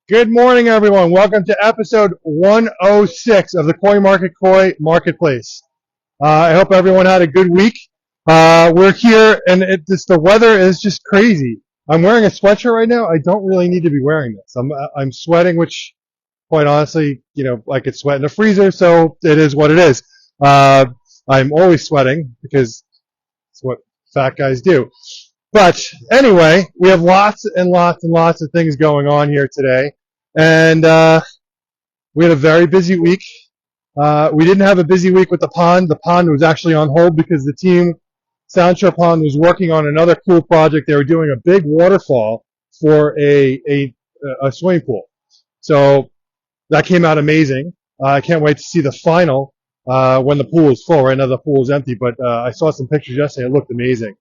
Good morning, everyone. Welcome to episode 106 of the Koi Marketplace. I hope everyone had a good week. We're here, and the weather is just crazy. I'm wearing a sweatshirt right now. I don't really need to be wearing this. I'm sweating, which, quite honestly, I could sweat in the freezer, so it is what it is. I'm always sweating because it's what fat guys do. But anyway, we have lots and lots and lots of things going on here today. And we had a very busy week. We didn't have a busy week with the pond. The pond was actually on hold because the team, Sound Shore Pond, was working on another cool project. They were doing a big waterfall for a swimming pool. So that came out amazing. I can't wait to see the final when the pool is full. Right now the pool is empty, but I saw some pictures yesterday. It looked amazing.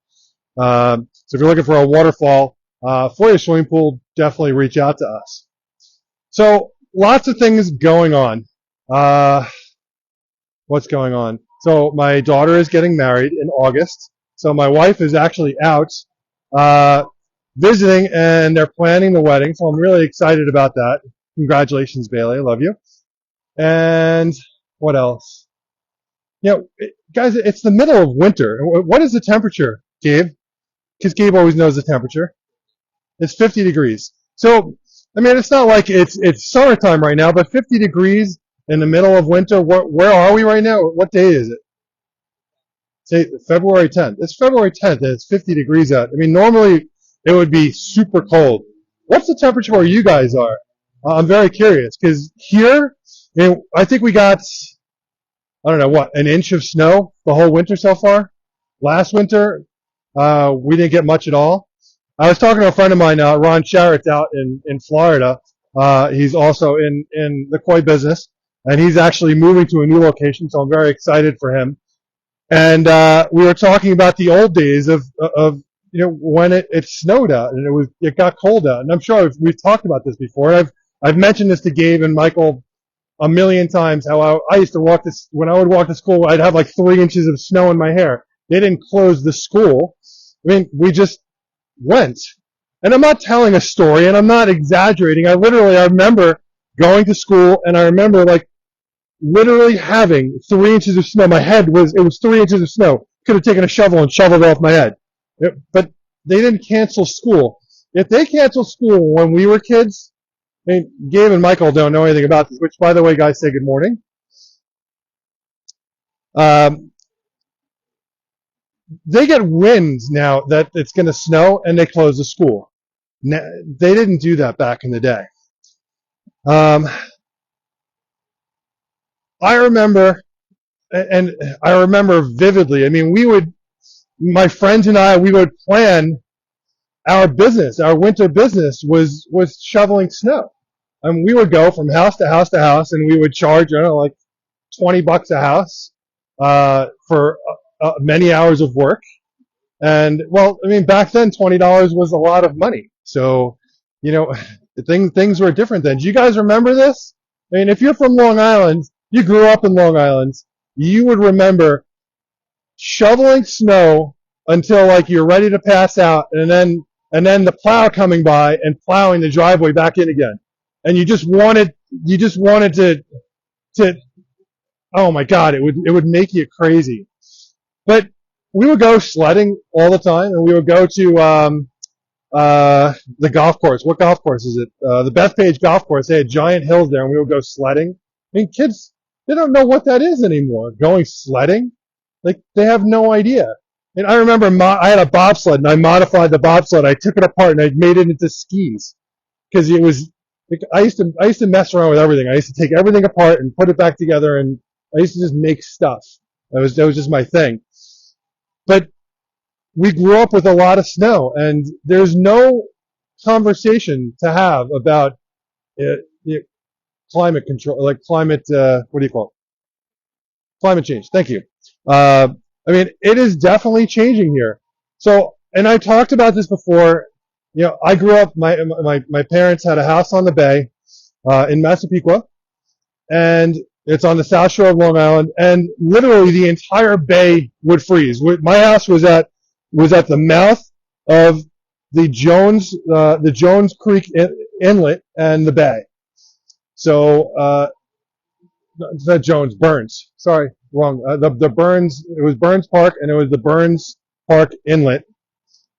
So if you're looking for a waterfall for your swimming pool, definitely reach out to us. So lots of things going on. What's going on? So my daughter is getting married in August. So my wife is actually out visiting, and they're planning the wedding. So I'm really excited about that. Congratulations, Bailey. I love you. And what else? Guys, it's the middle of winter. What is the temperature, Gabe? Because Gabe always knows the temperature. It's 50 degrees. So, I mean, it's not like it's summertime right now, but 50 degrees in the middle of winter. Where are we right now? What day is it? Say February 10th. It's February 10th, and it's 50 degrees out. I mean, normally it would be super cold. What's the temperature where you guys are? I'm very curious because here, I think we got, I don't know what, an inch of snow the whole winter so far. Last winter, we didn't get much at all. I was talking to a friend of mine, Ron Sharrett's out in Florida. He's also in the koi business, and he's actually moving to a new location, so I'm very excited for him. And we were talking about the old days of when it snowed out and it got cold out. And I'm sure we've talked about this before. I've mentioned this to Gabe and Michael a million times. How I used to walk this when I would walk to school. I'd have like 3 inches of snow in my hair. They didn't close the school. I mean, we just went. And I'm not telling a story, and I'm not exaggerating. I remember going to school, and I remember literally having 3 inches of snow. My head it was 3 inches of snow. Could have taken a shovel and shoveled it off my head. But they didn't cancel school. If they canceled school when we were kids, I mean, Gabe and Michael don't know anything about this, which, by the way, guys, say good morning. They get wind now that it's going to snow, and they close the school. Now, they didn't do that back in the day. I remember vividly. I mean, my friends and I, we would plan our business. Our winter business was shoveling snow, and we would go from house to house to house, and we would charge, like $20 a house for many hours of work. And well, I mean, back then $20 was a lot of money. So, things were different then. Do you guys remember this? I mean, if you're from Long Island, you grew up in Long Island, you would remember shoveling snow until you're ready to pass out, and then the plow coming by and plowing the driveway back in again. And you just wanted to oh my God, it would make you crazy. But we would go sledding all the time, and we would go to the golf course. What golf course is it? The Bethpage Golf Course. They had giant hills there, and we would go sledding. I mean, kids, they don't know what that is anymore. Going sledding, they have no idea. And I remember I had a bobsled, and I modified the bobsled. I took it apart, and I made it into skis because it was. I used to mess around with everything. I used to take everything apart and put it back together, and I used to just make stuff. That was just my thing. But we grew up with a lot of snow, and there's no conversation to have about climate control, climate, what do you call it? Climate change. Thank you. I mean, it is definitely changing here. So, and I talked about this before. I grew up, my parents had a house on the bay, in Massapequa, and it's on the south shore of Long Island, and literally the entire bay would freeze. My house was at the mouth of the Jones Creek Inlet and the bay. So not Jones, Burns. Sorry, wrong. The Burns. It was Burns Park, and it was the Burns Park Inlet.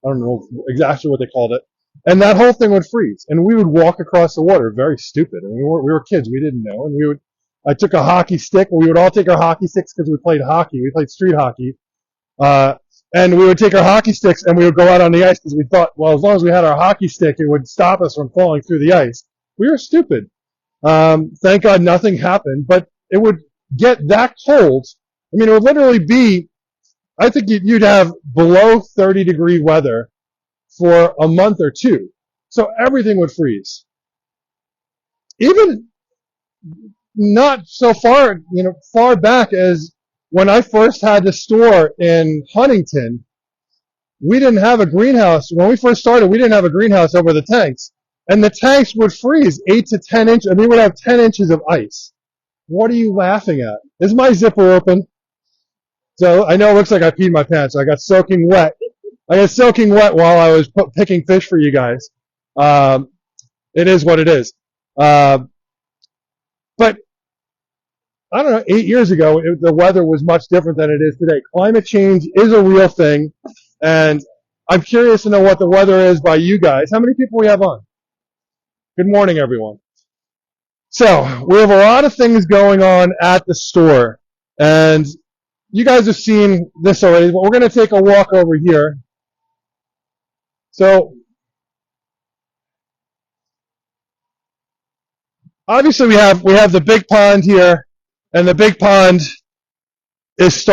I don't know exactly what they called it. And that whole thing would freeze, and we would walk across the water. Very stupid. And we were kids. We didn't know. And we would. I took a hockey stick. We would all take our hockey sticks because we played hockey. We played street hockey. And we would take our hockey sticks and we would go out on the ice because we thought, well, as long as we had our hockey stick, it would stop us from falling through the ice. We were stupid. Thank God nothing happened, but it would get that cold. I mean, it would literally be, I think you'd have below 30-degree weather for a month or two. So everything would freeze. Even not so far, far back as when I first had the store in Huntington, we didn't have a greenhouse. When we first started, we didn't have a greenhouse over the tanks. And the tanks would freeze 8 to 10 inches. And we would have 10 inches of ice. What are you laughing at? Is my zipper open? So I know it looks like I peed my pants. I got soaking wet. While I was picking fish for you guys. It is what it is. But I don't know, 8 years ago, the weather was much different than it is today. Climate change is a real thing, and I'm curious to know what the weather is by you guys. How many people we have on? Good morning, everyone. So, we have a lot of things going on at the store, and you guys have seen this already, but we're going to take a walk over here. So, obviously we have the big pond here. And the big pond is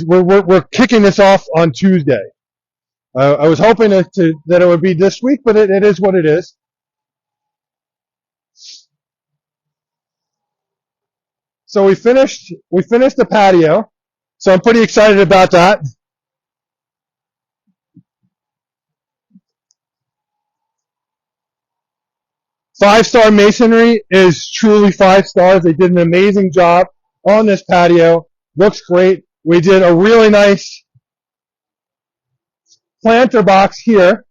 we're kicking this off on Tuesday. I was hoping that it would be this week, but it is what it is. So we finished the patio. So I'm pretty excited about that. Five-star masonry is truly 5 stars. They did an amazing job on this patio. Looks great. We did a really nice planter box here.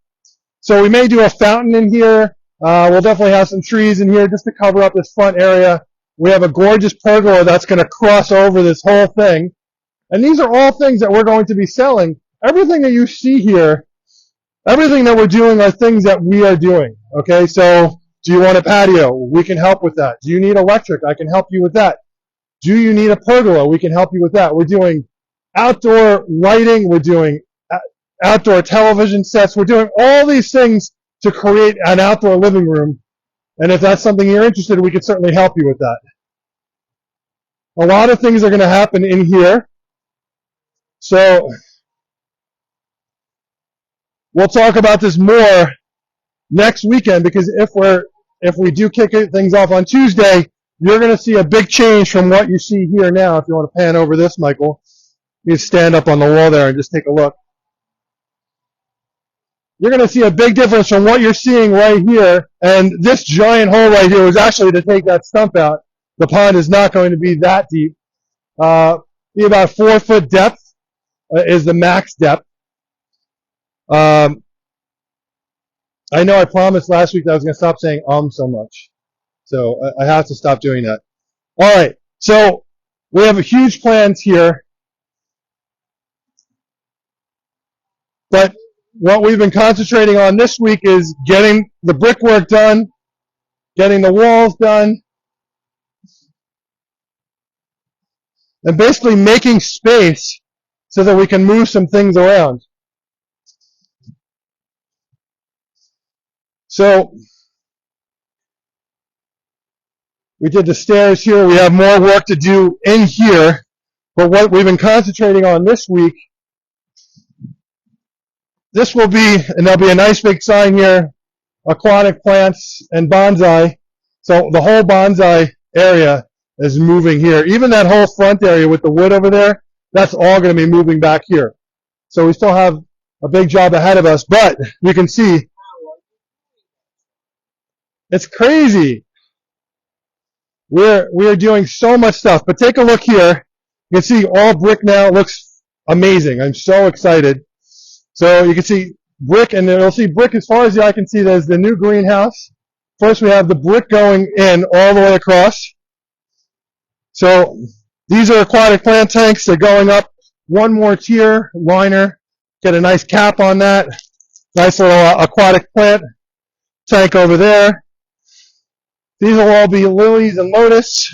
So we may do a fountain in here. We'll definitely have some trees in here just to cover up this front area. We have a gorgeous pergola that's going to cross over this whole thing. And these are all things that we're going to be selling. Everything that you see here, everything that we're doing are things that we are doing. Okay, so do you want a patio? We can help with that. Do you need electric? I can help you with that. Do you need a pergola? We can help you with that. We're doing outdoor lighting. We're doing outdoor television sets. We're doing all these things to create an outdoor living room. And if that's something you're interested in, we can certainly help you with that. A lot of things are going to happen in here. So we'll talk about this more next weekend, because if we do kick things off on Tuesday, you're going to see a big change from what you see here now. If you want to pan over this, Michael, you can stand up on the wall there and just take a look. You're going to see a big difference from what you're seeing right here. And this giant hole right here was actually to take that stump out. The pond is not going to be that deep. Be about 4 foot depth is the max depth. I know I promised last week that I was going to stop saying so much. So I have to stop doing that. All right. So we have huge plans here. But what we've been concentrating on this week is getting the brickwork done, getting the walls done, and basically making space so that we can move some things around. So we did the stairs here. We have more work to do in here. But what we've been concentrating on this week, this will be, and there'll be a nice big sign here, aquatic plants and bonsai. So the whole bonsai area is moving here. Even that whole front area with the wood over there, that's all going to be moving back here. So we still have a big job ahead of us, but you can see it's crazy. We're doing so much stuff. But take a look here. You can see all brick now. It looks amazing. I'm so excited. So you can see brick, and you'll see brick as far as the eye can see. There's the new greenhouse first we have the brick going in all the way across. So these are aquatic plant tanks. They're going up one more tier, liner, get a nice cap on that. Nice little aquatic plant tank over there. These will all be lilies and lotus.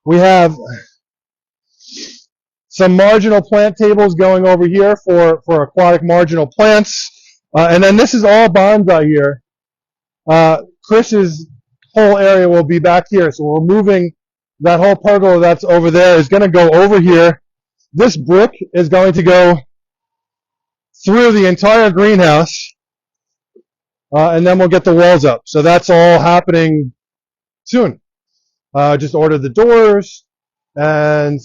We have some marginal plant tables going over here for aquatic marginal plants. And then this is all bonsai here. Chris's whole area will be back here. So we're moving that whole pergola that's over there is going to go over here. This brick is going to go through the entire greenhouse. And then we'll get the walls up. So that's all happening soon. Just ordered the doors, and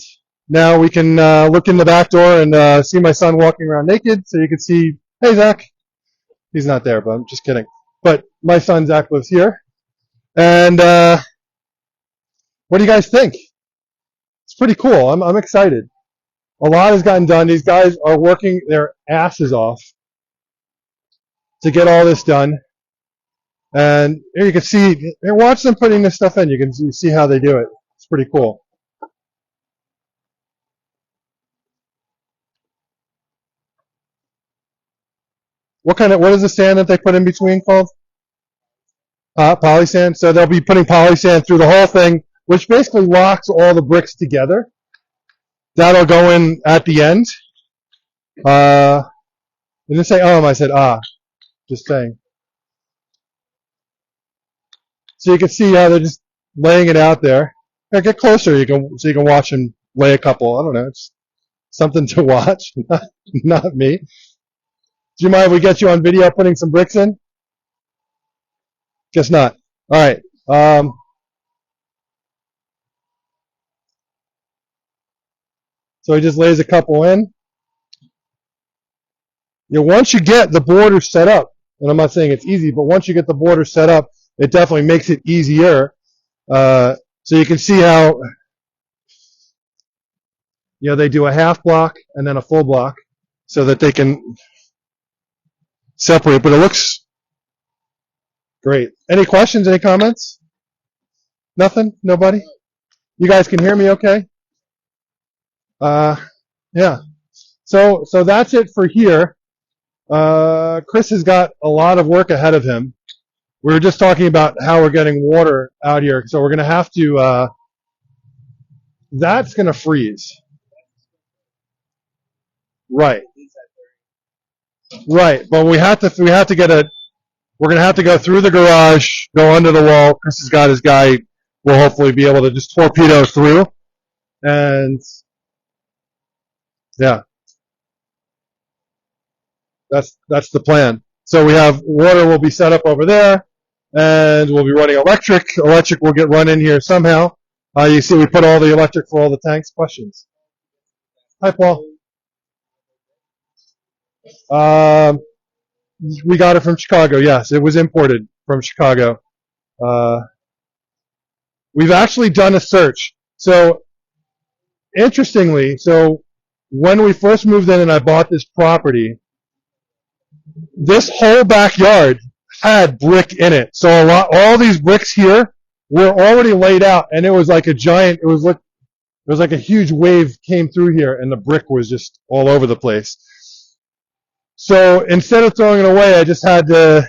now we can look in the back door and see my son walking around naked, so you can see, hey, Zach. He's not there, but I'm just kidding. But my son, Zach, lives here. And what do you guys think? It's pretty cool. I'm excited. A lot has gotten done. These guys are working their asses off to get all this done. And here you can see, here, watch them putting this stuff in. You can see how they do it. It's pretty cool. What is the sand that they put in between called? Poly sand. So they'll be putting poly sand through the whole thing, which basically locks all the bricks together. That'll go in at the end. I didn't say I said just saying. So you can see how they're just laying it out there. Now get closer, so you can watch them lay a couple. I don't know, it's something to watch, not me. Do you mind if we get you on video putting some bricks in? Guess not. All right. So he just lays a couple in. Once you get the border set up, and I'm not saying it's easy, but once you get the border set up, it definitely makes it easier. So you can see how they do a half block and then a full block so that they can separate. But it looks great. Any questions? Any comments? Nothing? Nobody? You guys can hear me okay? Yeah. So that's it for here. Chris has got a lot of work ahead of him. We were just talking about how we're getting water out here. So we're going to have to, that's going to freeze. Right. Right. But we have to get we're going to have to go through the garage, go under the wall. Chris has got his guy, will hopefully be able to just torpedo through. And yeah, that's the plan. So we have water will be set up over there, and we'll be running electric. Electric will get run in here somehow. You see we put all the electric for all the tanks. Questions? Hi, Paul. We got it from Chicago. Yes, it was imported from Chicago. We've actually done a search. So interestingly, when we first moved in and I bought this property, this whole backyard had brick in it. So all these bricks here were already laid out, and it was like a giant. It was like a huge wave came through here, and the brick was just all over the place. So instead of throwing it away, I just had to,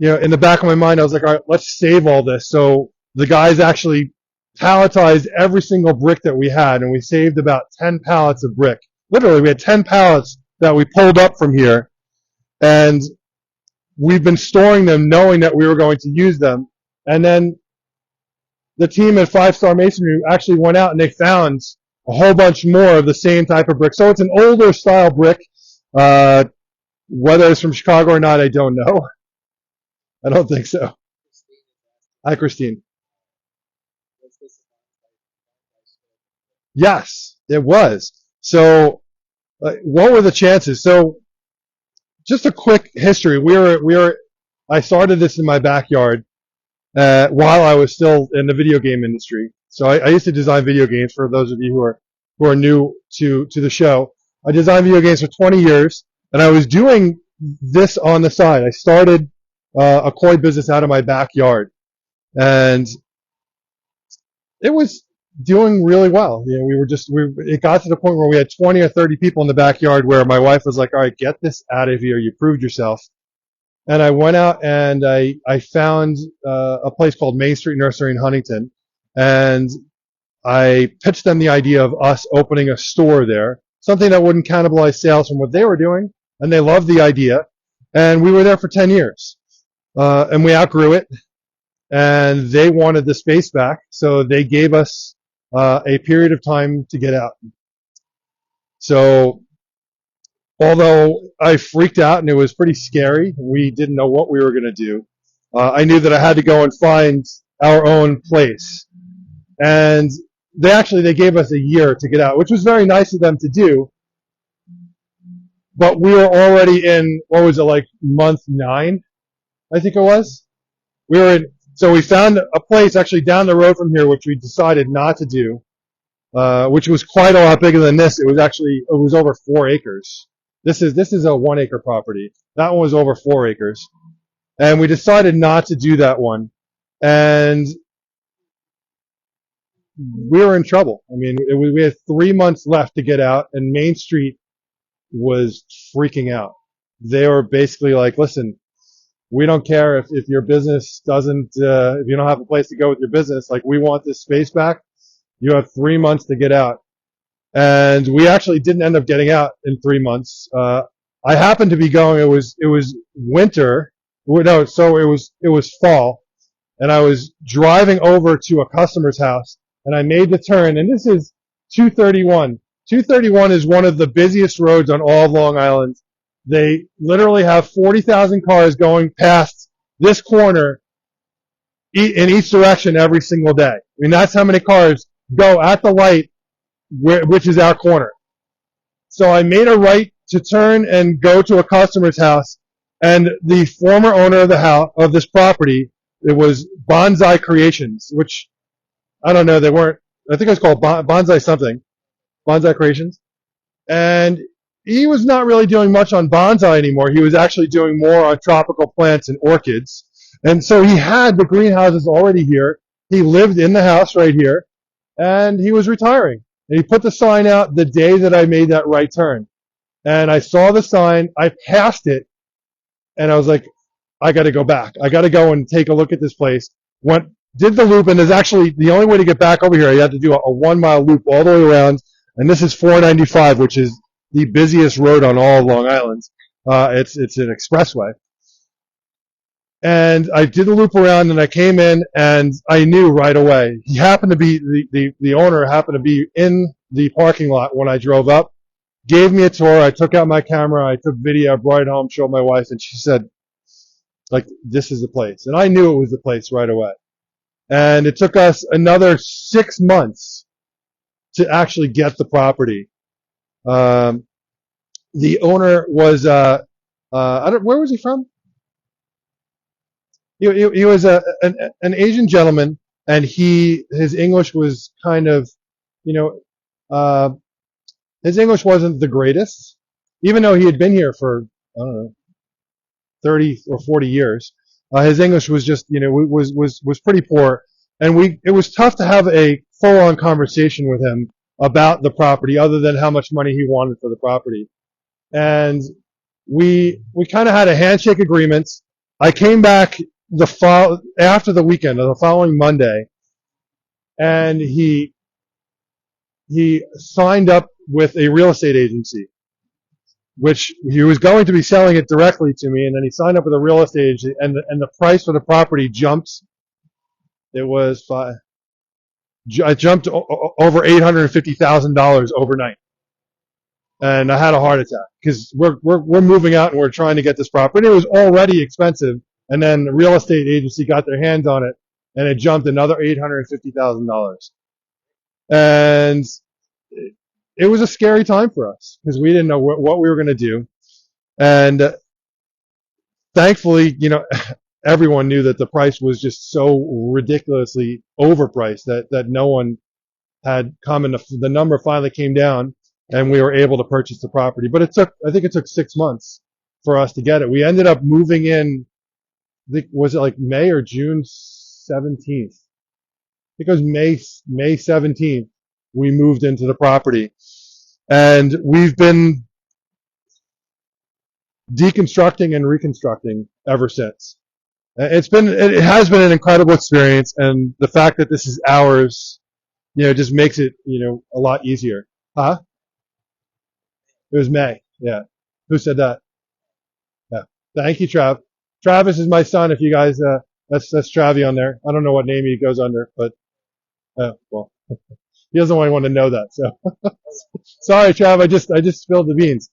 in the back of my mind, I was like, all right, let's save all this. So the guys actually palletized every single brick that we had, and we saved about 10 pallets of brick. Literally, we had 10 pallets that we pulled up from here, and we've been storing them knowing that we were going to use them. And then the team at 5 Star Masonry actually went out and they found a whole bunch more of the same type of brick. So it's an older style brick. Whether it's from Chicago or not, I don't know. I don't think so. Hi, Christine. Yes, it was. So, what were the chances? So, just a quick history. I started this in my backyard while I was still in the video game industry. So I used to design video games. For those of you who are new to the show, I designed video games for 20 years, and I was doing this on the side. I started a koi business out of my backyard, and it was doing really well. You know, it got to the point where we had 20 or 30 people in the backyard where my wife was like, all right, get this out of here. You proved yourself. And I went out and I found a place called Main Street Nursery in Huntington. And I pitched them the idea of us opening a store there, something that wouldn't cannibalize sales from what they were doing. And they loved the idea. And we were there for 10 years. And we outgrew it. And they wanted the space back. So they gave us a period of time to get out. So although I freaked out and it was pretty scary, we didn't know what we were going to do. I knew that I had to go and find our own place. And they gave us a year to get out, which was very nice of them to do. But we were already in, what was it, like month 9, I think it was. So we found a place actually down the road from here, which we decided not to do, which was quite a lot bigger than this. It was over 4 acres. This is a 1 acre property. That one was over 4 acres. And we decided not to do that one. And we were in trouble. I mean, we had 3 months left to get out, and Main Street was freaking out. They were basically like, listen, we don't care if your business doesn't, if you don't have a place to go with your business, like, we want this space back. You have 3 months to get out. And we actually didn't end up getting out in 3 months. I happened to be going, it was winter. No, so it was fall. And I was driving over to a customer's house, and I made the turn, and this is 231. 231 is one of the busiest roads on all of Long Island. They literally have 40,000 cars going past this corner in each direction every single day. I mean, that's how many cars go at the light, which is our corner. So I made a right to turn and go to a customer's house, and the former owner of the house, of this property, it was Bonsai Creations, which, I don't know, they weren't, I think it was called Bonsai something, Bonsai Creations. And he was not really doing much on bonsai anymore. He was actually doing more on tropical plants and orchids. And so he had the greenhouses already here. He lived in the house right here, and he was retiring. And he put the sign out the day that I made that right turn. And I saw the sign, I passed it, and I was like, I got to go back. I got to go and take a look at this place. Did the loop, and there's actually, the only way to get back over here, you had to do a 1 mile loop all the way around. And this is 495, which is the busiest road on all of Long Island. It's an expressway. And I did the loop around, and I came in, and I knew right away. He happened to be, the owner happened to be in the parking lot when I drove up, gave me a tour. I took out my camera, I took video, I brought it home, showed my wife, and she said, like, this is the place. And I knew it was the place right away. And it took us another 6 months to actually get the property. The owner was, where was he from? He was an Asian gentleman, and his English was kind of, his English wasn't the greatest, even though he had been here for, I don't know, 30 or 40 years. His English was just, was pretty poor, and it was tough to have a full-on conversation with him about the property, other than how much money he wanted for the property. And we kind of had a handshake agreement. I came back after the weekend, the following Monday, and he signed up with a real estate agency, which he was going to be selling it directly to me, and then he signed up with a real estate agency, and the price for the property jumped. I jumped over $850,000 overnight, and I had a heart attack because we're moving out and we're trying to get this property. It was already expensive, and then the real estate agency got their hands on it, and it jumped another $850,000. And it was a scary time for us because we didn't know what we were going to do. And thankfully, everyone knew that the price was just so ridiculously overpriced that no one had come in. The number finally came down, and we were able to purchase the property. But I think it took 6 months for us to get it. We ended up moving in, I think, was it like May or June 17th? I think it was May 17th. We moved into the property, and we've been deconstructing and reconstructing ever since. It has been an incredible experience, and the fact that this is ours, just makes it, a lot easier. Huh? It was May. Yeah. Who said that? Yeah. Thank you, Trav. Travis is my son. If you guys, that's Travi on there. I don't know what name he goes under, but well, he doesn't want anyone to know that. So sorry, Trav. I just spilled the beans.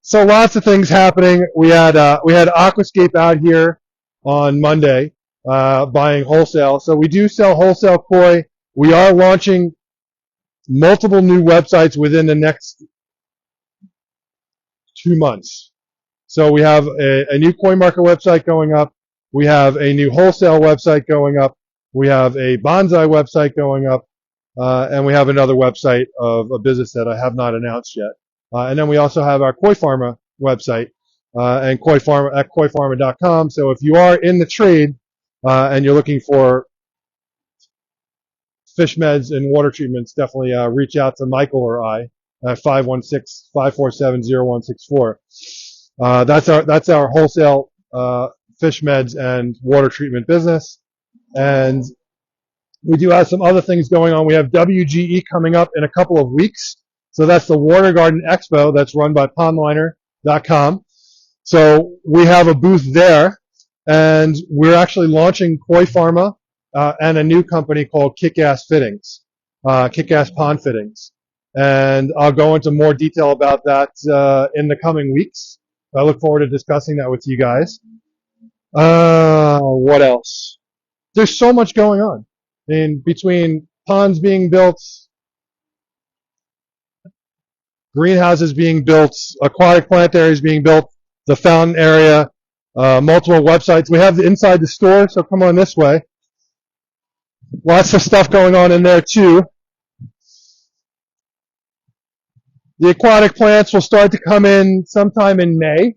So lots of things happening. We had Aquascape out here on Monday, buying wholesale. So we do sell wholesale koi. We are launching multiple new websites within the next 2 months. So we have a new koi market website going up. We have a new wholesale website going up. We have a bonsai website going up. And we have another website of a business that I have not announced yet. And then we also have our Koi Pharma website, and Koi Pharma at koipharma.com. So if you are in the trade, and you're looking for fish meds and water treatments, definitely reach out to Michael or I at 516-547-0164. That's our wholesale fish meds and water treatment business. And we do have some other things going on. We have WGE coming up in a couple of weeks. So that's the Water Garden Expo that's run by pondliner.com. So we have a booth there, and we're actually launching Koi Pharma and a new company called Kick-Ass Fittings, Kick-Ass Pond Fittings. And I'll go into more detail about that in the coming weeks. I look forward to discussing that with you guys. What else? There's so much going on. Between ponds being built, greenhouses being built, aquatic plant areas being built, the fountain area, multiple websites. We have inside the store, so come on this way. Lots of stuff going on in there too. The aquatic plants will start to come in sometime in May.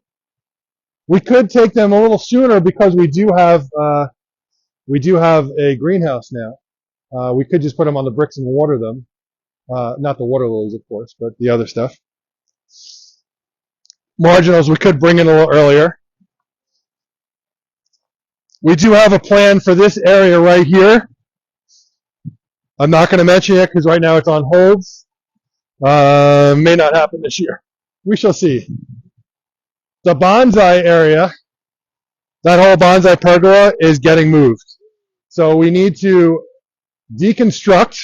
We could take them a little sooner because we do have a greenhouse now. We could just put them on the bricks and water them. Not the water lilies, of course, but the other stuff. Marginals we could bring in a little earlier. We do have a plan for this area right here. I'm not going to mention it because right now it's on holds. May not happen this year. We shall see. The bonsai area, that whole bonsai pergola is getting moved. So we need to deconstruct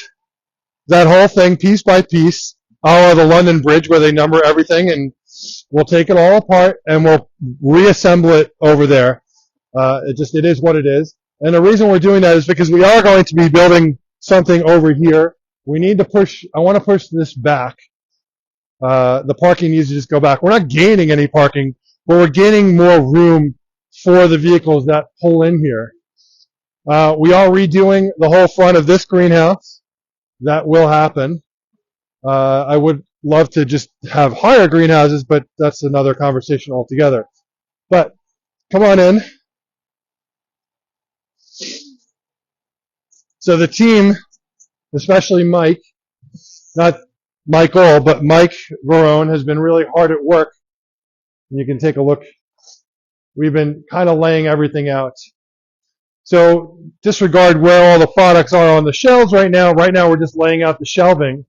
that whole thing piece by piece, a la the London Bridge where they number everything, and we'll take it all apart and we'll reassemble it over there. It is what it is. And the reason we're doing that is because we are going to be building something over here. We need to I want to push this back. The parking needs to just go back. We're not gaining any parking, but we're gaining more room for the vehicles that pull in here. We are redoing the whole front of this greenhouse. That will happen. I would love to just have higher greenhouses, but that's another conversation altogether. But come on in. So the team, especially Mike, not Michael, but Mike Verone, has been really hard at work. You can take a look. We've been kind of laying everything out. So disregard where all the products are on the shelves right now. Right now we're just laying out the shelving.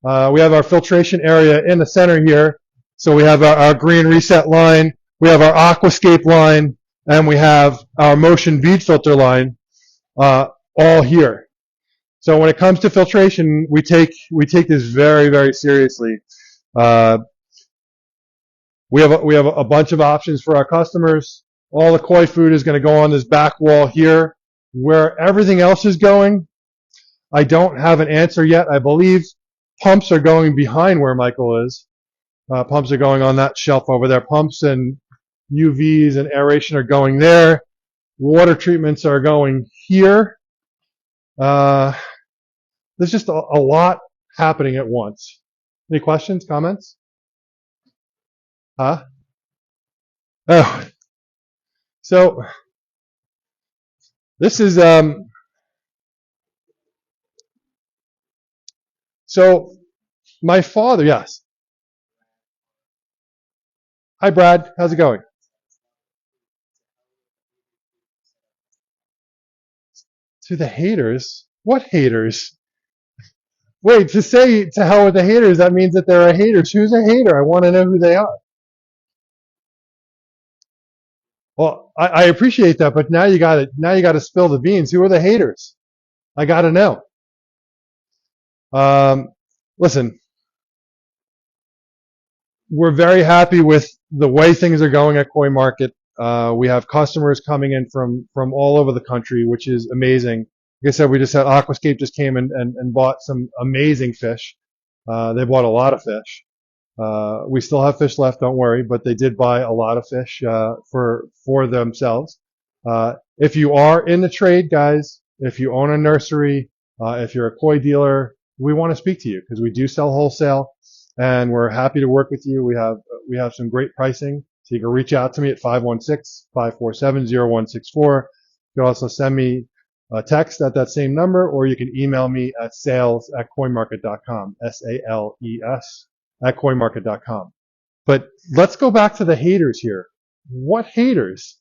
We have our filtration area in the center here. So we have our green reset line. We have our aquascape line. And we have our motion bead filter line all here. So when it comes to filtration, we take this very, very seriously. We have a bunch of options for our customers. All the koi food is going to go on this back wall here. Where everything else is going, I don't have an answer yet. I believe pumps are going behind where Michael is. Pumps are going on that shelf over there. Pumps and UVs and aeration are going there. Water treatments are going here. There's just a lot happening at once. Any questions, comments? Huh? Oh, so this is so my father. Yes. Hi, Brad. How's it going? To the haters. What haters? Wait, to say to hell with the haters, that means that there are haters. Who's a hater? I want to know who they are. Well, I appreciate that, but now you got to spill the beans. Who are the haters? I got to know. Um, Listen, we're very happy with the way things are going at Koi Market. We have customers coming in from all over the country, which is amazing. Like I said, we just had Aquascape just came and bought some amazing fish. They bought a lot of fish. We still have fish left, don't worry, but they did buy a lot of fish for themselves. If you are in the trade, guys, if you own a nursery, if you're a koi dealer, we want to speak to you because we do sell wholesale, and we're happy to work with you. We have some great pricing, so you can reach out to me at 516-547-0164. You can also send me a text at that same number, or you can email me at sales@coinmarket.com, SALES at coinmarket.com. But let's go back to the haters here. What haters?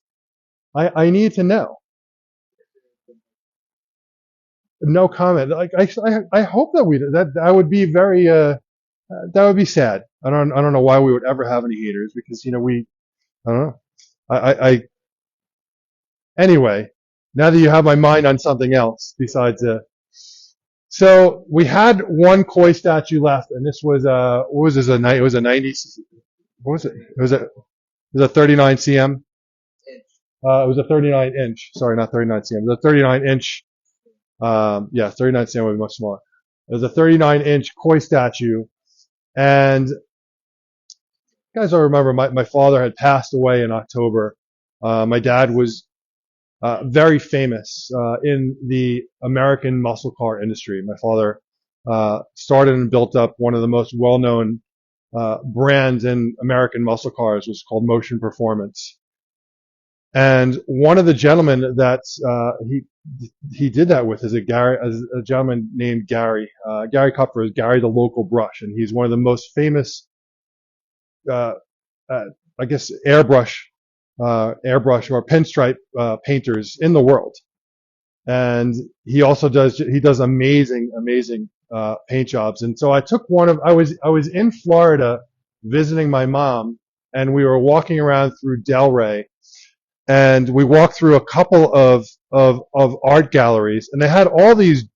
I need to know. No comment. Like I hope that that would be very that would be sad. I don't know why we would ever have any haters because I don't know. I anyway. Now that you have my mind on something else besides so we had one koi statue left, and this was what was this a night? It was a 90. What was it? It was a 39 cm. It was a 39 inch. Sorry, not 39 cm. It was a 39 inch. Yeah, 39 cm would be much smaller. It was a 39-inch koi statue, and you guys all remember my father had passed away in October. My dad was very famous in the American muscle car industry. My father started and built up one of the most well-known brands in American muscle cars, which is called Motion Performance. And one of the gentlemen that he did that with is a gentleman named Gary. Gary Kupfer is Gary the Local Brush, and he's one of the most famous, uh, I guess, airbrush or pinstripe painters in the world. And he does amazing paint jobs. And so I took I was in Florida visiting my mom, and we were walking around through Delray, and we walked through a couple of art galleries, and they had all these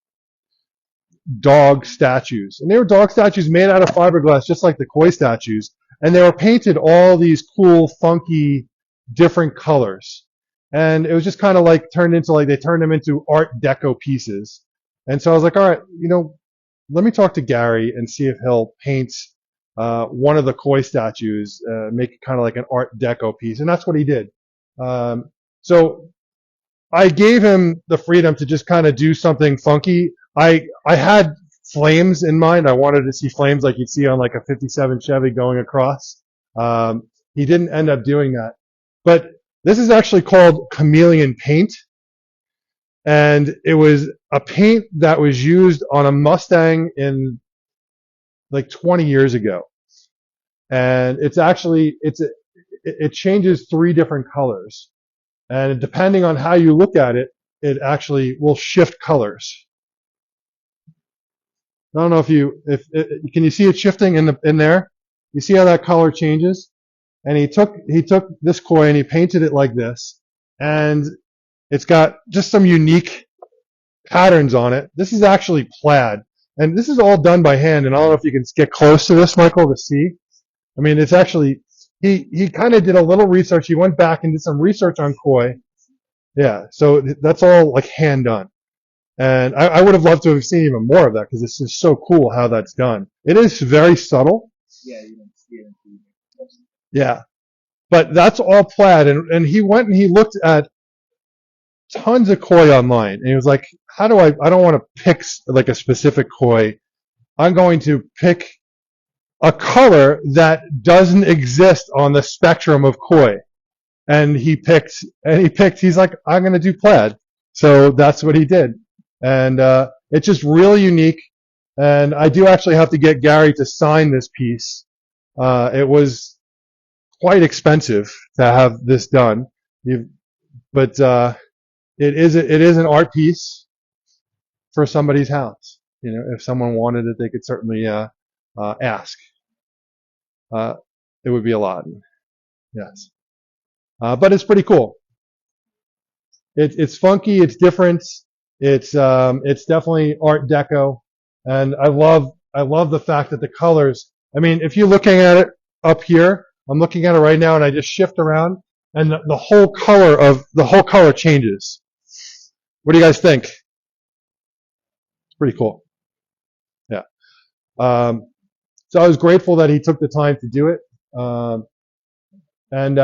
dog statues, and they were dog statues made out of fiberglass, just like the koi statues, and they were painted all these cool, funky, different colors, and it was just kind of like they turned them into art deco pieces. And so I was like, all right, let me talk to Gary and see if he'll paint one of the koi statues, make it kind of like an art deco piece, and that's what he did. So I gave him the freedom to just kind of do something funky. I had flames in mind. I wanted to see flames like you'd see on like a 57 Chevy going across. He didn't end up doing that. But this is actually called chameleon paint. And it was a paint that was used on a Mustang in like 20 years ago. And it changes 3 different colors. And depending on how you look at it, it actually will shift colors. I don't know if can you see it shifting in there? You see how that color changes? And he took this koi and he painted it like this, and it's got just some unique patterns on it. This is actually plaid, and this is all done by hand. And I don't know if you can get close to this, Michael, to see. I mean, it's actually he kind of did a little research. He went back and did some research on koi. Yeah, so that's all like hand done. And I would have loved to have seen even more of that because it's just so cool how that's done. It is very subtle. Yeah, you don't see it. Yeah, but that's all plaid. And he went and he looked at tons of koi online, and he was like, "How do I don't want to pick like a specific koi. I'm going to pick a color that doesn't exist on the spectrum of koi. And he's like, I'm going to do plaid. So that's what he did. And it's just really unique. And I do actually have to get Gary to sign this piece. It was quite expensive to have this done. But it is an art piece for somebody's house. You know, if someone wanted it, they could certainly ask. It would be a lot. Yes. But it's pretty cool. It's funky. It's different. It's definitely Art Deco, and I love the fact that the colors. I mean, if you're looking at it up here, I'm looking at it right now, and I just shift around, and the whole color changes. What do you guys think? It's pretty cool. Yeah. So I was grateful that he took the time to do it. And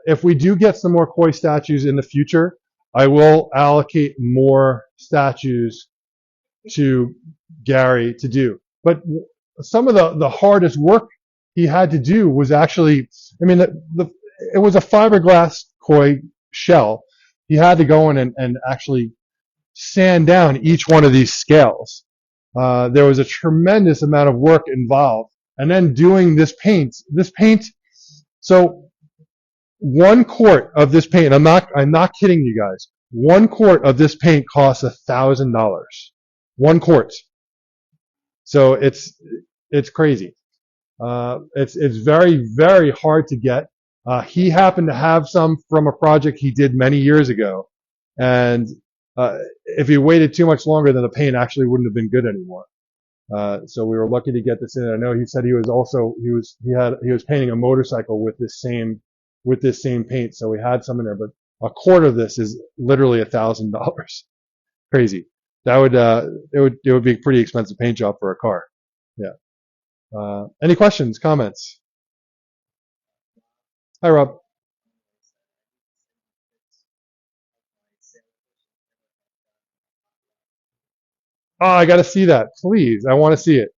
if we do get some more koi statues in the future, I will allocate more statues to Gary to do. But some of the hardest work he had to do was actually, I mean, it was a fiberglass koi shell. He had to go in and actually sand down each one of these scales. There was a tremendous amount of work involved. And then doing this paint, so 1 quart of this paint, I'm not kidding you guys. 1 quart of this paint costs $1,000. 1 quart. So it's crazy. It's very, very hard to get. He happened to have some from a project he did many years ago. And if he waited too much longer, then the paint actually wouldn't have been good anymore. So we were lucky to get this in. I know he said he was painting a motorcycle with this same paint, so we had some in there. But a quart of this is literally $1,000. Crazy. That it would be a pretty expensive paint job for a car. Yeah. Any questions, comments? Hi, Rob. Oh, I got to see that, please. I want to see it.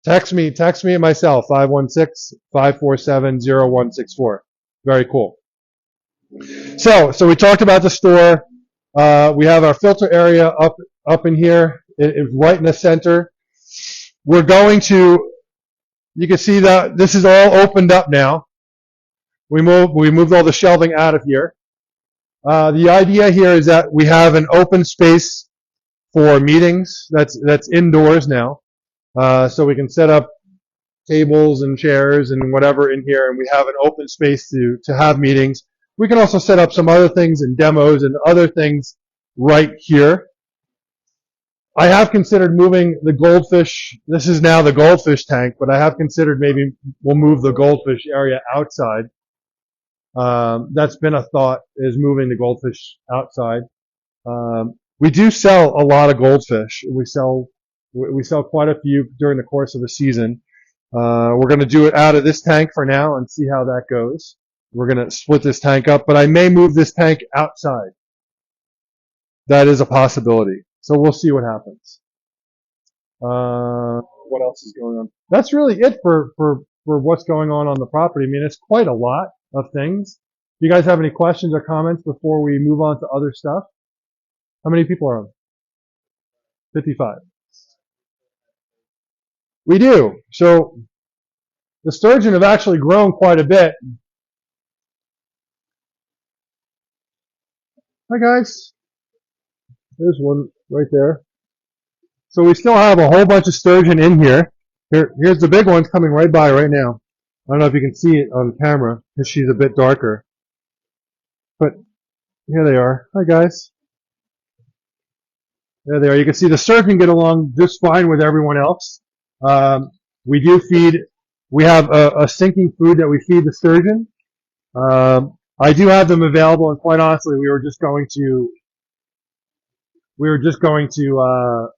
Text me at myself, 516-547-0164. Very cool. So we talked about the store. We have our filter area up in here. It's right in the center. We're going to, you can see that this is all opened up now. We moved all the shelving out of here. The idea here is that we have an open space for meetings that's indoors now. So we can set up tables and chairs and whatever in here, and we have an open space to have meetings. We can also set up some other things and demos and other things right here. I have considered moving the goldfish. This is now the goldfish tank, but I have considered maybe we'll move the goldfish area outside. That's been a thought, is moving the goldfish outside. We do sell a lot of goldfish. We sell quite a few during the course of the season. We're going to do it out of this tank for now and see how that goes. We're going to split this tank up, but I may move this tank outside. That is a possibility. So we'll see what happens. What else is going on? That's really it for what's going on the property. I mean, it's quite a lot of things. Do you guys have any questions or comments before we move on to other stuff? How many people are on? 55. We do. So the sturgeon have actually grown quite a bit. Hi guys. There's one right there. So we still have a whole bunch of sturgeon in here. Here's the big ones coming right by right now. I don't know if you can see it on camera because she's a bit darker. But here they are. Hi guys. There they are. You can see the sturgeon get along just fine with everyone else. We have a sinking food that we feed the sturgeon. I do have them available, and quite honestly, we were just going to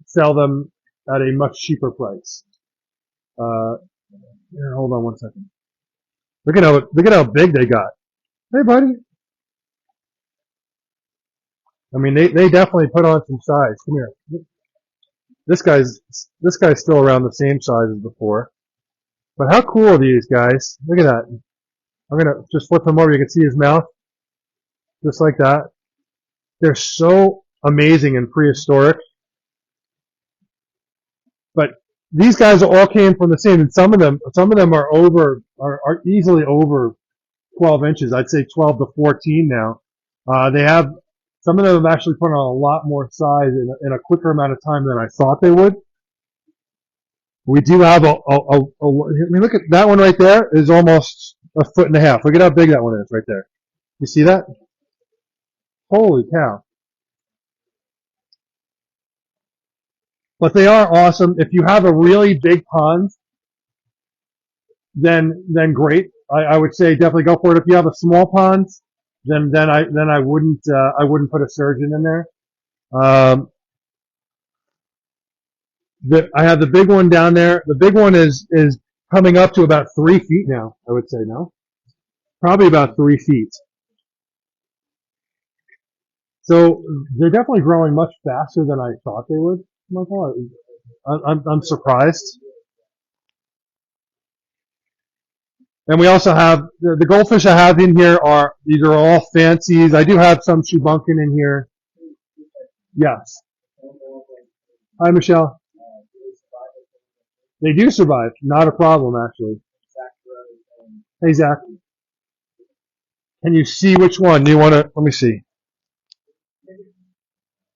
sell them at a much cheaper price. Here, hold on one second. Look at how big they got. Hey, buddy. I mean, they definitely put on some size. Come here. This guy's still around the same size as before. But how cool are these guys? Look at that. I'm gonna just flip him over. You can see his mouth, just like that. They're so amazing and prehistoric. But these guys all came from the same, and some of them are easily over 12 inches. I'd say 12 to 14 now. They have some of them have actually put on a lot more size in a quicker amount of time than I thought they would. We do have I mean, look at that one right there is almost a foot and a half. Look at how big that one is right there. You see that? Holy cow. But they are awesome. If you have a really big pond, then great. I would say definitely go for it. If you have a small pond, then I wouldn't put a sturgeon in there. Um, I have the big one down there. The big one is coming up to about 3 feet now. I would say no, probably about 3 feet. So they're definitely growing much faster than I thought they would. Michael, I'm surprised. And we also have the goldfish I have in here these are all fancies. I do have some shubunkin in here. Yes. Hi, Michelle. They do survive. Not a problem, actually. Hey, Zach. Can you see which one? Do you want to? Let me see.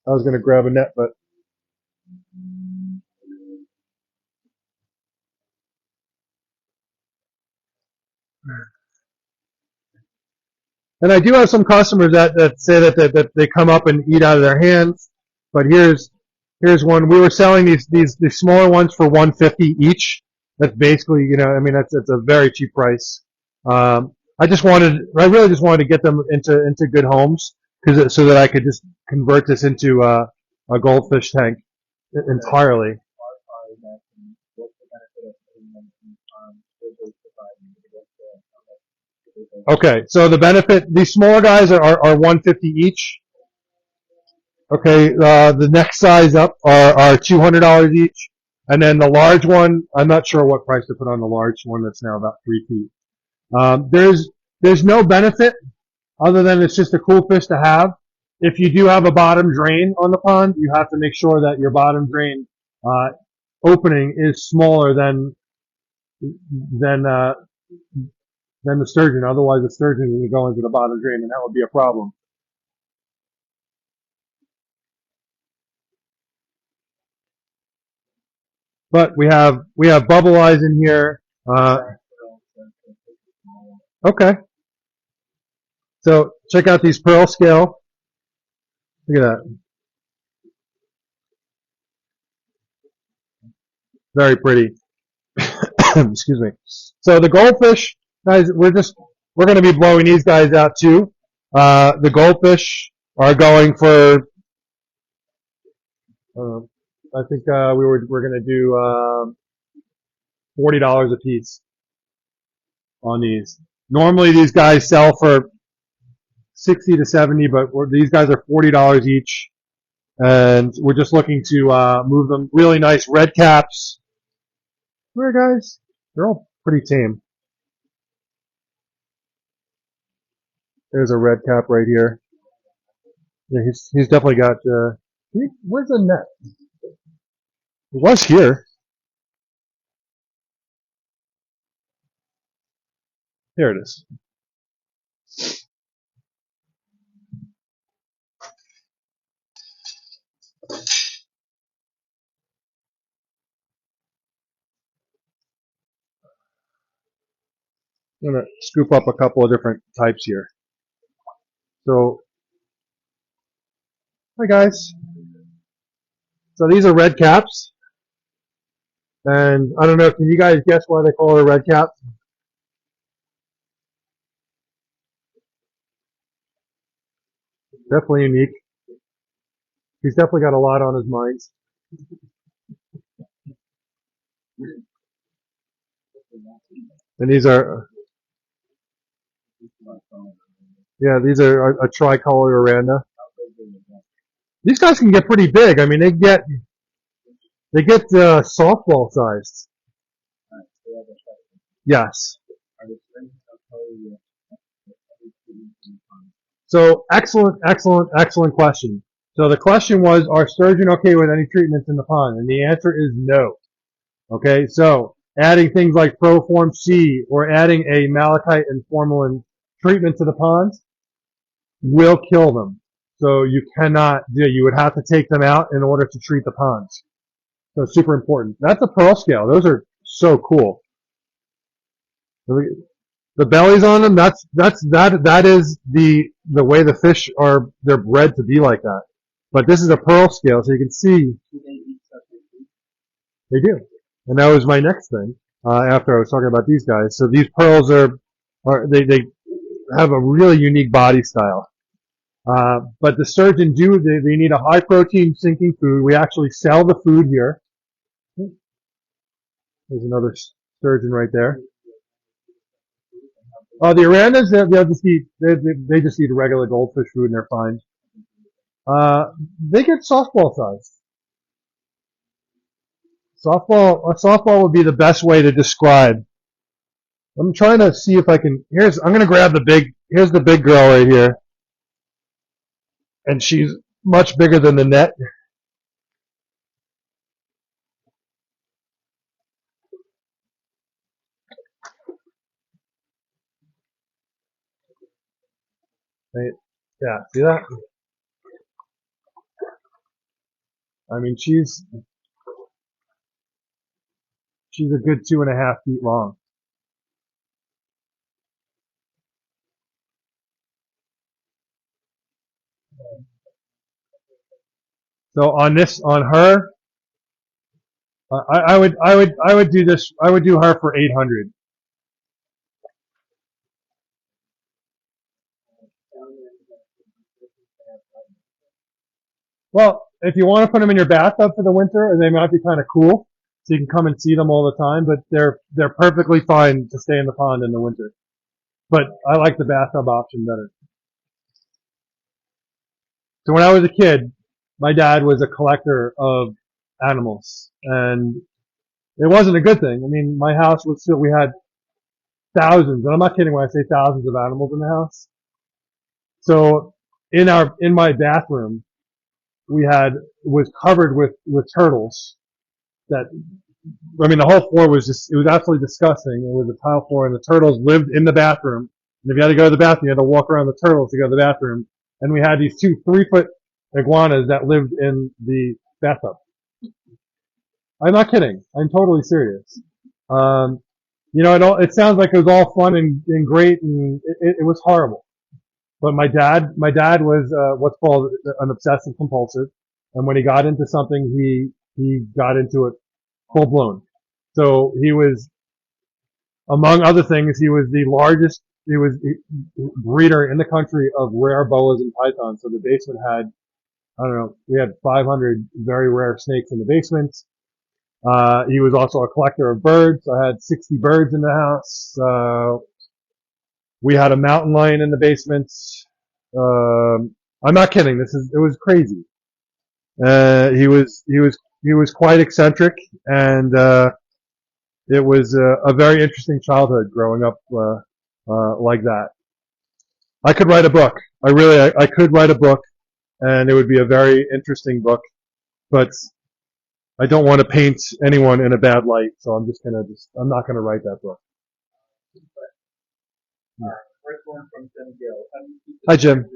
I was going to grab a net, but. And I do have some customers that say that they come up and eat out of their hands. But here's one. We were selling these smaller ones for 150 each. That's basically, I mean, that's a very cheap price. I really just wanted to get them into good homes so that I could just convert this into a goldfish tank entirely. Okay, so the benefit, these smaller guys are 150 each. Okay, the next size up are $200 each. And then the large one, I'm not sure what price to put on the large one that's now about 3 feet. There's no benefit other than it's just a cool fish to have. If you do have a bottom drain on the pond, you have to make sure that your bottom drain opening is smaller than uh, than the sturgeon. Otherwise, the sturgeon is going to go into the bottom drain, and that would be a problem. But we have bubble eyes in here. Okay. So check out these pearl scale. Look at that. Very pretty. Excuse me. So the goldfish, guys, we're going to be blowing these guys out too. The goldfish are going for, I think we're going to do $40 a piece on these. Normally these guys sell for 60 to 70, but these guys are $40 each. And we're just looking to move them. Really nice red caps. Where, guys? They're all pretty tame. There's a red cap right here. Yeah, he's definitely got. Where's the net? It was here. There it is. I'm gonna scoop up a couple of different types here. So, hi guys. So these are red caps, and I don't know. Can you guys guess why they call it a red cap? Definitely unique. He's definitely got a lot on his mind. And these are, yeah, these are a tricolor oranda. These guys can get pretty big. I mean, They get softball sized. Yes. So excellent question. So the question was, are sturgeon okay with any treatments in the pond? And the answer is no. Okay, so adding things like Proform C or adding a malachite and formalin treatment to the ponds will kill them. So you cannot do it. You would have to take them out in order to treat the ponds. So it's super important. That's a pearl scale. Those are so cool. The bellies on them, that is the way the fish are, they're bred to be like that. But this is a pearl scale, so you can see they do. And that was my next thing, after I was talking about these guys. So these pearls they have a really unique body style. But the sturgeon they need a high protein sinking food. We actually sell the food here. There's another sturgeon right there. Oh, the Arandas, they just eat regular goldfish food and they're fine. They get softball size. A softball would be the best way to describe. I'm trying to see if I can, I'm gonna grab here's the big girl right here. And she's much bigger than the net. Right? Yeah, see that? I mean, she's a good 2.5 feet long. So on her, I would do this. I would do her for 800. Well, if you want to put them in your bathtub for the winter, they might be kind of cool, so you can come and see them all the time. But they're perfectly fine to stay in the pond in the winter. But I like the bathtub option better. So when I was a kid, my dad was a collector of animals, and it wasn't a good thing. I mean, my house we had thousands, and I'm not kidding when I say thousands of animals in the house. So in my bathroom, was covered with turtles that, I mean, the whole floor it was absolutely disgusting. It was a tile floor and the turtles lived in the bathroom. And if you had to go to the bathroom, you had to walk around the turtles to go to the bathroom. And we had these 2 3-foot iguanas that lived in the bathtub. I'm not kidding. I'm totally serious. It sounds like it was all fun and great, and it was horrible. But my dad was what's called an obsessive compulsive, and when he got into something, he got into it full blown. So he was, among other things, he was the largest breeder in the country of rare boas and pythons. So the basement had, I don't know, we had 500 very rare snakes in the basement. He was also a collector of birds. I had 60 birds in the house. We had a mountain lion in the basement. I'm not kidding. It was crazy. He was quite eccentric, and it was a very interesting childhood growing up like that. I could write a book. I could write a book, and it would be a very interesting book, but I don't want to paint anyone in a bad light, so I'm not gonna write that book. First one from Senegal. Hi, Jim.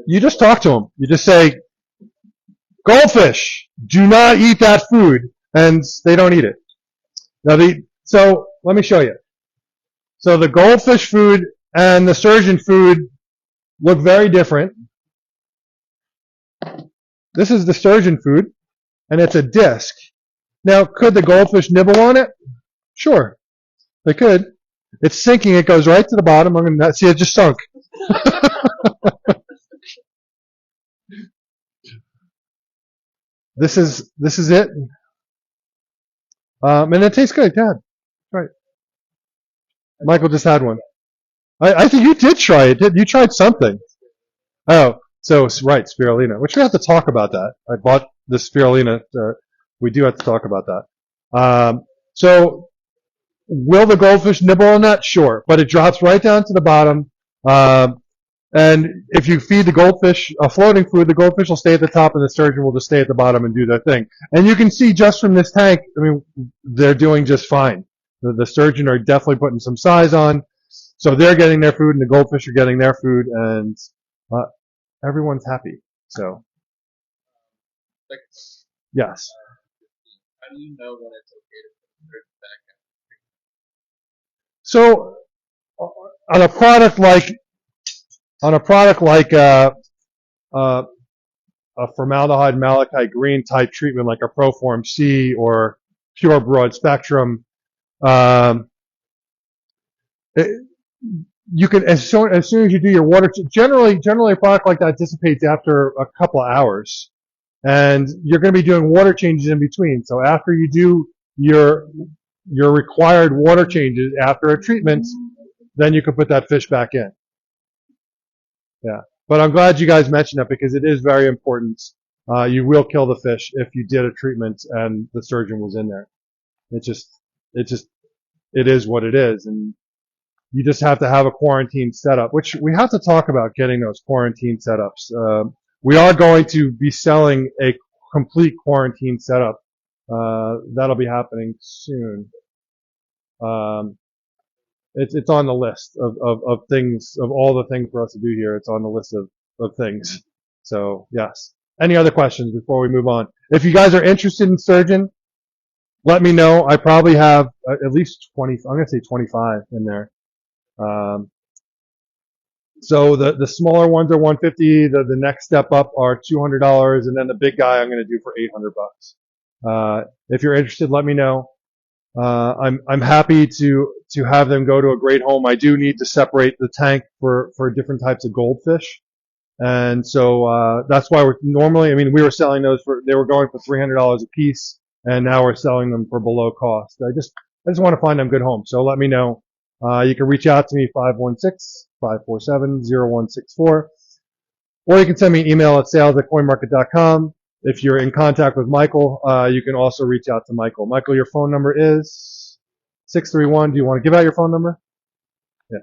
You just talk to them. You just say, goldfish, do not eat that food, and they don't eat it. So let me show you. So the goldfish food and the sturgeon food look very different. This is the sturgeon food, and it's a disc. Now, could the goldfish nibble on it? Sure, they could. It's sinking. It goes right to the bottom. See, it just sunk. This is it. And it tastes good, Dad. Right. Michael just had one. I think you did try it. You tried something. Oh, So, right, spirulina, which we have to talk about that. I bought the spirulina. We do have to talk about that. So, will the goldfish nibble on that? Sure, but it drops right down to the bottom. And if you feed the goldfish a floating food, the goldfish will stay at the top and the sturgeon will just stay at the bottom and do their thing. And you can see just from this tank, I mean, they're doing just fine. The sturgeon are definitely putting some size on. So they're getting their food and the goldfish are getting their food and everyone's happy. So, yes. How do you know when it's okay to put the sturgeon back in? So on a product like a formaldehyde malachite green type treatment like a Proform C or pure broad spectrum, you can as soon as you do your water. Generally a product like that dissipates after a couple of hours, and you're going to be doing water changes in between. So after you do your required water changes after a treatment, then you can put that fish back in. Yeah. But I'm glad you guys mentioned that because it is very important. You will kill the fish if you did a treatment and the sturgeon was in there. It is what it is. And you just have to have a quarantine setup, which we have to talk about getting those quarantine setups. We are going to be selling a complete quarantine setup. That'll be happening soon. It's on the list of things, of all the things for us to do here. It's on the list of things. So, yes. Any other questions before we move on? If you guys are interested in sturgeon, let me know. I probably have at least 20, I'm going to say 25 in there. So the smaller ones are 150. The next step up are $200, and then the big guy I'm going to do for $800. If you're interested, let me know. I'm happy to have them go to a great home. I do need to separate the tank for different types of goldfish. And so, that's why we were selling those they were going for $300 a piece, and now we're selling them for below cost. I just want to find them good homes. So let me know. You can reach out to me, 516-547-0164. Or you can send me an email at sales@coinmarket.com. If you're in contact with Michael, you can also reach out to Michael. Michael, your phone number is 631. Do you want to give out your phone number? Yeah.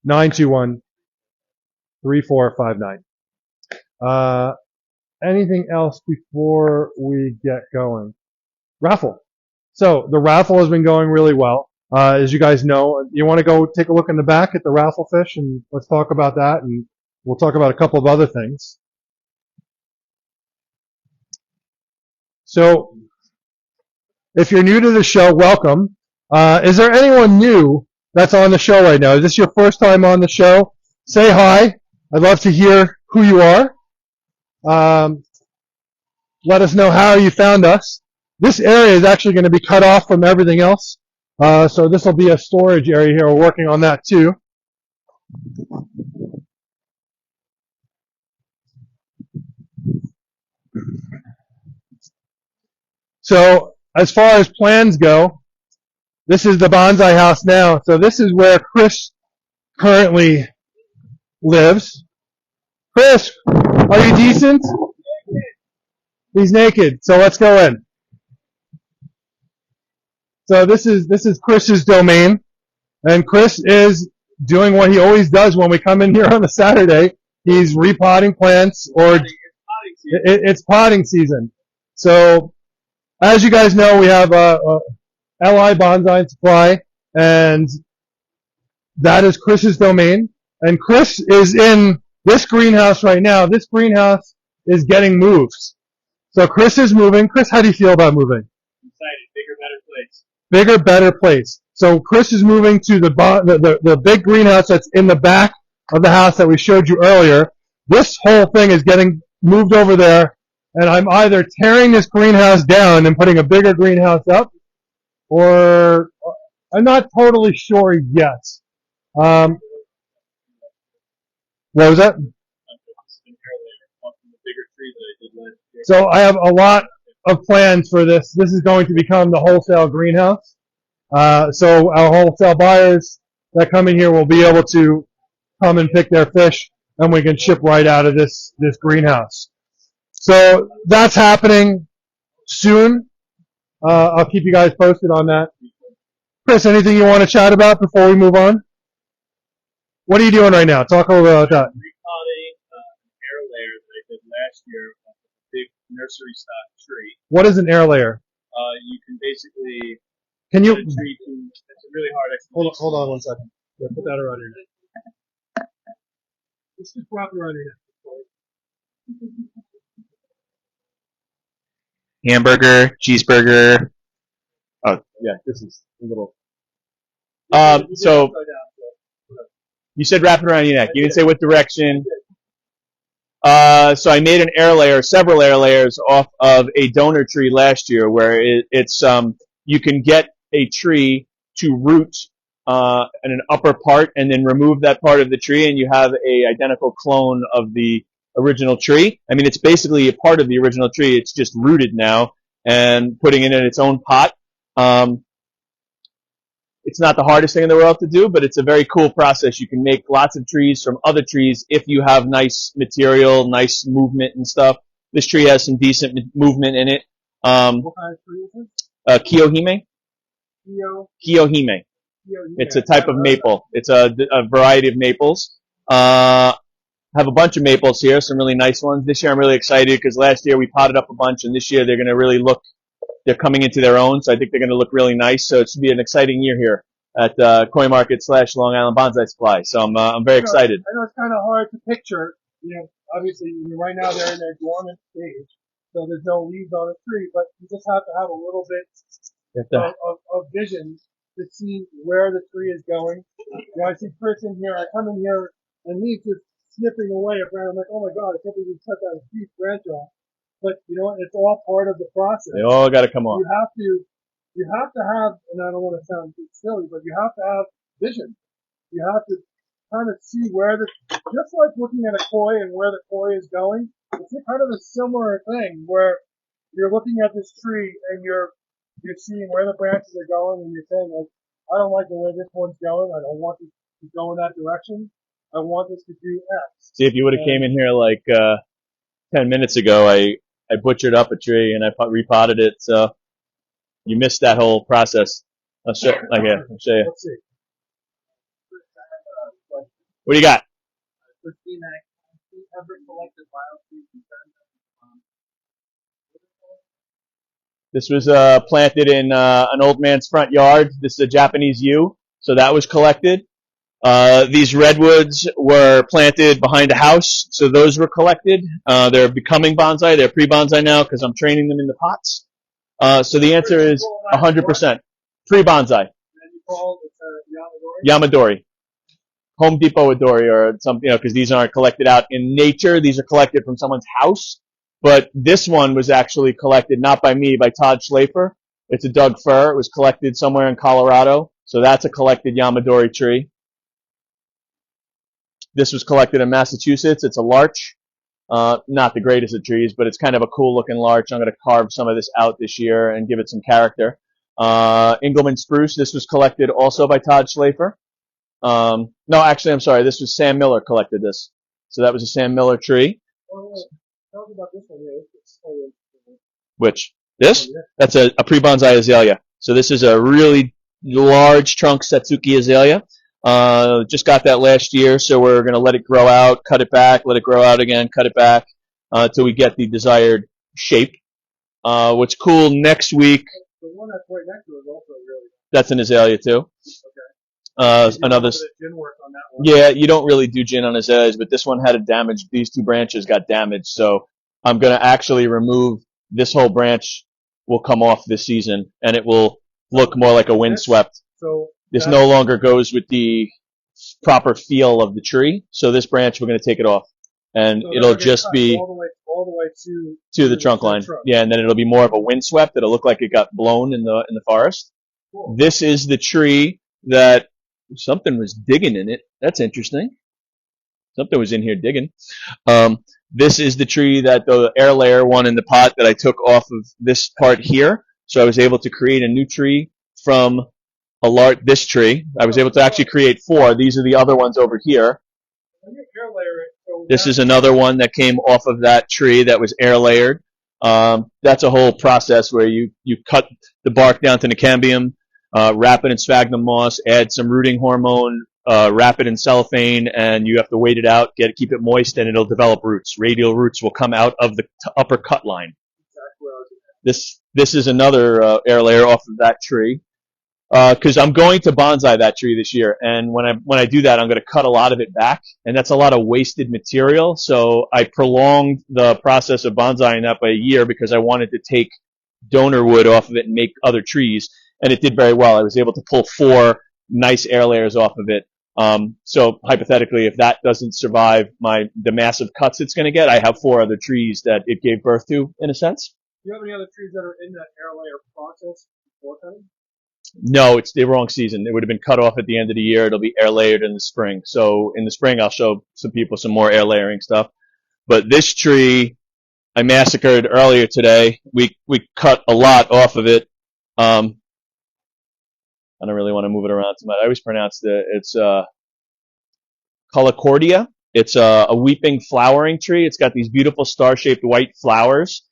631-921-3459. Anything else before we get going? Raffle. So the raffle has been going really well. As you guys know, you want to go take a look in the back at the raffle fish and let's talk about that, and we'll talk about a couple of other things. So if you're new to the show, welcome. Is there anyone new that's on the show right now? Is this your first time on the show? Say hi. I'd love to hear who you are. Let us know how you found us. This area is actually going to be cut off from everything else. So this will be a storage area here. We're working on that too. So as far as plans go, this is the bonsai house now. So this is where Chris currently lives. Chris, are you decent? He's naked. So let's go in. So this is Chris's domain, and Chris is doing what he always does when we come in here on a Saturday. He's repotting plants, or it's potting season. So as you guys know, we have LI Bonsai and Supply, and that is Chris's domain. And Chris is in this greenhouse right now. This greenhouse is getting moved. So Chris is moving. Chris, how do you feel about moving? Excited. Bigger, better place. Bigger, better place. So Chris is moving to the big greenhouse that's in the back of the house that we showed you earlier. This whole thing is getting moved over there, and I'm either tearing this greenhouse down and putting a bigger greenhouse up, or I'm not totally sure yet. What was that? So I have a lot of plans for this. This is going to become the wholesale greenhouse. So our wholesale buyers that come in here will be able to come and pick their fish. and we can ship right out of this greenhouse. So that's happening soon. I'll keep you guys posted on that. Chris, anything you want to chat about before we move on? What are you doing right now? Talk a little bit about that. Repotting an air layer that I did last year on a big nursery stock tree. What is an air layer? You can basically Can you? get a tree to, it's a really hard explanation. Hold on 1 second. Yeah, put that around your neck. Let's just wrap it around your neck. Hamburger, cheeseburger. Oh, yeah, this is a little. So you said wrap it around your neck. You didn't say what direction. So I made an air layer, several air layers off of a donor tree last year, where it's you can get a tree to root in an upper part, and then remove that part of the tree, and you have a identical clone of the original tree. I mean, it's basically a part of the original tree. It's just rooted now, and putting it in its own pot. It's not the hardest thing in the world to do, but it's a very cool process. You can make lots of trees from other trees if you have nice material, nice movement and stuff. This tree has some decent movement in it. What kind of tree is it? Kiyohime. Kiyohime. It's a type of maple. It's a variety of maples. Have a bunch of maples here, some really nice ones. This year I'm really excited because last year we potted up a bunch, and this year they're going to really look. They're coming into their own, so I think they're going to look really nice. So it should be an exciting year here at Coin Market / Long Island Bonsai Supply. So I'm very excited. I know it's kind of hard to picture. Obviously right now they're in their dormant stage, so there's no leaves on the tree. But you just have to have a little bit of vision to see where the tree is going. I see Chris in here. I come in here and he's just snipping away at branch. I'm like, oh my God, I can't believe you cut that huge branch off. But you know what? It's all part of the process. They all got to come off. You have to have, and I don't want to sound too silly, but you have to have vision. You have to kind of see just like looking at a koi and where the koi is going. It's kind of a similar thing where you're looking at this tree and you're seeing where the branches are going, and you're saying, like, I don't like the way this one's going. I don't want this to go in that direction. I want this to do X. See, if you would have came in here like 10 minutes ago, I butchered up a tree and I repotted it, so you missed that whole process. I'll show you. Let's see. What do you got? Christina, have you ever collected biotrees in terms of This was planted in an old man's front yard. This is a Japanese yew, so that was collected. These redwoods were planted behind a house, so those were collected. They're becoming bonsai. They're pre-bonsai now because I'm training them in the pots. So the answer is 100% pre-bonsai. Yamadori. Home Depot Adori or something, because these aren't collected out in nature. These are collected from someone's house. But this one was actually collected not by me, by Todd Schlafer. It's a Doug fir. It was collected somewhere in Colorado. So that's a collected Yamadori tree. This was collected in Massachusetts. It's a larch. Not the greatest of trees, but it's kind of a cool looking larch. I'm going to carve some of this out this year and give it some character. Engelmann spruce. This was collected also by Todd Schlafer. No, actually, I'm sorry. This was Sam Miller collected this. So that was a Sam Miller tree. Tell me about this one here. Which? This? That's a pre-bonsai azalea. So this is a really large trunk Satsuki azalea. Just got that last year, so we're going to let it grow out, cut it back, let it grow out again, cut it back, till we get the desired shape. What's cool next week... The one that's right next to it is also really... That's an azalea, too. Another... Gin work on that one. Yeah, you don't really do gin on azaleas, but this one had a damage. These two branches got damaged, so I'm going to actually remove this whole branch. Will come off this season, and it will look more like a windswept. So this no longer goes with the proper feel of the tree. So this branch, we're going to take it off, and it'll just be all the way to the trunk line. Yeah, and then it'll be more of a windswept. It'll look like it got blown in the forest. Cool. This is the tree that something was digging in it. That's interesting. Something was in here digging. This is the tree that the air layer one in the pot that I took off of this part here. So I was able to create a new tree from this tree. I was able to actually create 4. These are the other ones over here. When you air layer it, so This is another one that came off of that tree that was air layered. That's a whole process where you cut the bark down to nicambium, wrap it in sphagnum moss, add some rooting hormone, wrap it in cellophane, and you have to wait it out, keep it moist, and it'll develop roots. Radial roots will come out of the upper cut line. This is another air layer off of that tree. Because I'm going to bonsai that tree this year, and when I do that, I'm going to cut a lot of it back, and that's a lot of wasted material. So I prolonged the process of bonsaiing that by a year because I wanted to take donor wood off of it and make other trees, and it did very well. I was able to pull 4 nice air layers off of it. So hypothetically, if that doesn't survive the massive cuts it's going to get, I have 4 other trees that it gave birth to, in a sense. Do you have any other trees that are in that air layer process before cutting? No, it's the wrong season. It would have been cut off at the end of the year. It'll be air layered in the spring. So in the spring, I'll show some people some more air layering stuff. But this tree, I massacred earlier today. We cut a lot off of it. I don't really want to move it around too much. I always pronounce it's Calicordia. It's a weeping flowering tree. It's got these beautiful star-shaped white flowers.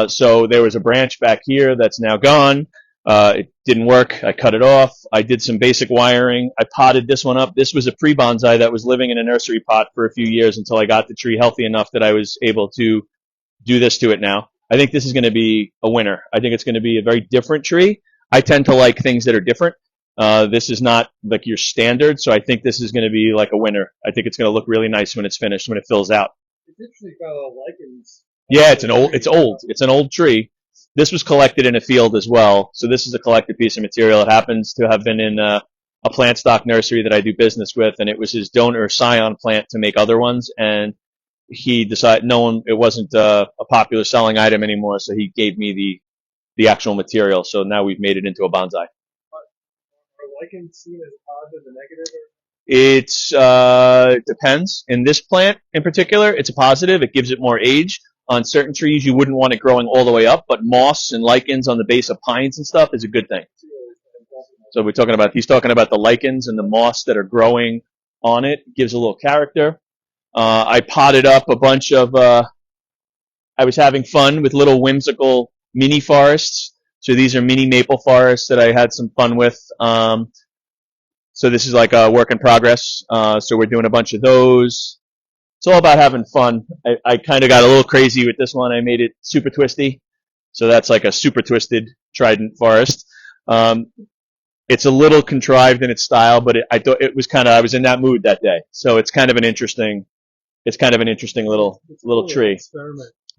So there was a branch back here that's now gone. It didn't work. I cut it off. I did some basic wiring. I potted this one up. This was a pre-bonsai that was living in a nursery pot for a few years until I got the tree healthy enough that I was able to do this to it now. I think this is going to be a winner. I think it's going to be a very different tree. I tend to like things that are different. This is not like your standard, so I think this is going to be like a winner. I think it's going to look really nice when it's finished, when it fills out. It's interesting, kind of lichens. Yeah, it's old. It's an old tree. This was collected in a field as well, so this is a collected piece of material. It happens to have been in a plant stock nursery that I do business with, and it was his donor scion plant to make other ones, and he decided it wasn't a popular selling item anymore, so he gave me the actual material. So now we've made it into a bonsai. Are lichens seen as positive and negative? It depends. In this plant in particular, it's a positive. It gives it more age. On certain trees, you wouldn't want it growing all the way up, but moss and lichens on the base of pines and stuff is a good thing. So he's talking about the lichens and the moss that are growing on it. It gives a little character. I potted up a bunch of, I was having fun with little whimsical mini forests. So these are mini maple forests that I had some fun with. So this is like a work in progress. So we're doing a bunch of those. It's all about having fun. I kind of got a little crazy with this one. I made it super twisty. So that's like a super twisted trident forest. It's a little contrived in its style, but I thought it was I was in that mood that day. So it's kind of an interesting little tree.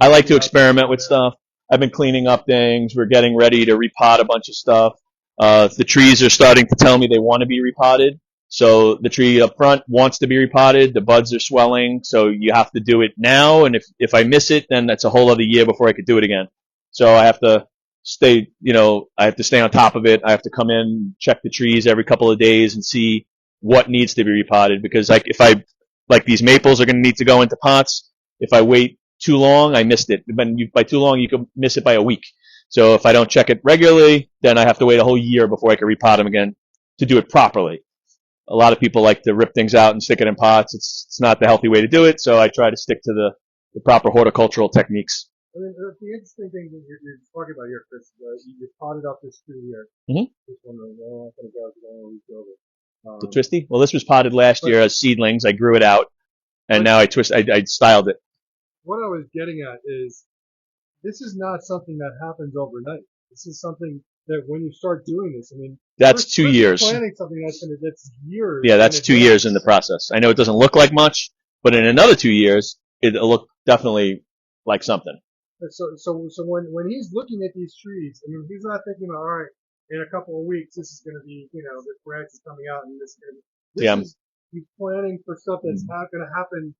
I like to experiment with stuff. I've been cleaning up things. We're getting ready to repot a bunch of stuff. The trees are starting to tell me they want to be repotted. So the tree up front wants to be repotted. The buds are swelling. So you have to do it now. And if I miss it, then that's a whole other year before I could do it again. So I have to stay on top of it. I have to come in, check the trees every couple of days and see what needs to be repotted. Because these maples are going to need to go into pots. If I wait too long, I missed it. By too long, you can miss it by a week. So if I don't check it regularly, then I have to wait a whole year before I can repot them again to do it properly. A lot of people like to rip things out and stick it in pots. It's not the healthy way to do it, so I try to stick to the proper horticultural techniques. I mean, the interesting thing that you're talking about here, Chris, you potted up this tree here. Mm-hmm. This one, I'm going to go over. The twisty? Well, this was potted last year as seedlings. I grew it out, and now I styled it. What I was getting at is, this is not something that happens overnight. This is something that when you start doing this, I mean, that's 2 years. Planning something that's years. Yeah, that's 2 years in the process. I know it doesn't look like much, but in another 2 years, it'll look definitely like something. So when he's looking at these trees, I mean, he's not thinking, all right, in a couple of weeks, this is going to be, this branch is coming out, and this is going to be. He's planning for stuff that's not going to happen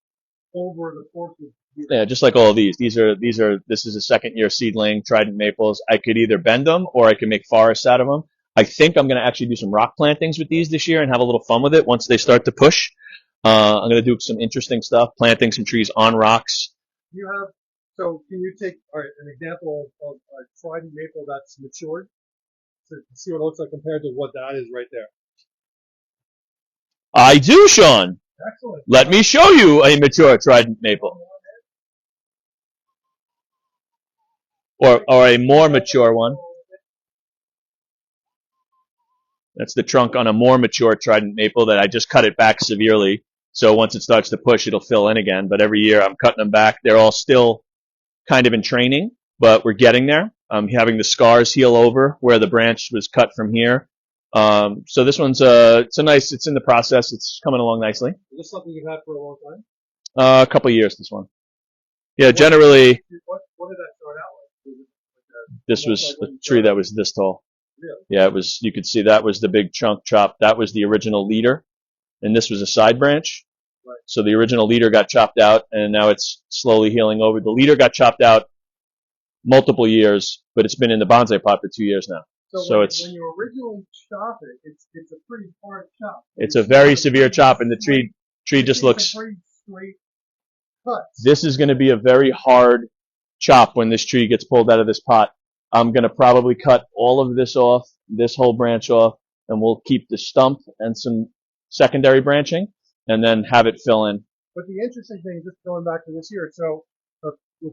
over the course of years. Yeah, just like all of these. This is a second year seedling, trident maples. I could either bend them or I could make forests out of them. I think I'm going to actually do some rock plantings with these this year and have a little fun with it once they start to push. I'm going to do some interesting stuff, planting some trees on rocks. So can you take an example of a trident maple that's matured? To see what it looks like compared to what that is right there. I do, Sean. Excellent. Let me show you a mature trident maple. Or a more mature one. That's the trunk on a more mature trident maple that I just cut it back severely. So once it starts to push, it'll fill in again. But every year I'm cutting them back. They're all still kind of in training, but we're getting there. I'm having the scars heal over where the branch was cut from here. So this one's it's in the process. It's coming along nicely. Is this something you've had for a long time? A couple of years, this one. Yeah, generally. What did that start out like? This was a tree that was this tall. Really? Yeah, it was. You could see that was the big chunk chop. That was the original leader, and this was a side branch. Right. So the original leader got chopped out, and now it's slowly healing over. The leader got chopped out multiple years, but it's been in the bonsai pot for 2 years now. So when, it's when you originally chop it, it's a pretty hard chop. it's a very severe chop, and the tree just looks. Pretty straight cuts. This is going to be a very hard chop when this tree gets pulled out of this pot. I'm going to probably cut all of this off, this whole branch off, and we'll keep the stump and some secondary branching, and then have it fill in. But the interesting thing, just going back to this year,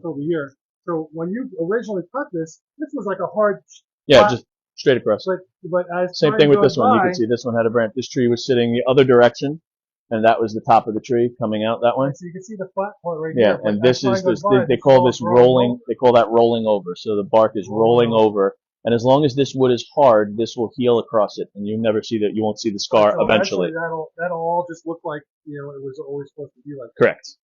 over here. So when you originally cut this was like a hard. Yeah, pot, just straight across. but as Same time thing with goes this one. You by, can see this one had a branch. This tree was sitting the other direction, and that was the top of the tree coming out that way. So you can see the flat part right Yeah, here. and this is this. They call this rolling. They call that rolling over. So the bark is rolling over, and as long as this wood is hard, this will heal across it, and you never see that. You won't see the scar So eventually. actually that'll all just look like it was always supposed to be like. Correct.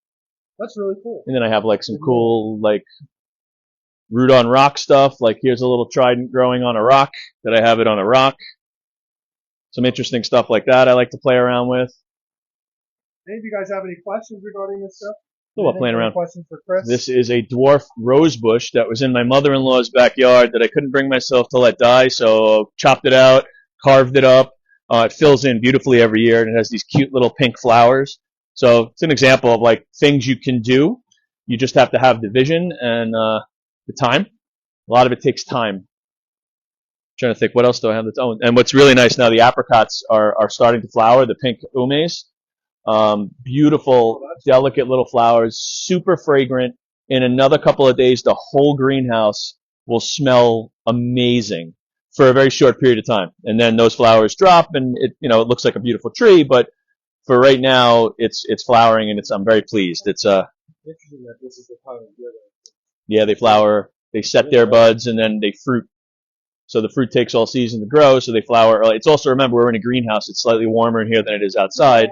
That's really cool. And then I have like some cool like root on rock stuff. Like here's a little trident growing on a rock that I have it on a rock. Some interesting stuff like that I like to play around with. Any of you guys have any questions regarding this stuff? So I'm playing around. Questions for Chris? This is a dwarf rose bush that was in my mother-in-law's backyard that I couldn't bring myself to let die, so chopped it out, carved it up. It fills in beautifully every year, and it has these cute little pink flowers. So it's an example of like things you can do. You just have to have the vision and the time. A lot of it takes time. Trying to think, what else do I have that's own? And what's really nice now, the apricots are starting to flower, the pink umes. Beautiful, delicate little flowers, super fragrant. In another couple of days, the whole greenhouse will smell amazing for a very short period of time. And then those flowers drop, and it looks like a beautiful tree. But for right now, it's flowering, and I'm very pleased. It's interesting that this is the time of year. Yeah, they flower, they set their buds, and then they fruit. So the fruit takes all season to grow, so they flower early. It's also, remember, we're in a greenhouse. It's slightly warmer in here than it is outside.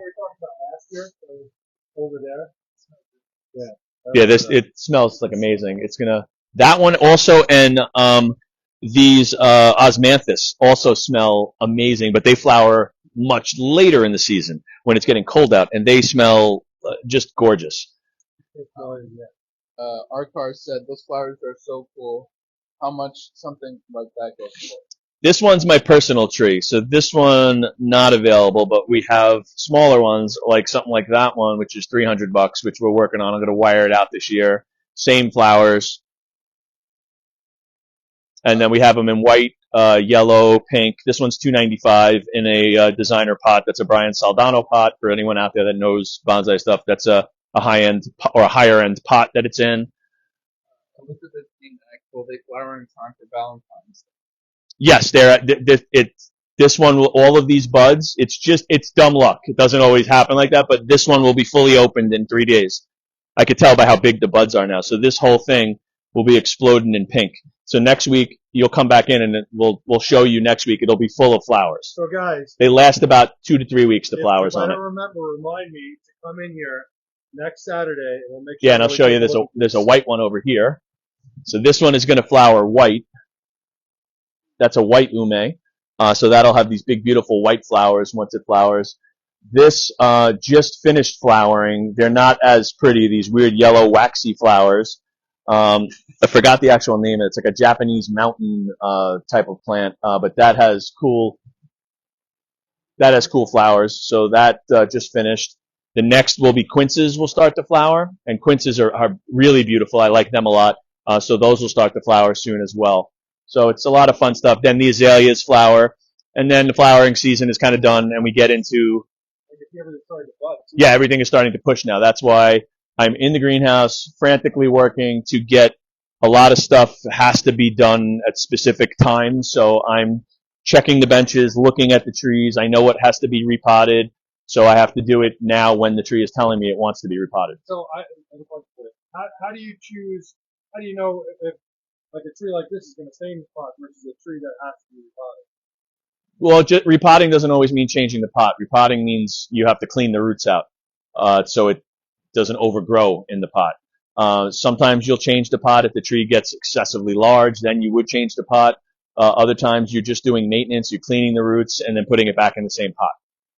Over there. Yeah, it smells like amazing. It's that one also, and these osmanthus also smell amazing, but they flower much later in the season when it's getting cold out, and they smell just gorgeous. Arcar said those flowers are so cool. How much something like that goes for? This one's my personal tree, so this one not available, but we have smaller ones, like something like that one, which is $300, which we're working on. I'm going to wire it out this year. Same flowers. And then we have them in white, yellow, pink. This one's $295 in a designer pot. That's a Brian Saldano pot for anyone out there that knows bonsai stuff. That's a high-end or a higher-end pot that it's in. Elizabeth being actual, they flower in time for Valentine's Day. Yes, this one will, all of these buds, it's dumb luck. It doesn't always happen like that, but this one will be fully opened in 3 days. I could tell by how big the buds are now. So this whole thing will be exploding in pink. So next week, you'll come back in and we'll show you next week. It'll be full of flowers. So guys, they last about 2 to 3 weeks, the flowers on it. If I don't remember, remind me to come in here next Saturday and we'll make sure. Yeah, and I'll show you there's a white one over here. So this one is going to flower white. That's a white ume. So that'll have these big, beautiful white flowers once it flowers. This just finished flowering. They're not as pretty, these weird yellow waxy flowers. I forgot the actual name. It's like a Japanese mountain type of plant, but that has cool flowers. So that just finished. The next will be quinces will start to flower, and quinces are really beautiful. I like them a lot. So those will start to flower soon as well. So it's a lot of fun stuff. Then the azaleas flower, and then the flowering season is kind of done, and we get into Yeah, everything is starting to push now. That's why I'm in the greenhouse, frantically working to get a lot of stuff has to be done at specific times. So I'm checking the benches, looking at the trees. I know what has to be repotted, so I have to do it now when the tree is telling me it wants to be repotted. So how do you choose? How do you know if like a tree like this is going to stay in the pot versus a tree that has to be repotted? Well, repotting doesn't always mean changing the pot. Repotting means you have to clean the roots out, so it doesn't overgrow in the pot. Sometimes you'll change the pot if the tree gets excessively large, then you would change the pot. Other times you're just doing maintenance, you're cleaning the roots and then putting it back in the same pot.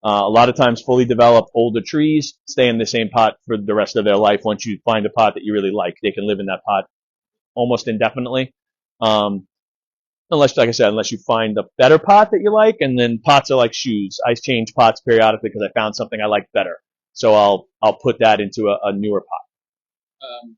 A lot of times fully developed older trees stay in the same pot for the rest of their life. Once you find a pot that you really like, they can live in that pot almost indefinitely. Unless, like I said, unless you find a better pot that you like, and then pots are like shoes. I change pots periodically because I found something I like better. So I'll put that into a newer pot.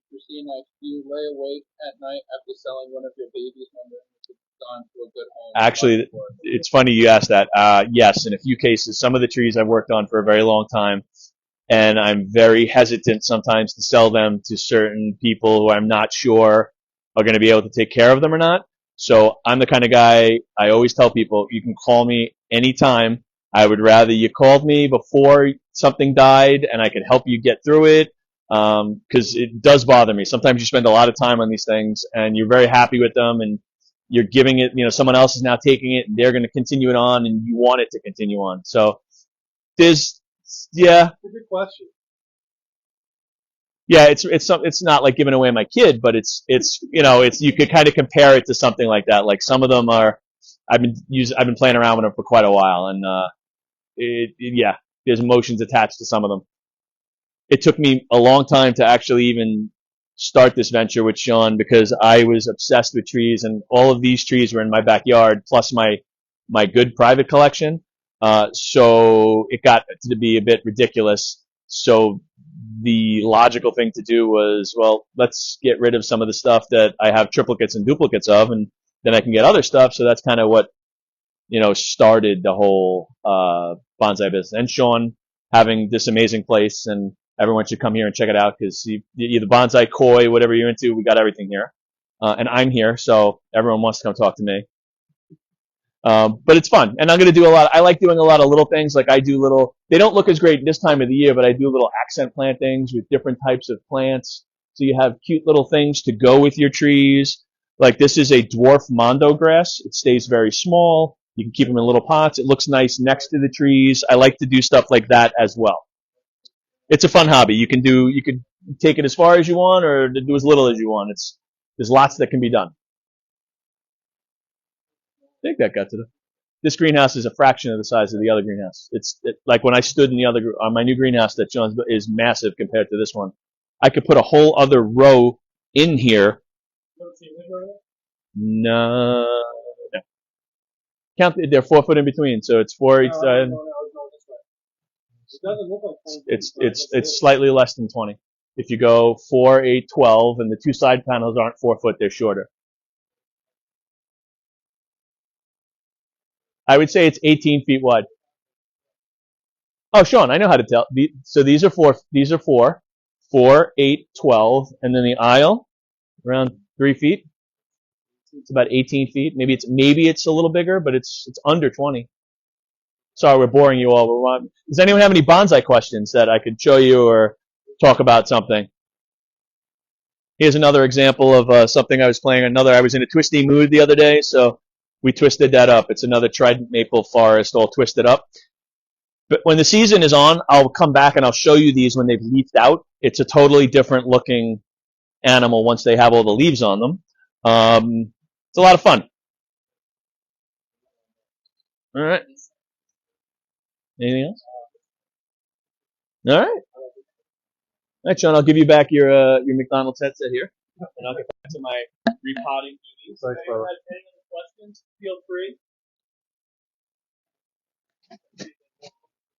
Christina, do you lay awake at night after selling one of your babies, wondering if it's gone to a good home? Actually, it's funny you asked that. Yes, in a few cases, some of the trees I've worked on for a very long time, and I'm very hesitant sometimes to sell them to certain people who I'm not sure are going to be able to take care of them or not. So I'm the kind of guy, I always tell people, you can call me anytime. I would rather you called me before something died and I could help you get through it, because it does bother me. Sometimes you spend a lot of time on these things and you're very happy with them and you're giving it, someone else is now taking it and they're going to continue it on and you want it to continue on. So yeah. It's a good question. Yeah, it's not like giving away my kid, but it's you could kind of compare it to something like that. Like some of them are, I've been playing around with them for quite a while, and there's emotions attached to some of them. It took me a long time to actually even start this venture with Sean because I was obsessed with trees, and all of these trees were in my backyard, plus my good private collection. So it got to be a bit ridiculous. So the logical thing to do was, well, let's get rid of some of the stuff that I have triplicates and duplicates of, and then I can get other stuff. So that's kind of what, started the whole bonsai business. And Sean having this amazing place, and everyone should come here and check it out because either bonsai, koi, whatever you're into, we got everything here. And I'm here, so everyone wants to come talk to me. But it's fun, and I'm going to do I like doing a lot of little things. Like I do they don't look as great this time of the year, but I do little accent plantings with different types of plants. So you have cute little things to go with your trees. Like this is a dwarf mondo grass. It stays very small. You can keep them in little pots. It looks nice next to the trees. I like to do stuff like that as well. It's a fun hobby. You could take it as far as you want or do as little as you want. There's lots that can be done. I think that got to this greenhouse is a fraction of the size of the other greenhouse. Like when I stood in on my new greenhouse that John's is massive compared to this one. I could put a whole other row in here. No. Count, they're 4 foot in between, so it's 4 each side. It's slightly less than 20. If you go 4, 8, 12, and the two side panels aren't 4 foot, they're shorter. I would say it's 18 feet wide. Oh, Sean, I know how to tell. So these are 4, 4, 8, 12, and then the aisle around 3 feet. It's about 18 feet. Maybe it's a little bigger, but it's under 20. Sorry, we're boring you all. Does anyone have any bonsai questions that I could show you or talk about something? Here's another example of something I was playing. I was in a twisty mood the other day, so we twisted that up. It's another trident maple forest all twisted up. But when the season is on, I'll come back and I'll show you these when they've leafed out. It's a totally different looking animal once they have all the leaves on them. It's a lot of fun. All right. Anything else? All right. All right, Sean, I'll give you back your McDonald's headset here, and I'll get back to my repotting duties. If anyone has any other questions, feel free.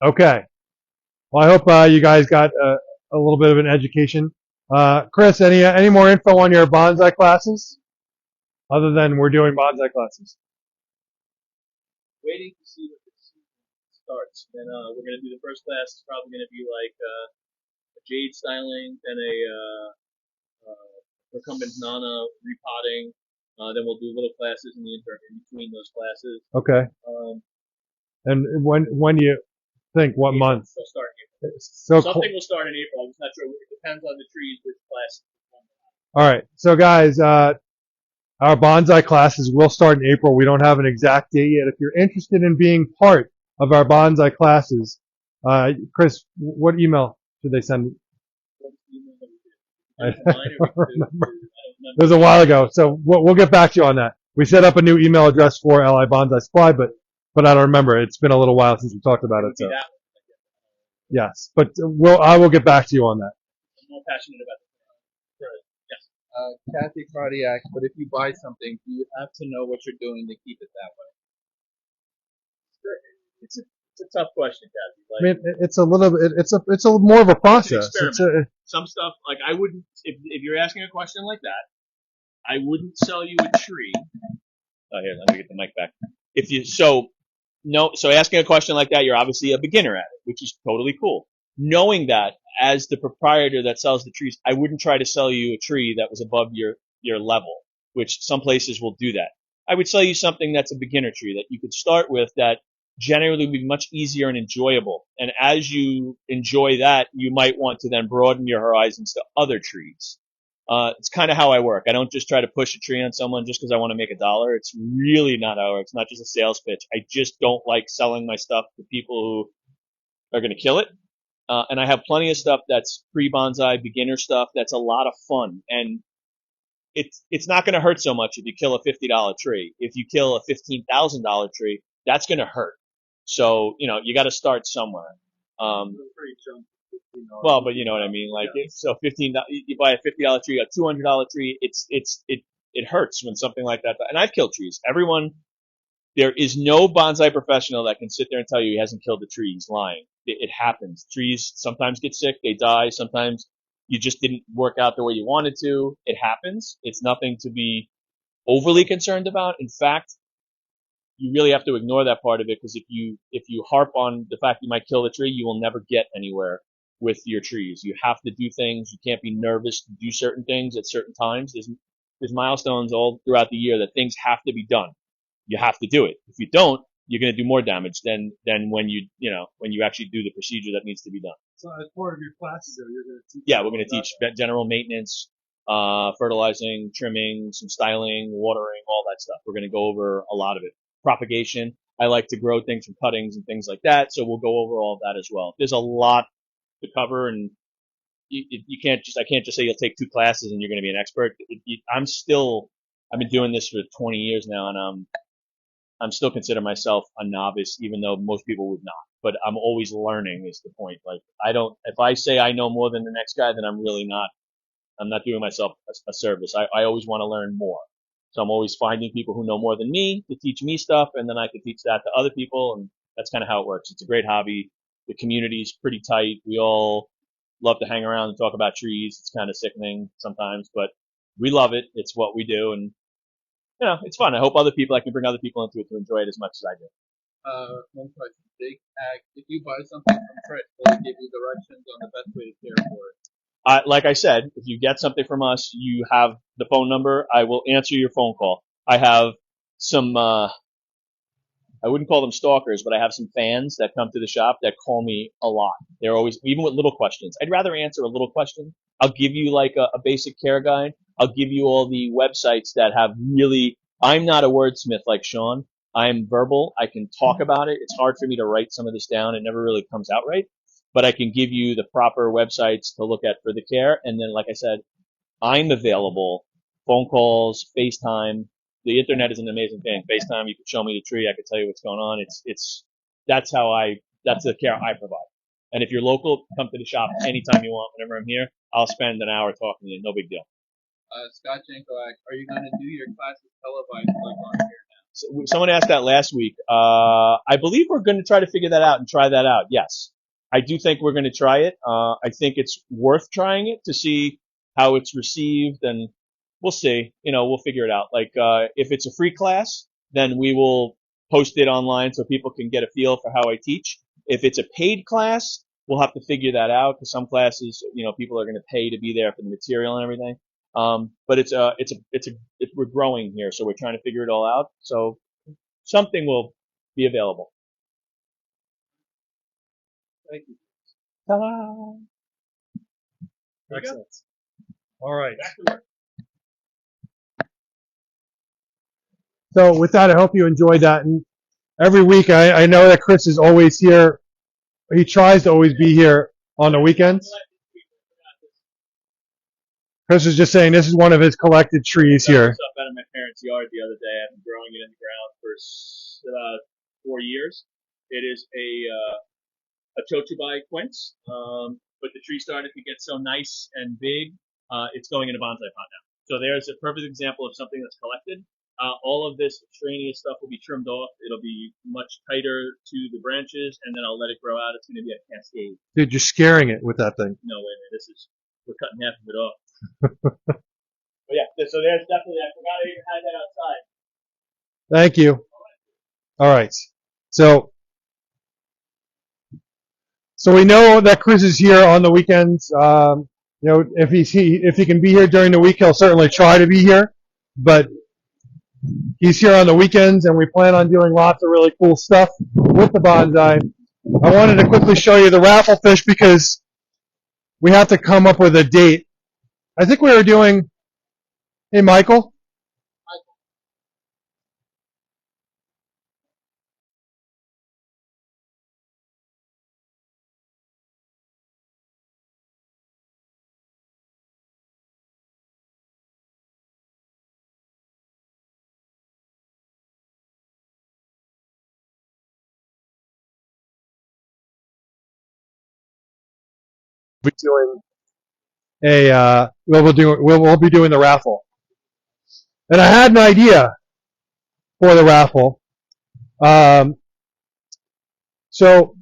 Okay. Well, I hope you guys got a little bit of an education. Chris, any more info on your bonsai classes? Other than we're doing bonsai classes. Waiting to see what the season starts. And we're going to do the first class. It's probably going to be like a jade styling, then a recumbent nana repotting. Then we'll do little classes in between those classes. Okay. And when you think what April. month? So start in April. So Something will start in April. I'm just not sure. It depends on the trees which class. all right. So guys, our bonsai classes will start in April. We don't have an exact date yet. If you're interested in being part of our bonsai classes, Chris, what email should they send? I don't remember. It was a while ago, so we'll get back to you on that. We set up a new email address for LI Bonsai Supply, but I don't remember. It's been a little while since we talked about it. So yes, but I will get back to you on that. I'm more passionate about it. Yes. Kathy Cardiac, but if you buy something, you have to know what you're doing to keep it that way. It's a tough question, Kathy. I mean, it's a little bit. It's a more of a process. Some stuff like I wouldn't. If you're asking a question like that, I wouldn't sell you a tree. Oh, here, let me get the mic back. So asking a question like that, you're obviously a beginner at it, which is totally cool. Knowing that, as the proprietor that sells the trees, I wouldn't try to sell you a tree that was above your level, which some places will do that. I would sell you something that's a beginner tree that you could start with that generally would be much easier and enjoyable. And as you enjoy that, you might want to then broaden your horizons to other trees. It's kind of how I work. I don't just try to push a tree on someone just because I want to make $1. It's really not how it works. It's not just a sales pitch. I just don't like selling my stuff to people who are going to kill it. And I have plenty of stuff that's pre-bonsai, beginner stuff that's a lot of fun. And it's not going to hurt so much if you kill a $50 tree. If you kill a $15,000 tree, that's going to hurt. So, you got to start somewhere. Well, but you know what I mean. Like, so you buy a $50 tree, a $200 tree. It hurts when something like that. And I've killed trees. There is no bonsai professional that can sit there and tell you he hasn't killed a tree. He's lying. It happens. Trees sometimes get sick. They die. Sometimes you just didn't work out the way you wanted to. It happens. It's nothing to be overly concerned about. In fact, you really have to ignore that part of it, because if you harp on the fact you might kill the tree, you will never get anywhere with your trees. You have to do things. You can't be nervous to do certain things at certain times. There's milestones all throughout the year that things have to be done. You have to do it. If you don't, you're going to do more damage than when you actually do the procedure that needs to be done. So as part of your classes, though, you're going to teach. Yeah, we're going to teach general maintenance, fertilizing, trimming, some styling, watering, all that stuff. We're going to go over a lot of it. Propagation. I like to grow things from cuttings and things like that, so we'll go over all of that as well. There's a lot to cover, and I can't just say you'll take 2 classes and you're going to be an expert. I've been doing this for 20 years now, and I'm still consider myself a novice, even though most people would not. But I'm always learning is the point. Like, if I say I know more than the next guy, then I'm not doing myself a service. I always want to learn more. So I'm always finding people who know more than me to teach me stuff, and then I can teach that to other people, and that's kind of how it works. It's a great hobby. The community's pretty tight. We all love to hang around and talk about trees. It's kind of sickening sometimes, but we love it. It's what we do, and it's fun. I hope I can bring other people into it to enjoy it as much as I do. One question. Big Ag, if you buy something from Trish, will it give you directions on the best way to care for it? Like I said, if you get something from us, you have the phone number. I will answer your phone call. I have some, I wouldn't call them stalkers, but I have some fans that come to the shop that call me a lot. They're always, even with little questions. I'd rather answer a little question. I'll give you like a basic care guide. I'll give you all the websites that have I'm not a wordsmith like Sean. I'm verbal. I can talk about it. It's hard for me to write some of this down. It never really comes out right. But I can give you the proper websites to look at for the care. And then, like I said, I'm available. Phone calls, FaceTime. The internet is an amazing thing. FaceTime, you can show me the tree. I can tell you what's going on. That's the care I provide. And if you're local, come to the shop anytime you want. Whenever I'm here, I'll spend an hour talking to you. No big deal. Scott Jankoak, are you going to do your classes televised like on here now? So, someone asked that last week. I believe we're going to try to figure that out and try that out. Yes. I do think we're going to try it. I think it's worth trying it to see how it's received, and we'll see. We'll figure it out. Like, if it's a free class, then we will post it online so people can get a feel for how I teach. If it's a paid class, we'll have to figure that out because some classes, people are going to pay to be there for the material and everything. But we're growing here, so we're trying to figure it all out. So something will be available. Thank you. Ta-da! Excellent. All right. Back to work. So with that, I hope you enjoyed that. And every week, I know that Chris is always here. He tries to always be here on the weekends. Chris is just saying this is one of his collected trees here. Up out of my parents' yard the other day. I've been growing it in the ground for 4 years. It is a chochubai quince, but the tree started to get so nice and big, it's going in a bonsai pot now. So there's a perfect example of something that's collected. All of this extraneous stuff will be trimmed off. It'll be much tighter to the branches, and then I'll let it grow out. It's going to be a cascade. Dude, you're scaring it with that thing. No way, man. We're cutting half of it off. But yeah, so there's definitely, I forgot I even had that outside. Thank you. All right. So we know that Chris is here on the weekends. If he can be here during the week, he'll certainly try to be here. But he's here on the weekends, and we plan on doing lots of really cool stuff with the bonsai. I wanted to quickly show you the raffle fish because we have to come up with a date. I think we were doing, hey, Michael. We'll be doing the raffle. And I had an idea for the raffle. So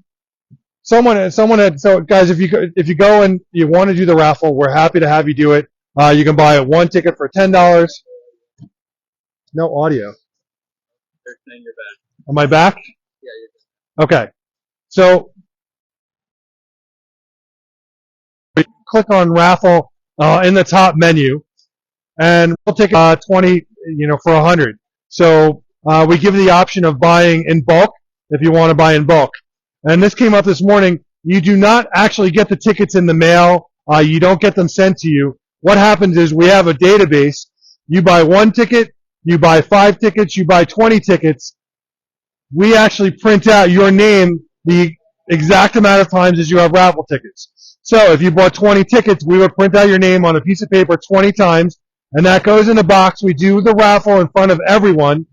guys, if you go and you want to do the raffle, we're happy to have you do it. You can buy one ticket for $10. No audio. They're saying you're back. Am I back? Yeah, you're back. Okay. So click on raffle in the top menu, and we'll take 20, for 100. So we give the option of buying in bulk if you want to buy in bulk. And this came up this morning. You do not actually get the tickets in the mail. You don't get them sent to you. What happens is we have a database. You buy one ticket, you buy 5 tickets, you buy 20 tickets. We actually print out your name the exact amount of times as you have raffle tickets. So if you bought 20 tickets, we would print out your name on a piece of paper 20 times, and that goes in a box. We do the raffle in front of everyone.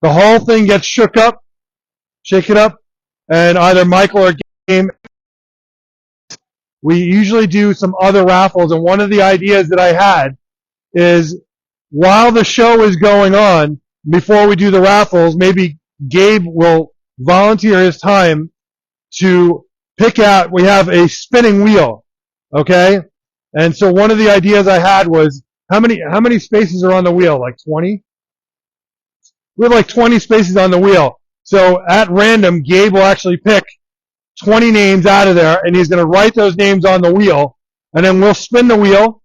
The whole thing gets shake it up, and either Michael or Game. We usually do some other raffles, and one of the ideas that I had is while the show is going on, before we do the raffles, maybe Gabe will volunteer his time to pick out, we have a spinning wheel, okay? And so one of the ideas I had was, how many spaces are on the wheel? Like 20? We have like 20 spaces on the wheel. So at random, Gabe will actually pick 20 names out of there, and he's going to write those names on the wheel, and then we'll spin the wheel,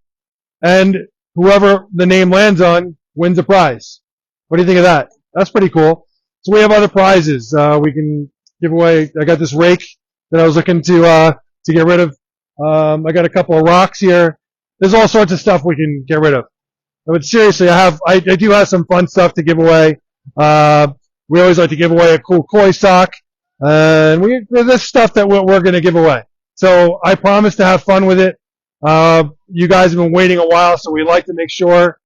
and whoever the name lands on wins a prize. What do you think of that? That's pretty cool. So we have other prizes we can give away. I got this rake that I was looking to get rid of. I got a couple of rocks here. There's all sorts of stuff we can get rid of. But seriously, I do have some fun stuff to give away. We always like to give away a cool koi sock. And there's stuff that we're going to give away. So I promise to have fun with it. You guys have been waiting a while, so we like to make sure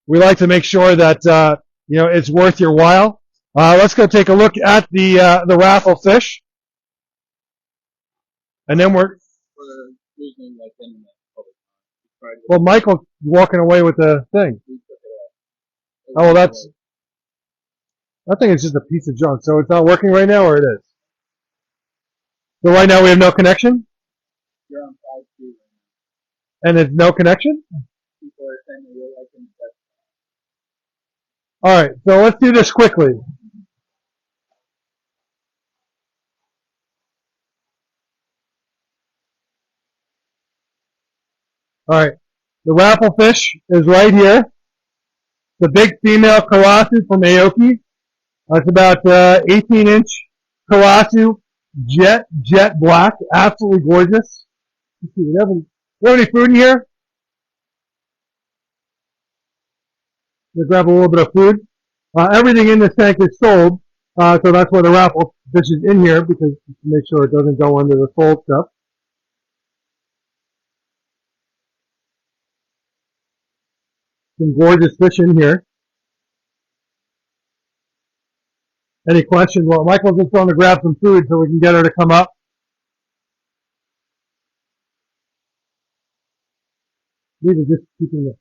that it's worth your while. Let's go take a look at the raffle fish, and then we're using like internet. well, Michael walking away with the thing. Oh, well, I think it's just a piece of junk. So it's not working right now, or it is? So right now we have no connection? You're on 5G. And it's no connection? People are saying you're like in the Alright, so let's do this quickly. All right. The raffle fish is right here. The big female karasu from Aoki. It's about 18-inch karasu, jet black, absolutely gorgeous. Let's see, we have any food in here? We'll grab a little bit of food. Everything in this tank is sold, so that's why the raffle fish is in here, because to make sure it doesn't go under the sold stuff. Some gorgeous fish in here. Any questions? Well, Michael's just going to grab some food so we can get her to come up. These are just keeping the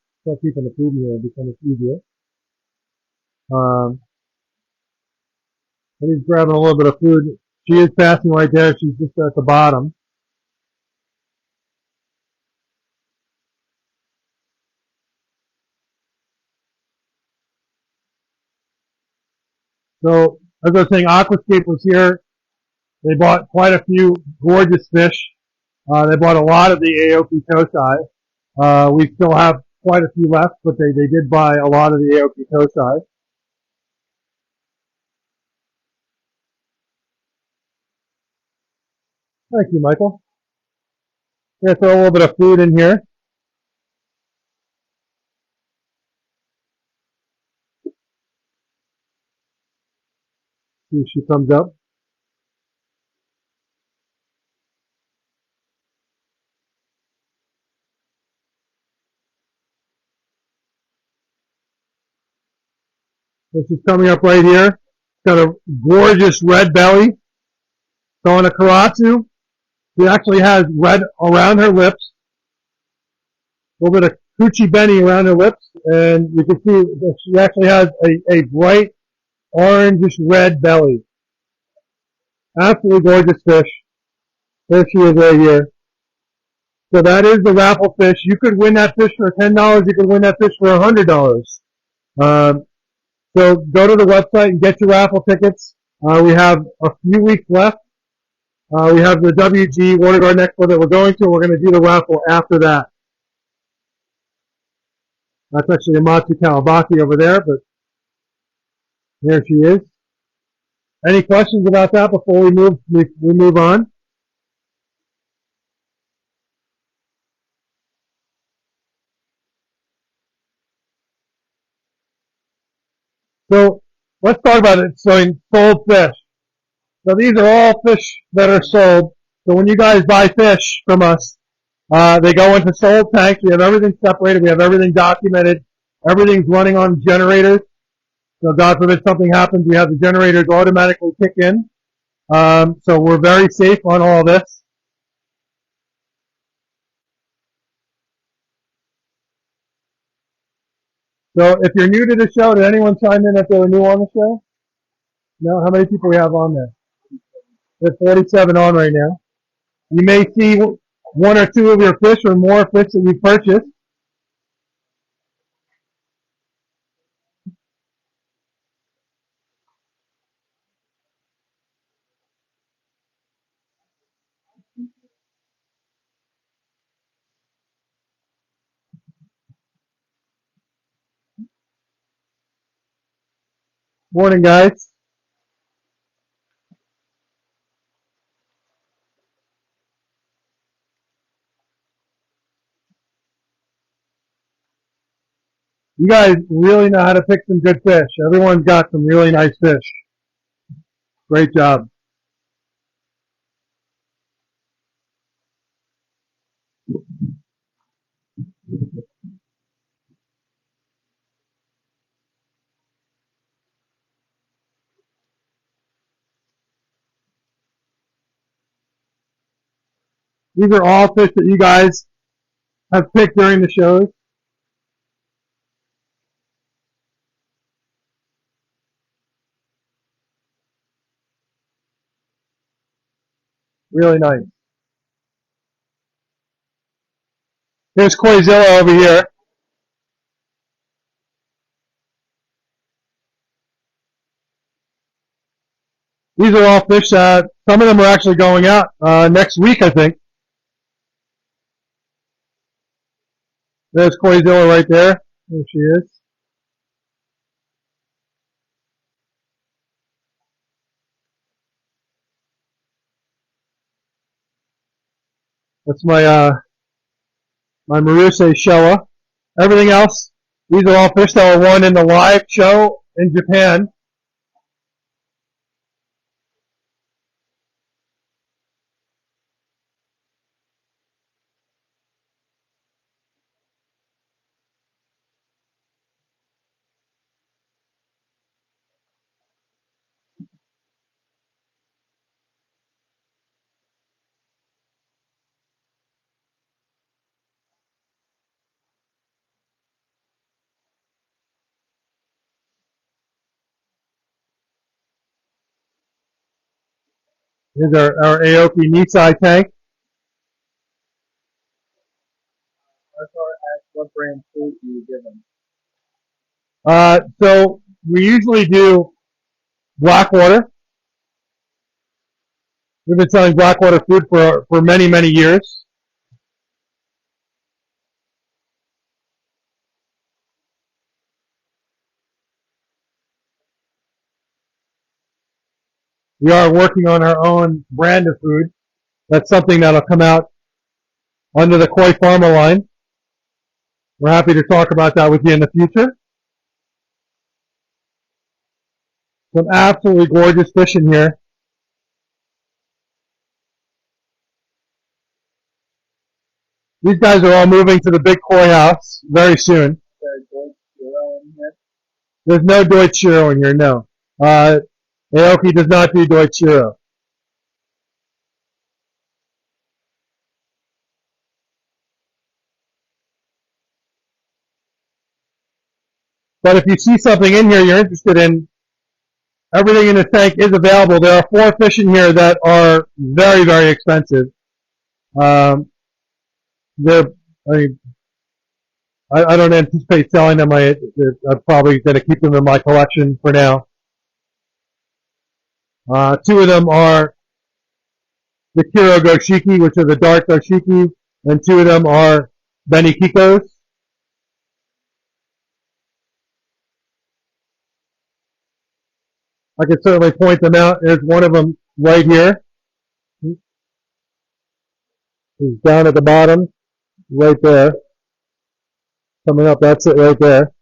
food in here will become easier. And he's grabbing a little bit of food. She is passing right there. She's just at the bottom. So, as I was saying, Aquascape was here. They bought quite a few gorgeous fish. They bought a lot of the Aoki Tosai. We still have quite a few left, but they did buy a lot of the Aoki Tosai. Thank you, Michael. We're going to throw a little bit of food in here. See if she comes up. This is coming up right here. It's got a gorgeous red belly. So on a karasu, she actually has red around her lips. A little bit of coochie benny around her lips. And you can see that she actually has a bright orangish red belly. Absolutely gorgeous fish. There she is right here. So that is the raffle fish. You could win that fish for $10. You could win that fish for $100. So go to the website and get your raffle tickets. We have a few weeks left. We have the WG Water Garden Expo that we're going to. We're going to do the raffle after that. That's actually a Matsu Kawabaki over there, but there she is. Any questions about that before we move on? So let's talk about it. So in sold fish. So these are all fish that are sold. So when you guys buy fish from us, they go into sold tanks. We have everything separated. We have everything documented. Everything's running on generators. So God forbid something happens, we have the generators automatically kick in. So we're very safe on all this. So if you're new to the show, did anyone chime in if they were new on the show? No? How many people we have on there? There's 47 on right now. You may see one or two of your fish or more fish that you purchased. Morning, guys. You guys really know how to pick some good fish. Everyone's got some really nice fish. Great job. These are all fish that you guys have picked during the shows. Really nice. Here's Koizilla over here. These are all fish. Some of them are actually going out next week, I think. There's Koizilla right there. There she is. That's my Marusei Showa. Everything else, these are all fish that were won in the live show in Japan. Here's our Aoki Nisai tank. What brand food do you give them? So we usually do Blackwater. We've been selling Blackwater food for many, many years. We are working on our own brand of food. That's something that'll come out under the Koi Pharma line. We're happy to talk about that with you in the future. Some absolutely gorgeous fish in here. These guys are all moving to the big koi house very soon. There's no Deutsch Shiro in here, no. Aoki does not do Deutsch Shiro. But if you see something in here you're interested in, everything in this tank is available. There are 4 fish in here that are very, very expensive. I don't anticipate selling them. I'm probably going to keep them in my collection for now. 2 of them are the Kiro Goshiki, which are the dark Goshiki, and 2 of them are Benikikos. I could certainly point them out. There's one of them right here. He's down at the bottom, right there. Coming up, that's it right there.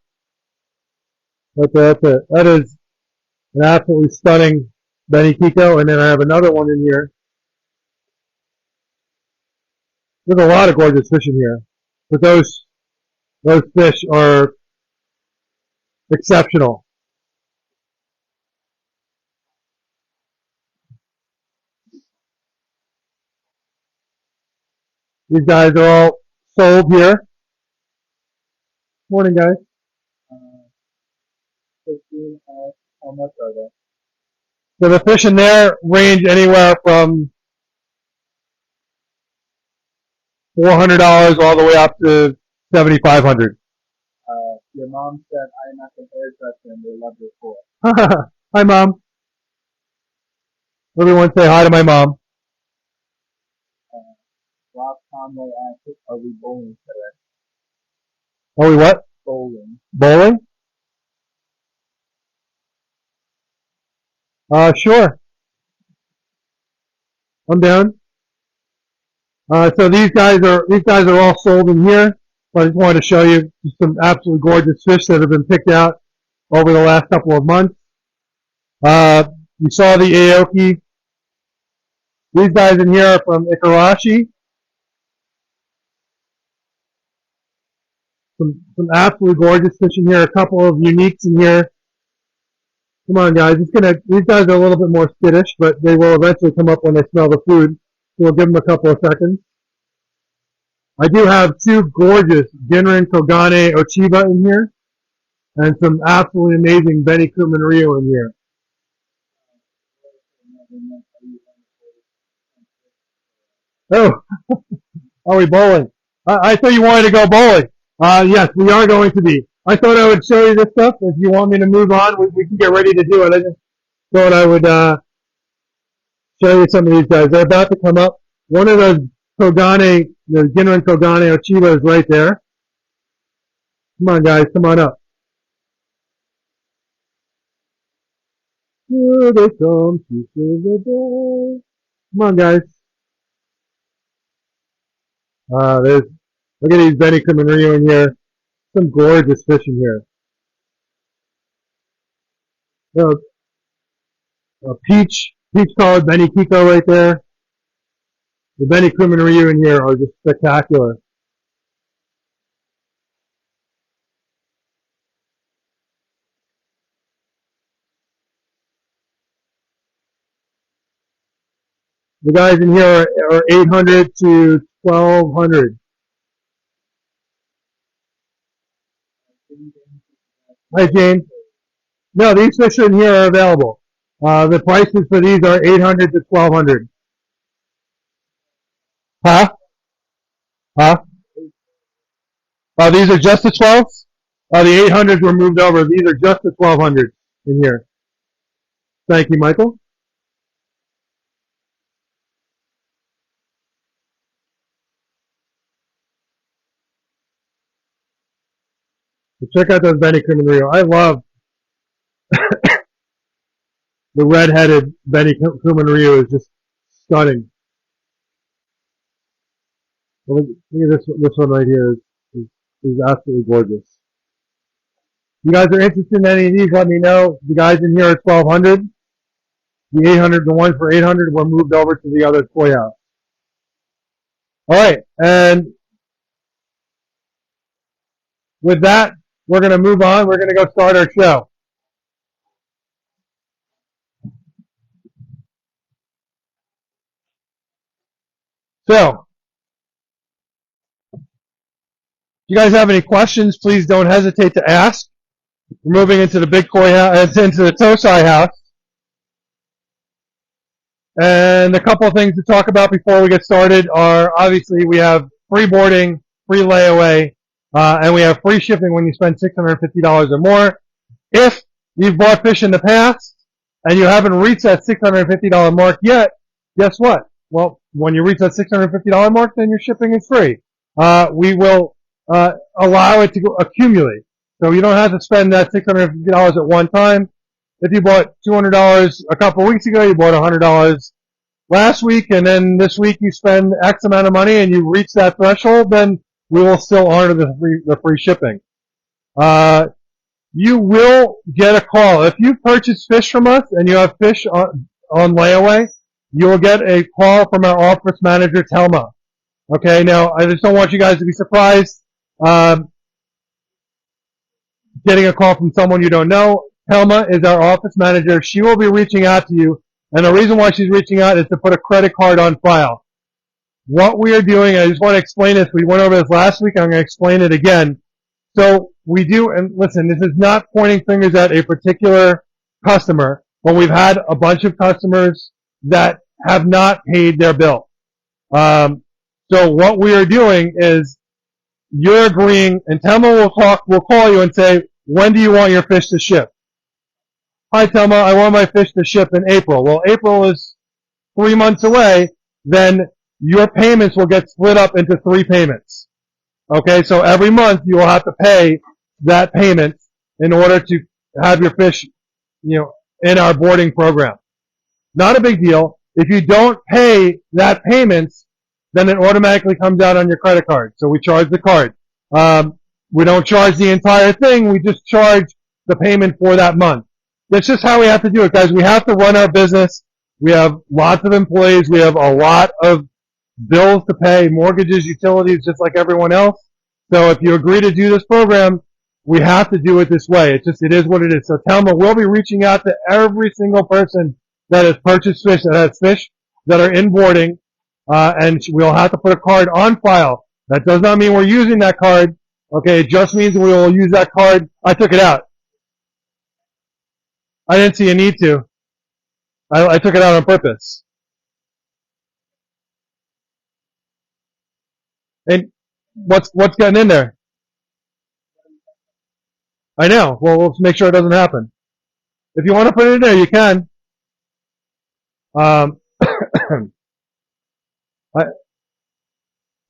Right there, that's it. That is an absolutely stunning Benikiko, and then I have another one in here. There's a lot of gorgeous fish in here, but those fish are exceptional. These guys are all sold here. Morning, guys. 15. How much are they? So the fish in there range anywhere from $400 all the way up to $7,500. Your mom said I'm at the hairdresser and they love your tour. Hi, Mom. Everyone say hi to my mom. Rob Conway asked, are we bowling today? Are we what? Bowling. Bowling? Sure. I'm down. So these guys are all sold in here. So I just wanted to show you some absolutely gorgeous fish that have been picked out over the last couple of months. You saw the Aoki. These guys in here are from Ikarashi. Some absolutely gorgeous fish in here. A couple of uniques in here. Come on, guys. These guys are a little bit more skittish, but they will eventually come up when they smell the food. So we'll give them a couple of seconds. I do have 2 gorgeous Ginrin Kogane Ochiba in here, and some absolutely amazing Benikum and Rio in here. Oh, are we bowling? I thought you wanted to go bowling. Yes, we are going to be. I thought I would show you this stuff. If you want me to move on, we can get ready to do it. I just thought I would show you some of these guys. They're about to come up. One of those Kogane, the Ginrin Kogane Ochiba is right there. Come on, guys, come on up. Here they come to save the day. Come on, guys. Look at these Benny Rio in here. Some gorgeous fish in here. Look, a peach colored Benny Kiko right there. The Benny Rio in here are just spectacular. The guys in here are 800 to 1200. Hi, Jane. No, these fish in here are available. The prices for these are 800 to 1200. Huh? Huh? Oh, these are just the 12s? Oh, the 800s were moved over. These are just the 1200s in here. Thank you, Michael. So check out those Benny Rio. I love the red-headed Benny Rio. Is just stunning. Look at this one right here. Is absolutely gorgeous. If you guys are interested in any of these, let me know. The guys in here are 1200. The 800, the one for 800 were moved over to the other toy house. All right, and with that, we're going to move on. We're going to go start our show. So, if you guys have any questions, please don't hesitate to ask. We're moving into the big koi house, into the Tosai house. And a couple of things to talk about before we get started are, obviously, we have free boarding, free layaway, and we have free shipping when you spend $650 or more. If you've bought fish in the past and you haven't reached that $650 mark yet, guess what? Well, when you reach that $650 mark, then your shipping is free. We will allow it to accumulate. So you don't have to spend that $650 at one time. If you bought $200 a couple of weeks ago, you bought $100 last week, and then this week you spend X amount of money and you reach that threshold, then we will still honor the free shipping. You will get a call. If you purchase fish from us and you have fish on layaway, you will get a call from our office manager, Telma. Okay, now I just don't want you guys to be surprised getting a call from someone you don't know. Telma is our office manager. She will be reaching out to you, and the reason why she's reaching out is to put a credit card on file. What we are doing, I just want to explain this. We went over this last week. I'm going to explain it again. So we do, and listen, this is not pointing fingers at a particular customer, but we've had a bunch of customers that have not paid their bill. So what we are doing is you're agreeing, and Telma will call you and say, when do you want your fish to ship? Hi, Telma, I want my fish to ship in April. Well, April is 3 months away. Then your payments will get split up into 3 payments. Okay, so every month you will have to pay that payment in order to have your fish, in our boarding program. Not a big deal. If you don't pay that payment, then it automatically comes out on your credit card. So we charge the card. We don't charge the entire thing. We just charge the payment for that month. That's just how we have to do it, guys. We have to run our business. We have lots of employees. We have a lot of bills to pay, mortgages, utilities, just like everyone else. So if you agree to do this program, we have to do it this way. It is what it is. So Telma will be reaching out to every single person that has purchased fish, that has fish that are in boarding, and we'll have to put a card on file. That does not mean we're using that card. Okay, it just means we will use that card. I took it out. I didn't see a need to. I took it out on purpose. And what's getting in there? I know. Well, let's make sure it doesn't happen. If you want to put it in there, you can.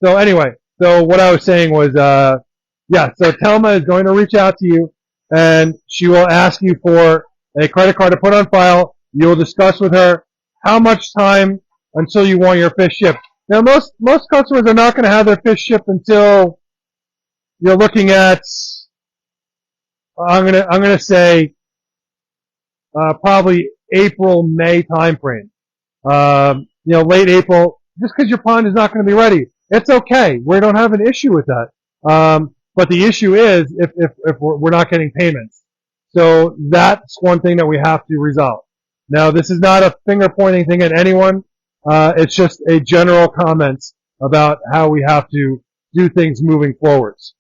So anyway, so what I was saying was, Yeah, so Telma is going to reach out to you, and she will ask you for a credit card to put on file. You will discuss with her how much time until you want your fish shipped. Now, most customers are not going to have their fish shipped until you're looking at. I'm gonna say probably April May timeframe. Late April, just because your pond is not going to be ready. It's okay. We don't have an issue with that. But the issue is if we're not getting payments. So that's one thing that we have to resolve. Now, this is not a finger pointing thing at anyone. It's just a general comment about how we have to do things moving forwards.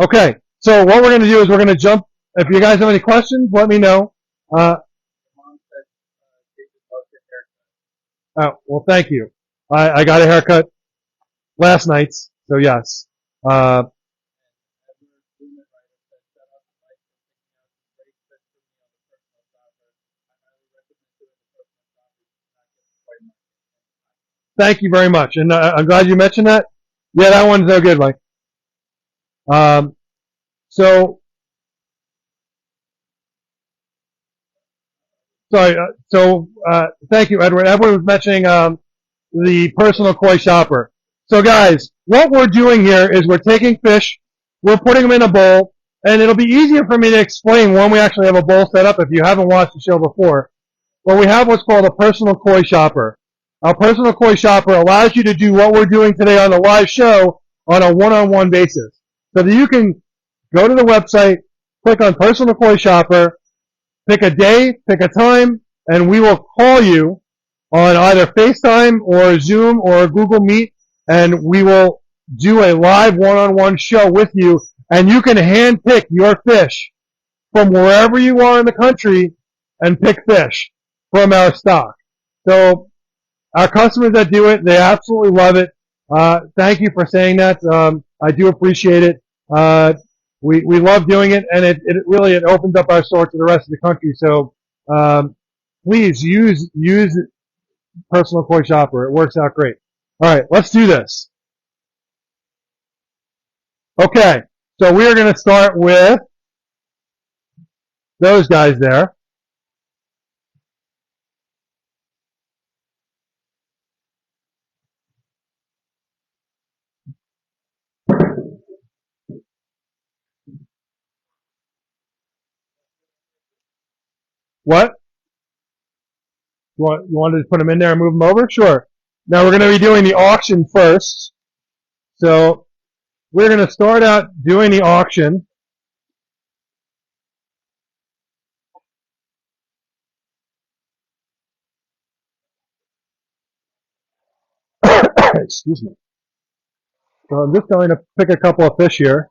Okay. So what we're going to do is we're going to jump. If you guys have any questions, let me know. Mom said, David loves your haircut. Well, thank you. I got a haircut last night, so yes. Edward Blumenreiter said, shut up and like picking out some great fish for me on the personal shopper. I highly recommend doing the personal shopper. You cannot get quite much. Thank you very much, and I'm glad you mentioned that. Yeah, that one's no good, Mike. So sorry. Thank you, Edward. Edward was mentioning the personal koi shopper. So guys, what we're doing here is we're taking fish, we're putting them in a bowl, and it'll be easier for me to explain when we actually have a bowl set up if you haven't watched the show before. Well, we have what's called a personal koi shopper. Our personal koi shopper allows you to do what we're doing today on the live show on a one-on-one basis. So that you can go to the website, click on personal koi shopper, pick a day, pick a time, and we will call you on either FaceTime or Zoom or Google Meet, and we will do a live one-on-one show with you, and you can handpick your fish from wherever you are in the country and pick fish from our stock. So our customers that do it, they absolutely love it. Thank you for saying that. I do appreciate it. We love doing it, and it really opens up our store to the rest of the country. So please use Personal Koi Shopper. It works out great. All right, let's do this. Okay, so we are going to start with those guys there. What? You wanted to put them in there and move them over? Sure. Now we're going to be doing the auction first. So we're going to start out doing the auction. Excuse me. So I'm just going to pick a couple of fish here.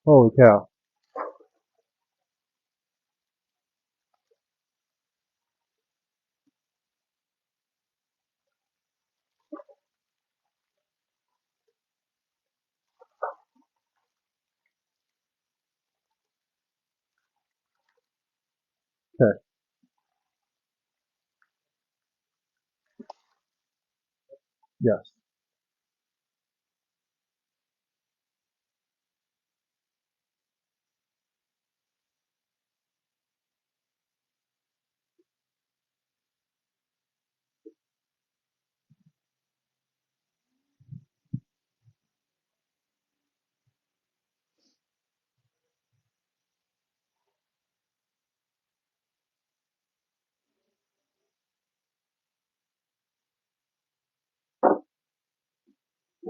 Holy cow. Okay. Yes.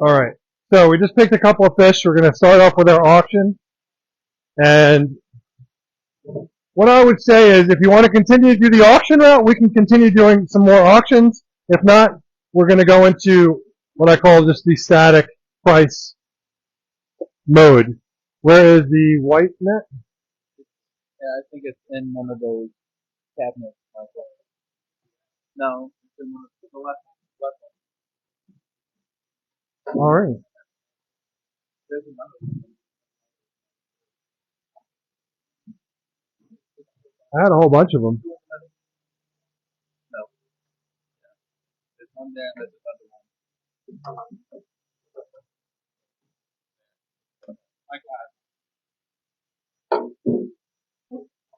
All right. So we just picked a couple of fish. We're going to start off with our auction. And what I would say is if you want to continue to do the auction route, we can continue doing some more auctions. If not, we're going to go into what I call just the static price mode. Where is the white net? Yeah, I think it's in one of those cabinets, Michael. No, it's in one of the left one. All right. There's another one. I had a whole bunch of them. No, there's one there. There's another one. My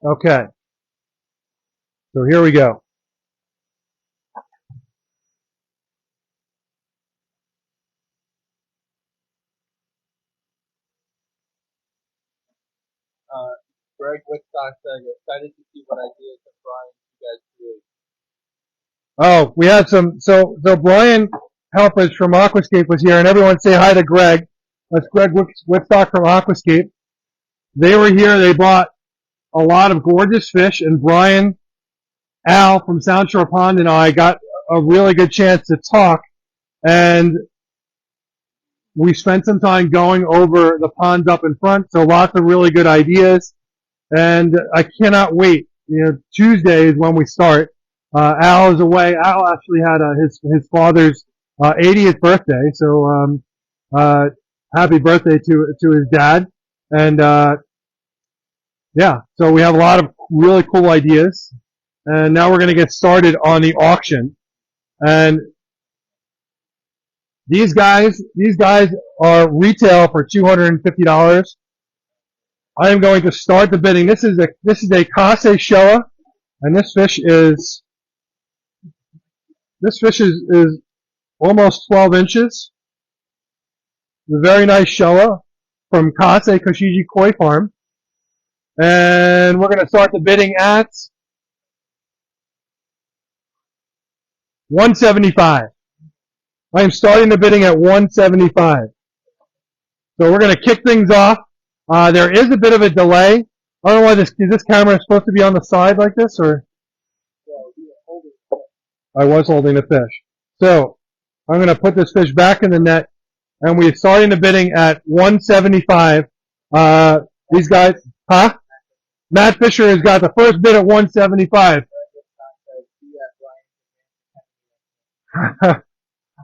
God. Okay. So here we go. Greg Whitstock said, excited to see what ideas and drawings you guys create. Oh, we had some. So Brian Helfrich from Aquascape was here, and everyone say hi to Greg. That's Greg Whitstock from Aquascape. They were here. They bought a lot of gorgeous fish, and Brian, Al from Sound Shore Pond, and I got a really good chance to talk, and we spent some time going over the ponds up in front. So lots of really good ideas, and I cannot wait. Tuesday is when we start. Al is away. Al actually had his father's 80th birthday, so happy birthday to his dad. And yeah, so we have a lot of really cool ideas, and now we're going to get started on the auction. And these guys are retail for $250. I am going to start the bidding. This is a Kase Showa, and this fish is almost 12 inches. It's a very nice Showa from Kase Koshiji Koi Farm. And we're going to start the bidding at $175. I am starting the bidding at $175. So we're going to kick things off. There is a bit of a delay. I don't know why this camera is supposed to be on the side like this, or I was holding the fish. So I'm going to put this fish back in the net, and we're starting the bidding at $175. These guys, huh? Matt Fisher has got the first bid at $175.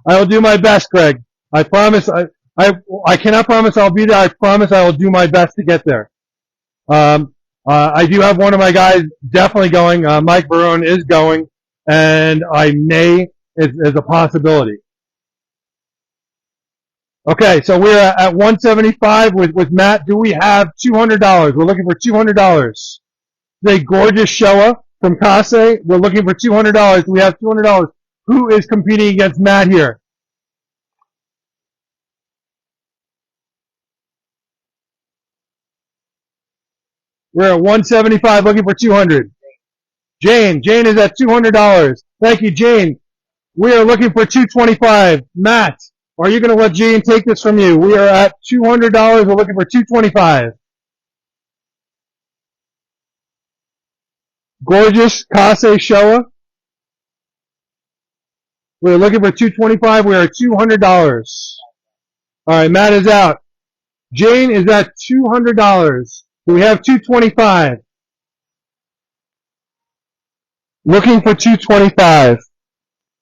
I will do my best, Greg. I promise. I cannot promise I'll be there. I promise I will do my best to get there. I do have one of my guys definitely going. Mike Barone is going, and I may is a possibility. Okay, so we're at $175 with Matt. Do we have $200? We're looking for $200. A gorgeous Showa from Kase. We're looking for $200. Do we have $200? Who is competing against Matt here? We're at $175, looking for $200. Jane is at $200. Thank you, Jane. We are looking for $225. Matt, are you going to let Jane take this from you? We are at $200. We're looking for $225. Gorgeous Kase Showa. We're looking for $225. We are at $200. All right, Matt is out. Jane is at $200. We have $225. Looking for $225.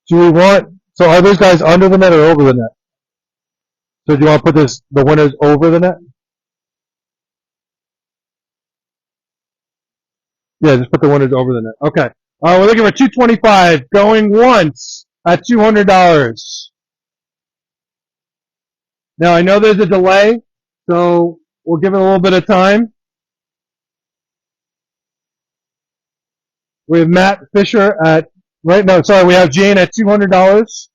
Do we want? So are those guys under the net or over the net? So do you want to put the winners over the net? Yeah, just put the winners over the net. Okay. We're looking for $225. Going once at $200. Now I know there's a delay, so we'll give it a little bit of time. We have Matt Fisher at we have Jane at $200.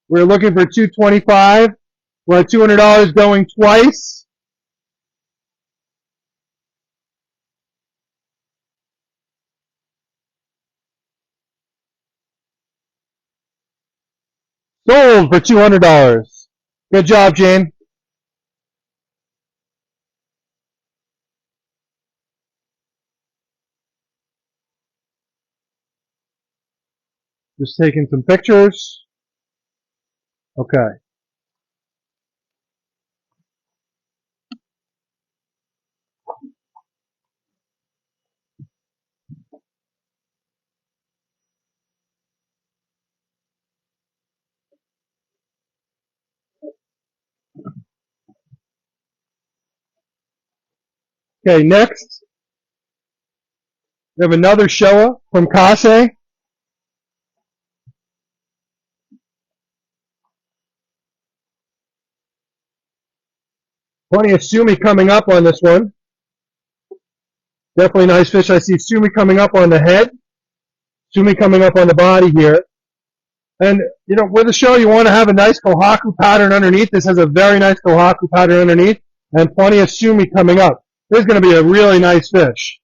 We're looking for $225. We're at $200 going twice. Sold for $200. Good job, Jane. Just taking some pictures. Okay. Okay, next we have another Showa from Kase. Plenty of Sumi coming up on this one. Definitely nice fish. I see Sumi coming up on the head, Sumi coming up on the body here. And, you know, with a show, you want to have a nice kohaku pattern underneath. This has a very nice kohaku pattern underneath and plenty of Sumi coming up. This is going to be a really nice fish.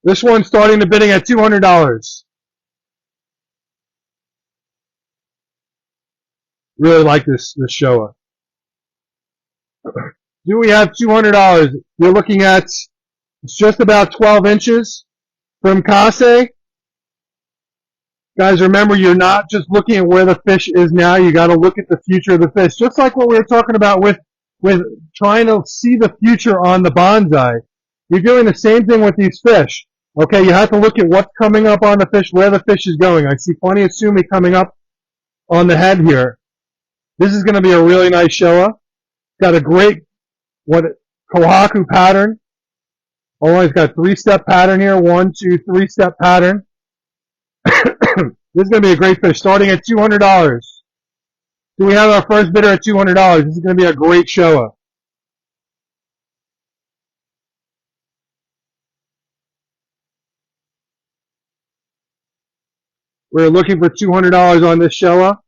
This one's starting the bidding at $200. Really like this Showa. Do we have $200? You're looking at it's just about 12 inches from Kase. Guys, remember, you're not just looking at where the fish is now. You got to look at the future of the fish. Just like what we were talking about with trying to see the future on the bonsai. You're doing the same thing with these fish. Okay, you have to look at what's coming up on the fish, where the fish is going. I see plenty of Sumi coming up on the head here. This is going to be a really nice Showa. Got a great kohaku pattern. Oh, it's got a 3-step pattern here. 1, 2, 3-step pattern. This is going to be a great fish, starting at $200. Do we have our first bidder at $200? This is going to be a great Showa. We're looking for $200 on this Showa.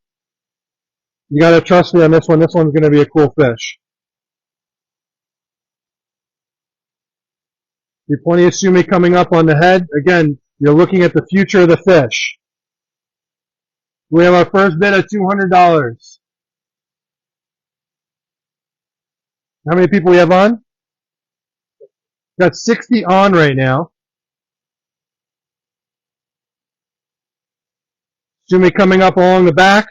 You got to trust me on this one. This one's going to be a cool fish. There's plenty of Sumi coming up on the head. Again, you're looking at the future of the fish. We have our first bid at $200. How many people we have on? We've got 60 on right now. Sumi coming up along the back.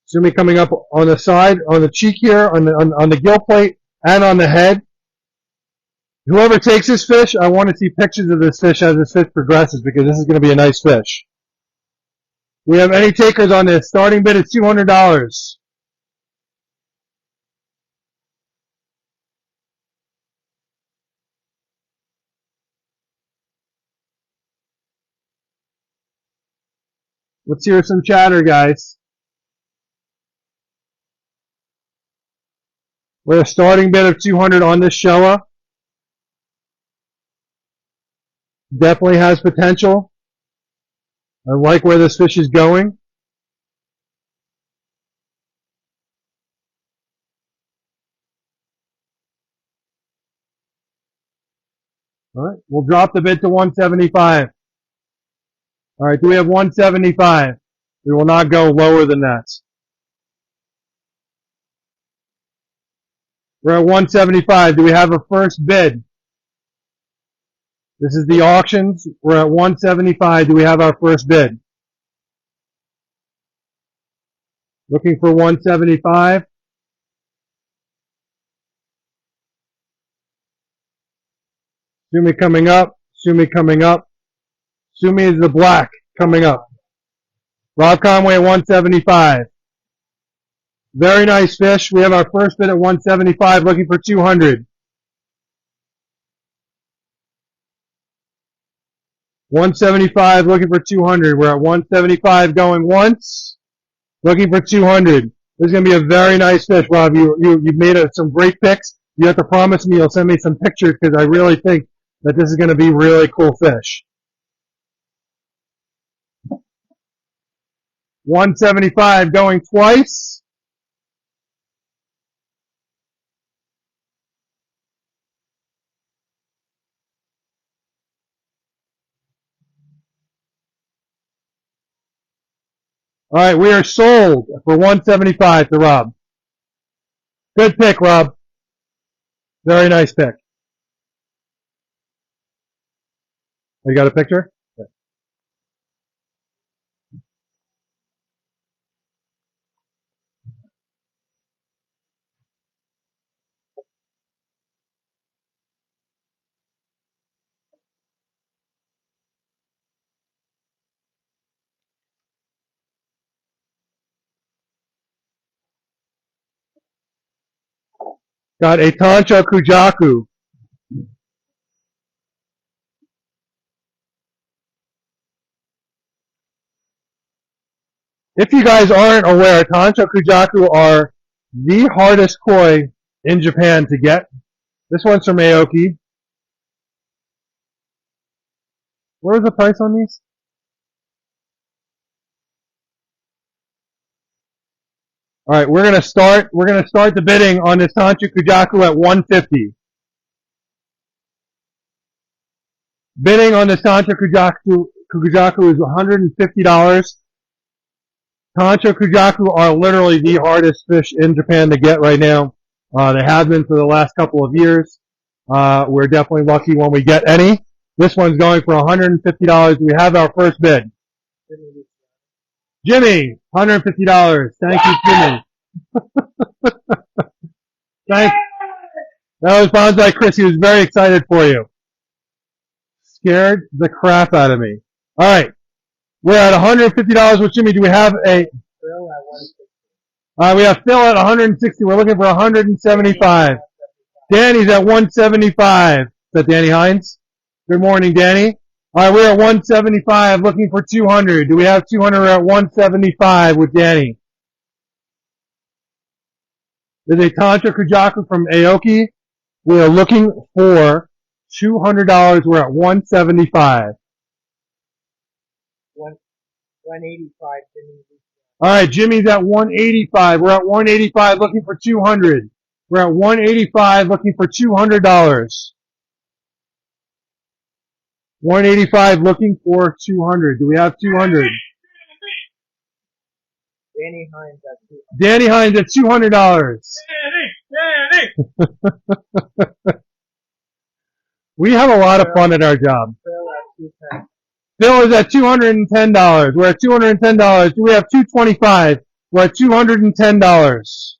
Sumi coming up on the side, on the cheek here, on the gill plate, and on the head. Whoever takes this fish, I want to see pictures of this fish as this fish progresses because this is going to be a nice fish. We have any takers on this? Starting bid is $200. Let's hear some chatter, guys. We're a starting bid of $200 on this Showa. Definitely has potential. I like where this fish is going. All right, we'll drop the bid to $175. All right, do we have $175? We will not go lower than that. We're at $175. Do we have a first bid? This is the auctions. We're at $175. Do we have our first bid? Looking for $175. Sumi coming up. Sumi coming up. Sumi is the black coming up. Rob Conway at $175. Very nice fish. We have our first bid at $175. Looking for $200. $175, looking for $200. We're at $175 going once, looking for $200. This is going to be a very nice fish, Rob. You've made some great picks. You have to promise me you'll send me some pictures because I really think that this is going to be really cool fish. $175 going twice. All right, we are sold for $175 to Rob. Good pick, Rob. Very nice pick. You got a picture? Got a Tancho Kujaku. If you guys aren't aware, Tancho Kujaku are the hardest koi in Japan to get. This one's from Aoki. What was the price on these? All right, we're gonna start the bidding on this Tancho Kujaku at 150. Bidding on this Tancho Kujaku is $150. Tancho Kujaku are literally the hardest fish in Japan to get right now. They have been for the last couple of years. We're definitely lucky when we get any. This one's going for $150. We have our first bid. Jimmy, $150. Thank you, Jimmy. Thanks. That was Bonsai Chris. He was very excited for you. Scared the crap out of me. All right. We're at $150 with Jimmy. Do we have a... Phil at 160. we have Phil at 160. We're looking for 175. Danny's at 175. Is that Danny Hines? Good morning, Danny. All right, we're at 175, looking for 200. Do we have 200? We're at 175 with Danny. There's a Tancho Kujaku from Aoki. We are looking for $200. We're at 175. 185. All right, Jimmy's at 185. We're at 185, looking for 200. We're at 185, looking for $200. 185, looking for 200. Do we have 200? Danny Hines at 200. Danny Hines at $200. Danny. We have a lot of fun at our job. Phil at 210. Phil is at $210. We're at $210. Do we have 225? We're at $210.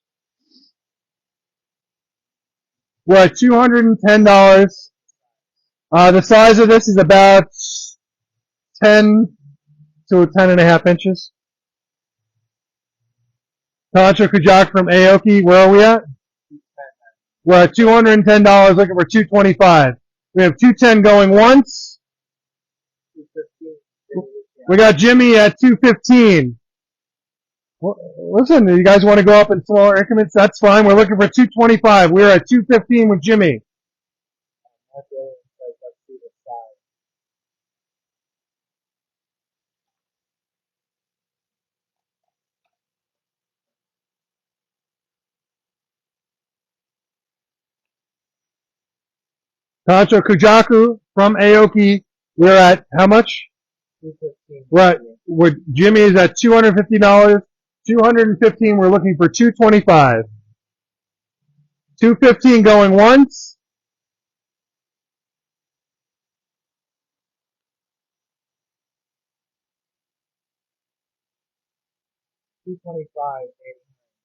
We're at $210. The size of this is about 10 to 10 and a half inches. Tancho Kujaku from Aoki, where are we at? We're at $210, looking for 225. We have 210 going once. 215. We got Jimmy at 215. Well, listen, you guys want to go up in smaller increments? That's fine. We're looking for 225. We're at 215 with Jimmy. Tancho Kujaku from Aoki. We're at how much? 215. Jimmy is at $250. 215. We're looking for 225. 215 going once. 225.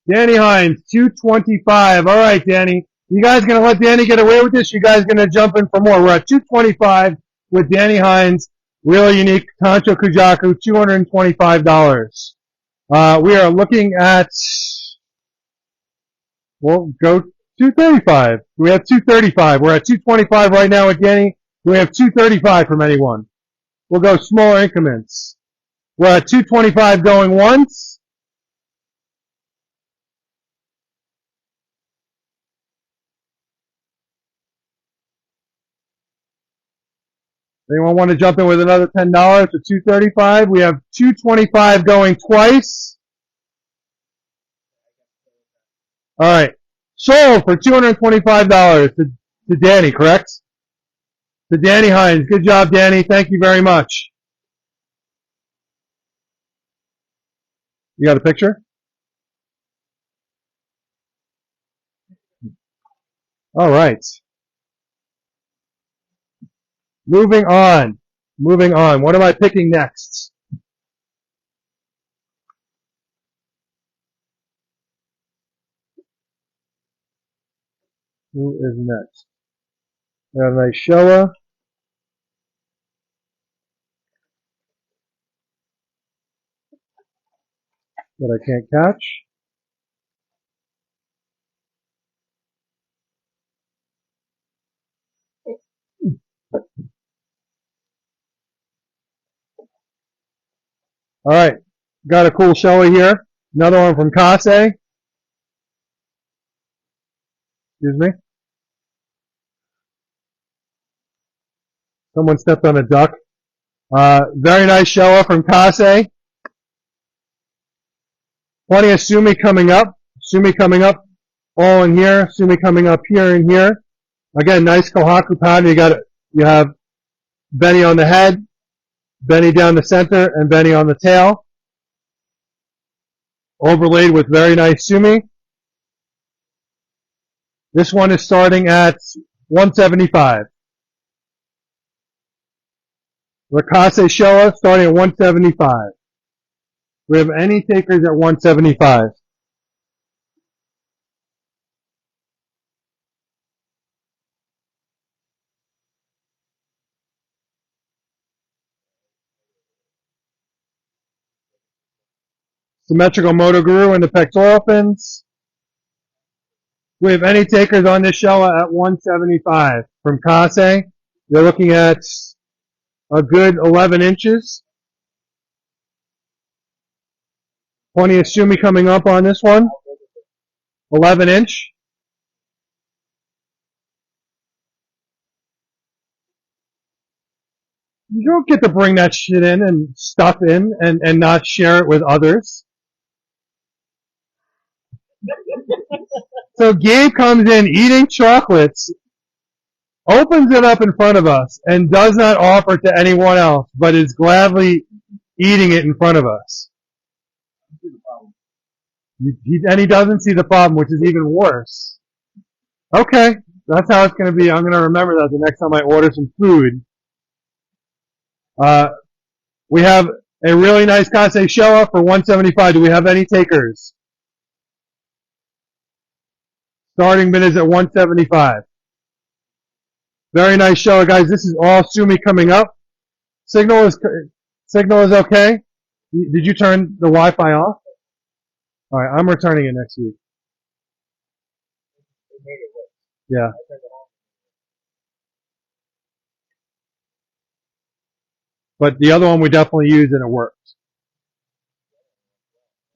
Danny Hines, 225. All right, Danny. You guys gonna let Danny get away with this? You guys gonna jump in for more? We're at 225 with Danny Hines. Really unique Tancho Kujaku, $225. We are looking at, we'll go 235. We have 235. We're at 225 right now with Danny. We have 235 from anyone. We'll go smaller increments. We're at 225 going once. Anyone want to jump in with another $10 to 235? We have 225 going twice. All right. Sold for $225 to Danny, correct? To Danny Hines. Good job, Danny. Thank you very much. You got a picture? All right. Moving on. What am I picking next? Who is next? We have a nice Showa. That I can't catch. All right, got a cool showy here. Another one from Kase. Excuse me. Someone stepped on a duck. Very nice shower from Kase. Plenty of Sumi coming up. Sumi coming up all in here. Sumi coming up here and here. Again, nice Kohaku pattern. You have Benny on the head, Benny down the center, and Benny on the tail. Overlaid with very nice Sumi. This one is starting at 175. Rakase Showa starting at 175. We have any takers at 175. Symmetrical Moto Guru and the pectoral fins. We have any takers on this Showa at 175. From Kase, you're looking at a good 11 inches. Plenty of Sumi coming up on this one. 11 inch. You don't get to bring that shit in and stuff in and not share it with others. So Gabe comes in eating chocolates, opens it up in front of us, and does not offer to anyone else, but is gladly eating it in front of us. And he doesn't see the problem, which is even worse. Okay, that's how it's going to be. I'm going to remember that the next time I order some food. We have a really nice Kase Showa for 175. Do we have any takers? Starting bid is at 175. Very nice Showa, guys. This is all Sumi coming up. Signal is okay. Did you turn the Wi-Fi off? All right, I'm returning it next week. Yeah. But the other one we definitely use and it works.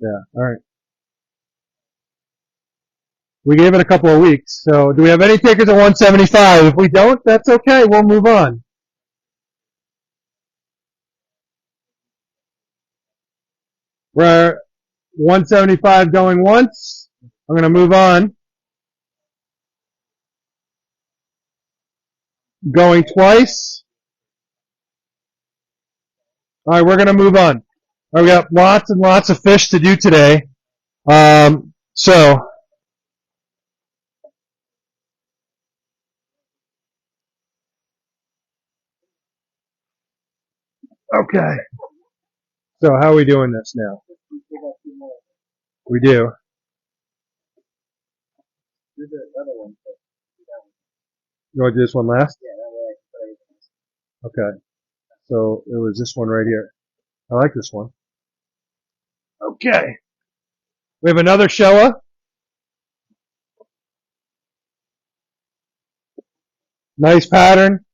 Yeah, alright. We gave it a couple of weeks. So do we have any takers at 175? If we don't, that's okay. We'll move on. We're 175 going once. I'm going to move on. Going twice. Alright, we're going to move on. We got lots and lots of fish to do today. Okay. So how are we doing this now? We do. Do the other one first. You want to do this one last? Okay. So it was this one right here. I like this one. Okay. We have another Showa. Nice pattern.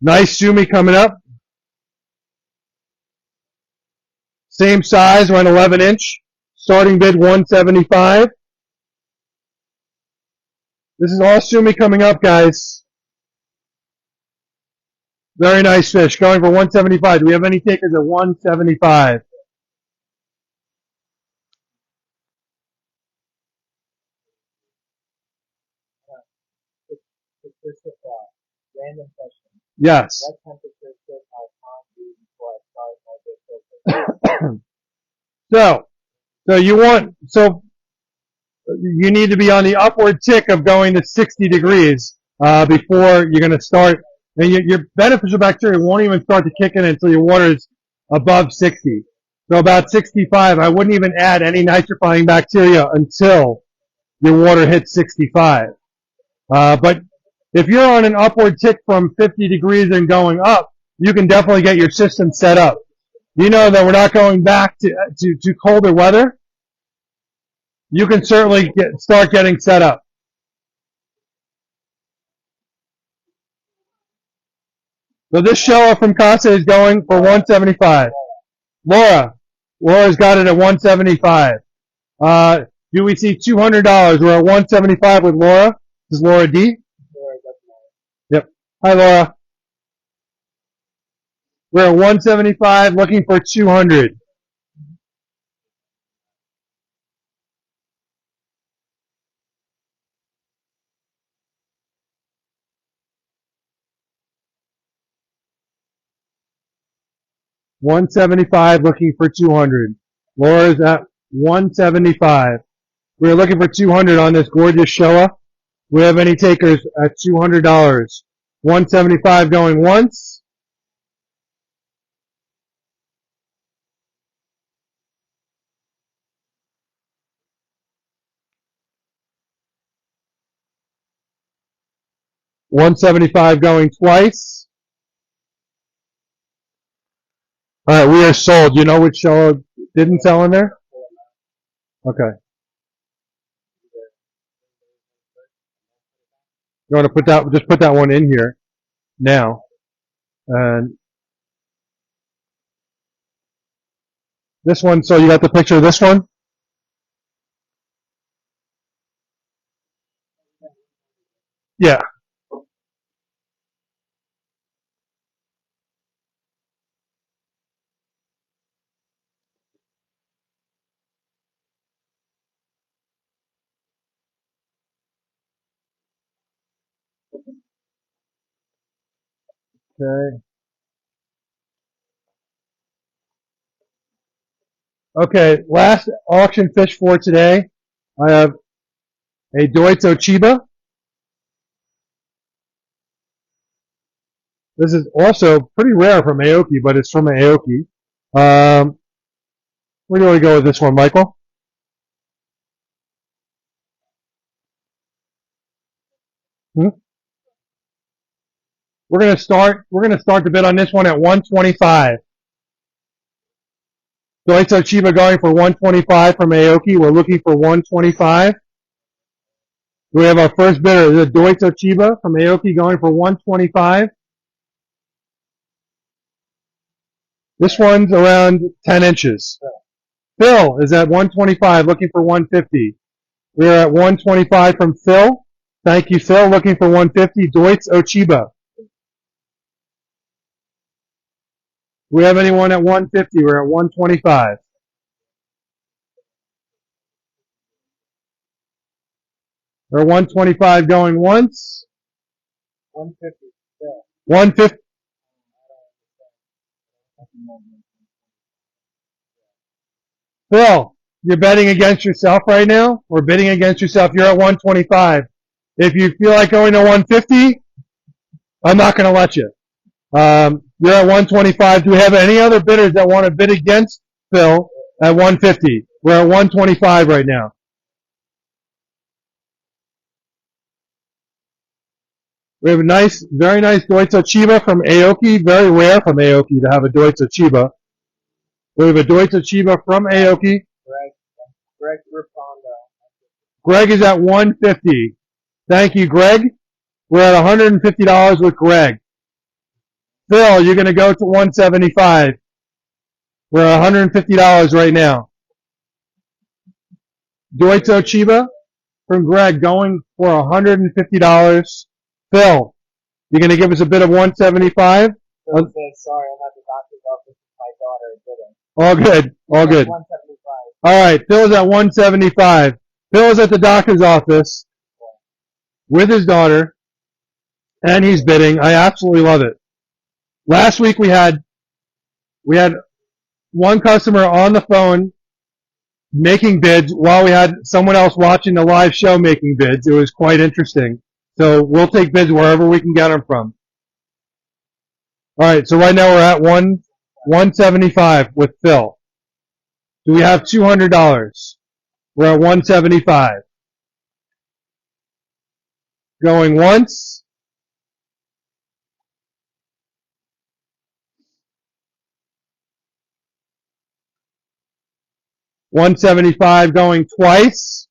Nice Sumi coming up. Same size, around 11 inch. Starting bid 175. This is all Sumi coming up, guys. Very nice fish. Going for 175. Do we have any takers at 175? It's just a random question. Yes. What temperature should my pond be before I start my big filter? So you need to be on the upward tick of going to 60 degrees before you're going to start. And your beneficial bacteria won't even start to kick in until your water is above 60. So about 65, I wouldn't even add any nitrifying bacteria until your water hits 65. But if you're on an upward tick from 50 degrees and going up, you can definitely get your system set up. You know that we're not going back to colder weather. You can certainly start getting set up. So this Showa from Kase is going for 175. Laura, Laura's got it at 175. Do we see $200? We're at 175 with Laura. This is Laura D. Yep. Hi, Laura. We're at 175, looking for 200. $175, looking for 200. Laura's at 175. We're looking for 200 on this gorgeous Showa. We have any takers at $200? 175 going once. $175 going twice. All right, we are sold. You know which Showa didn't sell in there? Okay. You want to just put that one in here now. And this one, so you got the picture of this one? Yeah. Okay. Okay, last auction fish for today. I have a Doitzo Chiba. This is also pretty rare from Aoki, but it's from Aoki. Where do you want to go with this one, Michael? Hmm? We're gonna start the bid on this one at 125. Doitzo Chiba going for 125 from Aoki. We're looking for 125. We have our first bidder, the Doitzo Chiba from Aoki going for 125. This one's around 10 inches. Phil is at 125, looking for 150. We're at 125 from Phil. Thank you, Phil. Looking for 150. Doitzo Chiba. We have anyone at 150? We're at 125. We're 125 going once. 150. 150. Phil, you're betting against yourself right now? Or bidding against yourself. You're at 125. If you feel like going to 150, I'm not going to let you. You're at 125. Do we have any other bidders that want to bid against Phil at 150? We're at 125 right now. We have a nice, very nice Doitzo Chiba from Aoki. Very rare from Aoki to have a Doitzo Chiba. We have a Doitzo Chiba from Aoki. Greg Rapondo. Greg is at 150. Thank you, Greg. We're at $150 with Greg. Phil, you're going to go to 175. We're at $150 right now. Doitzo Chiba from Greg going for $150. Phil, you're going to give us a bid of 175? Sorry, I'm at the doctor's office with my daughter bidding. All good. All good. 175. All right. Phil's at 175. Phil's at the doctor's office with his daughter, and he's bidding. I absolutely love it. Last week we had one customer on the phone making bids while we had someone else watching the live show making bids. It was quite interesting. So we'll take bids wherever we can get them from. All right. So right now we're at 175 with Phil. Do we have $200? We're at 175. Going once. $175 going twice.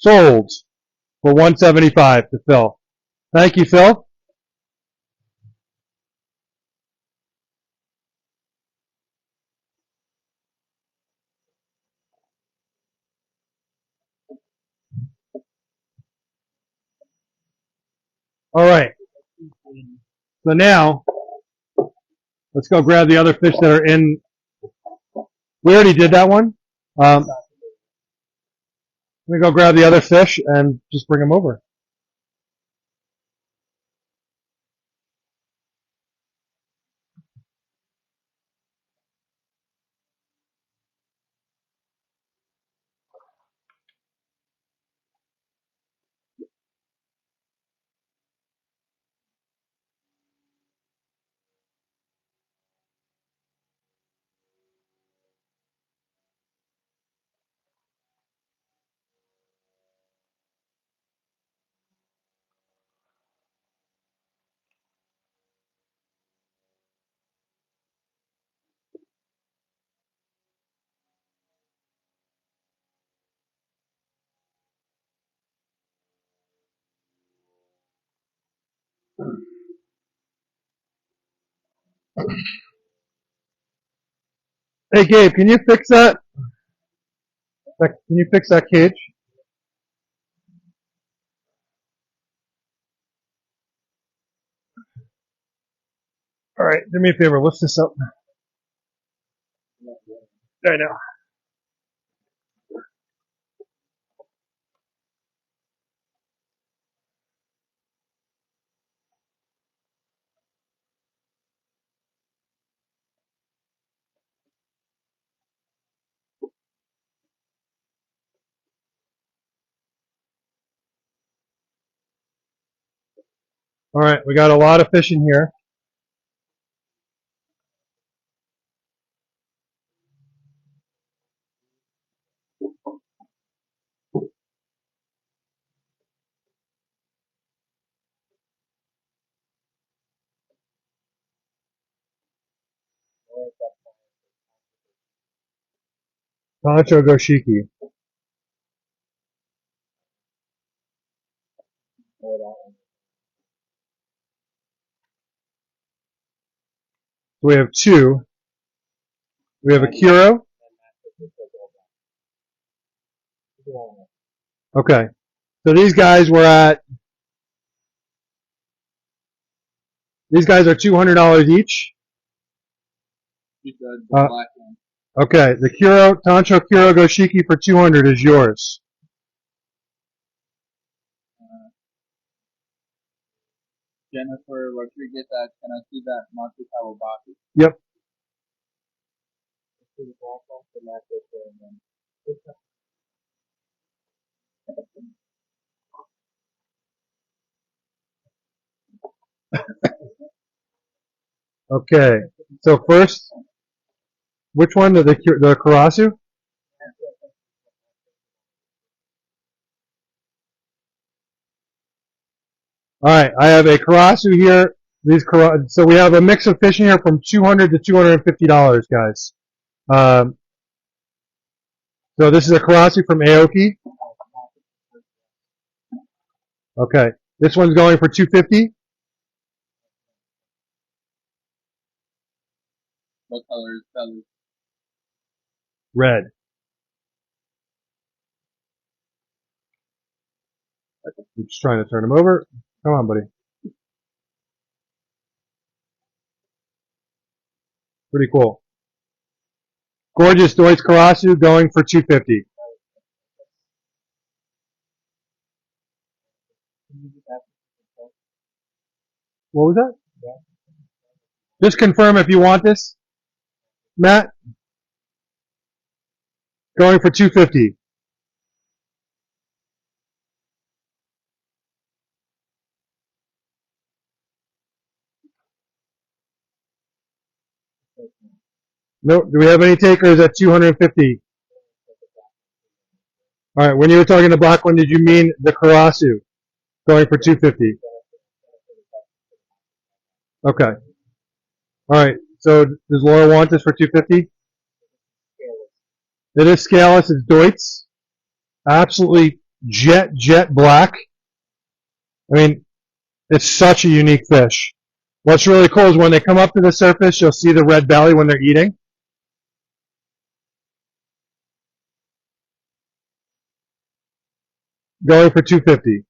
Sold for $175 to Phil. Thank you, Phil. All right. So now, let's go grab the other fish that are in. We already did that one. Let me go grab the other fish and just bring them over. Hey, Gabe, can you fix that? Can you fix that cage? All right, do me a favor. Lift this up. I know. All right, we got a lot of fish in here. Pancho Goshiki. We have two. We have a Kuro. Okay. So these guys are $200 each. Okay, the Tancho Kuro Goshiki for 200 is yours. Jennifer Rodriguez, can I see that Monty Kawabaki? Yep. Okay. So first, which one? The Karasu? All right, I have a Karasu here. So we have a mix of fish in here from $200 to $250, guys. So this is a Karasu from Aoki. Okay, this one's going for $250. What color is belly? Red. I'm just trying to turn him over. Come on, buddy. Pretty cool. Gorgeous Deutsch Karasu going for $250. What was that? Just confirm if you want this, Matt. Going for $250. No, do we have any takers at $250? All right. When you were talking the black one, did you mean the Karasu going for $250? Okay. All right. So does Laura want this for $250? It is scaleless. It's Deutz. Absolutely jet black. I mean, it's such a unique fish. What's really cool is when they come up to the surface, you'll see the red belly when they're eating. Going for $250.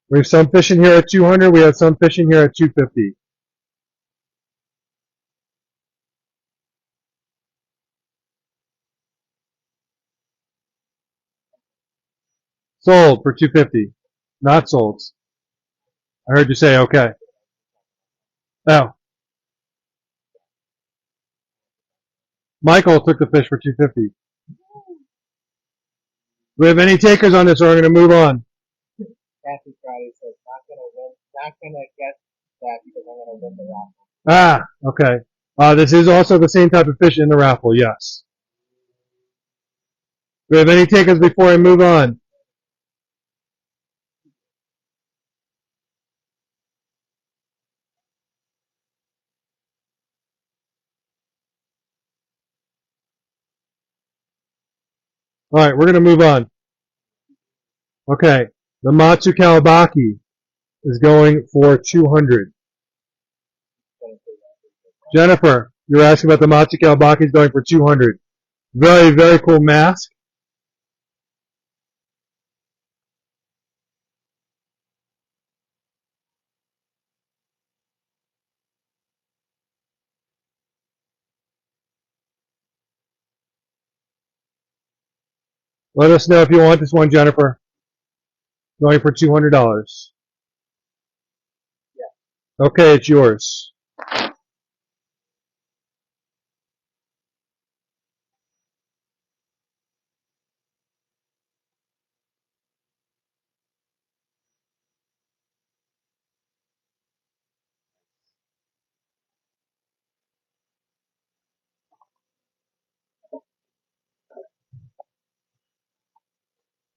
We have some fishing here at $200. We have some fishing here at $250. Sold for $250. Not sold. I heard you say okay. Oh. Michael took the fish for $250. Do we have any takers on this, or we're going to move on? Kathy Friday says not gonna get that because I'm gonna win the raffle. Ah, okay. This is also the same type of fish in the raffle, yes. Do we have any takers before I move on? All right, we're going to move on. Okay, the Matsu Kalabaki is going for $200. Jennifer, you're asking about the Matsu Kalabaki is going for $200. Very, very cool mask. Let us know if you want this one, Jennifer. Going for $200. Yeah. Okay, it's yours.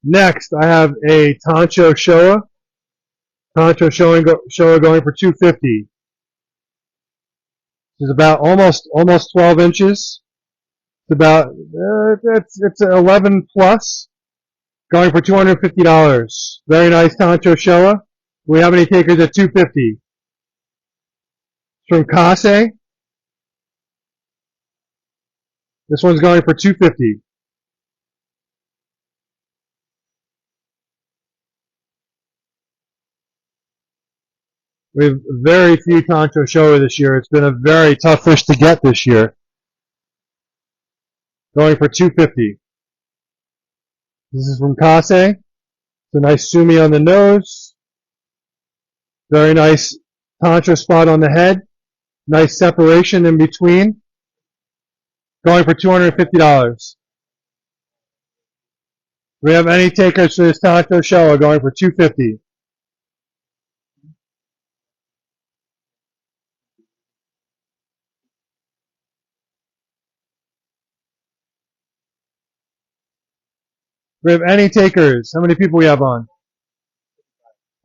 Next, I have a Tancho Showa. Tancho Showa going for $250. It's about almost 12 inches. It's about it's 11 plus. Going for $250. Very nice Tancho Showa. Do we have any takers at $250? It's from Kase. This one's going for $250. We have very few Tancho Showa this year. It's been a very tough fish to get this year. Going for $250. This is from Kase. It's a nice sumi on the nose. Very nice Tancho spot on the head. Nice separation in between. Going for $250. Do we have any takers for this Tancho Showa going for $250? Do we have any takers? How many people we have on?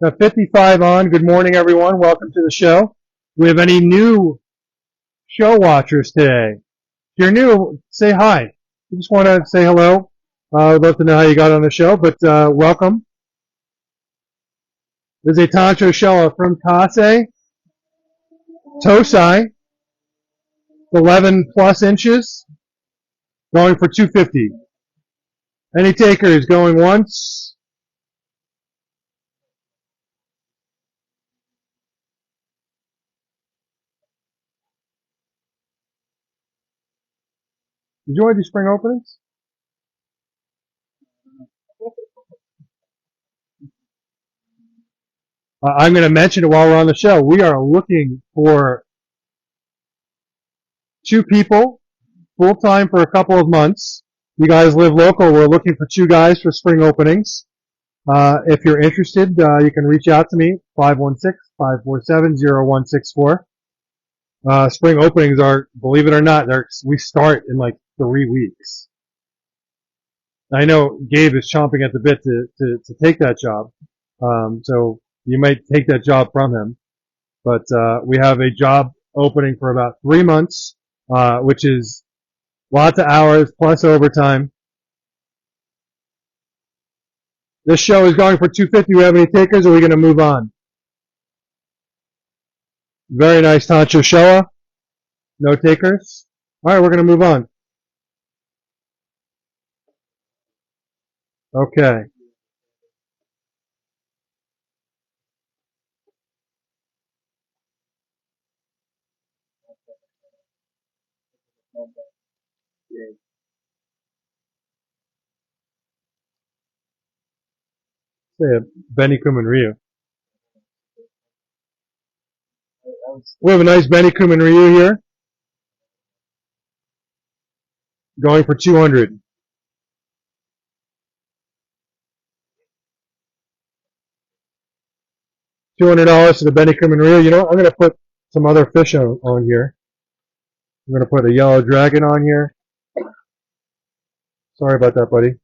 Got 55 on. Good morning, everyone. Welcome to the show. Do we have any new show watchers today? If you're new, say hi. We just want to say hello. I'd love to know how you got on the show, but welcome. There's a Tancho Showa from Kase. Tosai. 11 plus inches. Going for $250. Any takers going once? Did you want to do spring openings? I'm going to mention it while we're on the show. We are looking for 2 people full time for a couple of months. You guys live local. We're looking for 2 guys for spring openings. If you're interested, you can reach out to me, 516-547-0164. Spring openings are, believe it or not, we start in like 3 weeks. I know Gabe is chomping at the bit to take that job. So you might take that job from him. But we have a job opening for about 3 months, which is Lots of hours plus overtime. This show is going for 250. Do we have any takers, or are we going to move on? Very nice, Tancho Showa. No takers. All right, we're going to move on. Okay. Say Benny Kuman Ryu. We have a nice Benny Kuman Ryu here. Going for 200. $200 to the Benny Kuman Ryu. You know what? I'm going to put some other fish on here. I'm going to put a yellow dragon on here. Sorry about that, buddy.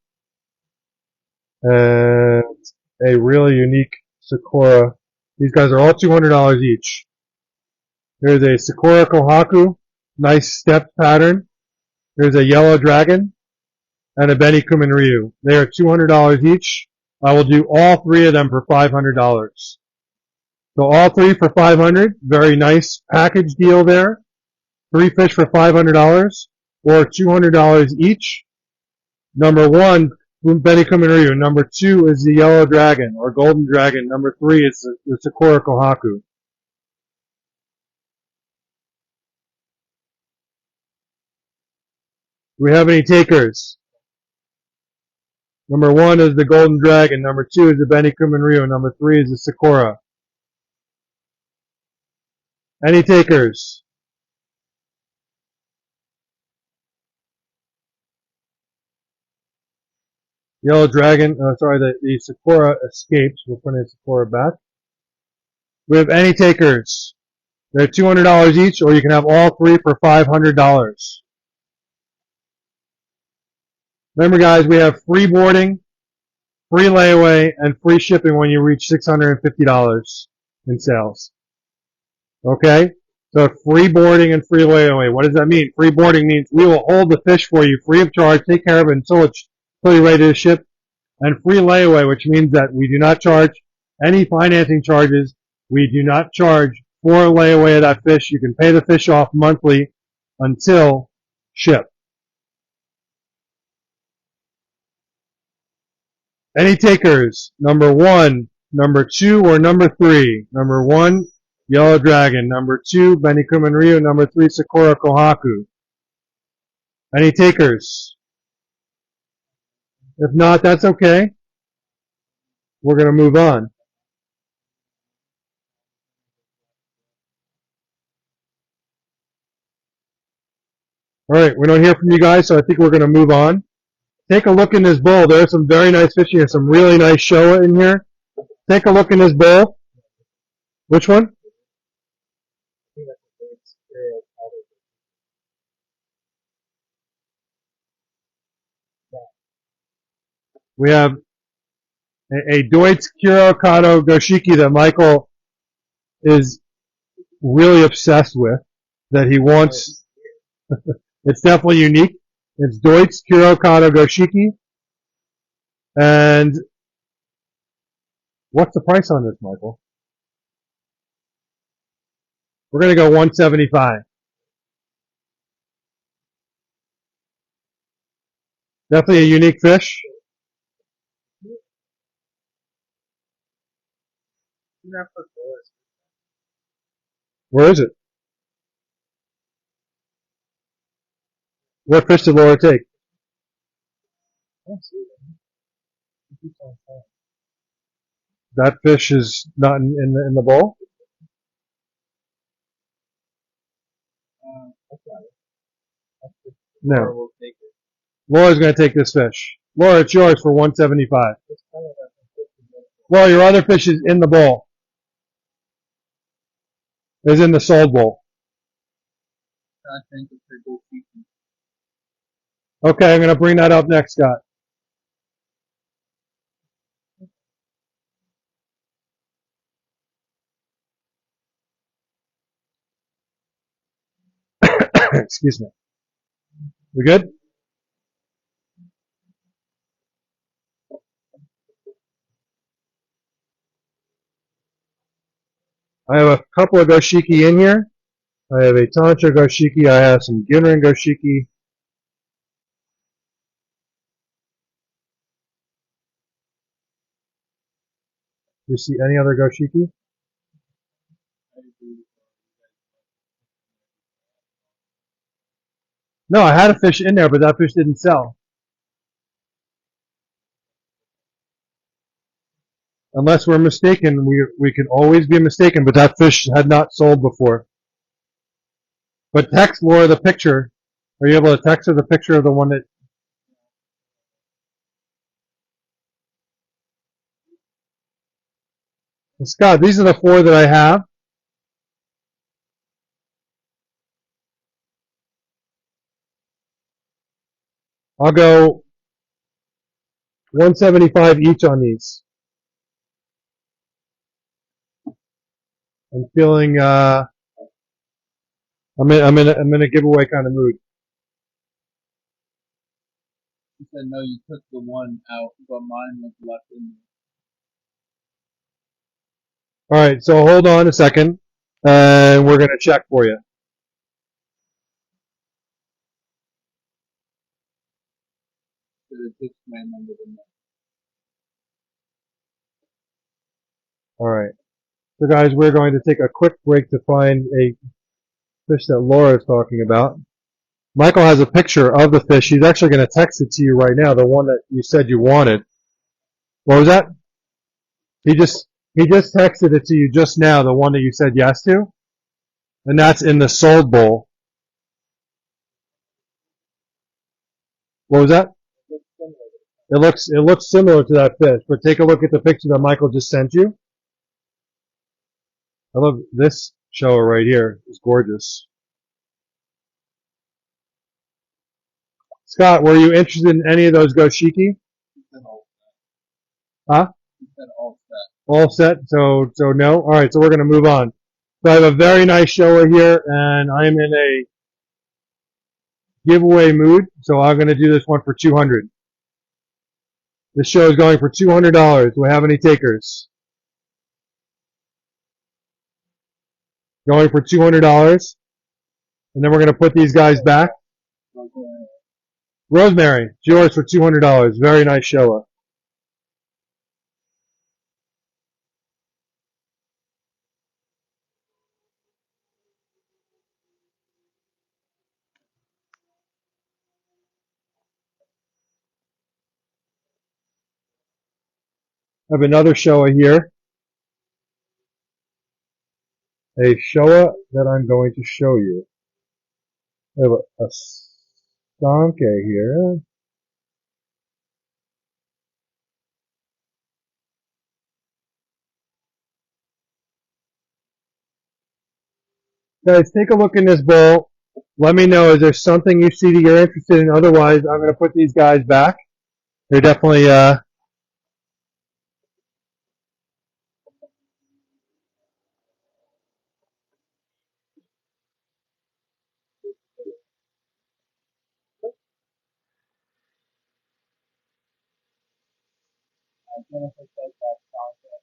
And a really unique Sakura. These guys are all $200 each. There's a Sakura Kohaku. Nice step pattern. There's a yellow dragon. And a Benny Kuman Ryu. They are $200 each. I will do all three of them for $500. So all three for $500. Very nice package deal there. 3 fish for $500 or $200 each. Number 1, Benny Kuman Ryu. Number 2 is the yellow dragon or golden dragon. Number 3 is the Sakura Kohaku. Do we have any takers? Number 1 is the golden dragon. Number 2 is the Benny Kuman Ryu. Number 3 is the Sakura. Any takers? Yellow dragon, the Sakura escapes. We're putting the Sakura back. We have any takers? They're $200 each, or you can have all three for $500. Remember, guys, we have free boarding, free layaway, and free shipping when you reach $650 in sales. Okay? So free boarding and free layaway. What does that mean? Free boarding means we will hold the fish for you free of charge, take care of it until you're ready to ship. And free layaway, which means that we do not charge any financing charges. We do not charge for a layaway of that fish. You can pay the fish off monthly until ship. Any takers? Number 1, number 2, or number 3? Number 1, Yellow Dragon. Number 2, Benny Kuman Ryu. Number 3, Sakura Kohaku. Any takers? If not, that's okay. We're going to move on. All right, we don't hear from you guys, so I think we're going to move on. Take a look in this bowl. There's some very nice fish here, some really nice Showa in here. Take a look in this bowl. Which one? We have a Deutz Kurokado Goshiki that Michael is really obsessed with, that he wants. It's definitely unique. It's Deutz Kurokado Goshiki. And what's the price on this, Michael? We're going to go $175. Definitely a unique fish. Where is it? What fish did Laura take? That fish is not in the bowl? No. Laura's going to take this fish. Laura, it's yours for $175. Well, your other fish is in the bowl. Is in the sold bowl. Okay, I'm going to bring that up next, Scott. Excuse me. We good? I have a couple of goshiki in here. I have a tantra goshiki. I have some ginrin goshiki. You see any other goshiki? No, I had a fish in there, but that fish didn't sell. Unless we're mistaken, we can always be mistaken, but that fish had not sold before. But text Laura the picture. Are you able to text her the picture of the one that... Scott, these are the 4 that I have. I'll go 175 each on these. I'm feeling I'm in a giveaway kind of mood. She said, no, you took the one out, but mine was left in All right, so hold on a second, and we're gonna check for you. there. It took my number in there. All right. So guys, we're going to take a quick break to find a fish that Laura is talking about. Michael has a picture of the fish. He's actually going to text it to you right now, the one that you said you wanted. What was that? He just texted it to you just now, the one that you said yes to. And that's in the sold bowl. What was that? It looks similar to that fish, but take a look at the picture that Michael just sent you. I love this shower right here. It's gorgeous. Scott, were you interested in any of those goshiki? Huh? He said all set. All set? So no? Alright, so we're gonna move on. So I have a very nice shower here, and I'm in a giveaway mood, so I'm gonna do this one for $200. This show is going for $200. Do we have any takers? Going for $200. And then we're gonna put these guys back. Rosemary, it's yours for $200. Very nice shower. I have another showa here. A showa that I'm going to show you. I have a Sanke here. Guys, take a look in this bowl. Let me know, is there something you see that you're interested in? Otherwise, I'm going to put these guys back. They're definitely, Jennifer said that song.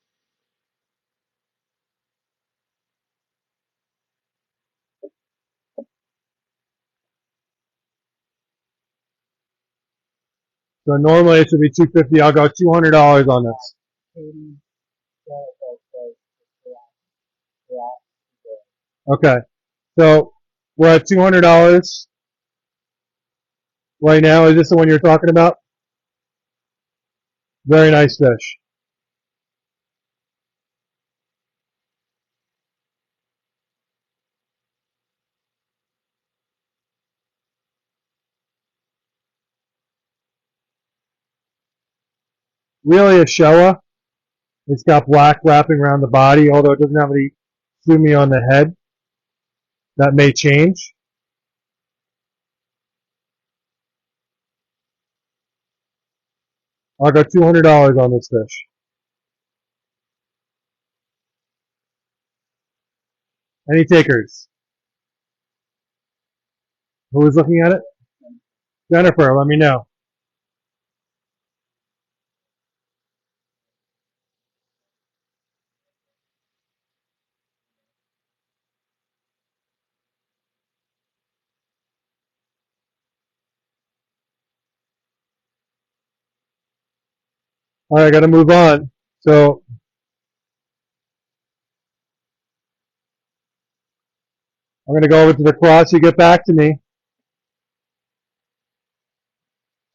so normally it should be $250. I'll go $200 on this. Katie, Jennifer says black. Okay. So we're at $200 right now. Is this the one you're talking about? Very nice fish. Really a showa. It's got black wrapping around the body, although it doesn't have any sumi on the head. That may change. I'll go $200 on this fish. Any takers? Who was looking at it? Jennifer, let me know. All right, I got to move on. So I'm going to go over to the cross. You get back to me.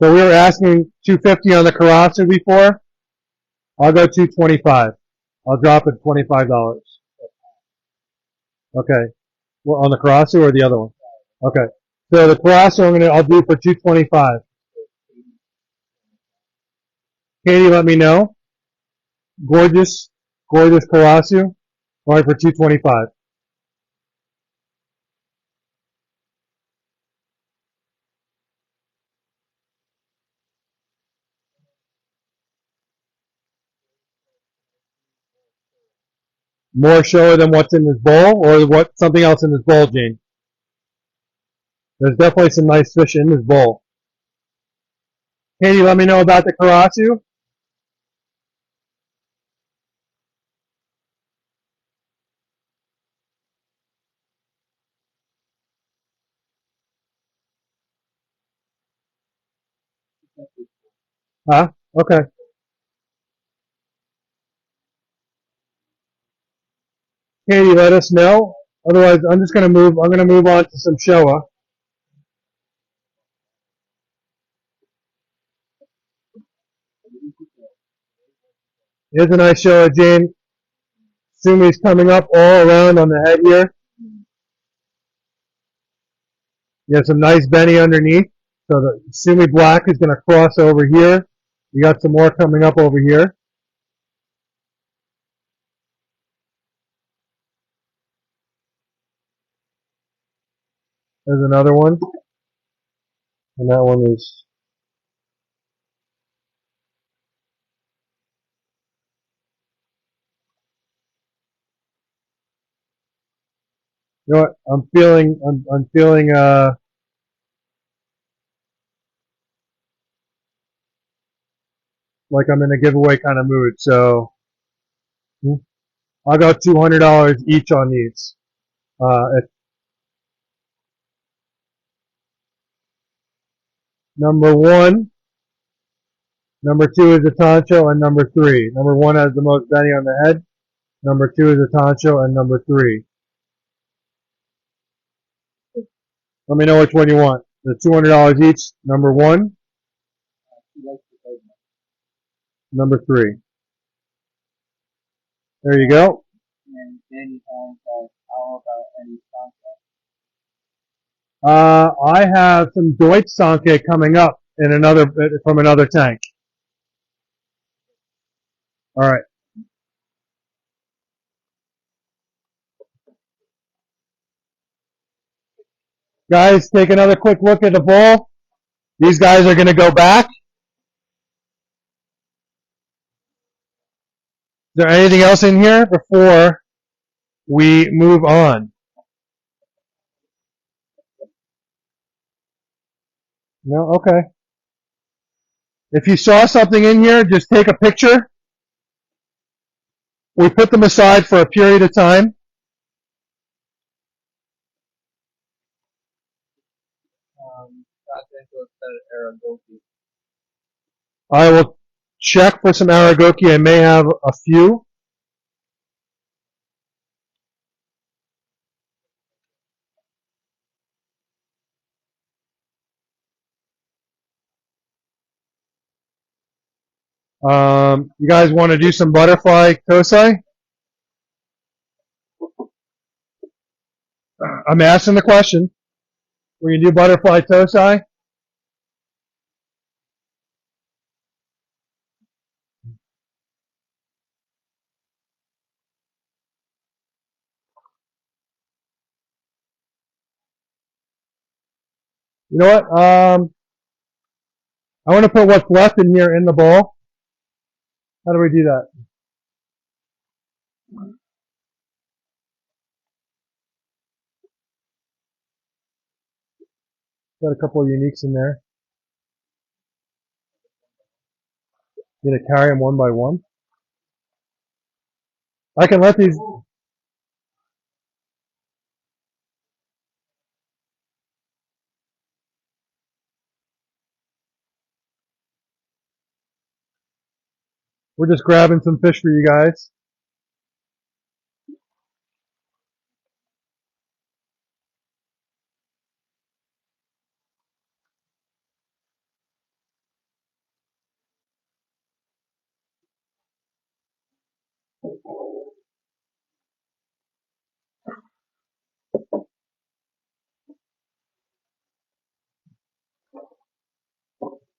So we were asking 250 on the Karasu before. I'll go 225. I'll drop it $25. Okay. Well, on the Karasu or the other one? Okay. So the Karasu I'll do for 225. Katie, let me know. Gorgeous, gorgeous Karasu. All right, for 225. More showy than what's in this bowl, or what something else in this bowl, Jane? There's definitely some nice fish in this bowl. Katie, let me know about the Karasu. Huh? Okay. Katie, let us know. Otherwise, I'm just gonna move. I'm gonna move on to some Showa. Here's a nice Showa, Jane. Sumi's coming up all around on the head here. You have some nice Benny underneath. So the Sumi Black is gonna cross over here. You got some more coming up over here. There's another one. And that one is, you know what? I'm feeling, like I'm in a giveaway kind of mood. So I'll go $200 each on these. It's number one, number two is a Tancho, and number three. Number one has the most Benny on the head. Number two is a Tancho, and number three. Let me know which one you want. The $200 each. Number one, number three. There you go. And Danny Holmes says, how about any I have some Deutsch Sanke coming up in another from another tank. All right, guys, take another quick look at the bowl. These guys are going to go back. Is there anything else in here before we move on? No? Okay. If you saw something in here, just take a picture. We put them aside for a period of time. I will check for some Aragoki. I may have a few. You guys want to do some butterfly tosai? I'm asking the question. Will you do butterfly tosai? You know what? I want to put what's left in here in the bowl. How do we do that? Got a couple of uniques in there. You gonna carry them one by one? I can let these. We're just grabbing some fish for you guys.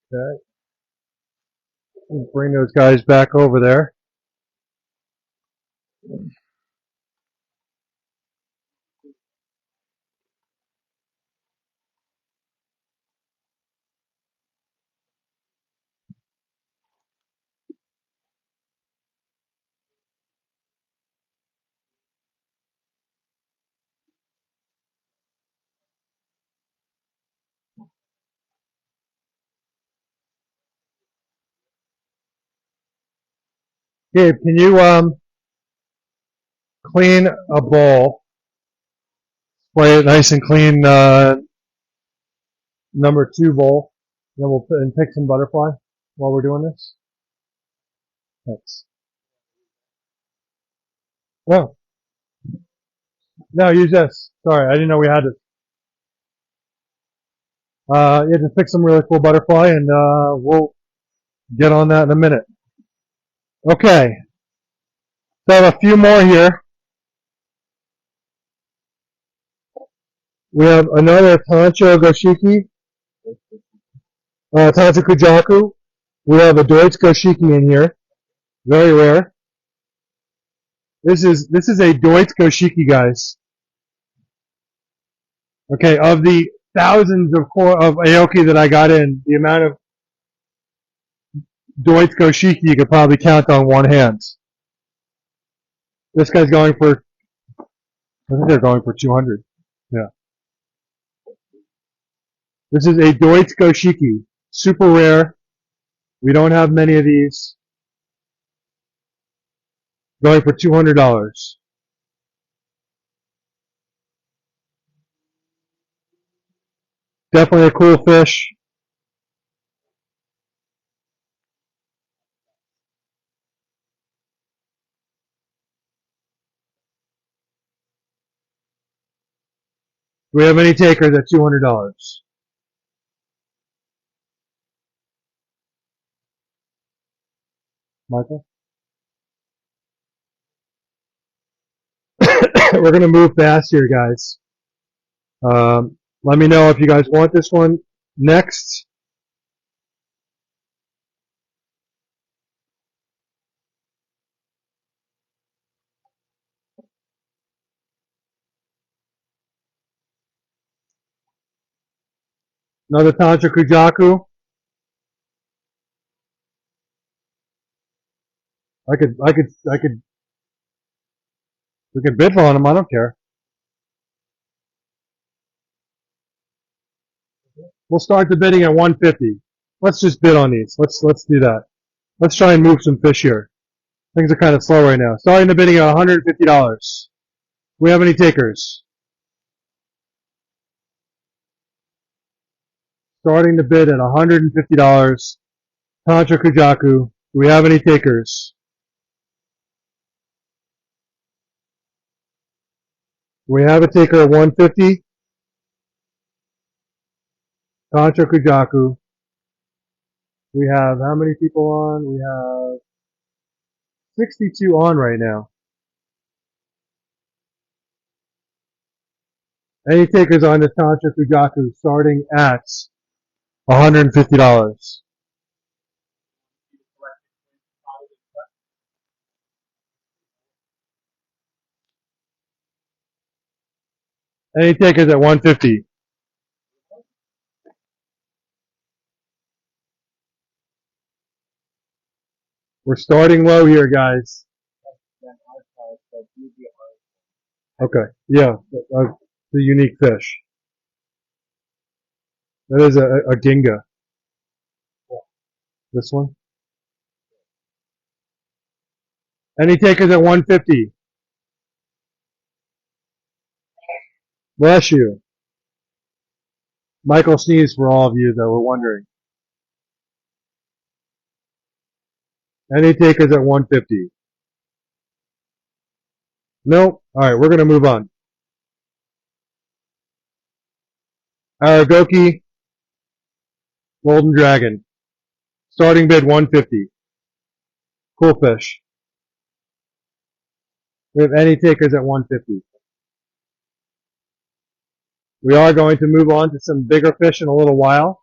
Okay. Bring those guys back over there. Gabe, can you clean a bowl, spray it nice and clean, number 2 bowl, then we'll put and pick some butterfly while we're doing this. Thanks. Oh, no, use this. Sorry, I didn't know we had it. Yeah, just pick some really cool butterfly, and we'll get on that in a minute. Okay, so I have a few more here. We have another Tancho Goshiki, Tancho Kujaku. We have a Deutsch Goshiki in here, very rare. This is a Deutsch Goshiki, guys. Okay, of the thousands of Aoki that I got in, the amount of Deutsch Goshiki you could probably count on one hand. This guy's going for, I think they're going for 200. Yeah. This is a Deutsch Goshiki. Super rare. We don't have many of these. Going for $200. Definitely a cool fish. Do we have any takers at $200? Michael? We're going to move fast here, guys. Let me know if you guys want this one next. Another Tantra Kujaku. We could bid on them. I don't care. We'll start the bidding at 150. Let's just bid on these. Let's do that. Let's try and move some fish here. Things are kind of slow right now. Starting the bidding at $150. Do we have any takers? Starting the bid at $150. Tantra Kujaku. Do we have any takers? Do we have a taker at 150? Tantra Kujaku. We have how many people on? We have 62 on right now. Any takers on this Tantra Kujaku starting at $150? Any takers at 150? We're starting low here, guys. Okay, yeah, the unique fish. That is a ginga. This one? Any takers at 150? Bless you. Michael sneezed for all of you that were wondering. Any takers at 150? Nope. Alright, we're going to move on. Aragoki, Golden Dragon. Starting bid 150. Cool fish. We have any takers at 150? We are going to move on to some bigger fish in a little while.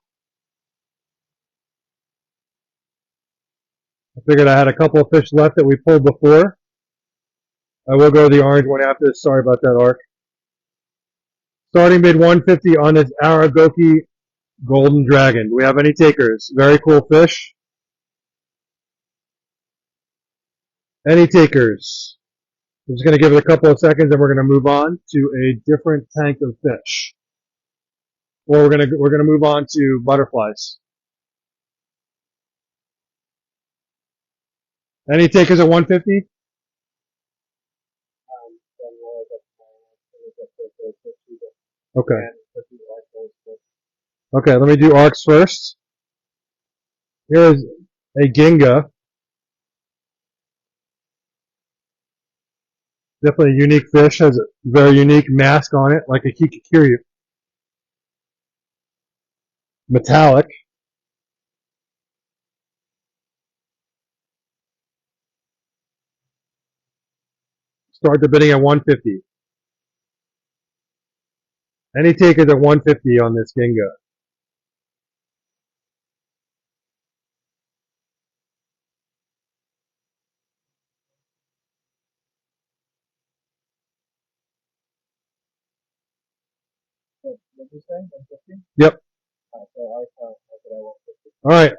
I figured I had a couple of fish left that we pulled before. I will go to the orange one after this. Sorry about that, Ark. Starting bid 150 on this Aragoki Golden Dragon. Do we have any takers? Very cool fish. Any takers? I'm just going to give it a couple of seconds and we're going to move on to a different tank of fish. Or we're going to move on to butterflies. Any takers at 150? Okay. Okay, let me do arcs first. Here's a Ginga. Definitely a unique fish. Has a very unique mask on it, like a Kikikiryu. Metallic. Start the bidding at 150. Any takers at 150 on this Ginga? What did you say? 150? Yep. So Alright.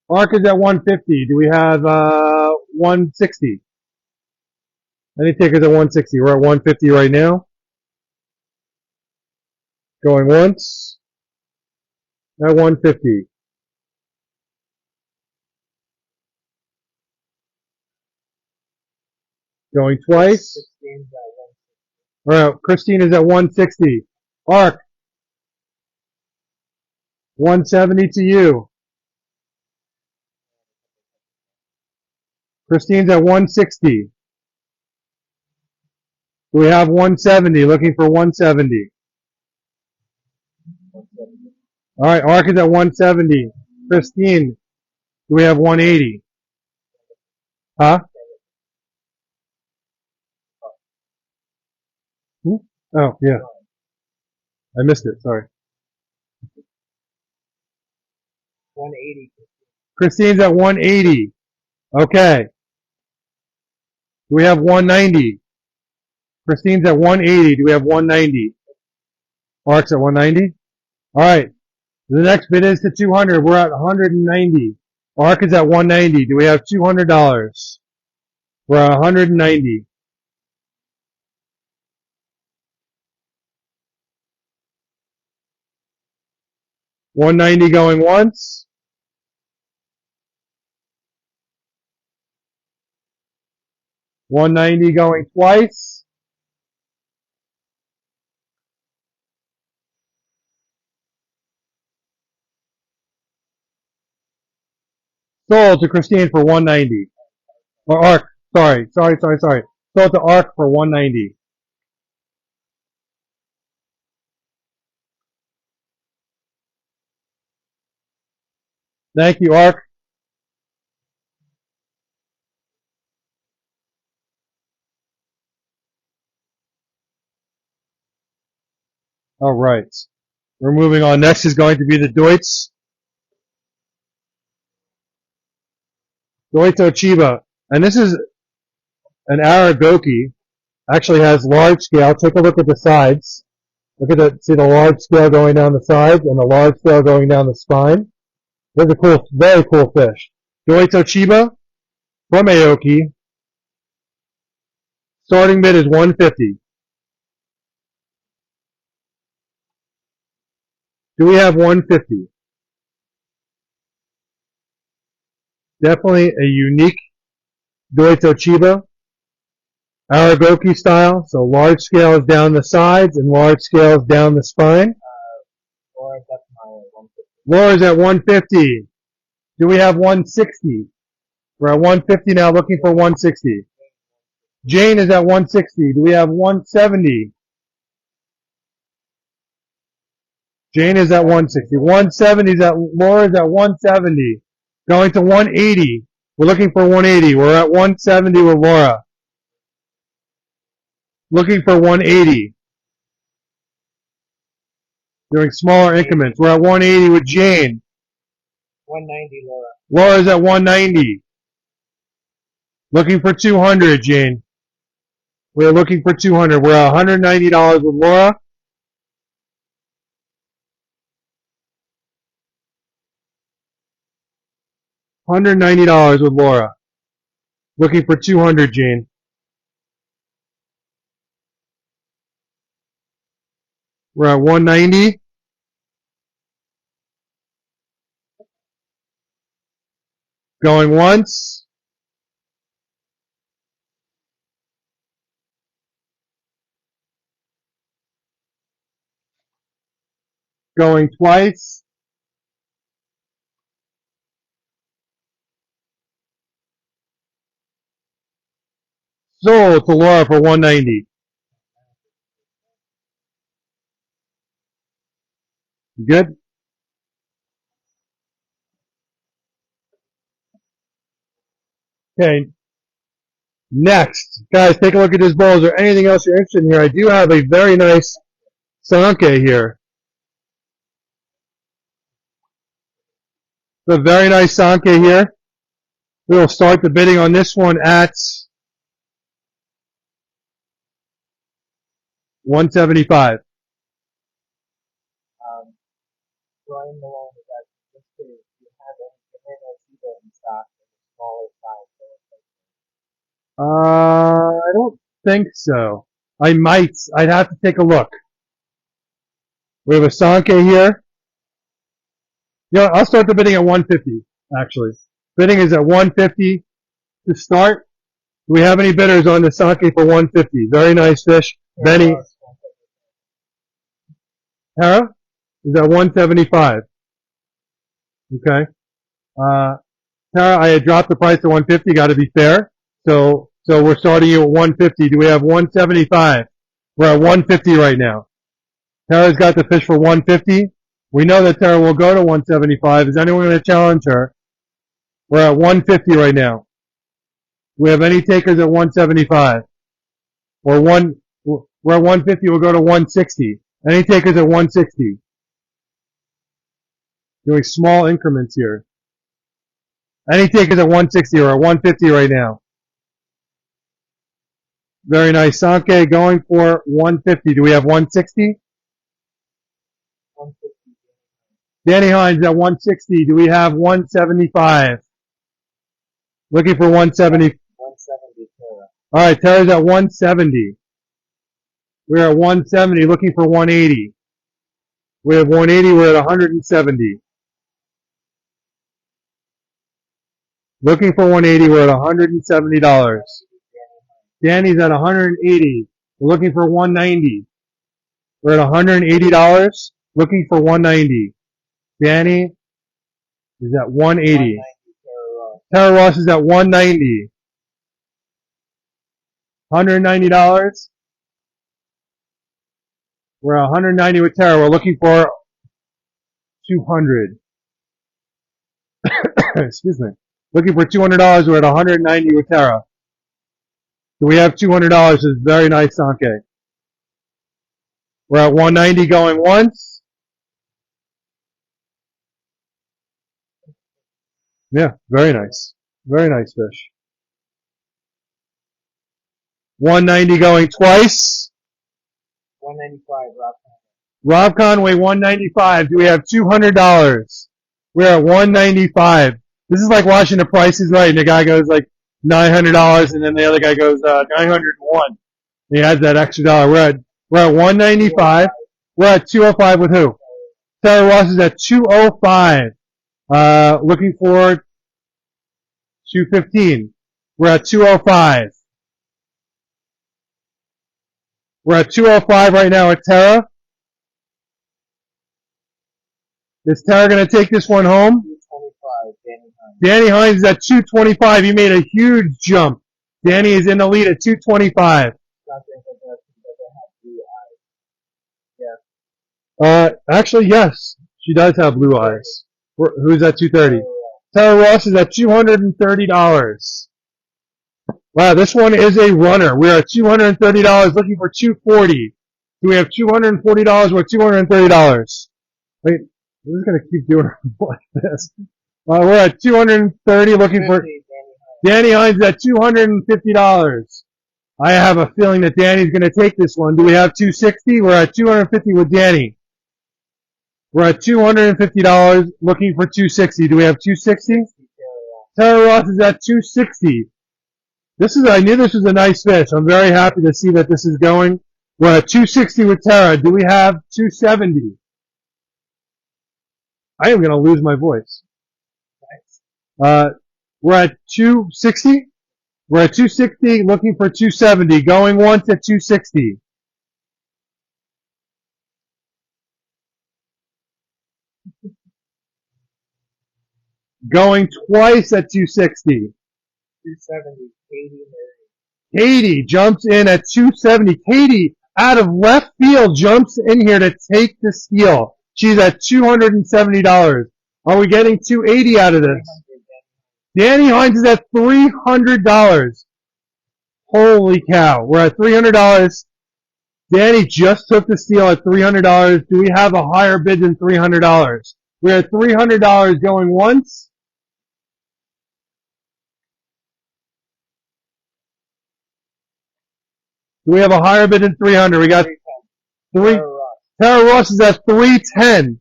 Arc is at 150. Do we have 160? Any takers at 160? We're at 150 right now. Going once. At 150. Going twice. Alright, Christine is at 160. Arc. 170 to you. Christine's at 160. Do we have 170? Looking for 170. Alright, Arc is at 170. Christine, do we have 180? Huh? Oh, yeah. I missed it, sorry. 180. Christine's at 180. Okay. Do we have 190? Christine's at 180. Do we have 190? Arc's at 190? Alright. The next bid is to 200. We're at 190. Arc is at 190. Do we have $200? We're at 190. $190 going once. $190 going twice. Sold to Christine for 190. Or Arc. Sorry. Sold to Arc for 190. Thank you, Arc. All right. We're moving on. Next is going to be the Deutz. Deutz Chiba. And this is an Aragoki. Actually has large scale. Take a look at the sides. Look at the, see the large scale going down the sides and the large scale going down the spine. There's a cool, very cool fish. Deutz Chiba from Aoki. Starting bid is 150. Do we have 150? Definitely a unique Deutz Chiba. Aragoki style, so large scales down the sides and large scales down the spine. Or that's my 150. Laura's at 150. Do we have 160? We're at 150 now, looking for 160. Jane is at 160. Do we have 170? Jane is at 160. 170 is at Laura's at 170. Going to 180. We're looking for 180. We're at 170 with Laura. Looking for 180. Doing smaller increments. We're at 180 with Jane. 190, Laura. Laura's at 190. Looking for 200, Jane. We're looking for 200. We're at $190 with Laura. $190 with Laura. Looking for 200, Jane. We're at 190. Going once. Going twice. Sold to Laura for 190. Good? Okay. Next. Guys, take a look at this bowl. Is there anything else you're interested in here? I do have a very nice Sanke here. A very nice Sanke here. We will start the bidding on this one at 175. Brian Malone is asking, just curious, do you have any Camino Cibo in stock in the smaller size? I don't think so. I might. I'd have to take a look. We have a Sanke here. Yeah, I'll start the bidding at 150, actually. Bidding is at 150 to start. Do we have any bidders on the Sanke for 150? Very nice fish. Benny. Tara is at 175. Okay. Tara, I had dropped the price to 150. Got to be fair. So we're starting you at 150. Do we have 175? We're at 150 right now. Tara's got the fish for 150. We know that Tara will go to 175. Is anyone going to challenge her? We're at 150 right now. Do we have any takers at 175? We're at 150. We'll go to 160. Any takers at 160? Doing small increments here. Any takers at 160 or at 150 right now? Very nice. Sanke going for 150. Do we have 160? 150. Danny Hines at 160. Do we have 175? Looking for 170. 170, Tara. All right, Tara's at 170. We're at 170. Looking for 180. We have 180. We're at 170. Looking for 180. We're at $170. Danny's at 180. We're looking for 190. We're at $180. Looking for 190. Danny is at 180. Tara Ross is at 190. $190. We're at 190 with Tara. We're looking for 200. Excuse me. Looking for $200. We're at 190 with Tara. Do we have $200? This is very nice Sanke. We're at 190 going once. Yeah, very nice. Very nice fish. 190 going twice. 195, Rob. Rob Conway, 195. Do we have $200? We're at 195. This is like watching the Price is Right, and the guy goes like $900, and then the other guy goes 901. He adds that extra dollar. We're at 195. We're at 205 with who? Tara Ross is at 205. Looking for 215. We're at 205. We're at 205 right now at Tara. Is Tara going to take this one home? 225, Danny Hunt. Danny Hines is at 225. He made a huge jump. Danny is in the lead at 225. Actually, yes. She does have blue eyes. Who's at 230? Tara Ross is at $230. Wow, this one is a runner. We're at $230 looking for 240. So we have $240, we're at $230. Wait, we're just going to keep doing it like this. We're at 230 looking for Danny Hines at $250. I have a feeling that Danny's going to take this one. Do we have 260? We're at 250 with Danny. We're at $250 looking for 260. Do we have 260? Tara Ross is at 260. I knew this was a nice fish. I'm very happy to see that this is going. We're at 260 with Tara. Do we have 270? I am going to lose my voice. We're at 260. We're at 260 looking for 270. Going once at 260. Going twice at 260. 270, Katie Murray. Katie jumps in at 270. Katie, out of left field, jumps in here to take the steal. She's at $270. Are we getting 280 out of this? Danny Hines is at $300. Holy cow. We're at $300. Danny just took the steal at $300. Do we have a higher bid than $300? We're at $300 going once. Do we have a higher bid than 300? We got Tara Ross is at 310.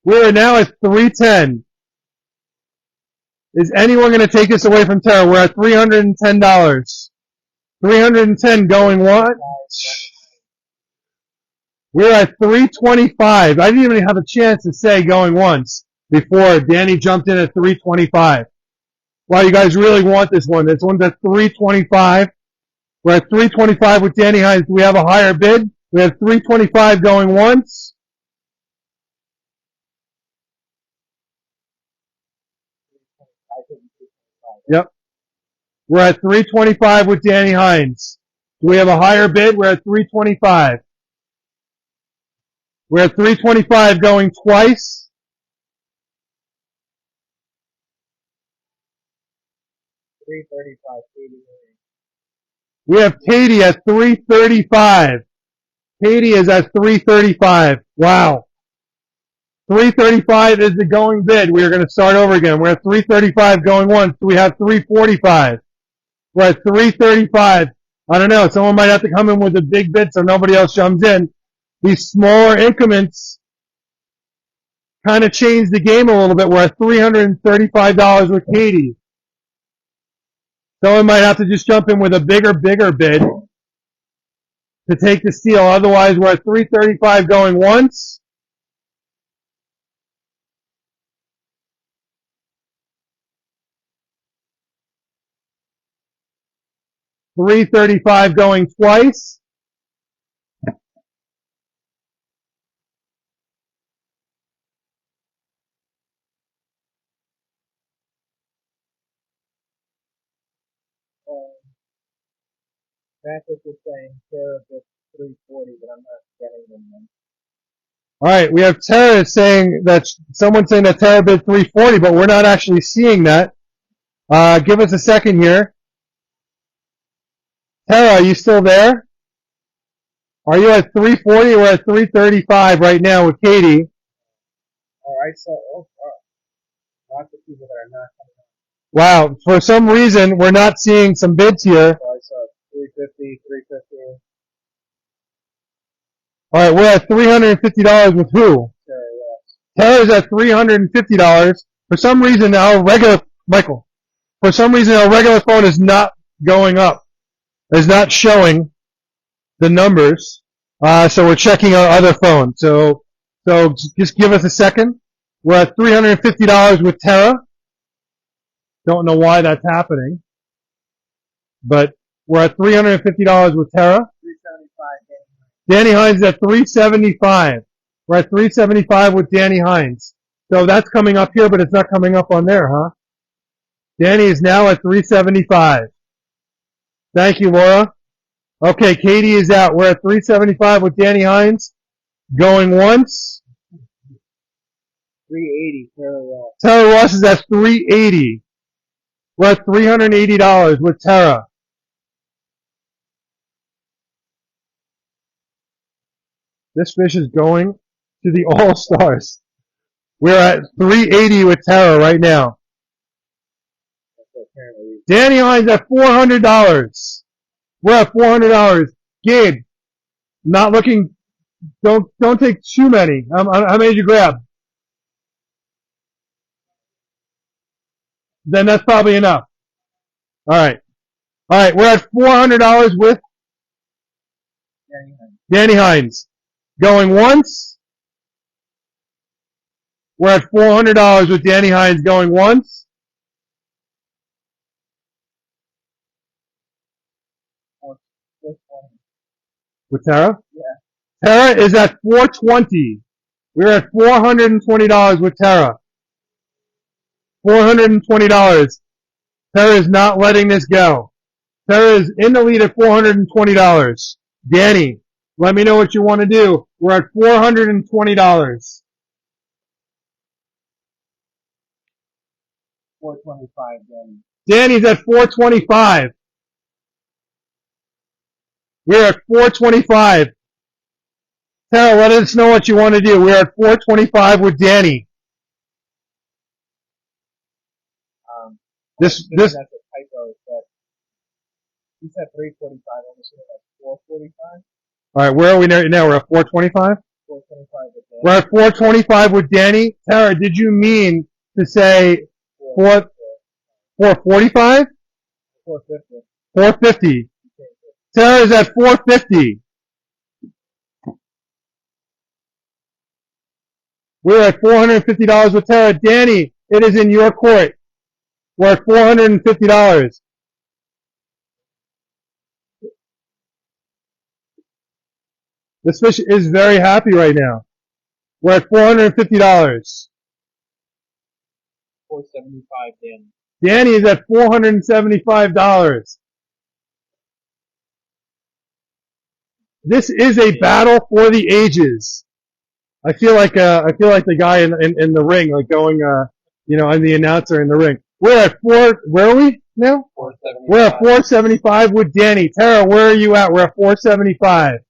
We're now at 310. Is anyone going to take this away from Tara? We're at $310. 310 going what? We're at 325. I didn't even have a chance to say going once before Danny jumped in at 325. Wow, you guys really want this one. This one's at 325. We're at 325 with Danny Hines. Do we have a higher bid? We have 325 going once. Yep. We're at 325 with Danny Hines. Do we have a higher bid? We're at 325. We're at 325 going twice. $335, Katie Murray. We have Katie at 335. Katie is at 335. Wow. 335 is the going bid. We are going to start over again. We're at 335 going once. We have 345. We're at 335. I don't know. Someone might have to come in with a big bid so nobody else jumps in. These smaller increments kind of change the game a little bit. We're at $335 with Katie. Someone might have to just jump in with a bigger bid to take the steal. Otherwise, we're at 335 going once. $335 going twice. That's what you're saying. Sarah gets 340, but I'm not getting them. All right, we have Tara saying that someone's saying that Tara bid 340, but we're not actually seeing that. Give us a second here. Tara, are you still there? Are you at 340? We're at 335 right now with Katie. Alright, so, lots of people that are not coming on. Wow, for some reason, we're not seeing some bids here. So I saw 350, 350. All right, we're at $350 with who? Tara's at $350. For some reason, our regular phone is not going up. It's not showing the numbers. So we're checking our other phone. So just give us a second. We're at $350 with Tara. Don't know why that's happening. But we're at $350 with Tara. 375. Danny Hines at 375. We're at 375 with Danny Hines. So that's coming up here, but it's not coming up on there, huh? Danny is now at 375. Thank you, Laura. Okay, Katie is out. We're at 375 with Danny Hines. Going once. 380, Tara Ross. Tara Ross is at 380. We're at $380 with Tara. This fish is going to the All-Stars. We're at 380 with Tara right now. Danny Hines at $400. We're at $400. Gabe, not looking. Don't take too many. How many did you grab? Then that's probably enough. All right. We're at $400 with Danny Hines. Going once. We're at $400 with Danny Hines going once. With Tara? Yeah. Tara is at $420. We're at $420 with Tara. $420. Tara is not letting this go. Tara is in the lead at $420. Danny, let me know what you want to do. We're at $420. 425, Danny. Danny's at $425. We're at $425. Tara, let us know what you want to do. We're at $425 with Danny. That's a typo, but you said 345. I'm assuming that's 445. All right, where are we now? We're at 425? 425 with Danny. We're at 425 with Danny. Tara, did you mean to say 445? 450. 450. Tara's at 450. We're at $450 with Tara. Danny, it is in your court. We're at $450. This fish is very happy right now. We're at $450. 475, Danny. Danny is at $475. This is a battle for the ages. I feel like the guy in the ring, like going, I'm the announcer in the ring. We're at where are we now? 475. We're at 475 with Danny. Tara, where are you at? We're at 475.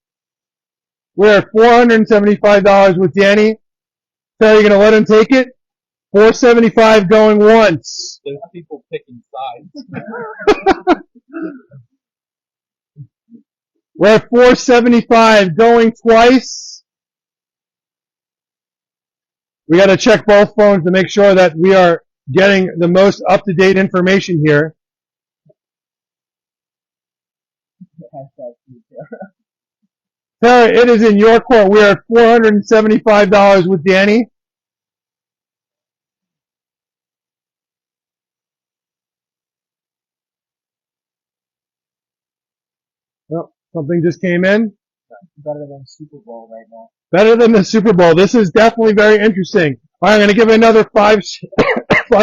We're at $475 with Danny. Tara, you gonna let him take it? 475 going once. There's people picking sides. We're at 475 going twice. We got to check both phones to make sure that we are getting the most up-to-date information here. Tara, it is in your court. We are at $475 with Danny. Oh, something just came in. Better than Super Bowl right now. Better than the Super Bowl. This is definitely very interesting. All right, I'm going to give it another 5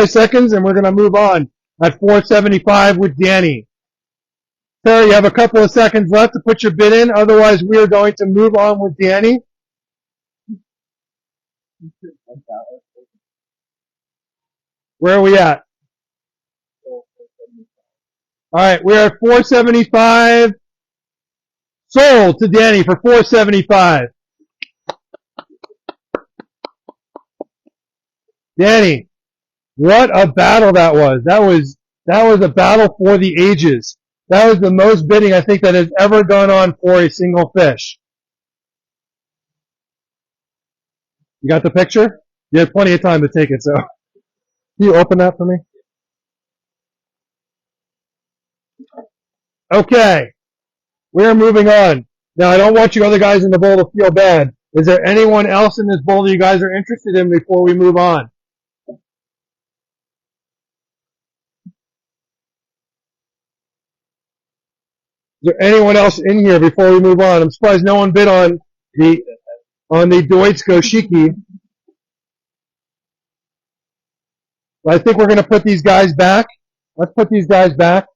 seconds, and we're going to move on at 475 with Danny. Tara, you have a couple of seconds left to put your bid in. Otherwise, we are going to move on with Danny. Where are we at? All right, we're at 475. Sold to Danny for 475. Danny, what a battle that was. That was a battle for the ages. That was the most bidding I think that has ever gone on for a single fish. You got the picture? You have plenty of time to take it, so. Can you open that for me? Okay. We're moving on. Now, I don't want you other guys in the bowl to feel bad. Is there anyone else in this bowl that you guys are interested in before we move on? there anyone else in here before we move on? I'm surprised no one bid on the Deutsch Goshiki. I think we're going to put these guys back. Let's put these guys back,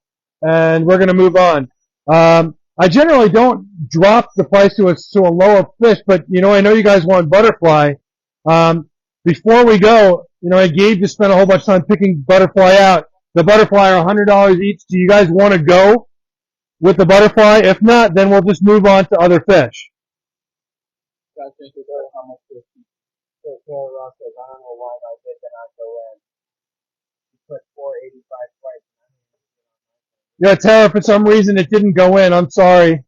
and we're going to move on. I generally don't drop the price to a lower fish, but I know you guys want butterfly. Before we go, Gabe just spent a whole bunch of time picking butterfly out. The butterfly are $100 each. Do you guys want to go with the butterfly? If not, then we'll just move on to other fish. I think about how much this Taylor Ross says, I don't know why I did then I go in. You put 485 twice. Yeah, Tara, for some reason it didn't go in. I'm sorry.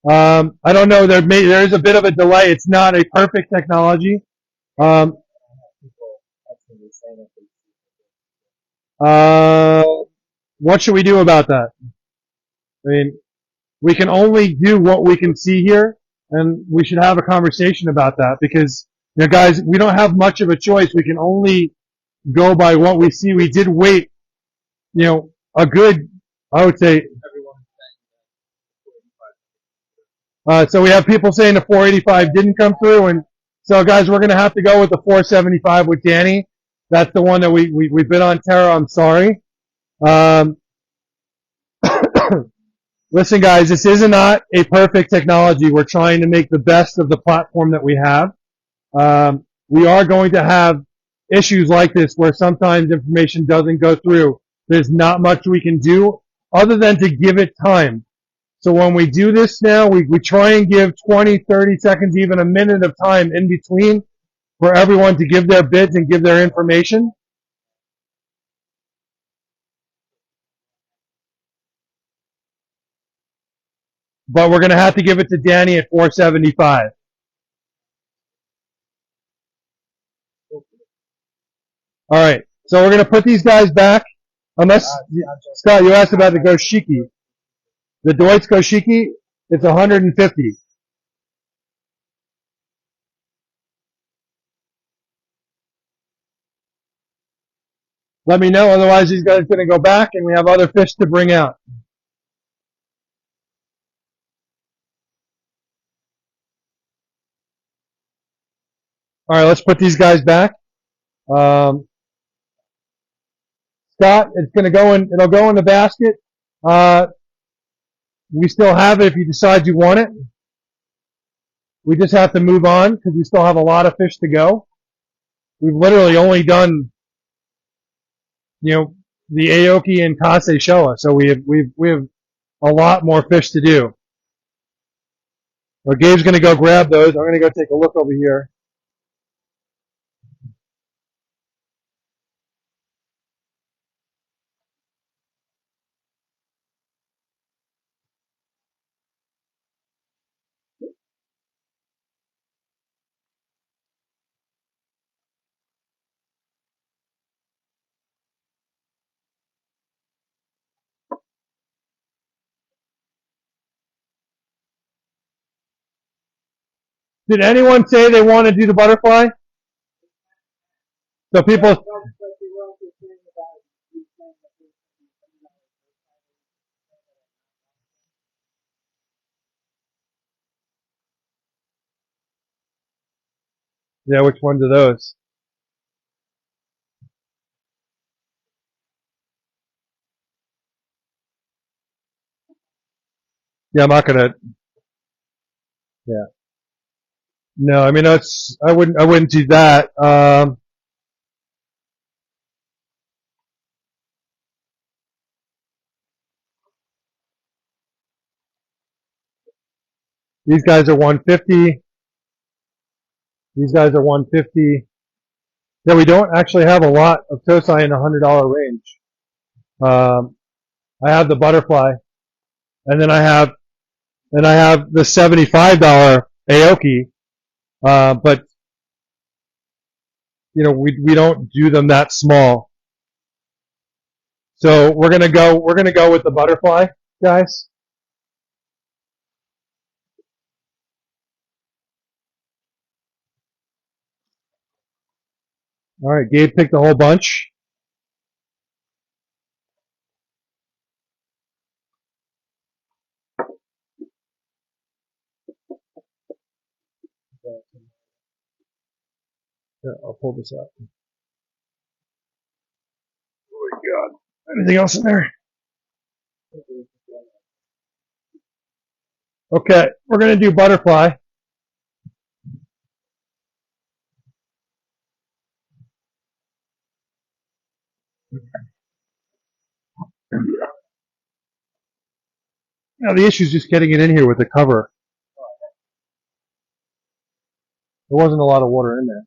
I don't know. There is a bit of a delay. It's not a perfect technology. What should we do about that? I mean, we can only do what we can see here, and we should have a conversation about that because, guys, we don't have much of a choice. We can only go by what we see. We did wait, a good, I would say. So we have people saying the 485 didn't come through, and so guys, we're going to have to go with the 475 with Danny. That's the one that we bid on. Tara, I'm sorry. Listen, guys, this is not a perfect technology. We're trying to make the best of the platform that we have. We are going to have issues like this where sometimes information doesn't go through. There's not much we can do other than to give it time. So when we do this now, we try and give 20, 30 seconds, even a minute of time in between for everyone to give their bids and give their information. But we're going to have to give it to Danny at 475. All right. So we're going to put these guys back. Unless, Scott, you asked about the Goshiki. The Deutsch Goshiki, it's 150. Let me know, otherwise these guys are going to go back and we have other fish to bring out. All right, let's put these guys back. Scott, it's going to go in. It'll go in the basket. We still have it if you decide you want it. We just have to move on because we still have a lot of fish to go. We've literally only done, the Aoki and Kase Showa, so we have a lot more fish to do. Well, Gabe's going to go grab those. I'm going to go take a look over here. Did anyone say they want to do the butterfly? So people. Yeah, which ones are those? Yeah, I'm not gonna. Yeah. No, I mean I wouldn't do that. These guys are 150. These guys are 150. Yeah, we don't actually have a lot of Tosai in the $100 range. I have the butterfly, and then I have the $75 Aoki. But we don't do them that small. So we're gonna go with the butterfly, guys. All right, Gabe picked a whole bunch. Here, I'll pull this out. Oh my God. Anything else in there? Okay, we're going to do butterfly. Now the issue is just getting it in here with the cover. There wasn't a lot of water in there.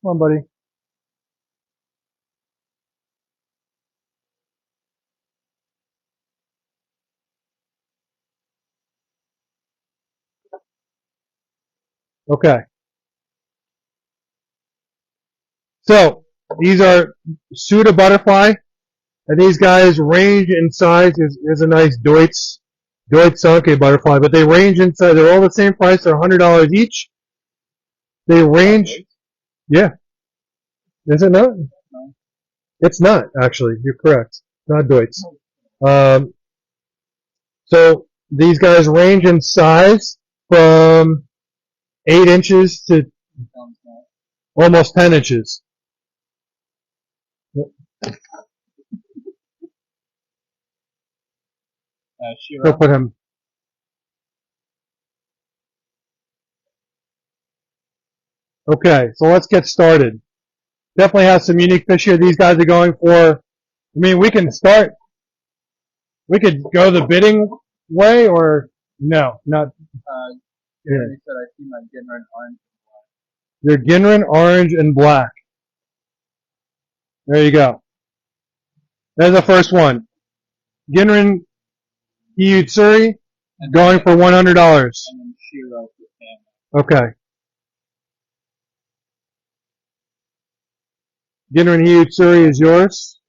Come on, buddy. Okay. So these are Suda butterfly, and these guys range in size. Is a nice Deutz Sanke butterfly, but they range in size. They're all the same price. They're $100 each. They range. Yeah. Is it not? It's not actually. You're correct. Not Deutz. So these guys range in size from 8 inches to almost 10 inches. Go put him. Okay, so let's get started. Definitely have some unique fish here. These guys are going for, I mean, we can start, we could go the bidding way or no, not. Yeah. He said I see my Ginran orange. Your Ginran orange and black. There you go. There's the first one. Ginran Hiyutsuri going for $100. And then Shiro for family. Okay. Ginran Hiyutsuri is yours.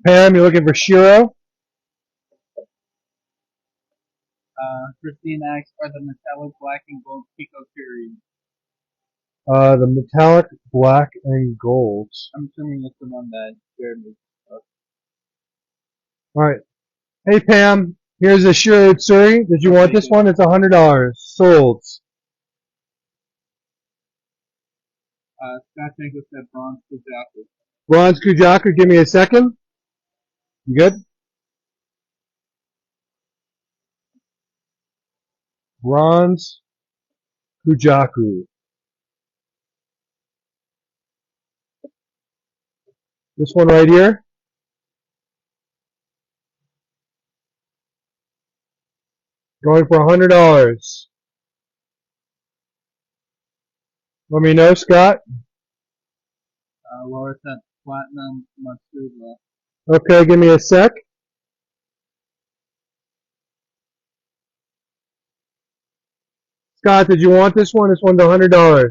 Pam, you're looking for Shiro. Christine asks, are the metallic black and gold Pico series? The metallic black and gold. I'm assuming it's the one that Jeremy. All right. Hey Pam, here's a Shiro Utsuri. Did you want this one? It's $100. Sold. Scott Jenkins said bronze Kujaku. Bronze Kujaku, give me a second. You good? Bronze Kujaku. This one right here. Going for $100. Let me know, Scott. Laura said platinum Matsuba. Okay, give me a sec. Scott, did you want this one? This one's $100.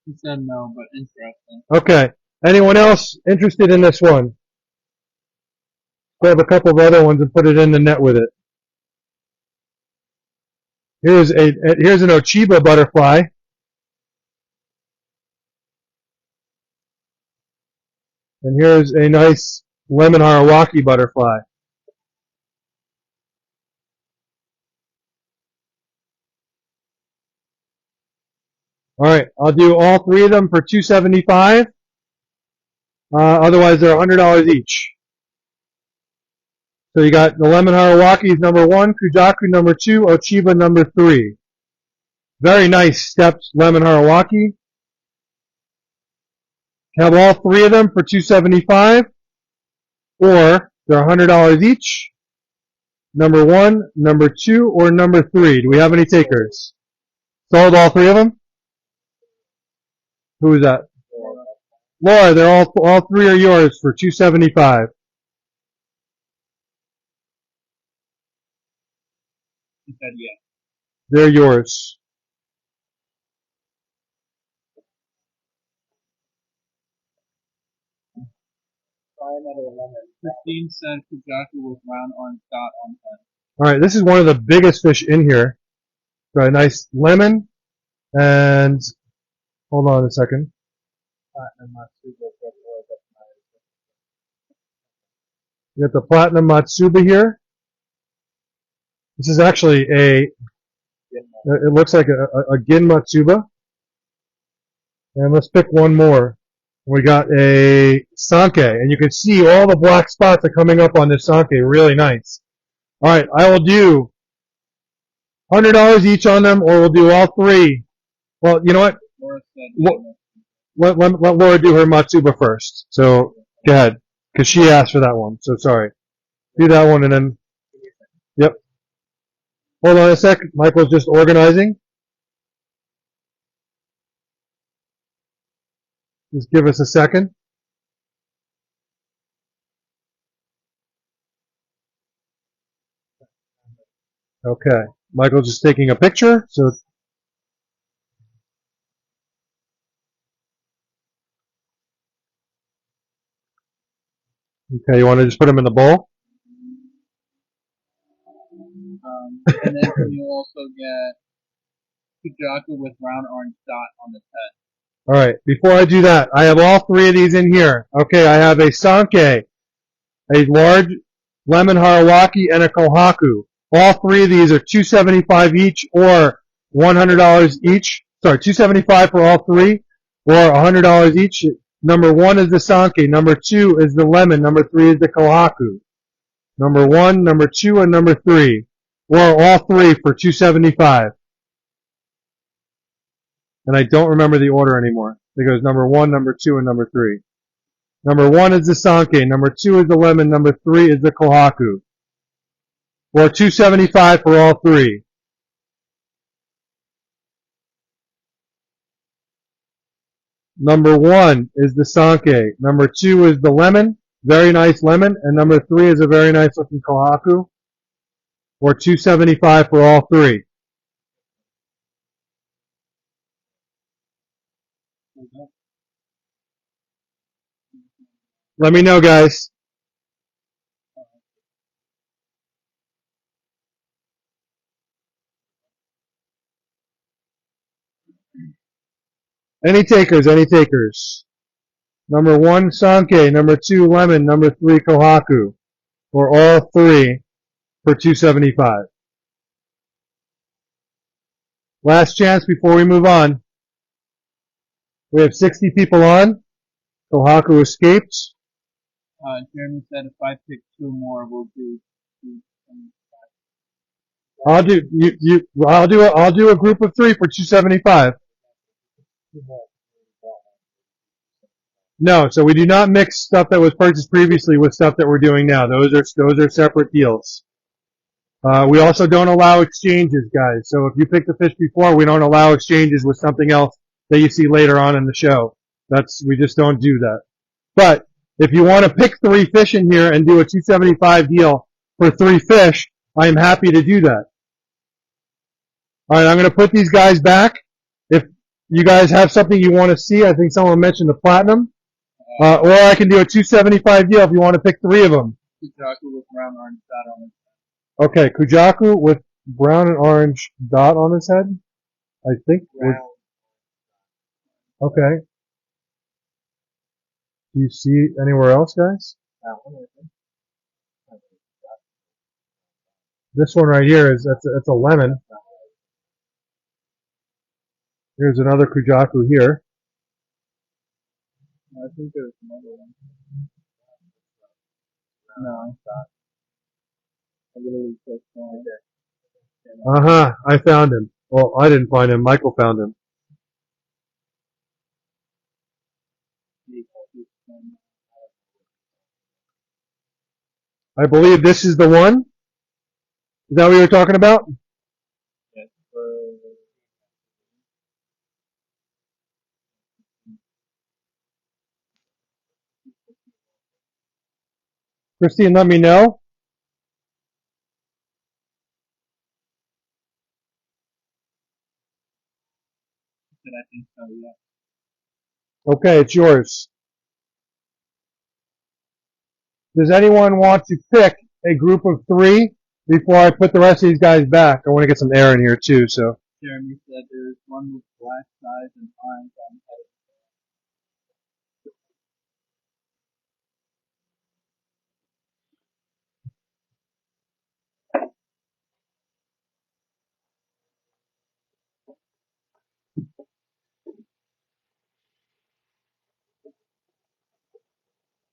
He said no, but interesting. Okay. Anyone else interested in this one? Grab a couple of other ones and put it in the net with it. Here's an Ochiba butterfly. And here's a nice lemon Harawaki butterfly. All right, I'll do all three of them for $275. Otherwise, they're $100 each. So you got the lemon Harawaki is number 1, Kujaku number 2, Ochiba number 3. Very nice stepped lemon Harawaki. Have all three of them for $275, or they're $100 each. Number 1, number 2, or number 3. Do we have any takers? Sold all three of them? Who is that? Laura, they're all three are yours for $275. He said yes. They're yours. Try another lemon. Christine said Kujaku with round orange dot on head. All right, this is one of the biggest fish in here. Got a nice lemon, and hold on a second. You got the platinum Matsuba here. This is actually it looks like a Gin Matsuba. And let's pick one more. We got a Sanke, and you can see all the black spots are coming up on this Sanke. Really nice. All right, I will do $100 each on them, or we'll do all three. Well, you know what? Let Laura do her Matsuba first. So go ahead, because she asked for that one. So sorry. Do that one, and then yep. Hold on a sec. Michael's just organizing. Just give us a second. Okay. Michael's just taking a picture. So okay, you want to just put them in the bowl? And then can you also get Kujaku with round orange dot on its head? All right. Before I do that, I have all three of these in here. Okay, I have a Sanke, a large lemon harawaki, and a kohaku. All three of these are $275 each, or $100 each. Sorry, $275 for all three, or $100 each. Number one is the Sanke. Number two is the lemon. Number three is the kohaku. Number one, number two, and number three, or all three for $275. And I don't remember the order anymore. It goes number one, number two, and number three. Number one is the Sanke. Number two is the lemon. Number three is the kohaku. Or $275 for all three. Number one is the Sanke. Number two is the lemon. Very nice lemon. And number three is a very nice looking kohaku. Or $275 for all three. Let me know, guys. Any takers, any takers. Number one, Sanke. Number two, lemon. Number three, kohaku. Or all three for $275. Last chance before we move on. We have 60 people on. Kohaku escaped. Jeremy said if I pick two more, we'll do 275. I'll do a group of three for $275. No, so we do not mix stuff that was purchased previously with stuff that we're doing now. Those are separate deals. We also don't allow exchanges, guys. So if you picked the fish before, we don't allow exchanges with something else that you see later on in the show. We just don't do that. But if you want to pick three fish in here and do a $275 deal for three fish, I am happy to do that. All right, I'm going to put these guys back. If you guys have something you want to see, I think someone mentioned the platinum. Or I can do a $275 deal if you want to pick three of them. Kujaku with round orange dot on its head. Okay, Kujaku with brown and orange dot on his head. I think. Okay. Do you see anywhere else, guys? This one right here it's a lemon. Here's another Kujaku here. I think there's another one. No, I literally clicked on it. I found him. Well, I didn't find him. Michael found him. I believe this is the one. Is that what you were talking about? Christine, let me know. I think so, yeah. Okay, it's yours. Does anyone want to pick a group of 3 before I put the rest of these guys back? I want to get some air in here too, so. Jeremy said there's one with black sides and orange on head.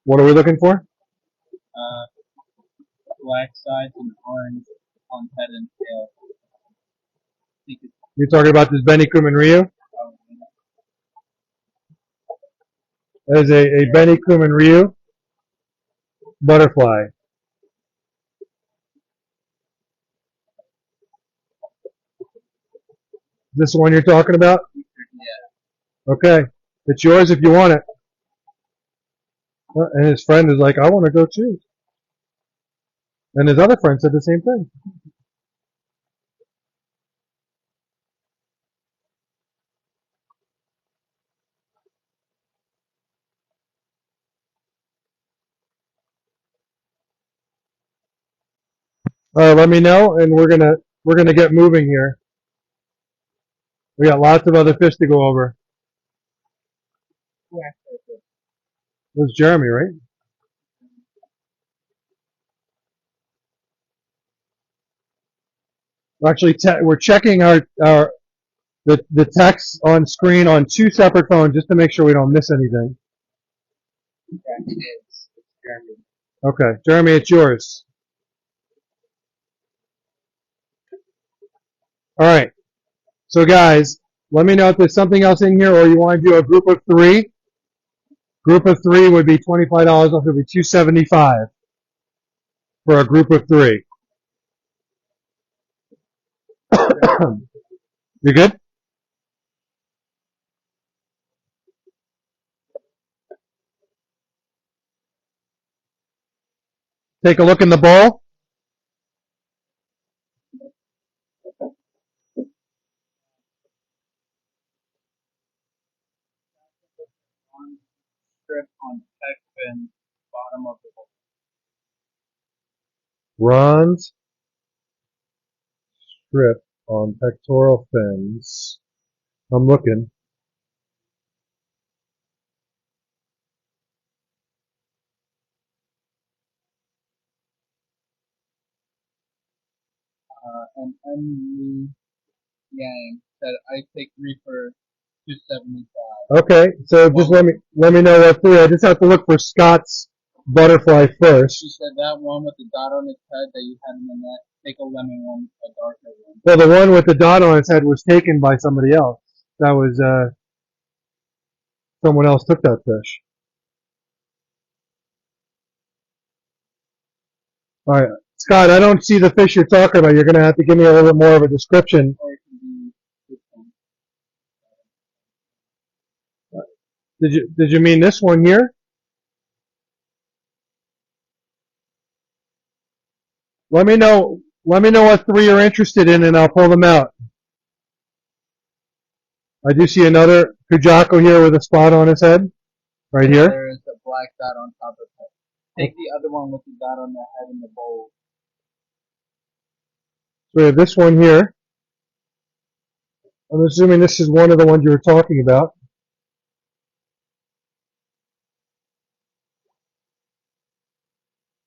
What are we looking for? Black sides and orange on head and tail. I think it's You're talking about this Benny Ryu? probably That is a Benny Ryu butterfly. This the one you're talking about? yeah. Okay. It's yours if you want it. And his friend is like, I want to go too. And his other friend said the same thing. All right, let me know, and we're gonna get moving here. We got lots of other fish to go over. Yeah. It was Jeremy, right? Actually, we're checking the text on screen on 2 separate phones just to make sure we don't miss anything. Yeah, it's Jeremy. Okay, Jeremy, it's yours. All right. So guys, let me know if there's something else in here, or you want to do a group of 3. Group of 3 would be $25 off. It would be $275 for a group of 3. You good? Take a look in the bowl. One strip on pec fin, bottom of the bowl. Bronze strip on pectoral fins. I'm looking. And Emily Yang said I take 3 for $275. Okay, so just let me know what 3. I just have to look for Scott's butterfly first. She said that one with the dot on its head that you had in the net. Take a lemon one, a darker one. Well, the one with the dot on its head was taken by somebody else. That was someone else took that fish. All right, Scott, I don't see the fish you're talking about. You're going to have to give me a little bit more of a description. Or it can be this one. Did you mean this one here? Let me know what 3 you're interested in, and I'll pull them out. I do see another Kujako here with a spot on his head, right here. There is a black dot on top of it. Take the other one with the dot on the head in the bowl. So we have this one here. I'm assuming this is one of the ones you were talking about.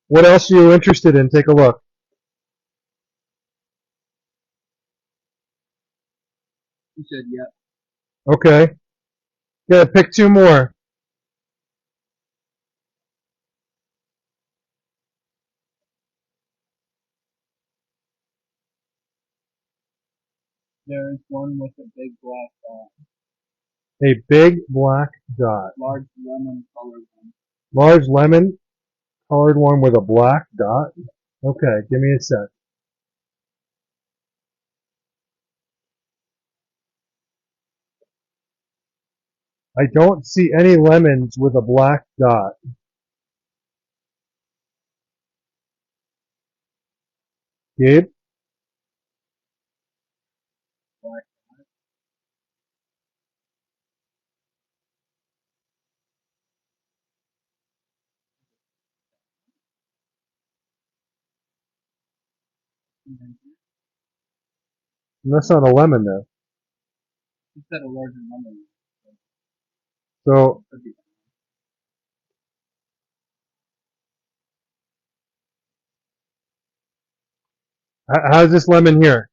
What else are you interested in? Take a look. He said, yep. Okay. Yeah, pick 2 more. There is one with a big black dot. A big black dot. Large lemon colored one. Large lemon colored one with a black dot. Okay, give me a sec. I don't see any lemons with a black dot. Gabe? Black. And And that's not a lemon though. he said a larger lemon. So Could be. how's this lemon here?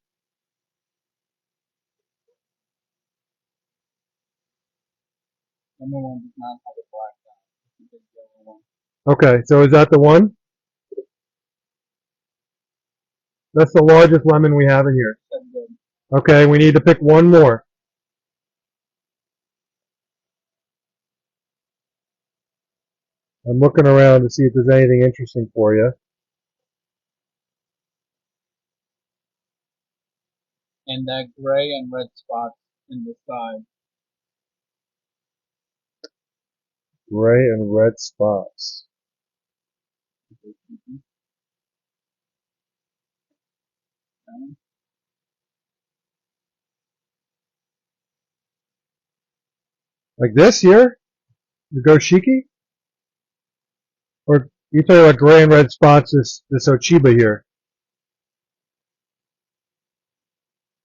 Lemon one does not have a black dot. It's a big yellow one. Okay, so is that the one? That's the largest lemon we have in here. Said good. Okay, we need to pick one more. I'm looking around to see if there's anything interesting for you. And that gray and red spots in the side. Gray and red spots. Mm-hmm. Like this here? The Goshiki? Or you talking about gray and red spots, this Ochiba here?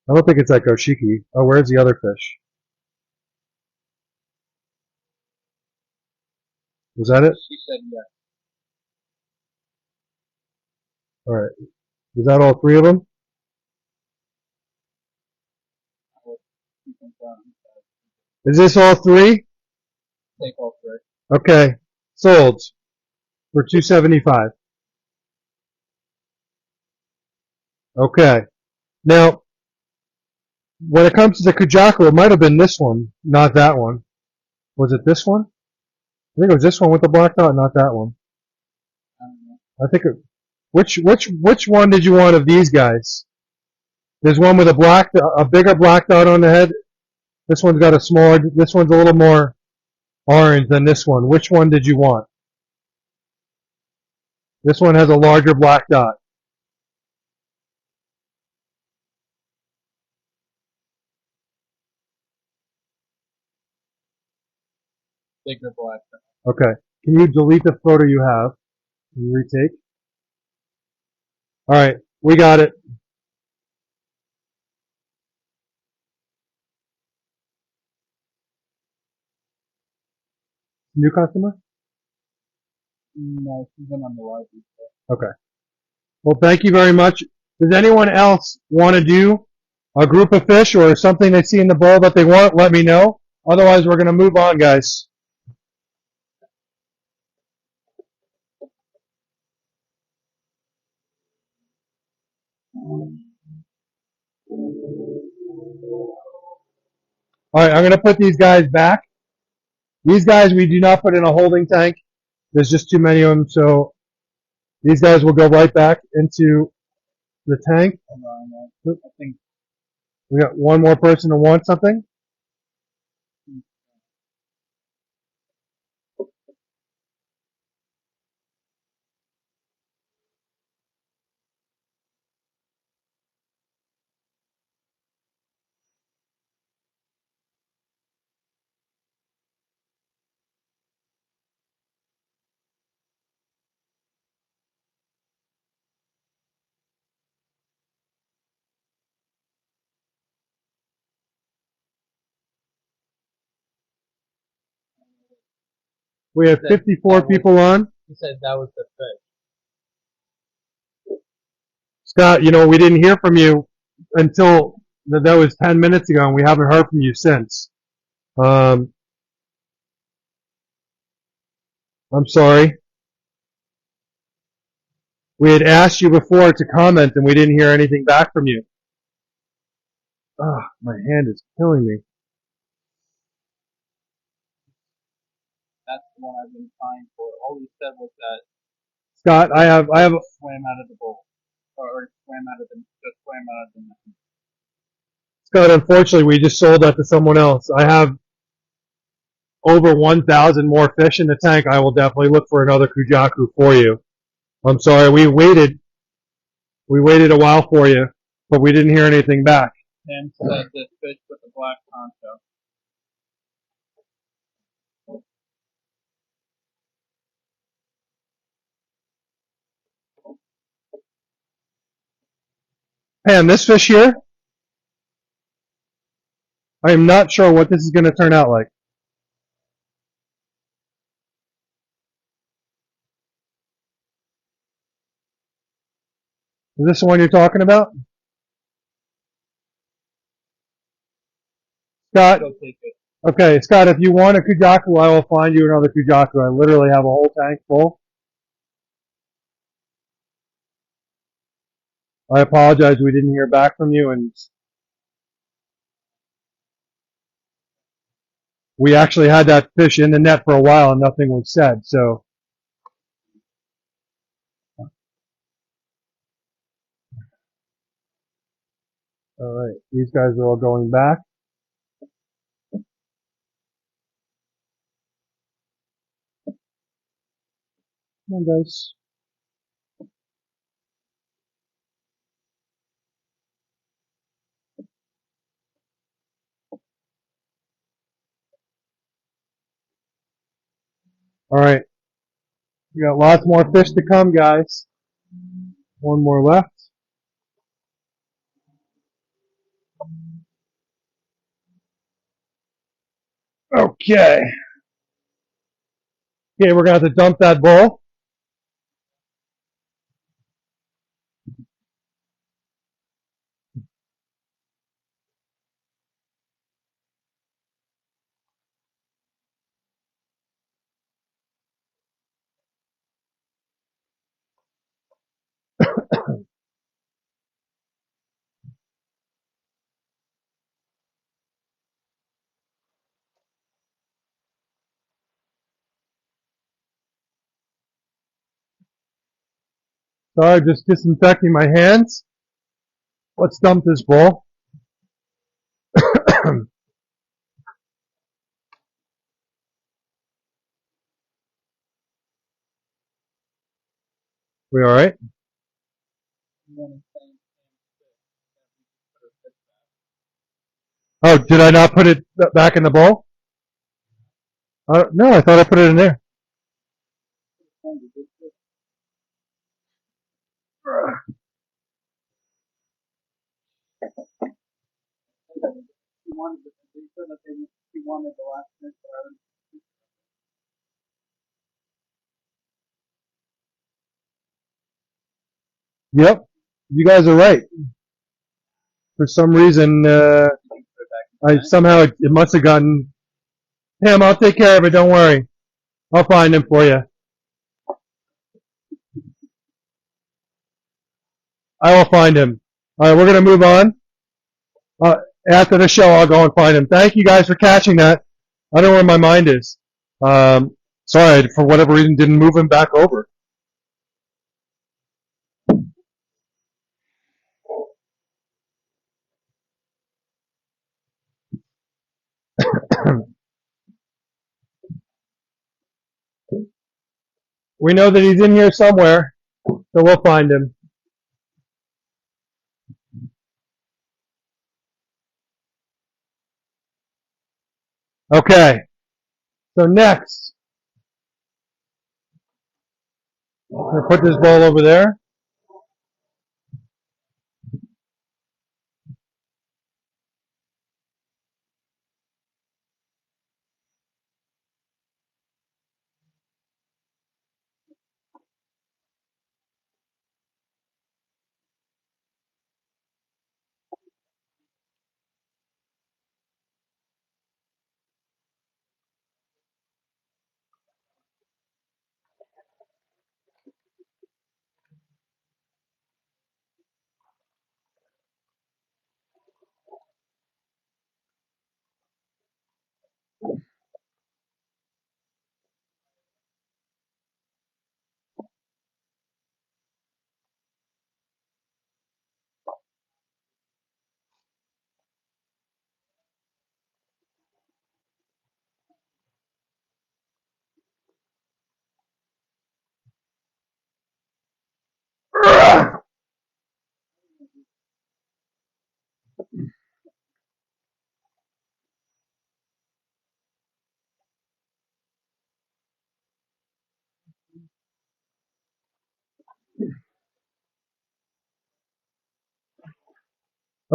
I don't think it's that Goshiki. Oh, where's the other fish? Was that it? She said yes. Alright. Is that all three of them? I will confirm. Is this all three? Take all three. Okay. Sold. For $2.75. Okay. Now, when it comes to the Kujaku, it might have been this one, not that one. Was it this one? I think it was this one with the black dot, not that one. I don't know. I think it, which one did you want of these guys? There's one with a bigger black dot on the head. This one's got a smaller, this one's a little more orange than this one. Which one did you want? This one has a larger black dot. Bigger black. Okay. Can you delete the photo you have? Can you retake? Alright, we got it. New customer? No, she's been on the live before. Okay. Well, thank you very much. Does anyone else want to do a group of fish or something they see in the bowl that they want? Let me know. Otherwise, we're going to move on, guys. All right, I'm going to put these guys back. These guys we do not put in a holding tank. There's just too many of them, so these guys will go right back into the tank. I think We got one more person who wants something. We have 54 people on. he said that was the fish. Scott, you know, we didn't hear from you until that was 10 minutes ago, and we haven't heard from you since. I'm sorry. We had asked you before to comment, and we didn't hear anything back from you. Ah, my hand is killing me. That's the one I've been trying for. All he said was that Scott, I have, swam out of the bowl. Or swam out of the net. Scott, unfortunately, we just sold that to someone else. I have over 1,000 more fish in the tank. I will definitely look for another Kujaku for you. I'm sorry, we waited a while for you, but we didn't hear anything back. Tim said the fish with the black poncho. Pam, this fish here, I am not sure what this is going to turn out like. Is this the one you're talking about? Scott? Go take it. Okay, Scott, if you want a Kujaku, I will find you another Kujaku. I literally have a whole tank full. I apologize we didn't hear back from you, and we actually had that fish in the net for a while and nothing was said, so. Alright, these guys are all going back. Come on, guys. Alright, we got lots more fish to come, guys. One more left. Okay. Okay, we're gonna have to dump that bowl. Sorry, just disinfecting my hands. Let's dump this bowl. We alright? Oh, did I not put it back in the bowl? No, I thought I put it in there. Yep, you guys are right. For some reason, I somehow it must have gotten. Pam, I'll take care of it. Don't worry. I'll find him for you. I will find him. All right, we're gonna move on. After the show, I'll go and find him. Thank you guys for catching that. I don't know where my mind is. Sorry, for whatever reason, didn't move him back over. We know that he's in here somewhere, so we'll find him. Okay. So next, I'm gonna put this bowl over there.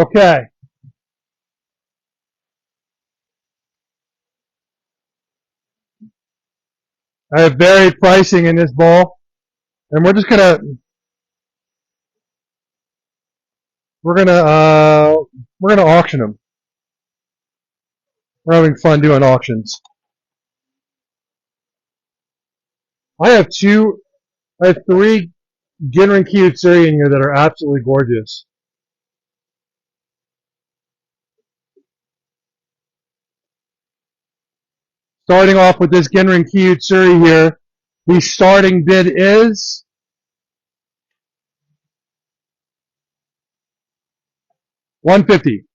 Okay. I have varied pricing in this bowl, and we're gonna auction them. We're having fun doing auctions. I have three Ginrin Kyutsuri in here that are absolutely gorgeous. Starting off with this Ginrin Kyutsuri here, the starting bid is $150.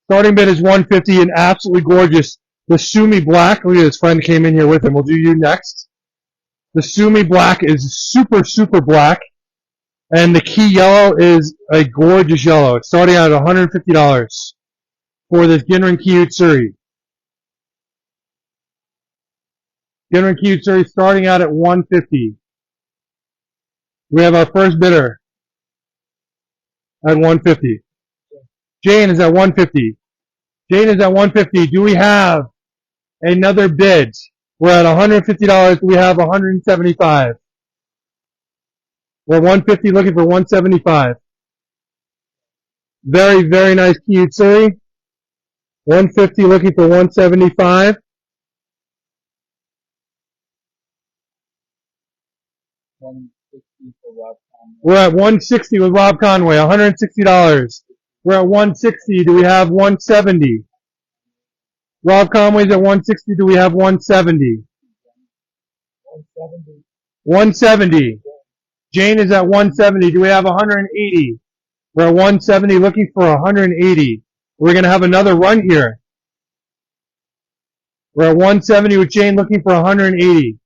Starting bid is $150 and absolutely gorgeous. The Sumi Black, look at his friend came in here with him. We'll do you next. The Sumi Black is super, super black. And the key yellow is a gorgeous yellow. It's starting out at $150 for this Ginrin Kyutsuri. Ginrin Kyutsuri starting out at $150. We have our first bidder at $150. Jane is at $150. Jane is at $150. Do we have another bid? We're at $150. Do we have $175? We're $150 looking for $175. Very, very nice Kyutsuri. $150 looking for $175. 160 for Rob Conway. We're at $160 with Rob Conway. $160. We're at $160. Do we have $170? Rob Conway's at $160. Do we have $170? 170. $170. Jane is at $170. Do we have $180? We're at $170 looking for $180. We're going to have another run here. We're at $170 with Jane looking for $180.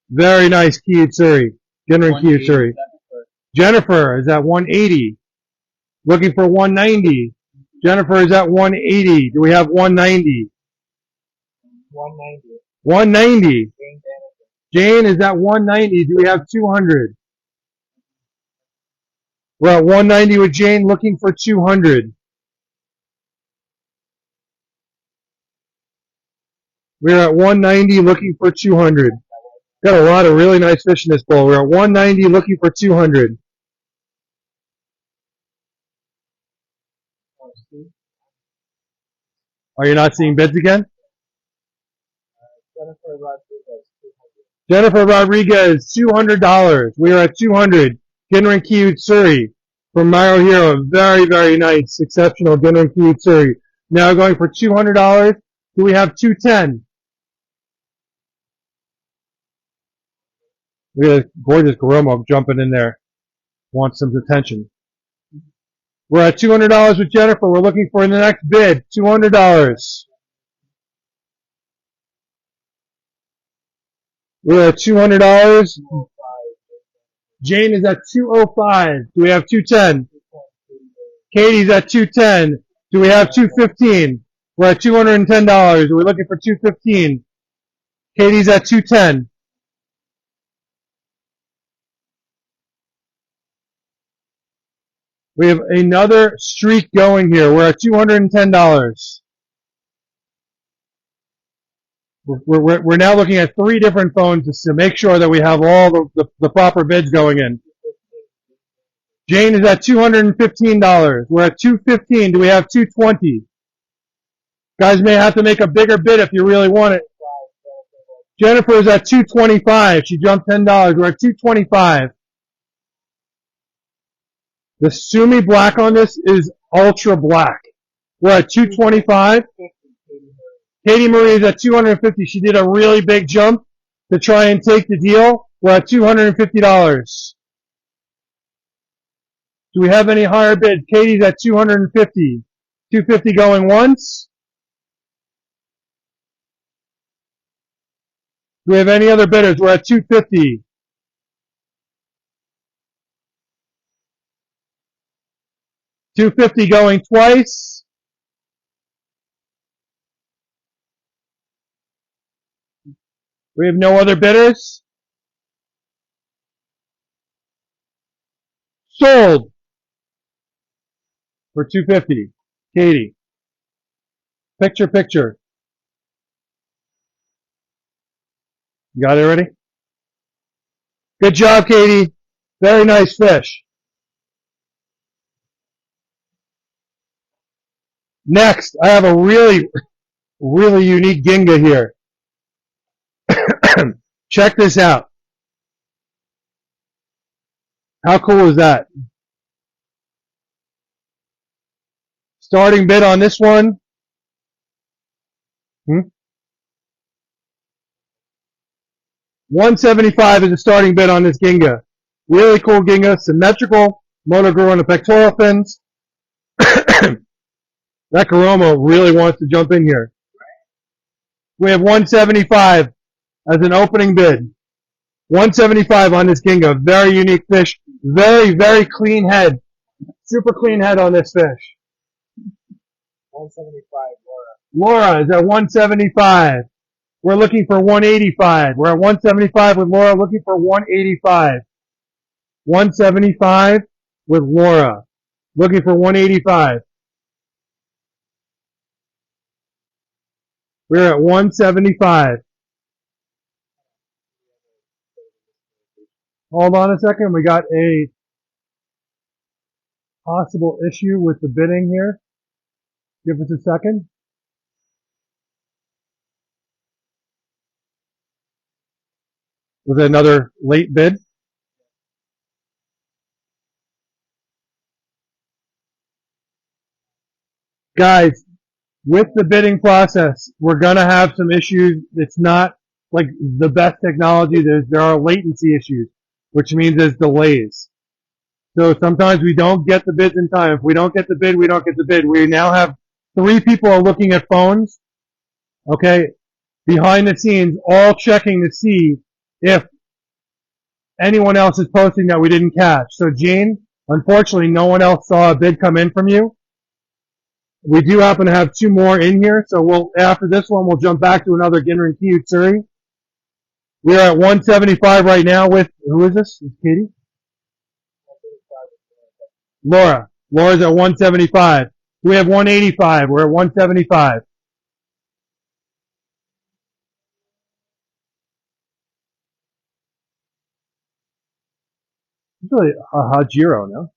Very nice Kyutsuri. Ginrin Kyutsuri. Jennifer is at $180. Looking for $190. Jennifer is at $180. Do we have $190? 190. $190. Jane is at $190. Do we have $200? We're at $190 with Jane looking for $200. We're at $190 looking for $200. Got a lot of really nice fish in this bowl. We're at $190 looking for $200. Are you not seeing bids again? Jennifer Rodriguez, 200. Jennifer Rodriguez, $200. We are at $200. Ginrin Kyutsuri from Mario Hero. Very, very nice, exceptional Ginrin Kyutsuri. Now going for $200. Do we have $210? We got a gorgeous Goromo jumping in there. Wants some attention. We're at $200 with Jennifer. We're looking for the next bid. $200. We're at $200. Jane is at $205. Do we have $210? Katie's at $210. Do we have $215? We're at $210. We're looking for $215. Katie's at $210. We have another streak going here. We're at $210. We're now looking at three different phones just to make sure that we have all the proper bids going in. Jane is at $215. We're at $215. Do we have $220? Guys may have to make a bigger bid if you really want it. Jennifer is at $225. She jumped $10. We're at $225. The Sumi Black on this is ultra black. We're at $225. Katie Marie is at $250. She did a really big jump to try and take the deal. We're at $250. Do we have any higher bids? Katie's at $250. $250 going once. Do we have any other bidders? We're at $250. $250 going twice. We have no other bidders. Sold. for 250. Katie. Picture, picture. You got it already? Good job, Katie. Very nice fish. Next, I have a really unique ginga here. Check this out. How cool is that? Starting bid on this one. 175 is the starting bid on this ginga. Really cool ginga, symmetrical motor grow on the pectoral fins. That Karomo really wants to jump in here. We have 175 as an opening bid. 175 on this ginga. Very unique fish. Very, very clean head. Super clean head on this fish. 175, Laura. Laura is at 175. We're looking for 185. We're at 175 with Laura, looking for 185. 175 with Laura, looking for 185. We're at 175. Hold on a second. We got a possible issue with the bidding here. Give us a second. Was it another late bid? Guys, with the bidding process, we're going to have some issues. It's not like the best technology. There are latency issues, which means there's delays. So sometimes we don't get the bids in time. If we don't get the bid, we don't get the bid. We now have 3 people are looking at phones, okay, behind the scenes, all checking to see if anyone else is posting that we didn't catch. So Gene, unfortunately, no one else saw a bid come in from you. We do happen to have 2 more in here, so after this one, we'll jump back to another Ginrin Kiyutsuri. We are at 175 right now with, who is this? It's Katie? Laura. Laura's at 175. We have 185. We're at 175. It's really a Hajiro, no?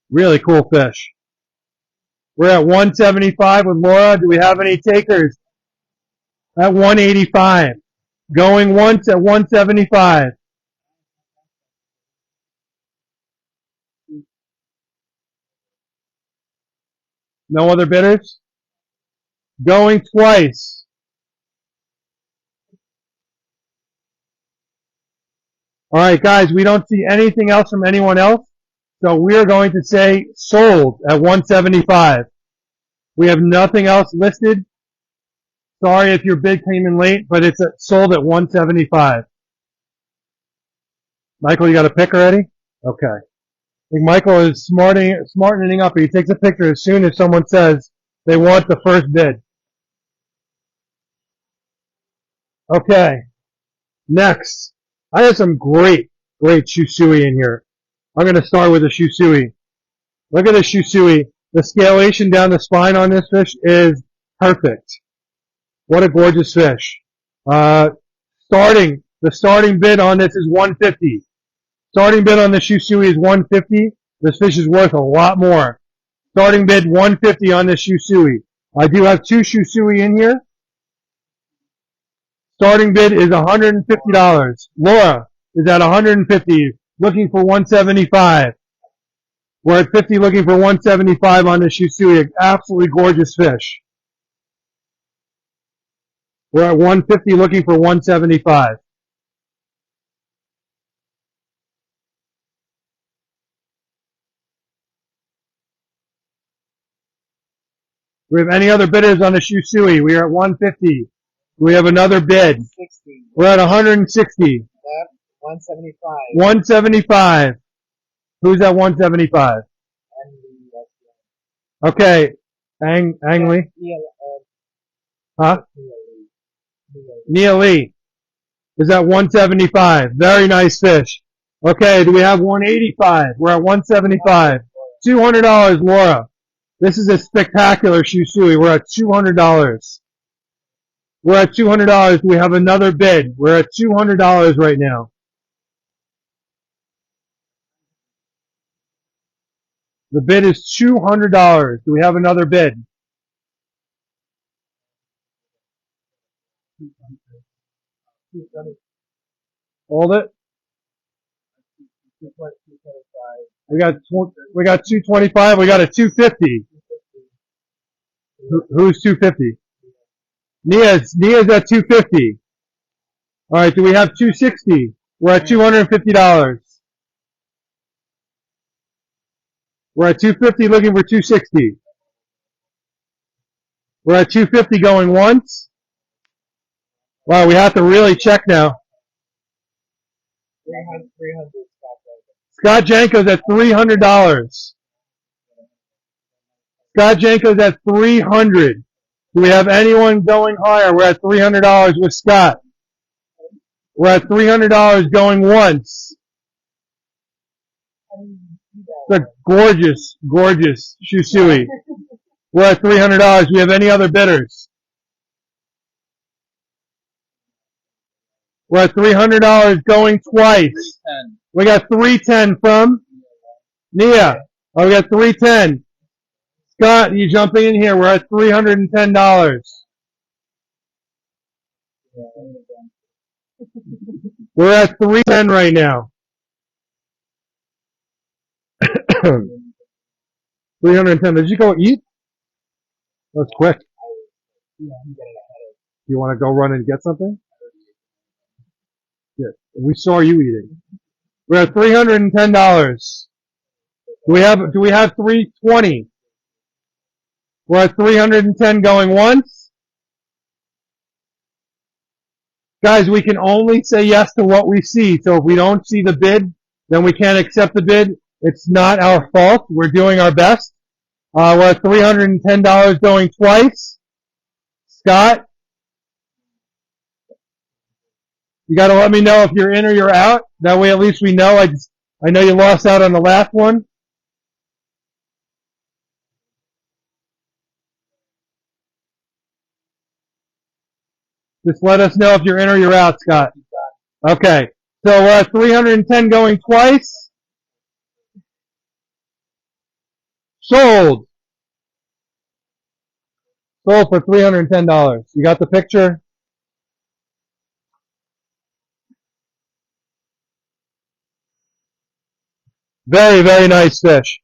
Really cool fish. We're at 175 with Laura. Do we have any takers? At 185. Going once at 175. No other bidders? Going twice. Alright guys, we don't see anything else from anyone else. So we're going to say sold at 175. We have nothing else listed. Sorry if your bid came in late, but it's sold at 175. Michael, you got a pick already? Okay. I think Michael is smartening up. He takes a picture as soon as someone says they want the first bid. Okay. Next. I have some great shusui in here. I'm going to start with the shusui. Look at the shusui. The scalation down the spine on this fish is perfect. What a gorgeous fish. The starting bid on this is 150. Starting bid on the shusui is 150. This fish is worth a lot more. Starting bid 150 on this shusui. I do have 2 shusui in here. Starting bid is $150. Laura is at 150, looking for 175. We're at 50, looking for 175 on the shusui. Absolutely gorgeous fish. We're at 150, looking for 175. Do we have any other bidders on the shusui? We are at 150. We have another bid. 60. We're at 160. Left, 175. 175. Who's at 175? Okay. Ang Lee? Huh? Nia Lee is at 175. Very nice fish. Okay, do we have 185? We're at 175. $200, Laura. This is a spectacular shushui. We're at $200. We're at $200. We have another bid. We're at $200 right now. The bid is $200. Do we have another bid? Hold it. We got 225. We got a 250. Who's 250? Nia's at 250. All right. Do we have 260? We're at $250. We're at 250 looking for 260. We're at 250 going once. Wow, we have to really check now. 300. Scott Janko's at $300. Scott Janko's at $300. Do we have anyone going higher? We're at $300 with Scott. We're at $300 going once. It's a gorgeous, gorgeous shushui. We're at $300. Do we have any other bidders? We're at $300 going twice. We got 310 from Nia. Oh, we got 310. Scott, you jumping in here? We're at $310. We're at 310 right now. 310. Did you go eat? That was quick. You want to go run and get something? Yeah. We saw you eating. We're at $310. Do we have 320? We're at 310 going once. Guys, we can only say yes to what we see. So if we don't see the bid, then we can't accept the bid. It's not our fault. We're doing our best. We're at $310 going twice. Scott, you got to let me know if you're in or you're out. That way, at least we know. I know you lost out on the last one. Just let us know if you're in or you're out, Scott. Okay. So we're at 310 going twice. Sold. Sold for $310. You got the picture? Very, very nice fish.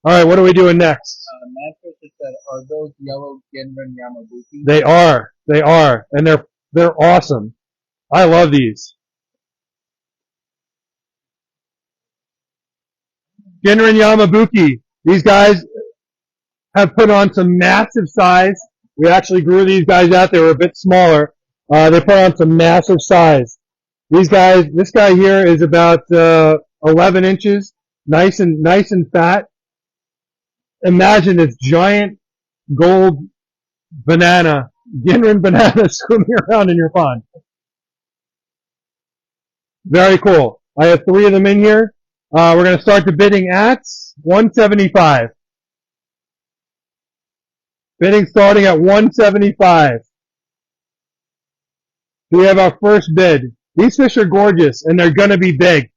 All right, what are we doing next? Matt said, are those yellow Genran Yamabuki? They are, and they're awesome. I love these. Genran Yamabuki. These guys have put on some massive size. We actually grew these guys out. They were a bit smaller. They put on some massive size. These guys, this guy here is about 11 inches, nice and fat. Imagine this giant gold banana, Genran banana swimming around in your pond. Very cool. I have 3 of them in here. We're going to start the bidding at 175. Bidding starting at 175. We have our first bid. These fish are gorgeous, and they're going to be big.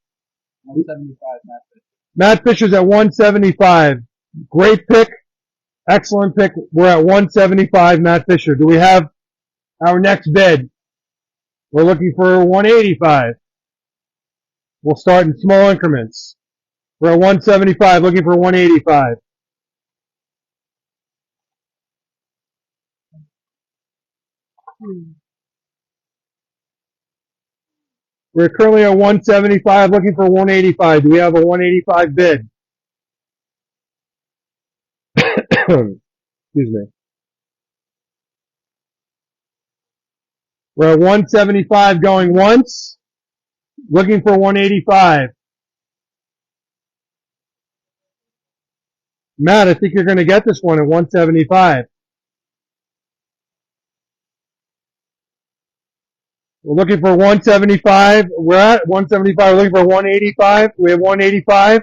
175, Matt Fisher. Matt Fisher's at 175. Great pick. Excellent pick. We're at 175, Matt Fisher. Do we have our next bid? We're looking for 185. We'll start in small increments. We're at 175, looking for 185. We're currently at 175, looking for 185. Do we have a 185 bid? Excuse me. We're at 175 going once, looking for 185. Matt, I think you're going to get this one at 175. We're looking for 175. We're at 175. We're looking for 185. We have 185.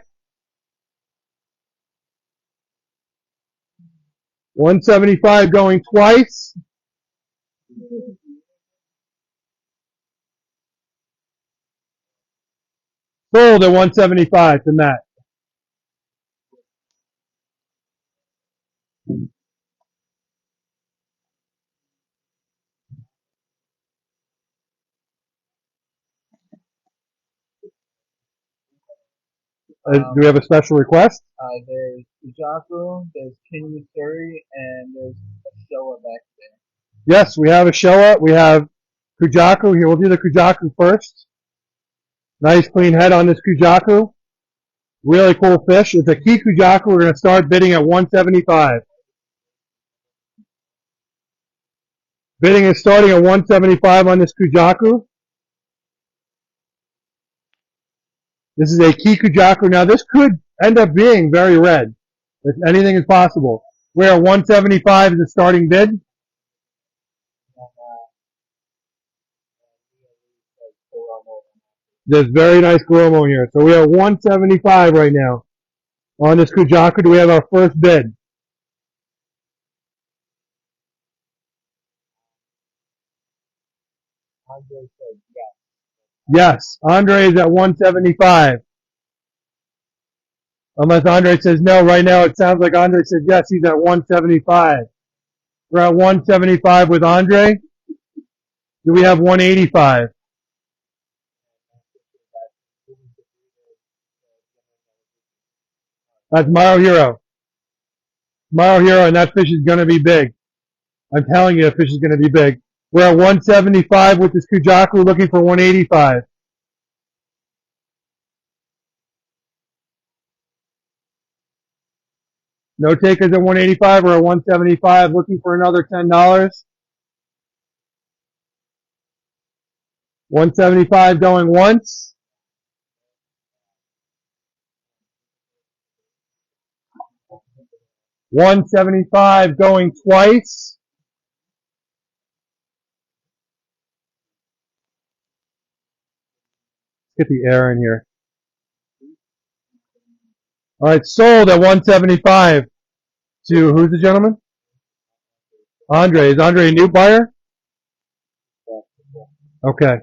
175 going twice. Sold at 175 to Matt. Do we have a special request? There's Kujaku, there's King Missouri, and there's a Showa back there. Yes, we have a Showa. We have Kujaku here. We'll do the Kujaku first. Nice clean head on this Kujaku. Really cool fish. It's a key Kujaku. We're going to start bidding at 175. Bidding is starting at 175 on this Kujaku. This is a key Kujaku. Now this could end up being very red. If anything is possible. We're at 175 is the starting bid. There's very nice Goromo here. So we are 175 right now on this Kujaku. Do we have our first bid? Andre said yes. Yes. Andre is at 175. Unless Andre says no, right now it sounds like Andre says yes, he's at 175. We're at 175 with Andre. Do we have 185? That's Maro Hero. Maro Hero, and that fish is going to be big. I'm telling you, that fish is going to be big. We're at 175 with this Kujaku, looking for 185. No takers at 185. We're at 175, looking for another $10. 175 going once. $175 going twice. Let's get the air in here. All right, sold at 175 to, who's the gentleman? Andre. Is Andre a new buyer? Okay.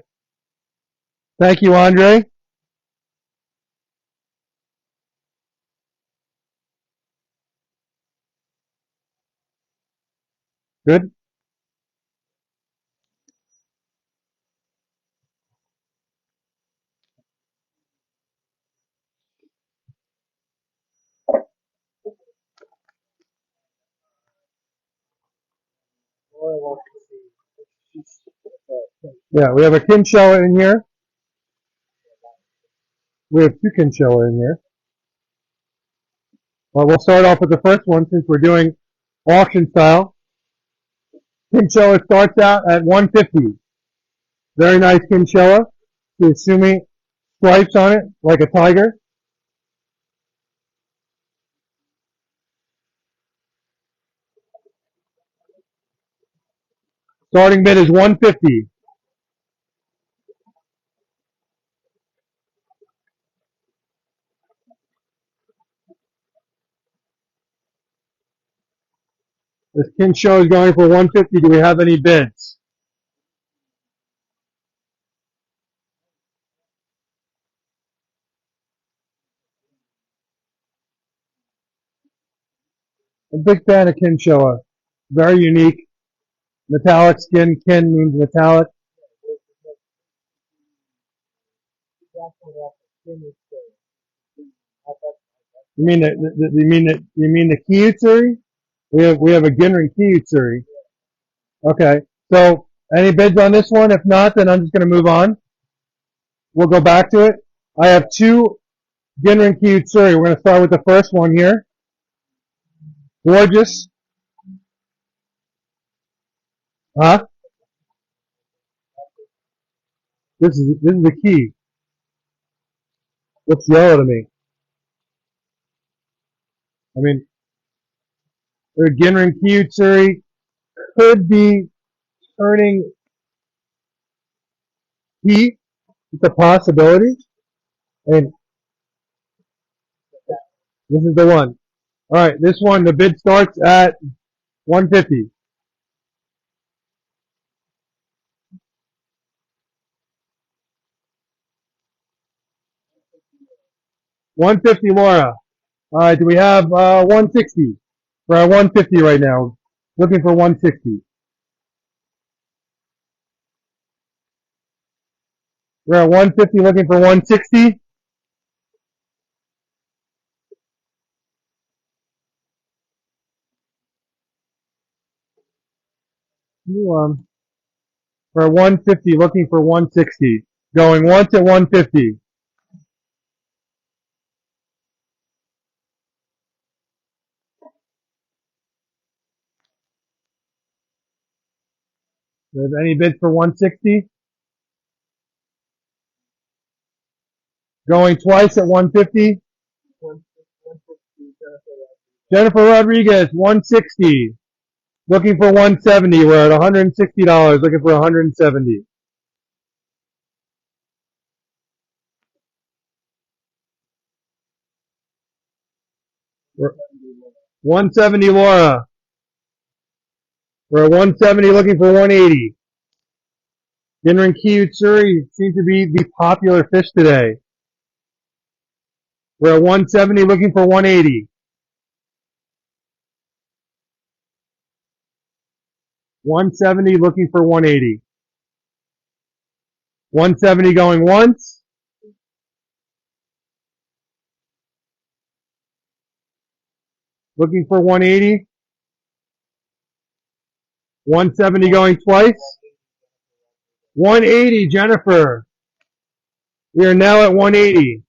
Thank you, Andre. Good. Yeah, we have a Kinsella in here. We have two Kinsella in here. Well, we'll start off with the first one since we're doing auction style. Kinsella starts out at 150. Very nice Kinsella. The Sumi stripes on it like a tiger. Starting bid is 150. This Kinsella is going for 150. Do we have any bids? I'm a big fan of Kinsella. Very unique. Metallic skin. Kin means metallic. You mean the Kiyutsuri? We have a Ginrin Kiyutsuri. Okay. So any bids on this one? If not, then I'm just going to move on. We'll go back to it. I have two Ginrin Kiyutsuri. We're going to start with the first one here. Gorgeous. Huh? This is the key. Looks yellow to me. I mean, the Ginrin Kiyutsuri could be turning heat. It's a possibility. And this is the one. All right, this one, the bid starts at 150. 150, Laura. All right, do we have 160? We're at 150 right now. Looking for 160. We're at 150, looking for 160. We're at 150, looking for 160. Going once at 150. There's any bids for 160? Going twice at 150. Jennifer Rodriguez, 160. Looking for 170. We're at $160. Looking for 170. We're 170, Laura. We're at 170. Looking for 180. Ginrin Kiyutsuri seems to be the popular fish today. We're at 170. Looking for 180. 170. Looking for 180. 170 going once. Looking for 180. 170 going twice. 180, Jennifer. We are now at 180.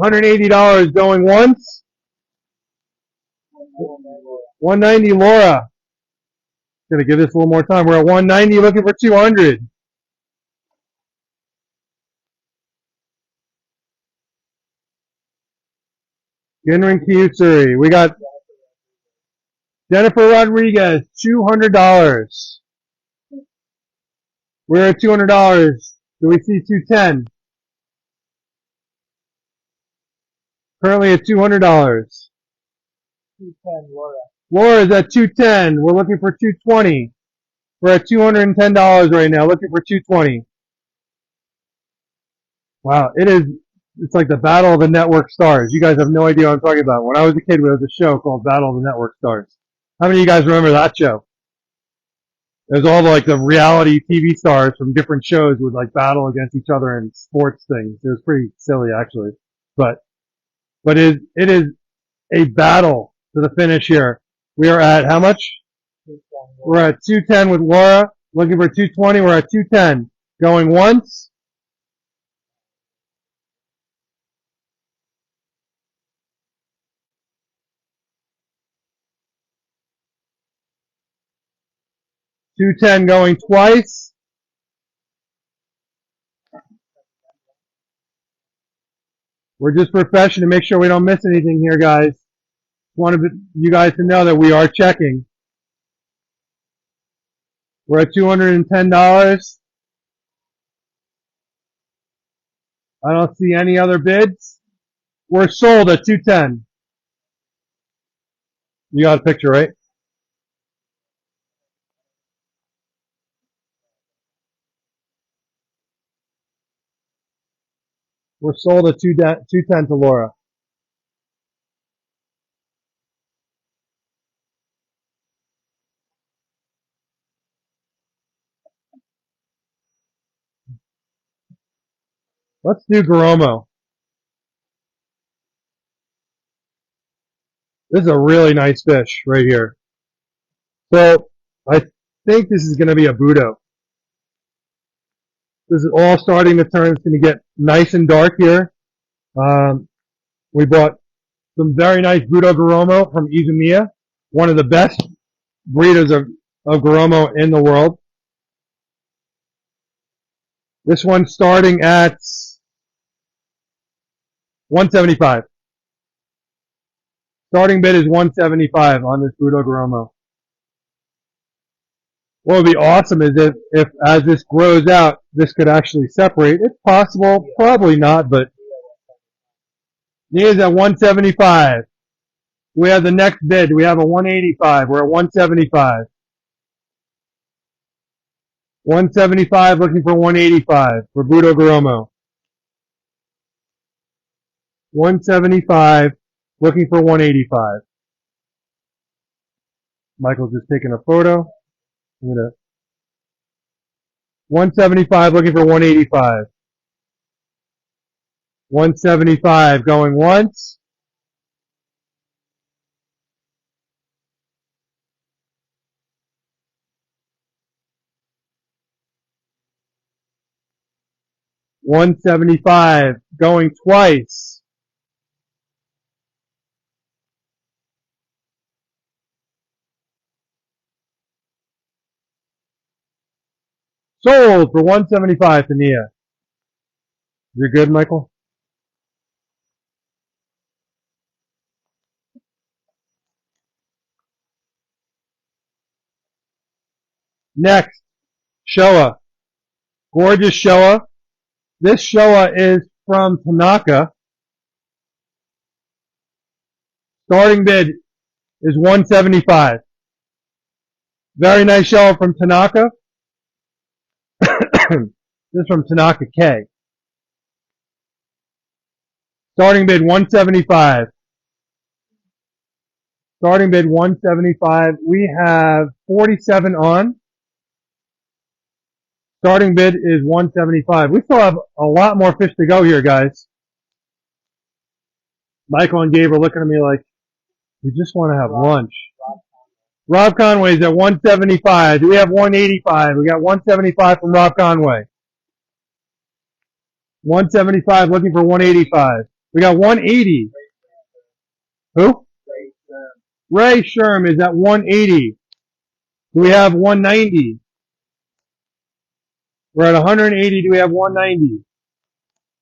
$180 going once. 190, Laura. Gonna give this a little more time. We're at 190, looking for 200. Ginrin Kiyutsuri. We got Jennifer Rodriguez, $200. We're at $200. Do we see 210? Currently at $200. 210, Laura. Laura's at 210. We're looking for 220. We're at $210 right now, looking for 220. Wow, it's like the Battle of the Network Stars. You guys have no idea what I'm talking about. When I was a kid, there was a show called Battle of the Network Stars. How many of you guys remember that show? There's all the reality TV stars from different shows would battle against each other in sports things. It was pretty silly actually. But it is a battle to the finish here. We are at how much? 210, We're at 210 with Laura. Looking for 220. We're at 210. Going once. $210 going twice. We're just refreshing to make sure we don't miss anything here, guys. Wanted you guys to know that we are checking. We're at $210. I don't see any other bids. We're sold at 210. You got a picture, right? We're sold at 210 to Laura. Let's do Garomo. This is a really nice fish right here. So I think this is going to be a Budo. This is all starting to turn. It's going to get nice and dark here. We bought some very nice Budo Garomo from Izumiya, one of the best breeders of Garomo in the world. This one's starting at 175. Starting bid is 175 on this Budo Garomo. What would be awesome is if as this grows out, this could actually separate. It's possible, probably not, but Nia's at 175. We have the next bid. We have a 185. We're at 175. 175 looking for 185 for Budo Garomo. 175 looking for 185. Michael's just taking a photo. I'm gonna 175 looking for 185. 175 going once. $175 going twice. Sold for 175 to Nia. You're good, Michael? Next, Showa. Gorgeous Showa. This Showa is from Tanaka. Starting bid is 175. Very nice Showa from Tanaka. This is from Tanaka K. Starting bid 175. Starting bid 175. We have 47 on. Starting bid is 175. We still have a lot more fish to go here, guys. Michael and Gabe are looking at me like, we just want to have lunch. Rob Conway's at 175. Do we have 185? We got 175 from Rob Conway. 175 looking for 185. We got 180. Who? Ray Sherm is at 180. Do we have 190? We're at 180. Do we have 190?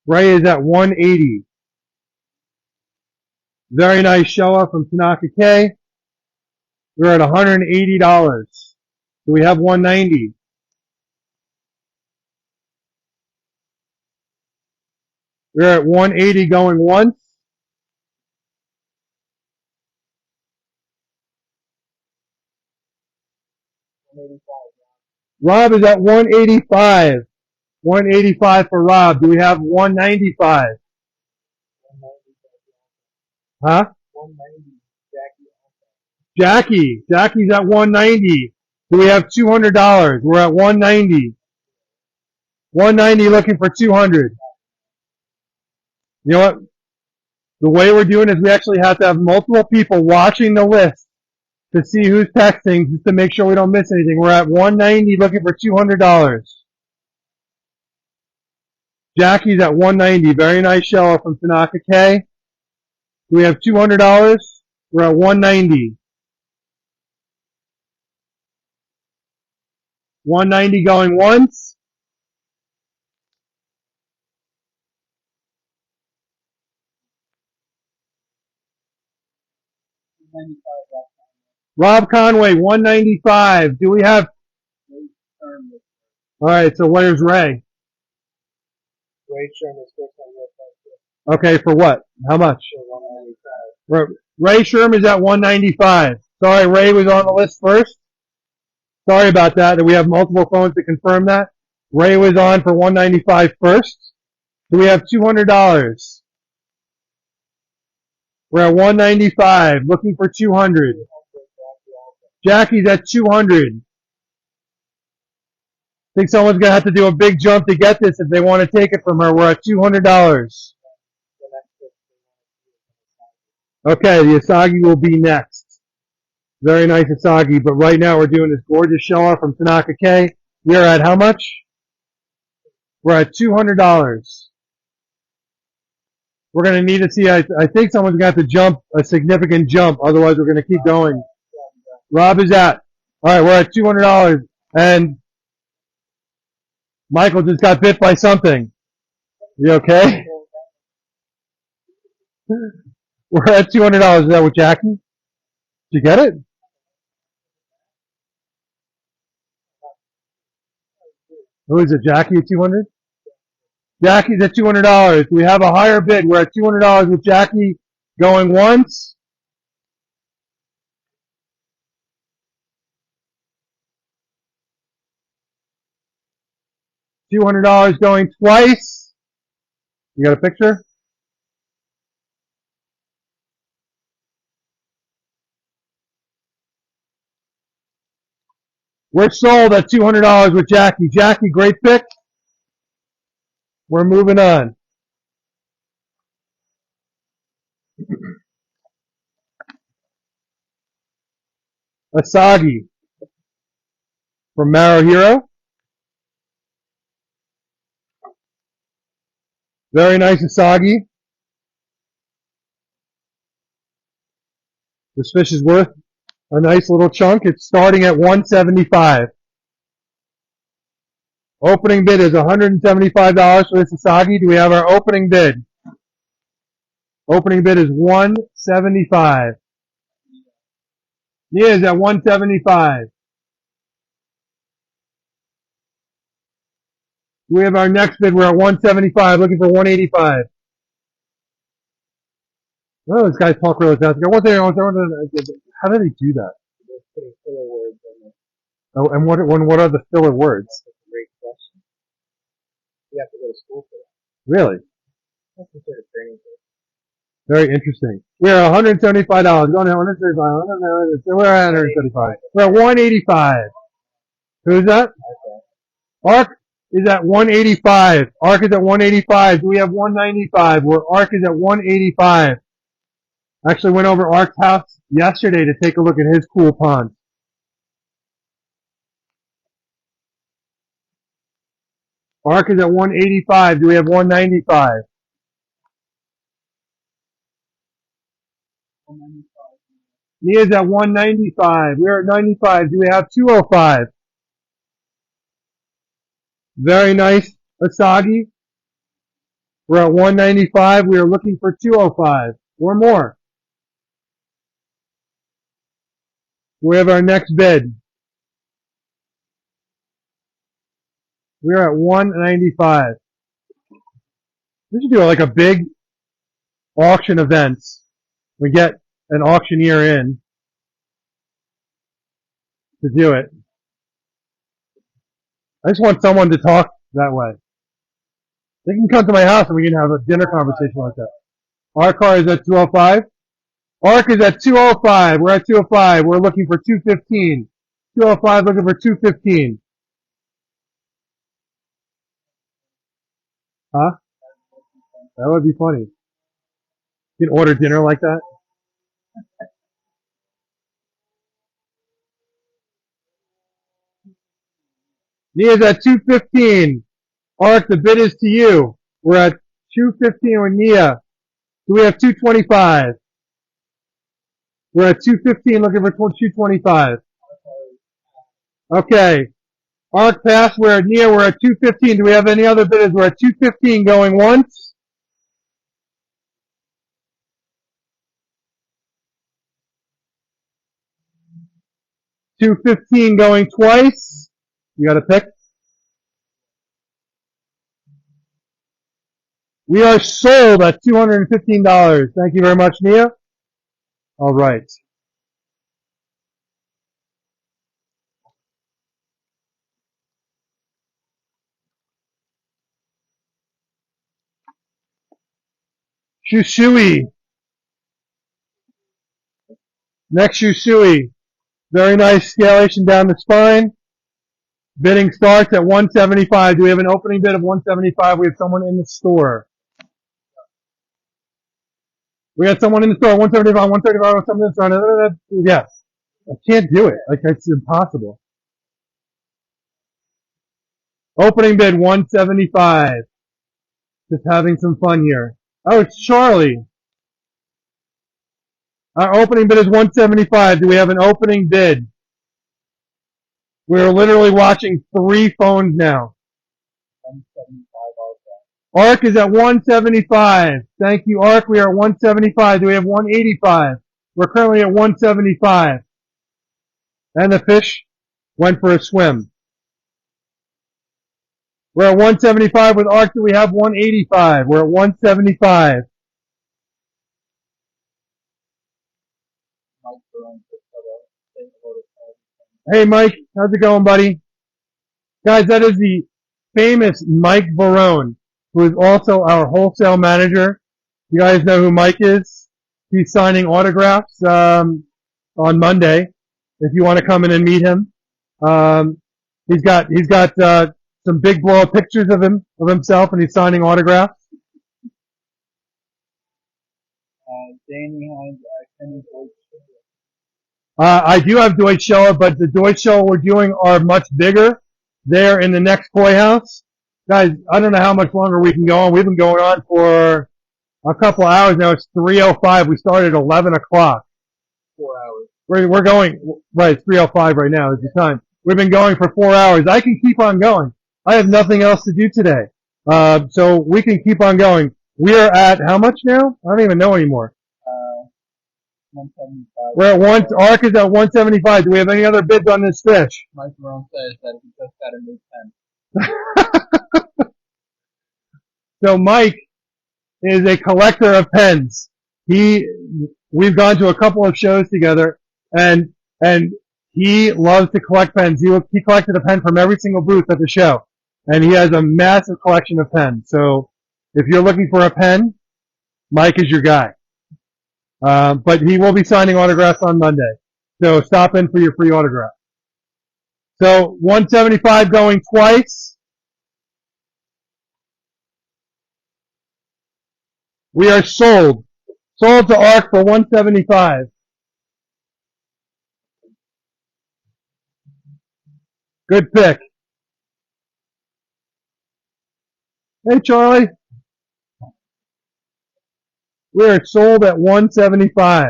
Ray is at 180. Very nice Showa from Tanaka K. We're at $180. Do we have 190? We're at 180 going once. Rob is at 185. 185 for Rob. Do we have 195? Huh? 190. Jackie. Jackie's at 190. Do we have $200? We're at 190. 190 looking for 200. You know what? The way we're doing is we actually have to have multiple people watching the list to see who's texting just to make sure we don't miss anything. We're at 190 looking for $200. Jackie's at 190. Very nice show from Tanaka K. Do we have $200? We're at 190. 190 going once. Rob Conway, 195. Do we have? All right, so where's Ray? Okay, for what? How much? Ray Sherm is at 195. Sorry, Ray was on the list first. Sorry about that we have multiple phones to confirm that. Ray was on for 195 first. Do we have $200? We're at 195, looking for 200. Jackie's at 200. Think someone's gonna have to do a big jump to get this if they want to take it from her. We're at $200. Okay, the Asagi will be next. Very nice Asagi, but right now we're doing this gorgeous show-off from Tanaka K. We're at how much? We're at $200. We're going to need to see, I think someone's got to jump a significant jump, otherwise we're going to keep going. Rob is at. Alright, we're at $200, and Michael just got bit by something. You okay? We're at $200. Is that with Jackie? Did you get it? Who is it? Jackie at 200? Jackie's at $200. We have a higher bid. We're at $200 with Jackie going once. $200 going twice. You got a picture? We're sold at $200 with Jackie. Jackie, great pick. We're moving on. Asagi from Maro Hero. Very nice Asagi. This fish is worth a nice little chunk. It's starting at $175. Opening bid is $175 for this Asagi. Do we have our opening bid? Opening bid is $175. Nia is at $175. We have our next bid. We're at $175, looking for $185. Oh, this guy's talk really fast. How do they do that? They're putting filler words in it. Oh, and what are the filler words? That's a great question. You have to go to school for that. Really? That's considered training for it. Very interesting. We're at $175. Going to $135. We're at $175. We're at $185. Who's that? Okay. Ark is at $185. Ark is at $185. We have $195. Where Ark is at $185. Actually went over Ark's house yesterday to take a look at his cool pond. Ark is at $185. Do we have $195? Nia's at $195. We're at $95. Do we have $205? Very nice Asagi. We're at $195. We are looking for $205 or more. We have our next bid. We're at $195. We should do like a big auction event. We get an auctioneer in to do it. I just want someone to talk that way. They can come to my house and we can have a dinner conversation like that. Our car is at 205. Ark is at 205. We're at 205. We're looking for 215. 205 looking for 215. Huh? That would be funny. You can order dinner like that. Nia's at 215. Ark, the bid is to you. We're at 215 with Nia. Do we have 225? We're at 215 looking for 225. Okay. Ark pass, we're at Nia, we're at 215. Do we have any other bidders? We're at 215 going once. $215 going twice. You got a pick? We are sold at $215. Thank you very much, Nia. All right. Shushui. Next Shushui. Very nice scalation down the spine. Bidding starts at $175. Do we have an opening bid of $175? We have someone in the store. We got someone in the store. $175, $135, someone in the store. Yes. I can't do it. Like, it's impossible. Opening bid $175. Just having some fun here. Oh, it's Charlie. Our opening bid is $175. Do we have an opening bid? We're literally watching 3 phones now. Ark is at $175. Thank you, Ark. We are at $175. Do we have $185? We're currently at $175. And the fish went for a swim. We're at 175 with Arc. Do we have 185? We're at 175. Hey, Mike. How's it going, buddy? Guys, that is the famous Mike Barone, who is also our wholesale manager. You guys know who Mike is? He's signing autographs on Monday. If you want to come in and meet him, he's got some big blow up pictures of himself, and he's signing autographs. Danny Hines, I do have Deutsch Show, but the Deutsch Show we're doing are much bigger. They're in the next koi house. Guys, I don't know how much longer we can go on. We've been going on for a couple of hours now. It's 3:05. We started at 11 o'clock. 4 hours. We're going, right, it's 3:05 right now is the time. We've been going for 4 hours. I can keep on going. I have nothing else to do today. So we can keep on going. We are at how much now? I don't even know anymore. 175. We're at Arc is at 175. Do we have any other bids on this fish? Mike Barone says that he just got a new pen. So Mike is a collector of pens. We've gone to a couple of shows together, and he loves to collect pens. He collected a pen from every single booth at the show, and he has a massive collection of pens. So if you're looking for a pen, Mike is your guy. But he will be signing autographs on Monday. So stop in for your free autograph. So 175 going twice. We are sold. Sold to Arc for 175. Good pick. Hey, Charlie. We are sold at 175.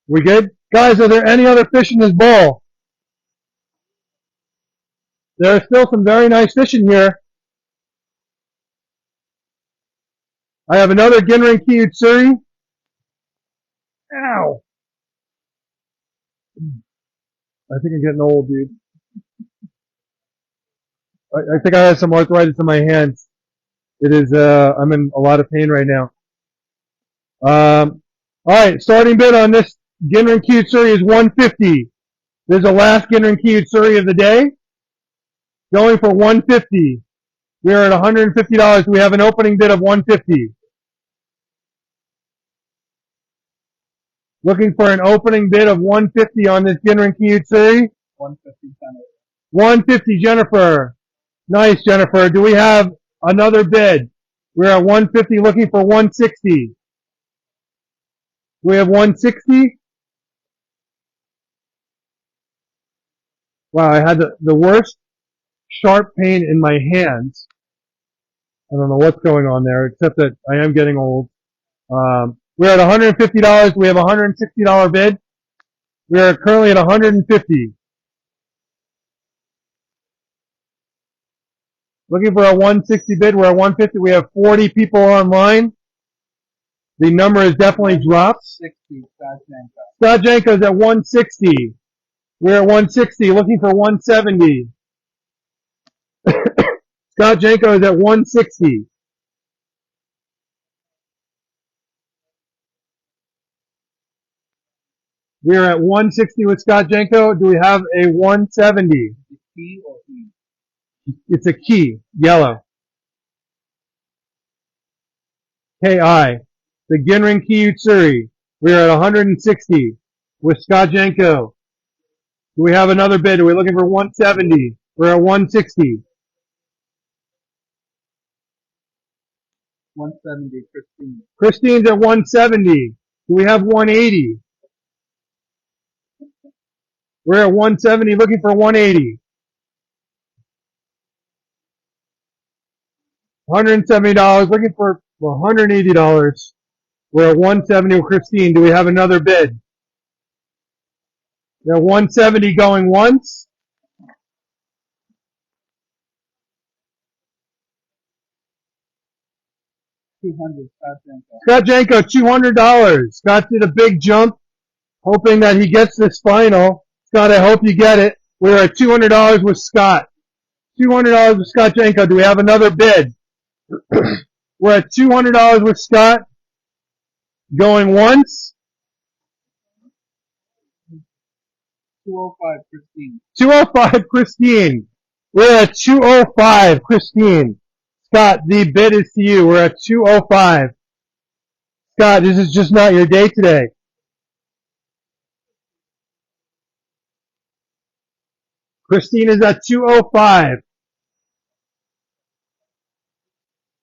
We good? Guys, are there any other fish in this bowl? There are still some very nice fish in here. I have another Ginrin Kiyutsuri. Ow. I think I'm getting old, dude. I think I have some arthritis in my hands. It is, I'm in a lot of pain right now. Alright, starting bid on this Ginrin Kiyutsuri is 150. There's the last Ginrin Kiyutsuri of the day. Going for 150. We are at $150. We have an opening bid of 150. Looking for an opening bid of 150 on this Ginrin Kiyutsuri. 150 center. 150, Jennifer. Nice, Jennifer. Do we have another bid? We're at 150 looking for 160. Do we have 160? Wow, I had the worst sharp pain in my hands. I don't know what's going on there, except that I am getting old. We're at $150. We have a $160 bid. We are currently at 150. Looking for a 160 bid. We're at 150. We have 40 people online. The number has definitely dropped. 60, Scott Janko's at 160. We're at 160. Looking for 170. Scott Janko is at 160. We are at 160 with Scott Janko. Do we have a 170? Key or E? It's a key, yellow. KI. The Ginrin Kiyutsuri. We are at 160 with Scott Janko. Do we have another bid? Are we looking for 170? We're at 160. 170, Christine. Christine's at 170. Do we have 180? We're at 170 looking for 180. $170 looking for $180. We're at 170 with Christine. Do we have another bid? We're at 170 going once. $200, Scott Janko. Scott Janko, $200. Scott did a big jump, hoping that he gets this final. Scott, I hope you get it. We're at $200 with Scott. $200 with Scott Jenko. Do we have another bid? We're at $200 with Scott. Going once. 205, Christine. 205, Christine. We're at 205, Christine. Scott, the bid is to you. We're at 205. Scott, this is just not your day today. Christine is at 205.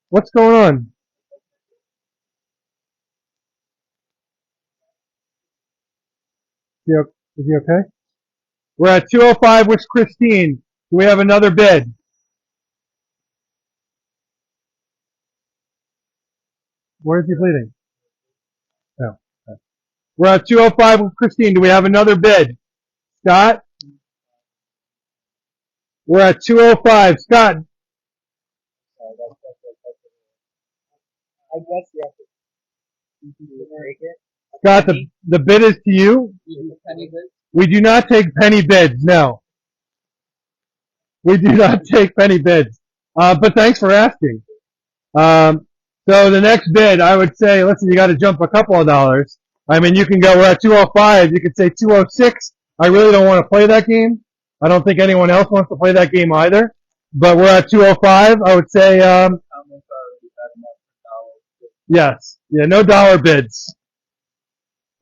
What's going on? Is he okay? We're at 205 with Christine. Do we have another bid? Where is he bleeding? No. Okay. We're at 205 with Christine. Do we have another bid? Scott? We're at 205. Scott? I guess you have to take it. Scott, the bid is to you. Penny bid? We do not take penny bids, no. We do not take penny bids. But thanks for asking. So the next bid, I would say, listen, you got to jump a couple of dollars. I mean, you can go, we're at 205. You could say 206. I really don't want to play that game. I don't think anyone else wants to play that game either. But we're at 205. I would say, yes. Yeah, no dollar bids.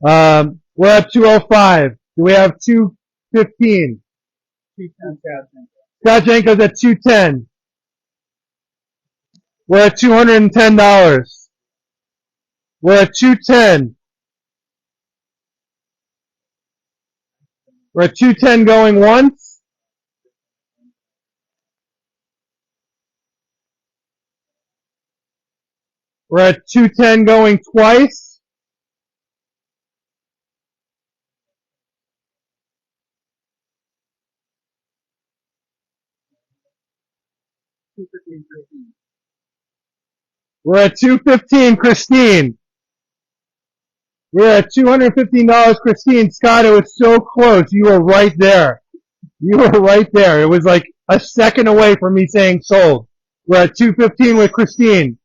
We're at 205. Do we have 215? 210. Scott Jenko's at 210. We're at $210. We're at 210. We're at 210 going once. We're at 210 going twice. We're at 215, Christine. We're at $215, Christine. Scott, it was so close. You were right there. You were right there. It was like a second away from me saying sold. We're at 215 with Christine.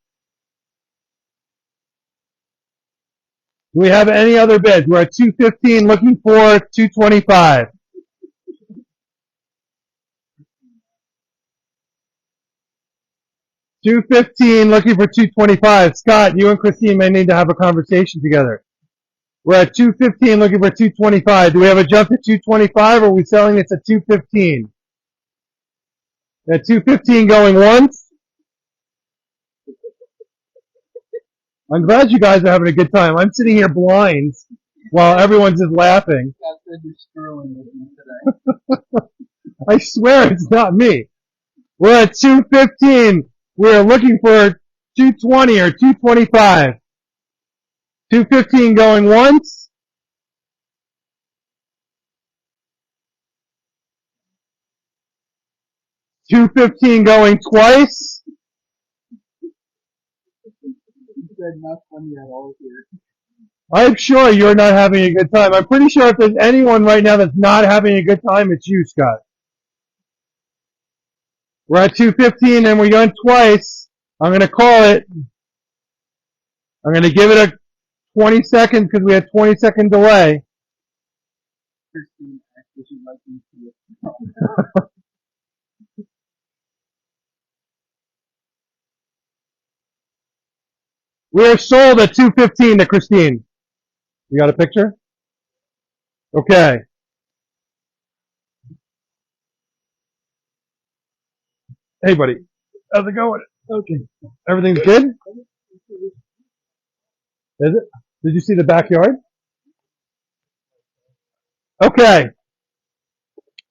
Do we have any other bids? We're at 215 looking for 225. $215 looking for 225. Scott, you and Christine may need to have a conversation together. We're at 215 looking for 225. Do we have a jump to 225 or are we selling this at 215? At 215 going once. I'm glad you guys are having a good time. I'm sitting here blind while everyone's just laughing. I swear it's not me. We're at 215. We're looking for 220 or 225. 215 going once. $215 going twice. I'm sure you're not having a good time. I'm pretty sure if there's anyone right now that's not having a good time, it's you, Scott. We're at 215 and we went twice. I'm going to call it. I'm going to give it a 20 seconds because we had 20-second delay. We're sold at 215 to Christine. You got a picture? Okay. Hey, buddy. How's it going? Okay. Everything's good? Is it? Did you see the backyard? Okay.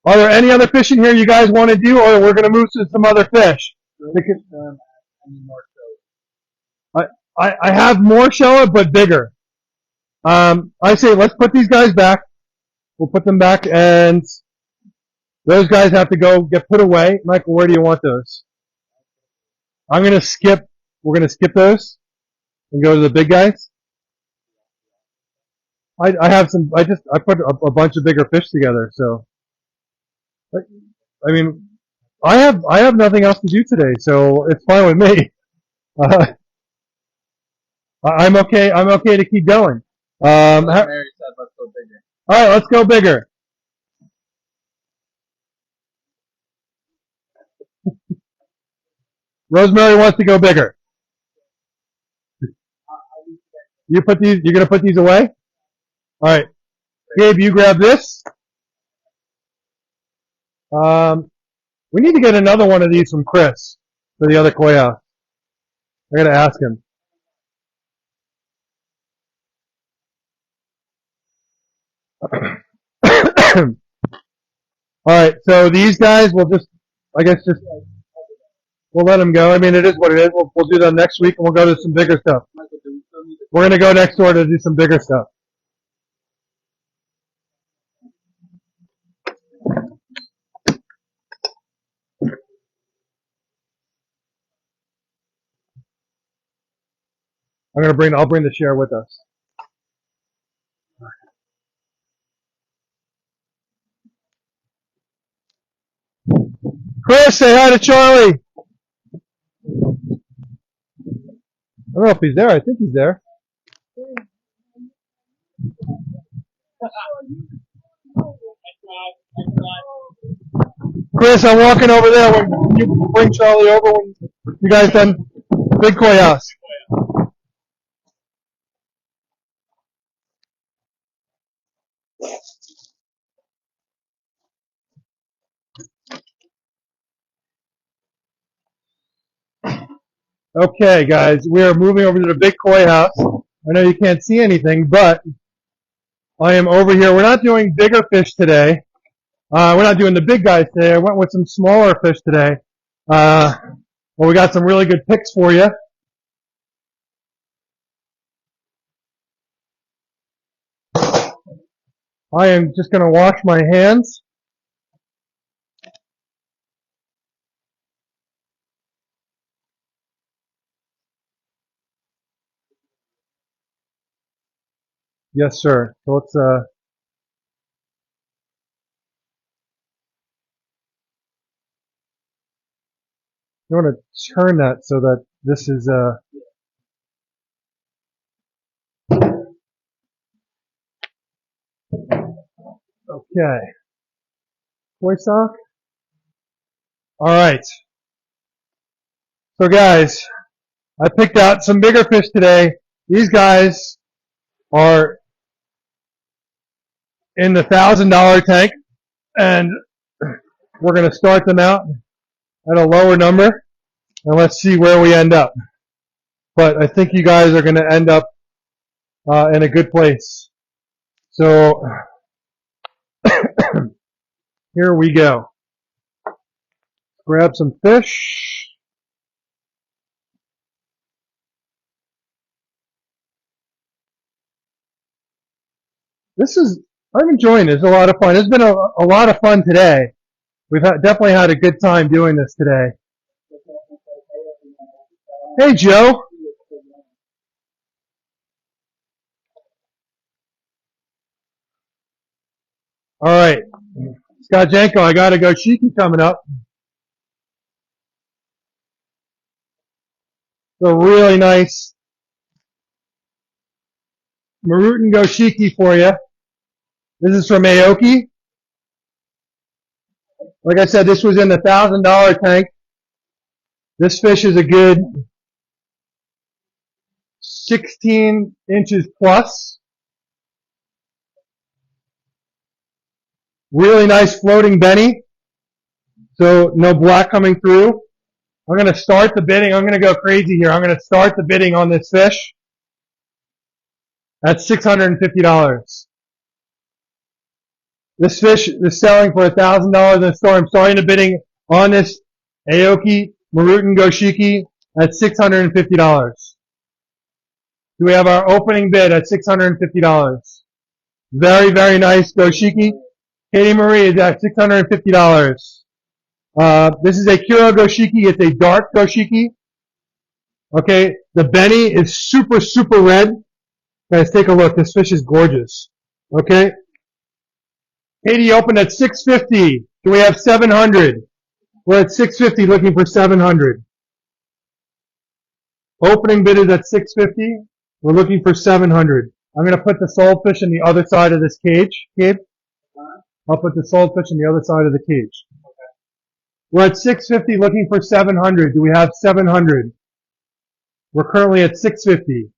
Are there any other fish in here you guys want to do, or we're going to move to some other fish? I have more shell, but bigger. I say let's put these guys back. We'll put them back, and those guys have to go get put away. Michael, where do you want those? I'm going to skip. We're going to skip those and go to the big guys. I have some. I put a bunch of bigger fish together. So, I mean, I have nothing else to do today, so it's fine with me. Uh, I'm okay. I'm okay to keep going. Mary said, let's go bigger. All right, let's go bigger. Rosemary wants to go bigger. You put these. You're gonna put these away. All right, Gabe, you grab this. We need to get another one of these from Chris for the other koi house. I gotta ask him. All right, so these guys will just, I guess, just we'll let them go. I mean, it is what it is. We'll do that next week, and we'll go to some bigger stuff. We're gonna go next door to do some bigger stuff. I'll bring the share with us. Chris, say hi to Charlie. I don't know if he's there. I think he's there. Chris, I'm walking over there. When you bring Charlie over when you guys done big koi house. Okay, guys, we are moving over to the big koi house. I know you can't see anything, but I am over here. We're not doing bigger fish today. We're not doing the big guys today. I went with some smaller fish today. Well, we got some really good picks for you. I am just going to wash my hands. Yes, sir. So let's, you want to turn that so that this is, okay. Koi sock. All right. So guys, I picked out some bigger fish today. These guys are in the $1,000 tank, and we're going to start them out at a lower number, and let's see where we end up. But I think you guys are going to end up in a good place. So here we go. Grab some fish. I'm enjoying this. It's a lot of fun. It's been a lot of fun today. We've definitely had a good time doing this today. Hey, Joe. All right. Scott Janko, I got a Goshiki coming up. It's a really nice Marutan Goshiki for you. This is from Aoki. Like I said, this was in the $1,000 tank. This fish is a good 16 inches plus. Really nice floating Benny. So no black coming through. I'm going to start the bidding. I'm going to go crazy here. I'm going to start the bidding on this fish at $650. This fish is selling for $1,000 in the store. I'm starting the bidding on this Aoki Marutan Goshiki at $650. Do we have our opening bid at $650? Very, very nice Goshiki. Katie Marie is at $650. This is a Kuro Goshiki. It's a dark Goshiki. Okay, the Benny is super, super red. Guys, take a look. This fish is gorgeous. Okay. Katie opened at $650. Do we have $700? We're at 650 looking for 700. Opening bid is at 650. We're looking for 700. I'm going to put the sold fish on the other side of this cage, Gabe. I'll put the sold fish on the other side of the cage. We're at 650 looking for 700. Do we have 700? We're currently at 650.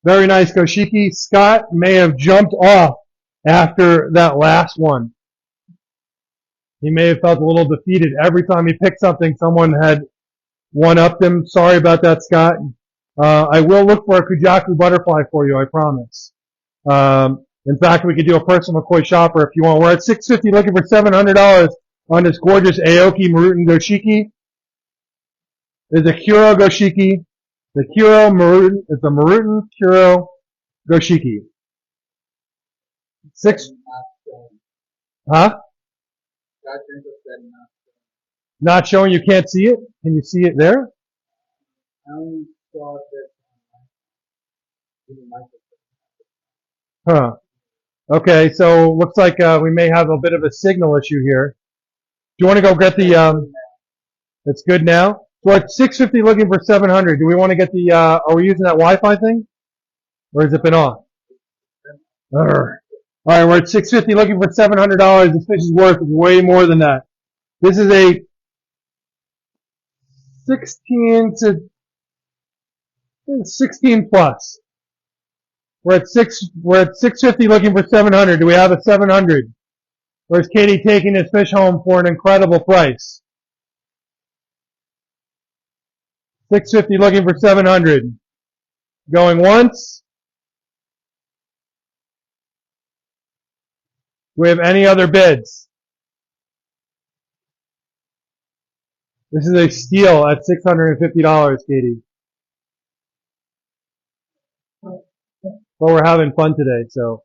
Very nice, Goshiki. Scott may have jumped off after that last one. He may have felt a little defeated. Every time he picked something, someone had one-upped him. Sorry about that, Scott. I will look for a Kujaku butterfly for you, I promise. In fact, we could do a personal koi shopper if you want. We're at 650 looking for $700 on this gorgeous Aoki Marutan Goshiki. It's a Kuro Goshiki. The Kuro Marutan, it's a Marutan Kuro Goshiki. Huh? Not showing, you can't see it? Can you see it there? Huh. Okay, so looks like we may have a bit of a signal issue here. Do you want to go get the, it's good now? We're at 650 looking for 700. Do we want to get the, are we using that Wi-Fi thing? Or has it been off? Alright, we're at 650 looking for $700. This fish is worth way more than that. This is a 16 plus. We're at 650 looking for 700. Do we have a 700? Or is Katie taking this fish home for an incredible price? 650 looking for 700. Going once. Do we have any other bids? This is a steal at $650, Katie. But we're having fun today, so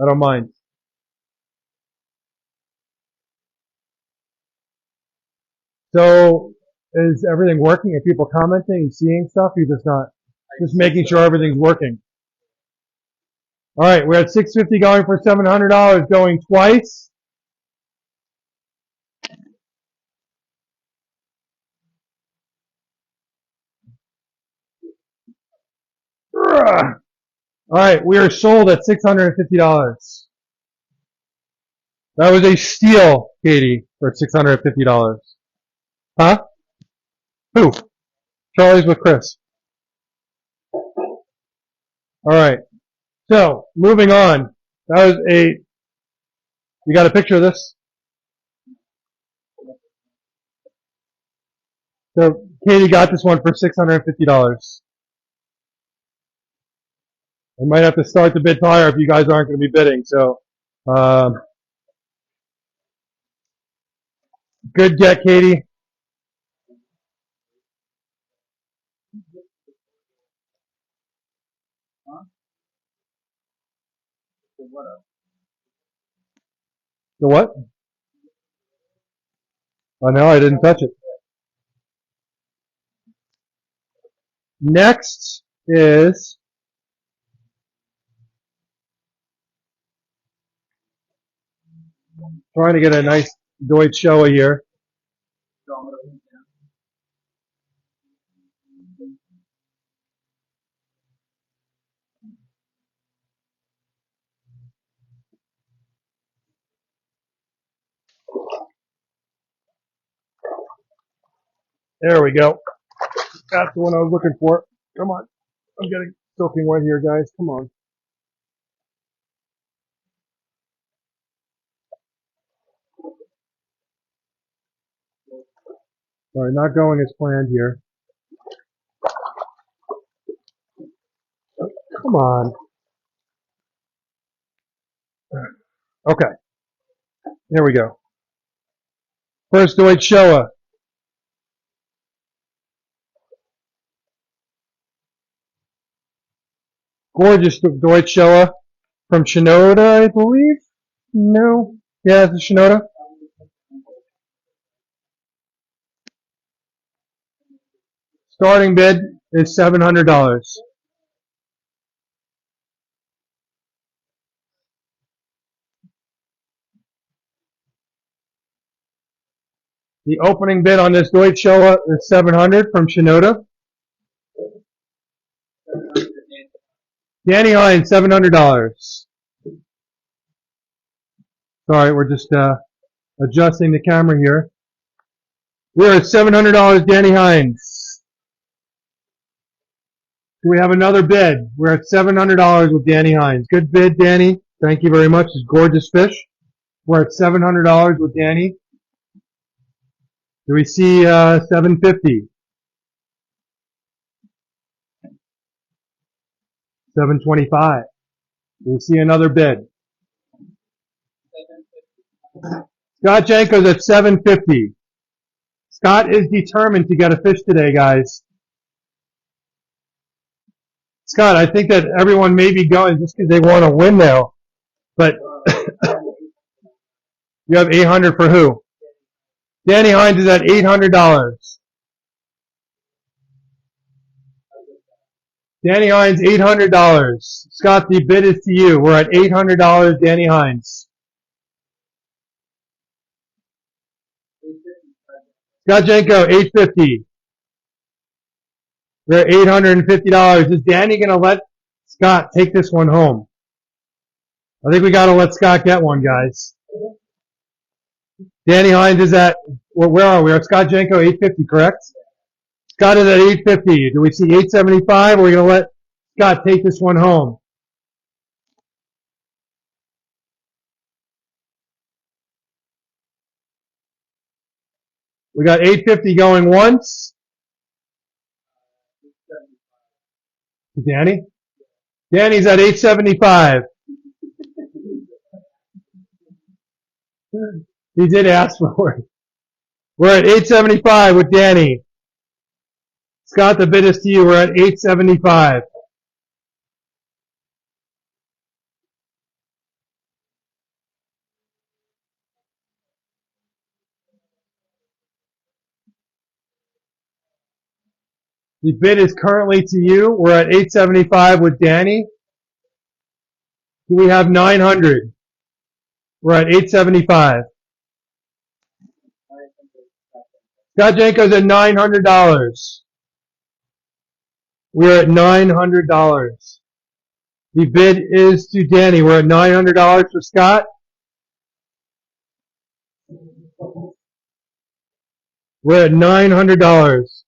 I don't mind. So, is everything working? Are people commenting and seeing stuff? You're just not, just making sure everything's working. Alright, we're at 650 going for $700, going twice. Alright, we are sold at $650. That was a steal, Katie, for $650. Huh? Who? Charlie's with Chris. Alright. So, moving on. That was you got a picture of this? So, Katie got this one for $650. I might have to start the bid higher if you guys aren't going to be bidding, so, good get, Katie. The what? Oh no, I didn't touch it. Next is trying to get a nice Deutsch Showa here. There we go. That's the one I was looking for. Come on. I'm getting soaking wet here, guys. Come on. Alright, not going as planned here. Come on. Okay. There we go. First Deutsch Showa. Gorgeous Deutsch Showa from Shinoda, I believe? No? Yeah, it's a Shinoda. Starting bid is $700. The opening bid on this Deutsch Showa is 700 from Shinoda. Danny Hines, $700. Sorry, we're just adjusting the camera here. We're at $700, Danny Hines. Do we have another bid? We're at $700 with Danny Hines. Good bid, Danny. Thank you very much. It's gorgeous fish. We're at $700 with Danny. Do we see $750? $725. Do we see another bid? Scott Janko's at $750. Scott is determined to get a fish today, guys. Scott, I think that everyone may be going just because they want to win now. But you have 800 for who? Danny Hines is at $800. Danny Hines, $800. Scott, the bid is to you. We're at $800, Danny Hines. Scott Janko, $850. We're at $850. Is Danny going to let Scott take this one home? I think we got to let Scott get one, guys. Danny Hines is at, well, where are we? We're at Scott Janko, $850, correct? Scott is at $850. Do we see $875? Or are we going to let Scott take this one home? We got $850 going once. Danny? Danny's at $875. He did ask for it. We're at $875 with Danny. Scott, the bid is to you. We're at $875. The bid is currently to you. We're at $875 with Danny. Do we have $900? We're at $875. Scott Janko's at $900. We're at $900. The bid is to Danny. We're at $900 for Scott. We're at $900.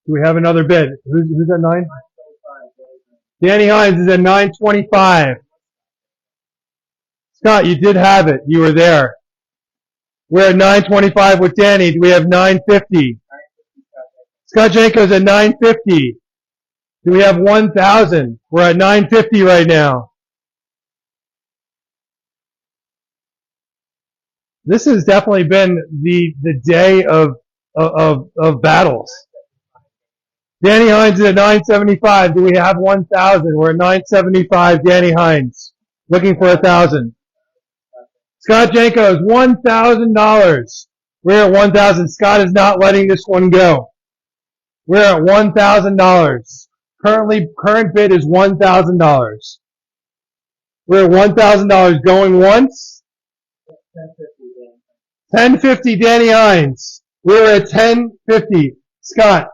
Do we have another bid? Who's at 9? Danny Hines is at $925. Scott, you did have it. You were there. We're at $925 with Danny. Do we have $950? Scott Janko's at $950. Do we have $1,000? We're at $950 right now. This has definitely been the day of battles. Danny Hines is at $975. Do we have $1,000? We're at $975. Danny Hines looking for $1,000. Scott Janko is $1,000. We're at $1,000. Scott is not letting this one go. We're at $1,000. Current bid is $1,000. We're at $1,000 going once. $10.50 Danny Hines. We're at $10.50. Scott,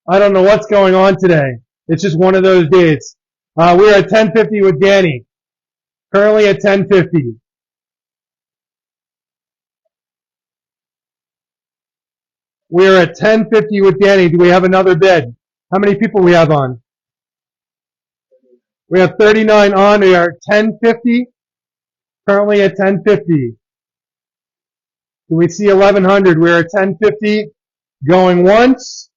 I don't know what's going on today. It's just one of those days. We're at $10.50 with Danny. Currently at $10.50. We're at $10.50 with Danny. Do we have another bid? How many people we have on? We have 39 on. We are at $10.50. Currently at $10.50. Do we see 1100? We're at $10.50. Going once.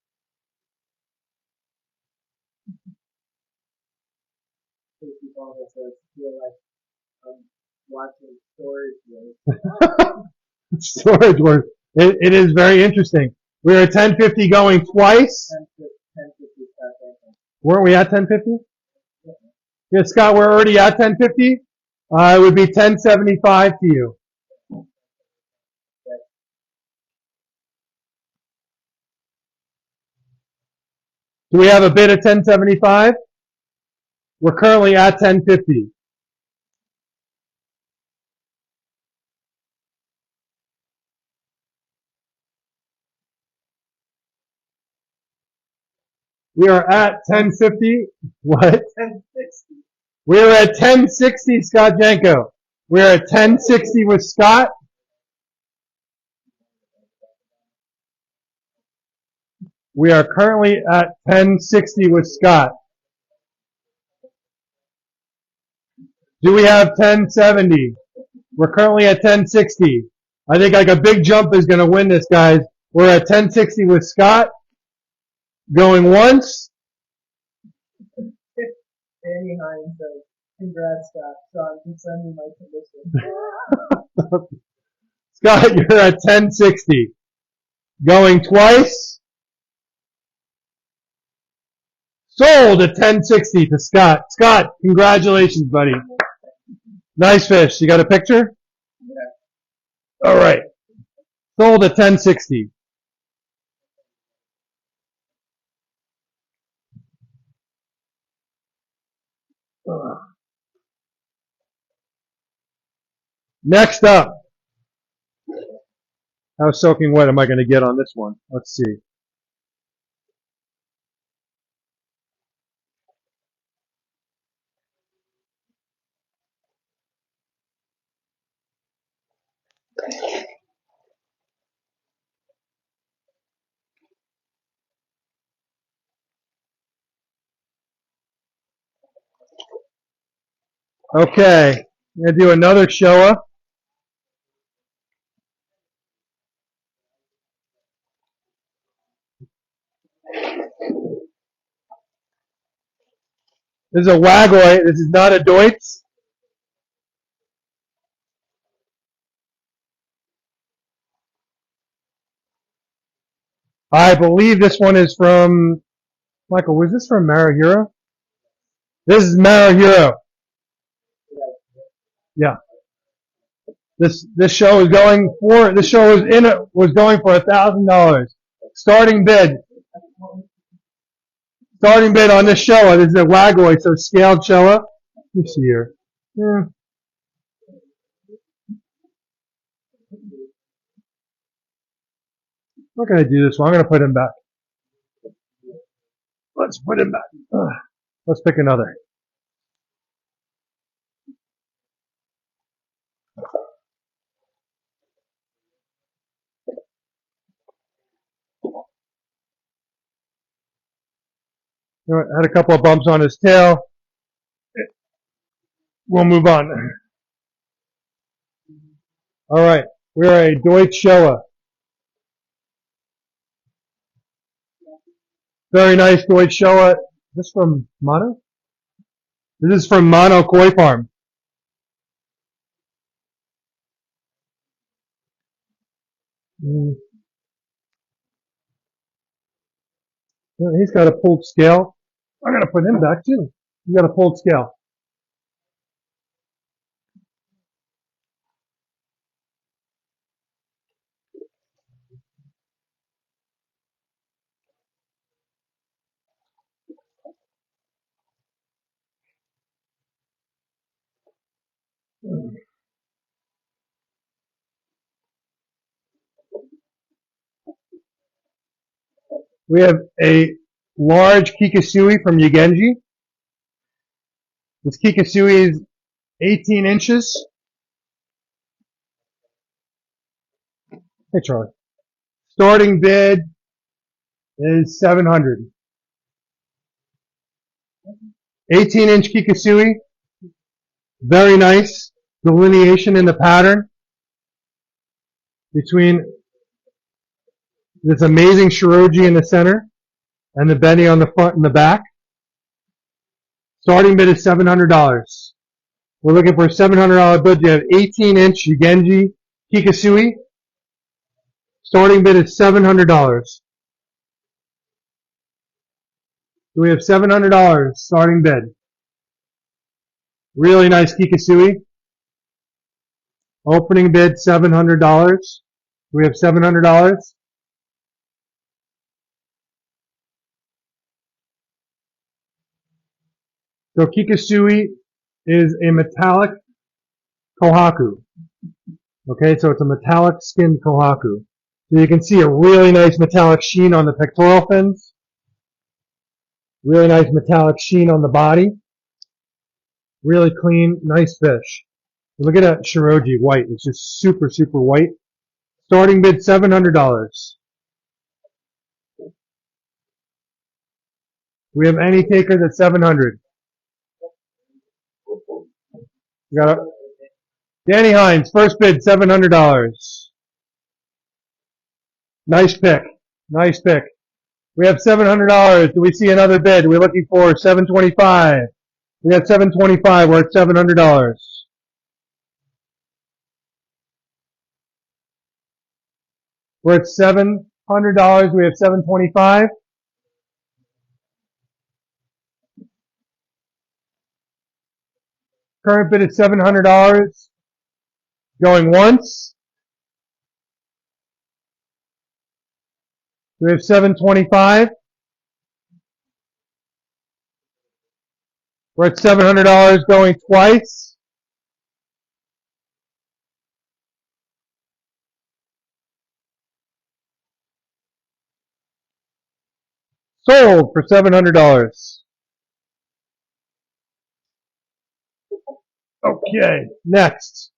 Storage work. It is very interesting. We're at $10.50 going twice. Weren't we at $10.50? Yeah, Scott, we're already at $10.50. It would be $10.75 to you. Do we have a bid at $10.75? We're currently at $10.50. We are at 1050. What? 1060. We are at 1060, Scott Janko. We are at 1060 with Scott. We are currently at 1060 with Scott. Do we have 1070? We're currently at 1060. I think like a big jump is going to win this, guys. We're at 1060 with Scott. Going once. Danny Hines says, congrats, Scott. Sean can send me my commission. Scott, you're at 1060. Going twice. Sold at 1060 to Scott. Scott, congratulations, buddy. Nice fish. You got a picture? Yeah. All right. Sold at 1060. Next up. How soaking wet am I going to get on this one? Let's see. Okay. I'm going to do another Showa. This is a LAYAWAY. This is not a Deutz. I believe this one is from, Michael, was this from Marahiro? This is Marahiro. Yeah. This show is going for, this show was going for $1,000. Starting bid on this Showa. This is a LAYAWAY, so scaled Showa. Let me see here. Yeah. I'm not going to do this one. I'm going to put him back. Let's put him back. Let's pick another. Had a couple of bumps on his tail. We'll move on. All right. We're a Deutsch Showa. Very nice Deutsch Showa. This from Mono? This is from Mono Koi Farm. He's got a pulled scale. I'm going to put him back too. He's got a pulled scale. We have a large Kikasui from Yagenji. This Kikasui is 18 inches. Hey, Charlie. Starting bid is $700. 18-inch Kikasui. Very nice delineation in the pattern between this amazing Shiroji in the center and the Benny on the front and the back. Starting bid is $700. We're looking for a $700 bid. You have 18-inch Yagenji Kikasui. Starting bid is $700. So we have $700 starting bid. Really nice Kikasui. Opening bid $700. We have $700. So Kikasui is a metallic kohaku. Okay, so it's a metallic skinned kohaku. So you can see a really nice metallic sheen on the pectoral fins. Really nice metallic sheen on the body. Really clean, nice fish. Look at that Shiroji white. It's just super, super white. Starting bid $700. We have any takers at 700. We got Danny Hines, first bid $700. Nice pick. Nice pick. We have $700. Do we see another bid? We're looking for $725. We got $725. We're at $700. We're at $700. We have $725. Current bid is $700. Going once. We have $725. We're at $700 going twice. Sold for $700. Okay, next.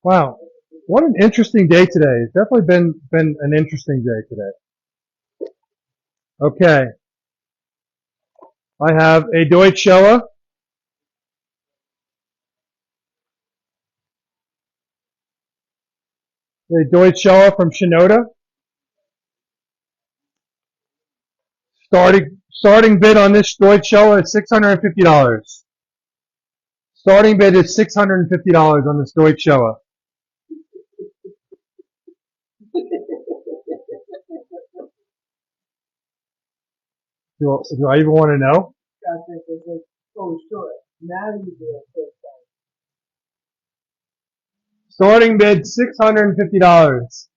Wow, what an interesting day today. It's definitely been an interesting day today. Okay, I have a Deutsche Showa. A Deutsche Showa from Shinoda. Starting bid on this Deutsche Showa is $650. Starting bid is $650 on this Deutsche Showa. Do I even want to know? Oh, sure. Now you do it. Starting bid $650.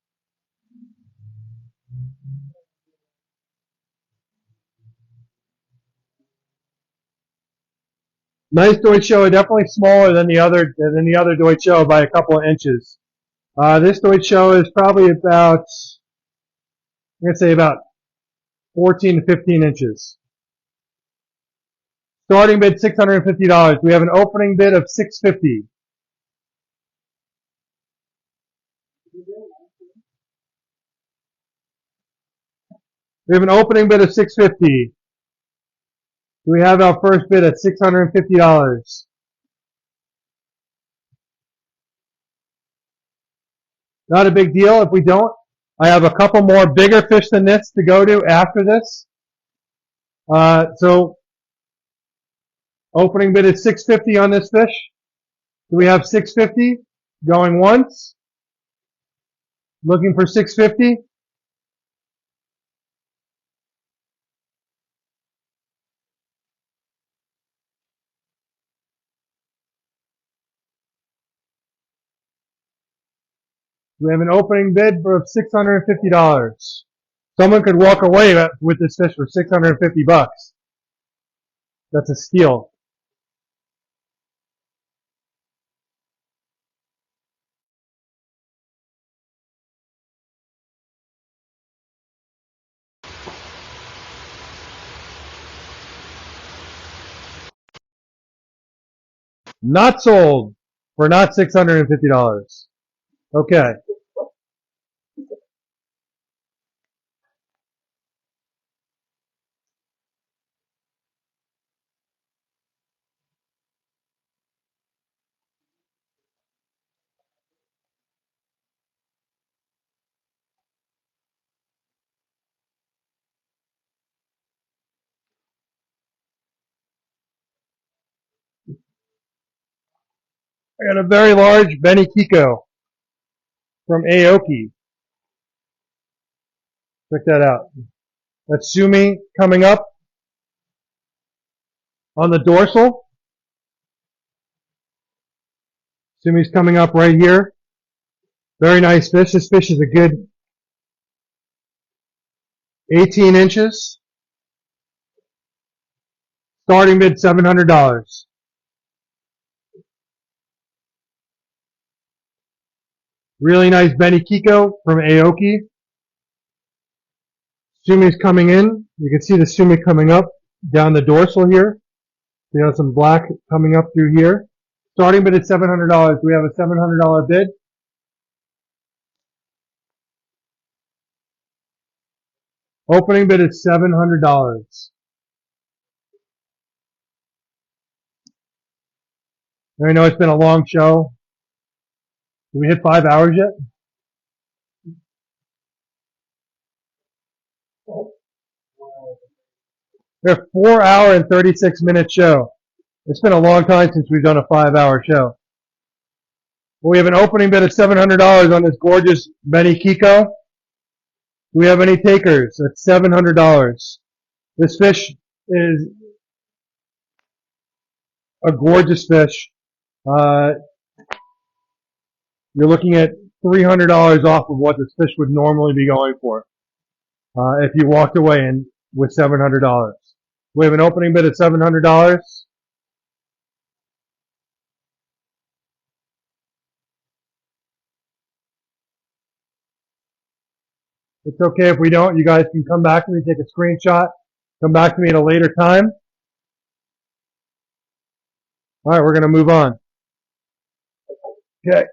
Nice Deutsche Showa, definitely smaller than the other Deutsche Showa by a couple of inches. This Deutsche Showa is probably about, I'm gonna say about 14 to 15 inches. Starting bid $650. We have an opening bid of $650. We have an opening bid of $650. Do we have our first bid at $650? Not a big deal if we don't. I have a couple more bigger fish than this to go to after this. So opening bid is $650 on this fish. Do we have $650? Going once. Looking for $650. We have an opening bid for $650. Someone could walk away with this fish for $650. That's a steal. Not sold for not $650. Okay. I got a very large Benny Kiko from Aoki. Check that out. That's Sumi coming up on the dorsal. Sumi's coming up right here. Very nice fish. This fish is a good 18 inches. Starting bid $700. Really nice Benny Kiko from Aoki. Sumi's coming in. You can see the Sumi coming up down the dorsal here. You know, some black coming up through here. Starting bid at $700. Do we have a $700 bid? Opening bid is $700. I know it's been a long show. Did we hit 5 hours yet? We're a 4 hour and 36 minute show. It's been a long time since we've done a 5 hour show. Well, we have an opening bid of $700 on this gorgeous Benny Kiko. Do we have any takers? That's $700. This fish is a gorgeous fish. You're looking at $300 off of what this fish would normally be going for if you walked away with $700. We have an opening bid of $700. It's okay if we don't. You guys can come back to me, take a screenshot, come back to me at a later time. All right, we're going to move on. Okay.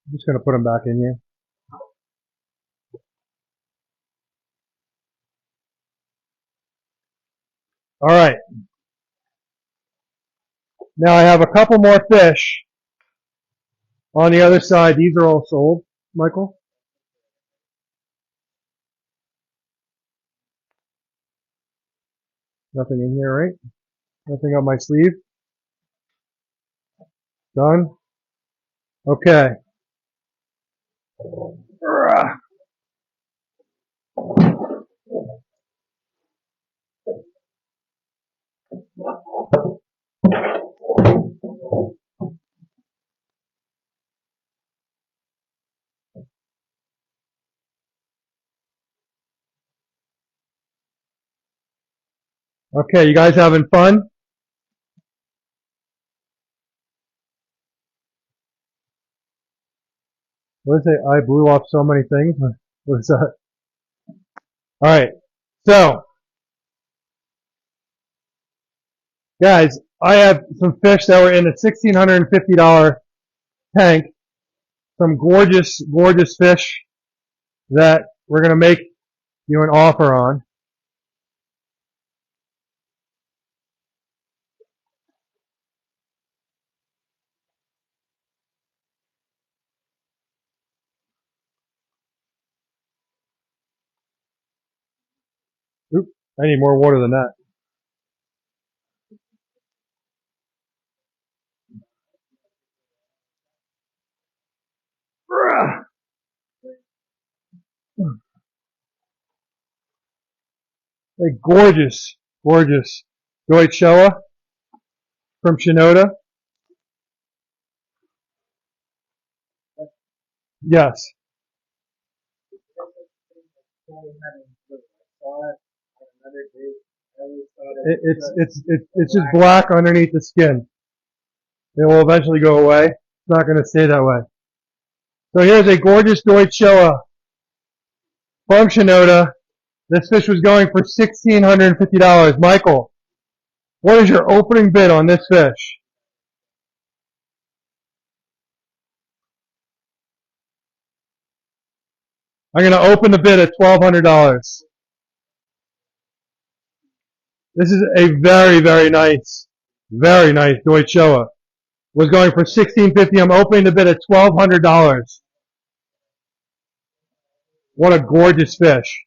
I'm just going to put them back in here. All right. Now I have a couple more fish on the other side. These are all sold, Michael. Nothing in here, right? Nothing on my sleeve. Done. Okay. Okay, you guys having fun? What is it? I blew off so many things. What is that? All right. So, guys, I have some fish that were in a $1,650 tank. Some gorgeous, gorgeous fish that we're going to make you an offer on. Oop, I need more water than that. A gorgeous, gorgeous Deutsche Showa from Shinoda. Yes. It's just black underneath the skin. It will eventually go away. It's not going to stay that way. So here's a gorgeous Deutsche Showa from Shinoda. This fish was going for $1,650. Michael, what is your opening bid on this fish? I'm going to open the bid at $1,200. This is a very, very nice Deutsche Showa. Was going for $1,650. I'm opening the bid at $1,200. What a gorgeous fish.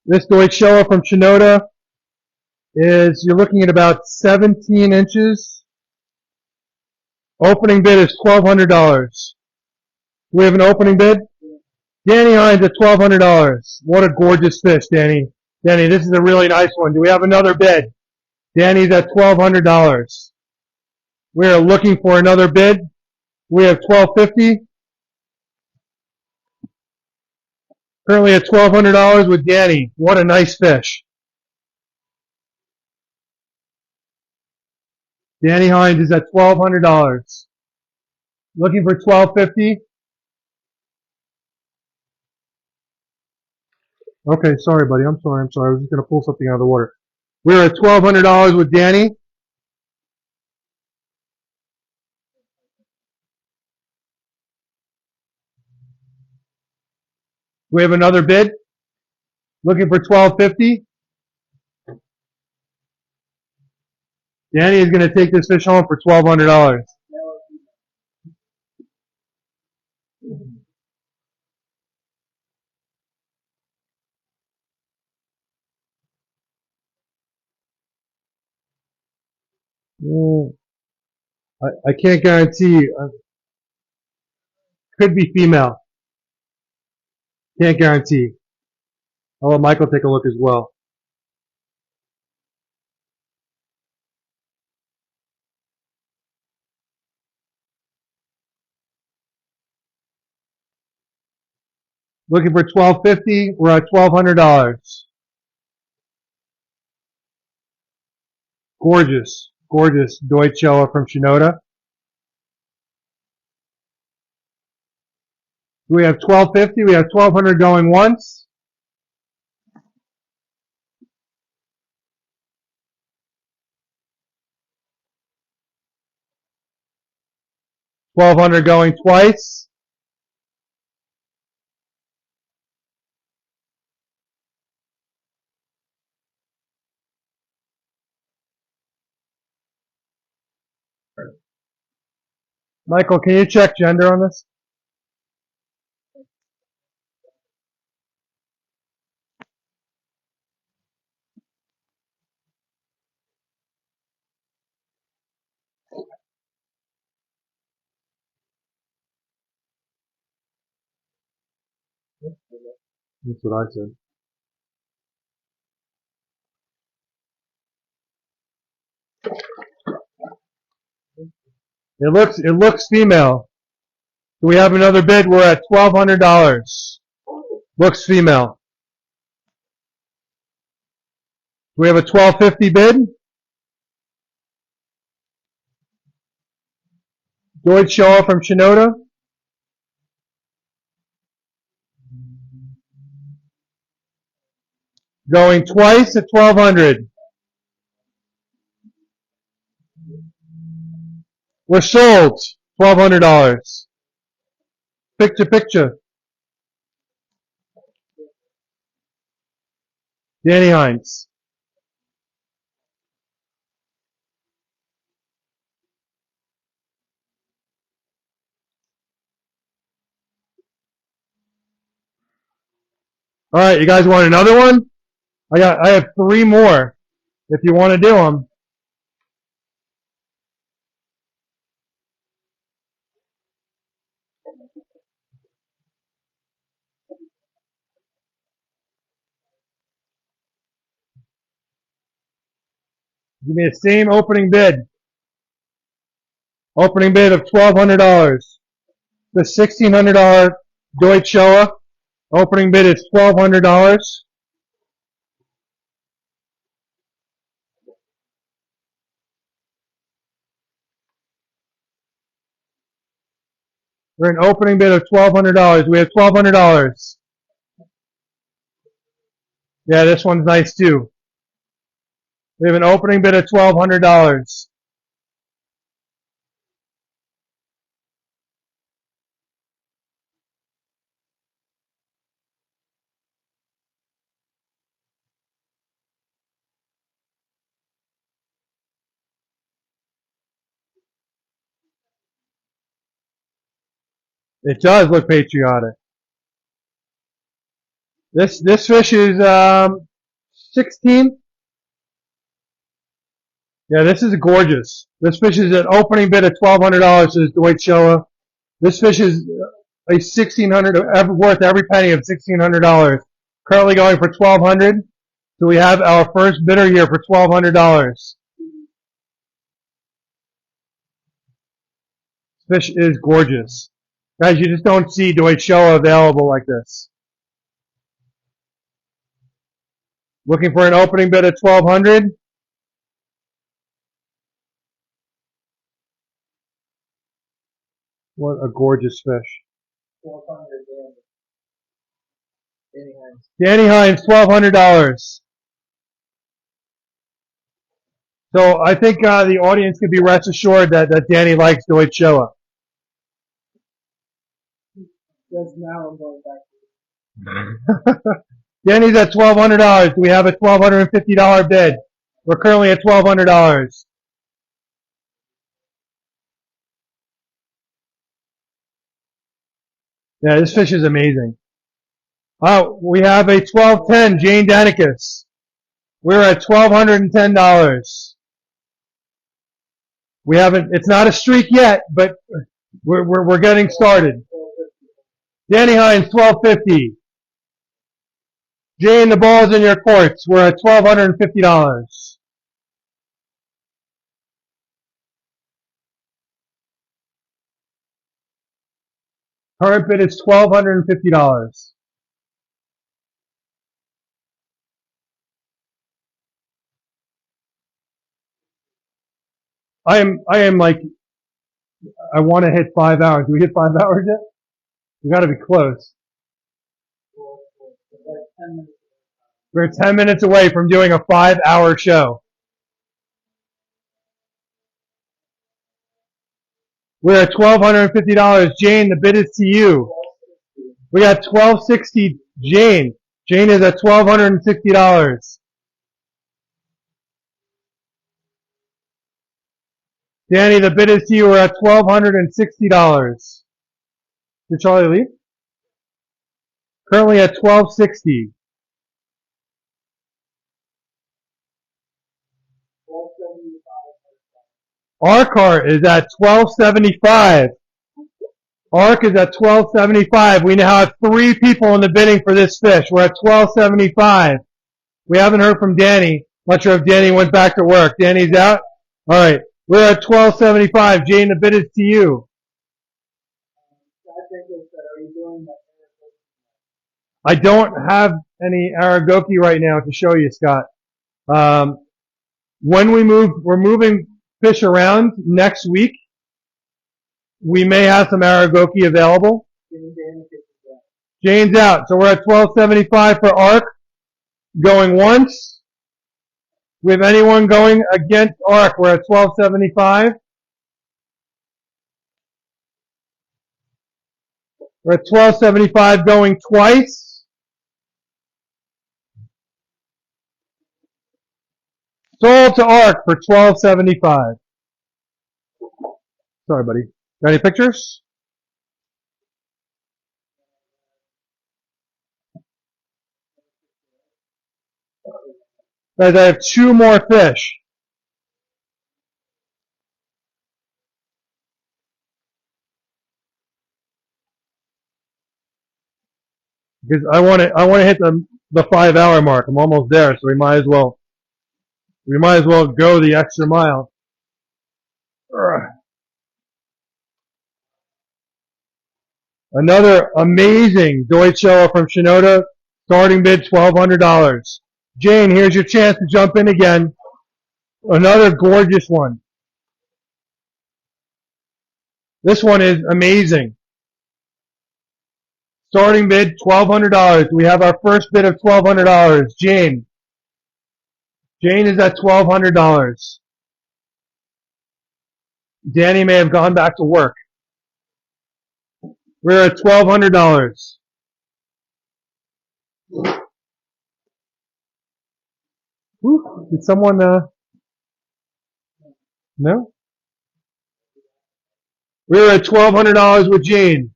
This Deutsche Showa from Shinoda is, you're looking at about 17 inches. Opening bid is $1,200. We have an opening bid? Danny Hines at $1,200. What a gorgeous fish, Danny. Danny, this is a really nice one. Do we have another bid? Danny's at $1,200. We are looking for another bid. We have $12.50. Currently at $1,200 with Danny. What a nice fish. Danny Hines is at $1,200. Looking for $12.50. Okay, sorry, buddy. I'm sorry. I was just going to pull something out of the water. We're at $1,200 with Danny. We have another bid. Looking for $12.50. Danny is going to take this fish home for $1,200. I can't guarantee. Could be female. Can't guarantee. I'll let Michael take a look as well. Looking for $12.50. We're at $1,200. Gorgeous, gorgeous Deutsche from Shinoda. We have $12.50. We have $1,200 going once. $1,200 going twice. Michael, can you check gender on this? That's what I said. It looks female. Do we have another bid? We're at $1,200. Looks female. Do we have a $12.50 bid? Deutsche from Shinoda. Going twice at $1,200. We're sold. $1,200. Picture. Danny Hines. All right, you guys want another one? I have 3 more. If you want to do them. Give me the same opening bid. Opening bid of $1,200. The $1,600 Deutsche. Opening bid is $1,200. We're an opening bid of $1,200. We have $1,200. Yeah, this one's nice too. We have an opening bid of $1,200. It does look patriotic. This fish is 16. Yeah, this is gorgeous. This fish is an opening bid of $1,200 to this Deutsche. This fish is a $1,600 worth every penny of $1,600. Currently going for $1,200. So we have our first bidder here for $1,200. Fish is gorgeous. Guys, you just don't see Deutsche Showa available like this. Looking for an opening bid at 1200. What a gorgeous fish. 1200 Danny Hines. Danny Hines, $1,200. So I think the audience can be rest assured that Danny likes Deutsche Showa. Just now I'm going back to Danny's at $1,200. Do we have a $1,250 bid? We're currently at $1,200. Yeah, this fish is amazing. We have a 1210 Jane Danicus. We're at $1,210. We haven't. It's not a streak yet, but we're getting started. Danny Hines, $1,250. Jane, the ball's in your courts. We're at $1,250. Current bid is $1,250. I am like, I want to hit 5 hours. Do we hit 5 hours yet? We got to be close. We're 10 minutes away from doing a 5-hour show. We're at $1,250. Jane, the bid is to you. We got $1,260. Jane. Jane is at $1,260. Danny, the bid is to you. We're at $1,260. Did Charlie leave? Currently at $1,260. Arcar is at $1,275. Arc is at $1,275. We now have 3 people in the bidding for this fish. We're at $1,275. We haven't heard from Danny. Not sure if Danny went back to work. Danny's out? Alright. We're at $1,275. Jane, the bid is to you. I don't have any Aragoki right now to show you, Scott. When we're moving fish around next week. We may have some Aragoki available. Jane's out. So we're at $1,275 for ARC. Going once. We have anyone going against ARC? We're at $1,275. We're at $1,275 going twice. Sold to ARC for $1,275. Sorry, buddy. Got any pictures? Guys, I have 2 more fish. Because I want to hit the 5-hour mark. I'm almost there, so we might as well go the extra mile. Another amazing Deutsche Showa from Shinoda. Starting bid $1,200. Jane, here's your chance to jump in again. Another gorgeous one. This one is amazing. Starting bid $1,200. We have our first bid of $1,200. Jane. Jane is at $1,200. Danny may have gone back to work. We're at $1,200. Whew, did someone, no? We're at $1,200 with Jane.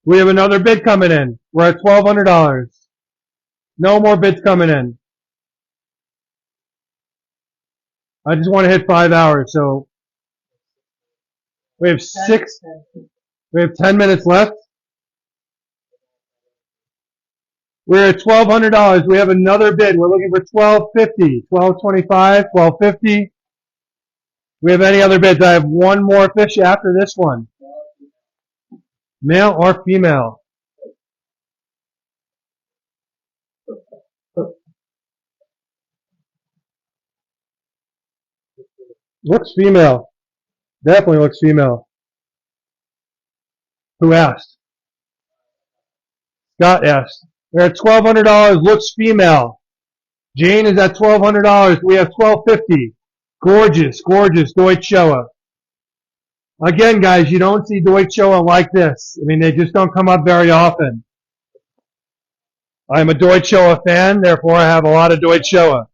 We have another bid coming in. We're at $1,200. No more bids coming in. I just want to hit 5 hours, so we have 10 minutes left. We're at $1,200. We have another bid. We're looking for $1,250, $1,225, $1,250. We have any other bids? I have one more fish after this one. Male or female? Looks female. Definitely looks female. Who asked? Scott asked. They're at $1,200. Looks female. Jane is at $1,200. We have $1,250. Gorgeous, gorgeous Deutsch Showa. Again, guys, you don't see Deutsch Showa like this. I mean, they just don't come up very often. I'm a Deutsch Showa fan, therefore I have a lot of Deutsch Showa.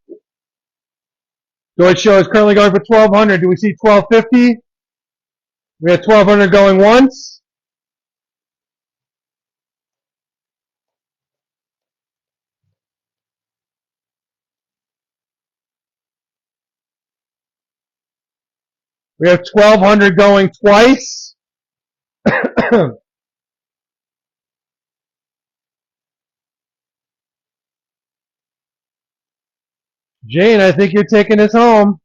Deutsch Showa is currently going for $1,200. Do we see $1,250? We have $1,200 going once. We have $1,200 going twice. Jane, I think you're taking this home.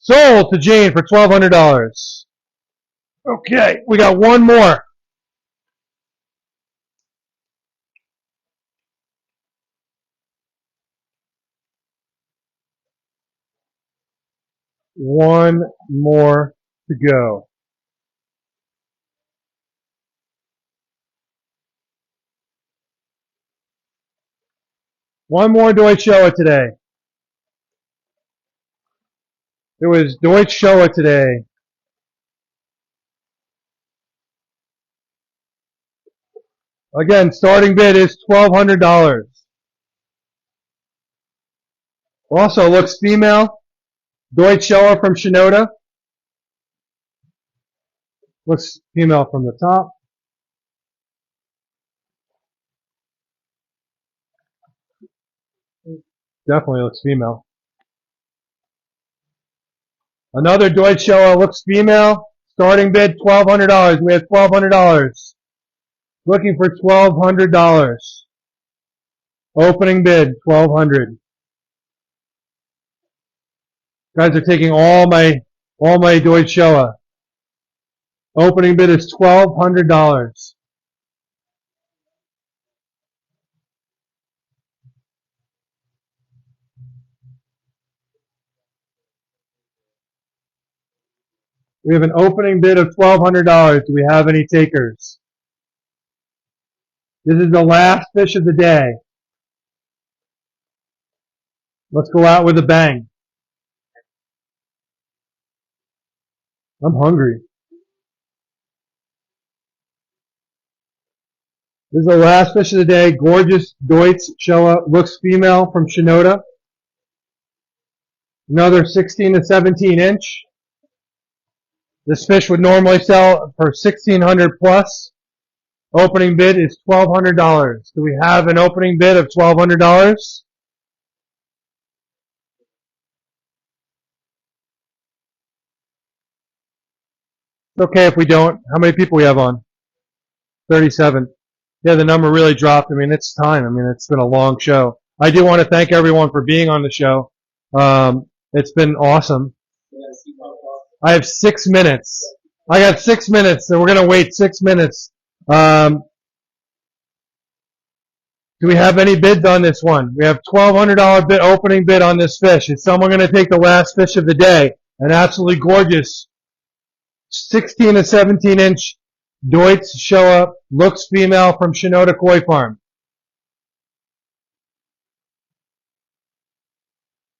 Sold to Jane for $1,200. Okay, we got one more. One more to go. One more Deutsch Showa today. It was Deutsch Showa today. Again, starting bid is $1,200. Also looks female. Deutsch Showa from Shinoda. Looks female from the top. Definitely looks female. Another Deutsch Showa looks female. Starting bid $1,200. We have $1,200. Looking for $1,200. Opening bid $1,200. Guys are taking all my Deutsch Showa. Opening bid is $1,200. We have an opening bid of $1,200. Do we have any takers? This is the last fish of the day. Let's go out with a bang. I'm hungry. This is the last fish of the day. Gorgeous Deutsch Showa. Looks female from Shinoda. Another 16 to 17 inch. This fish would normally sell for $1,600 plus. Opening bid is $1,200. Do we have an opening bid of $1,200? It's okay if we don't. How many people we have on? 37. Yeah, the number really dropped. I mean, it's time. I mean, it's been a long show. I do want to thank everyone for being on the show. It's been awesome. I have 6 minutes. I got 6 minutes, so we're going to wait 6 minutes. Do we have any bids on this one? We have $1,200 bid, opening bid on this fish. Is someone going to take the last fish of the day? An absolutely gorgeous 16 to 17 inch Deutsch Showa, looks female from Shinoda Koi Farm.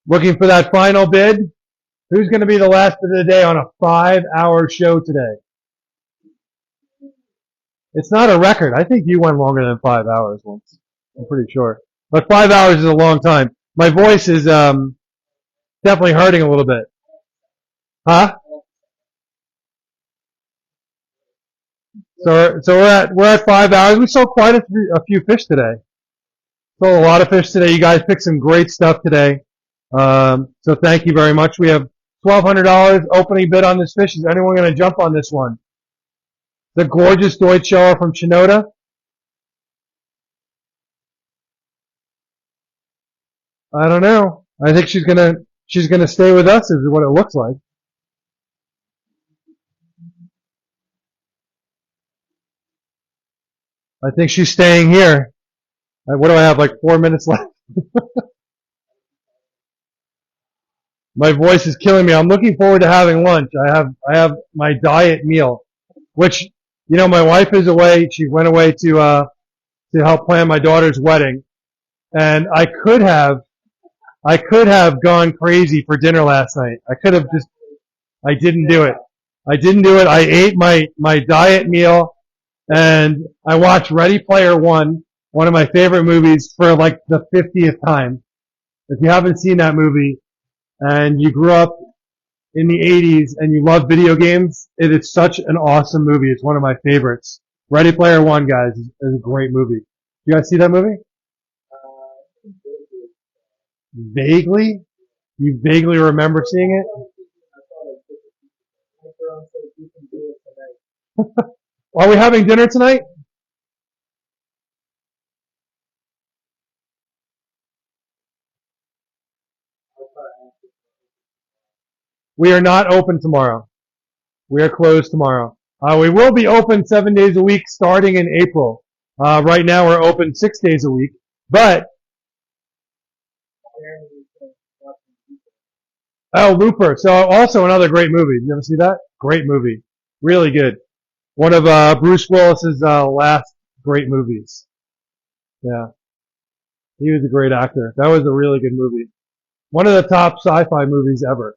Looking for that final bid? Who's going to be the last of the day on a 5-hour show today? It's not a record. I think you went longer than 5 hours once. I'm pretty sure. But 5 hours is a long time. My voice is definitely hurting a little bit. Huh? So we're at 5 hours. We sold quite a few fish today. Sold a lot of fish today. You guys picked some great stuff today. So thank you very much. We have $1,200 opening bid on this fish. Is anyone going to jump on this one? The gorgeous Deutsch Showa from Shinoda. I don't know. I think she's gonna stay with us, is what it looks like. I think she's staying here. What do I have, like 4 minutes left? My voice is killing me. I'm looking forward to having lunch. I have my diet meal, which, my wife is away. She went away to help plan my daughter's wedding. And I could have gone crazy for dinner last night. I didn't do it. I ate my diet meal and I watched Ready Player One of my favorite movies, for like the 50th time. If you haven't seen that movie and you grew up in the 80s and you love video games, it is such an awesome movie. It's one of my favorites. Ready Player One, guys, is a great movie. You guys see that movie? Vaguely? You vaguely remember seeing it? Are we having dinner tonight? We are not open tomorrow. We are closed tomorrow. We will be open 7 days a week starting in April. Right now we're open 6 days a week. But, Looper. So also another great movie. Did you ever see that? Great movie. Really good. One of Bruce Willis's last great movies. Yeah. He was a great actor. That was a really good movie. One of the top sci-fi movies ever.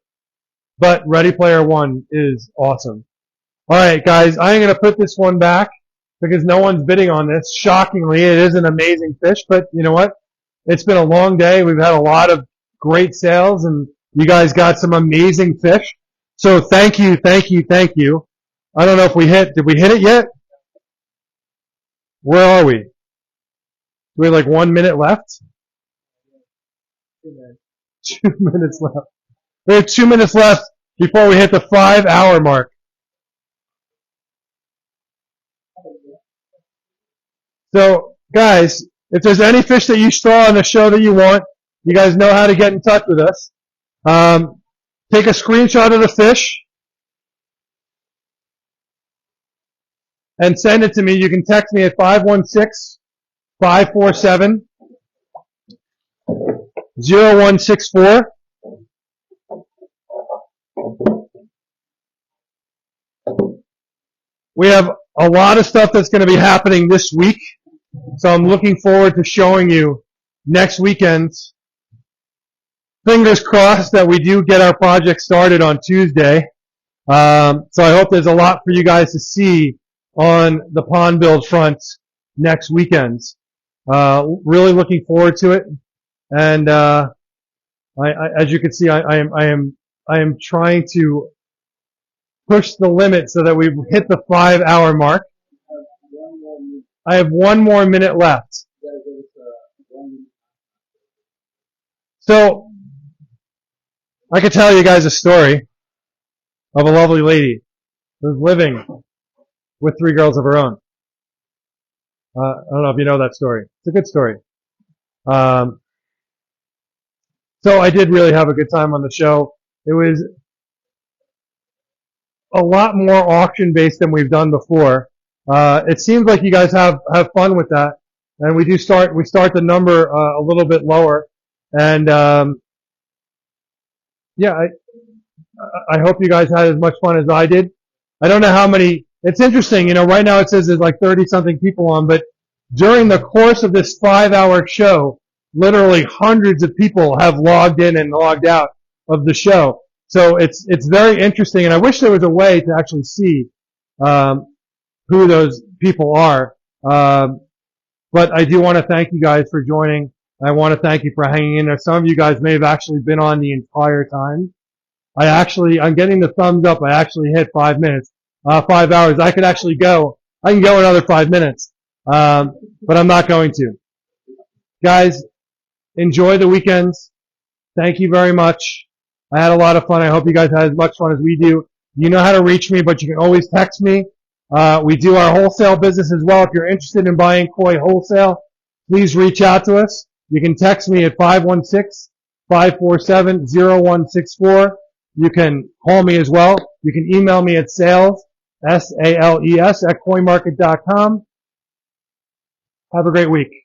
But Ready Player One is awesome. Alright, guys, I'm going to put this one back because no one's bidding on this. Shockingly, it is an amazing fish, but you know what? It's been a long day. We've had a lot of great sales, and you guys got some amazing fish. So thank you. I don't know if did we hit it yet? Where are we? We have like 1 minute left? 2 minutes left. We have 2 minutes left before we hit the 5-hour mark. So, guys, if there's any fish that you saw on the show that you want, you guys know how to get in touch with us. Take a screenshot of the fish and send it to me. You can text me at 516-547-0164. We have a lot of stuff that's going to be happening this week, so I'm looking forward to showing you next weekend. Fingers crossed that we do get our project started on Tuesday. So I hope there's a lot for you guys to see on the pond build front next weekend. Really looking forward to it, and as you can see, I am trying to push the limit so that we've hit the 5-hour mark. I have 1 more minute left. So, I could tell you guys a story of a lovely lady who's living with 3 girls of her own. I don't know if you know that story. It's a good story. So I did really have a good time on the show. It was a lot more auction based than we've done before. It seems like you guys have fun with that, and we start the number a little bit lower, and yeah, I hope you guys had as much fun as I did. I don't know how many. It's interesting, right now it says there's like 30 something people on, but during the course of this 5-hour show, literally hundreds of people have logged in and logged out of the show. So it's very interesting, and I wish there was a way to actually see who those people are. But I do want to thank you guys for joining. I want to thank you for hanging in there. Some of you guys may have actually been on the entire time. I'm getting the thumbs up. I actually hit 5 minutes, 5 hours. I can go another 5 minutes, but I'm not going to. Guys, enjoy the weekends. Thank you very much. I had a lot of fun. I hope you guys had as much fun as we do. You know how to reach me, but you can always text me. We do our wholesale business as well. If you're interested in buying koi wholesale, please reach out to us. You can text me at 516-547-0164. You can call me as well. You can email me at sales, S-A-L-E-S, at koimarket.com. Have a great week.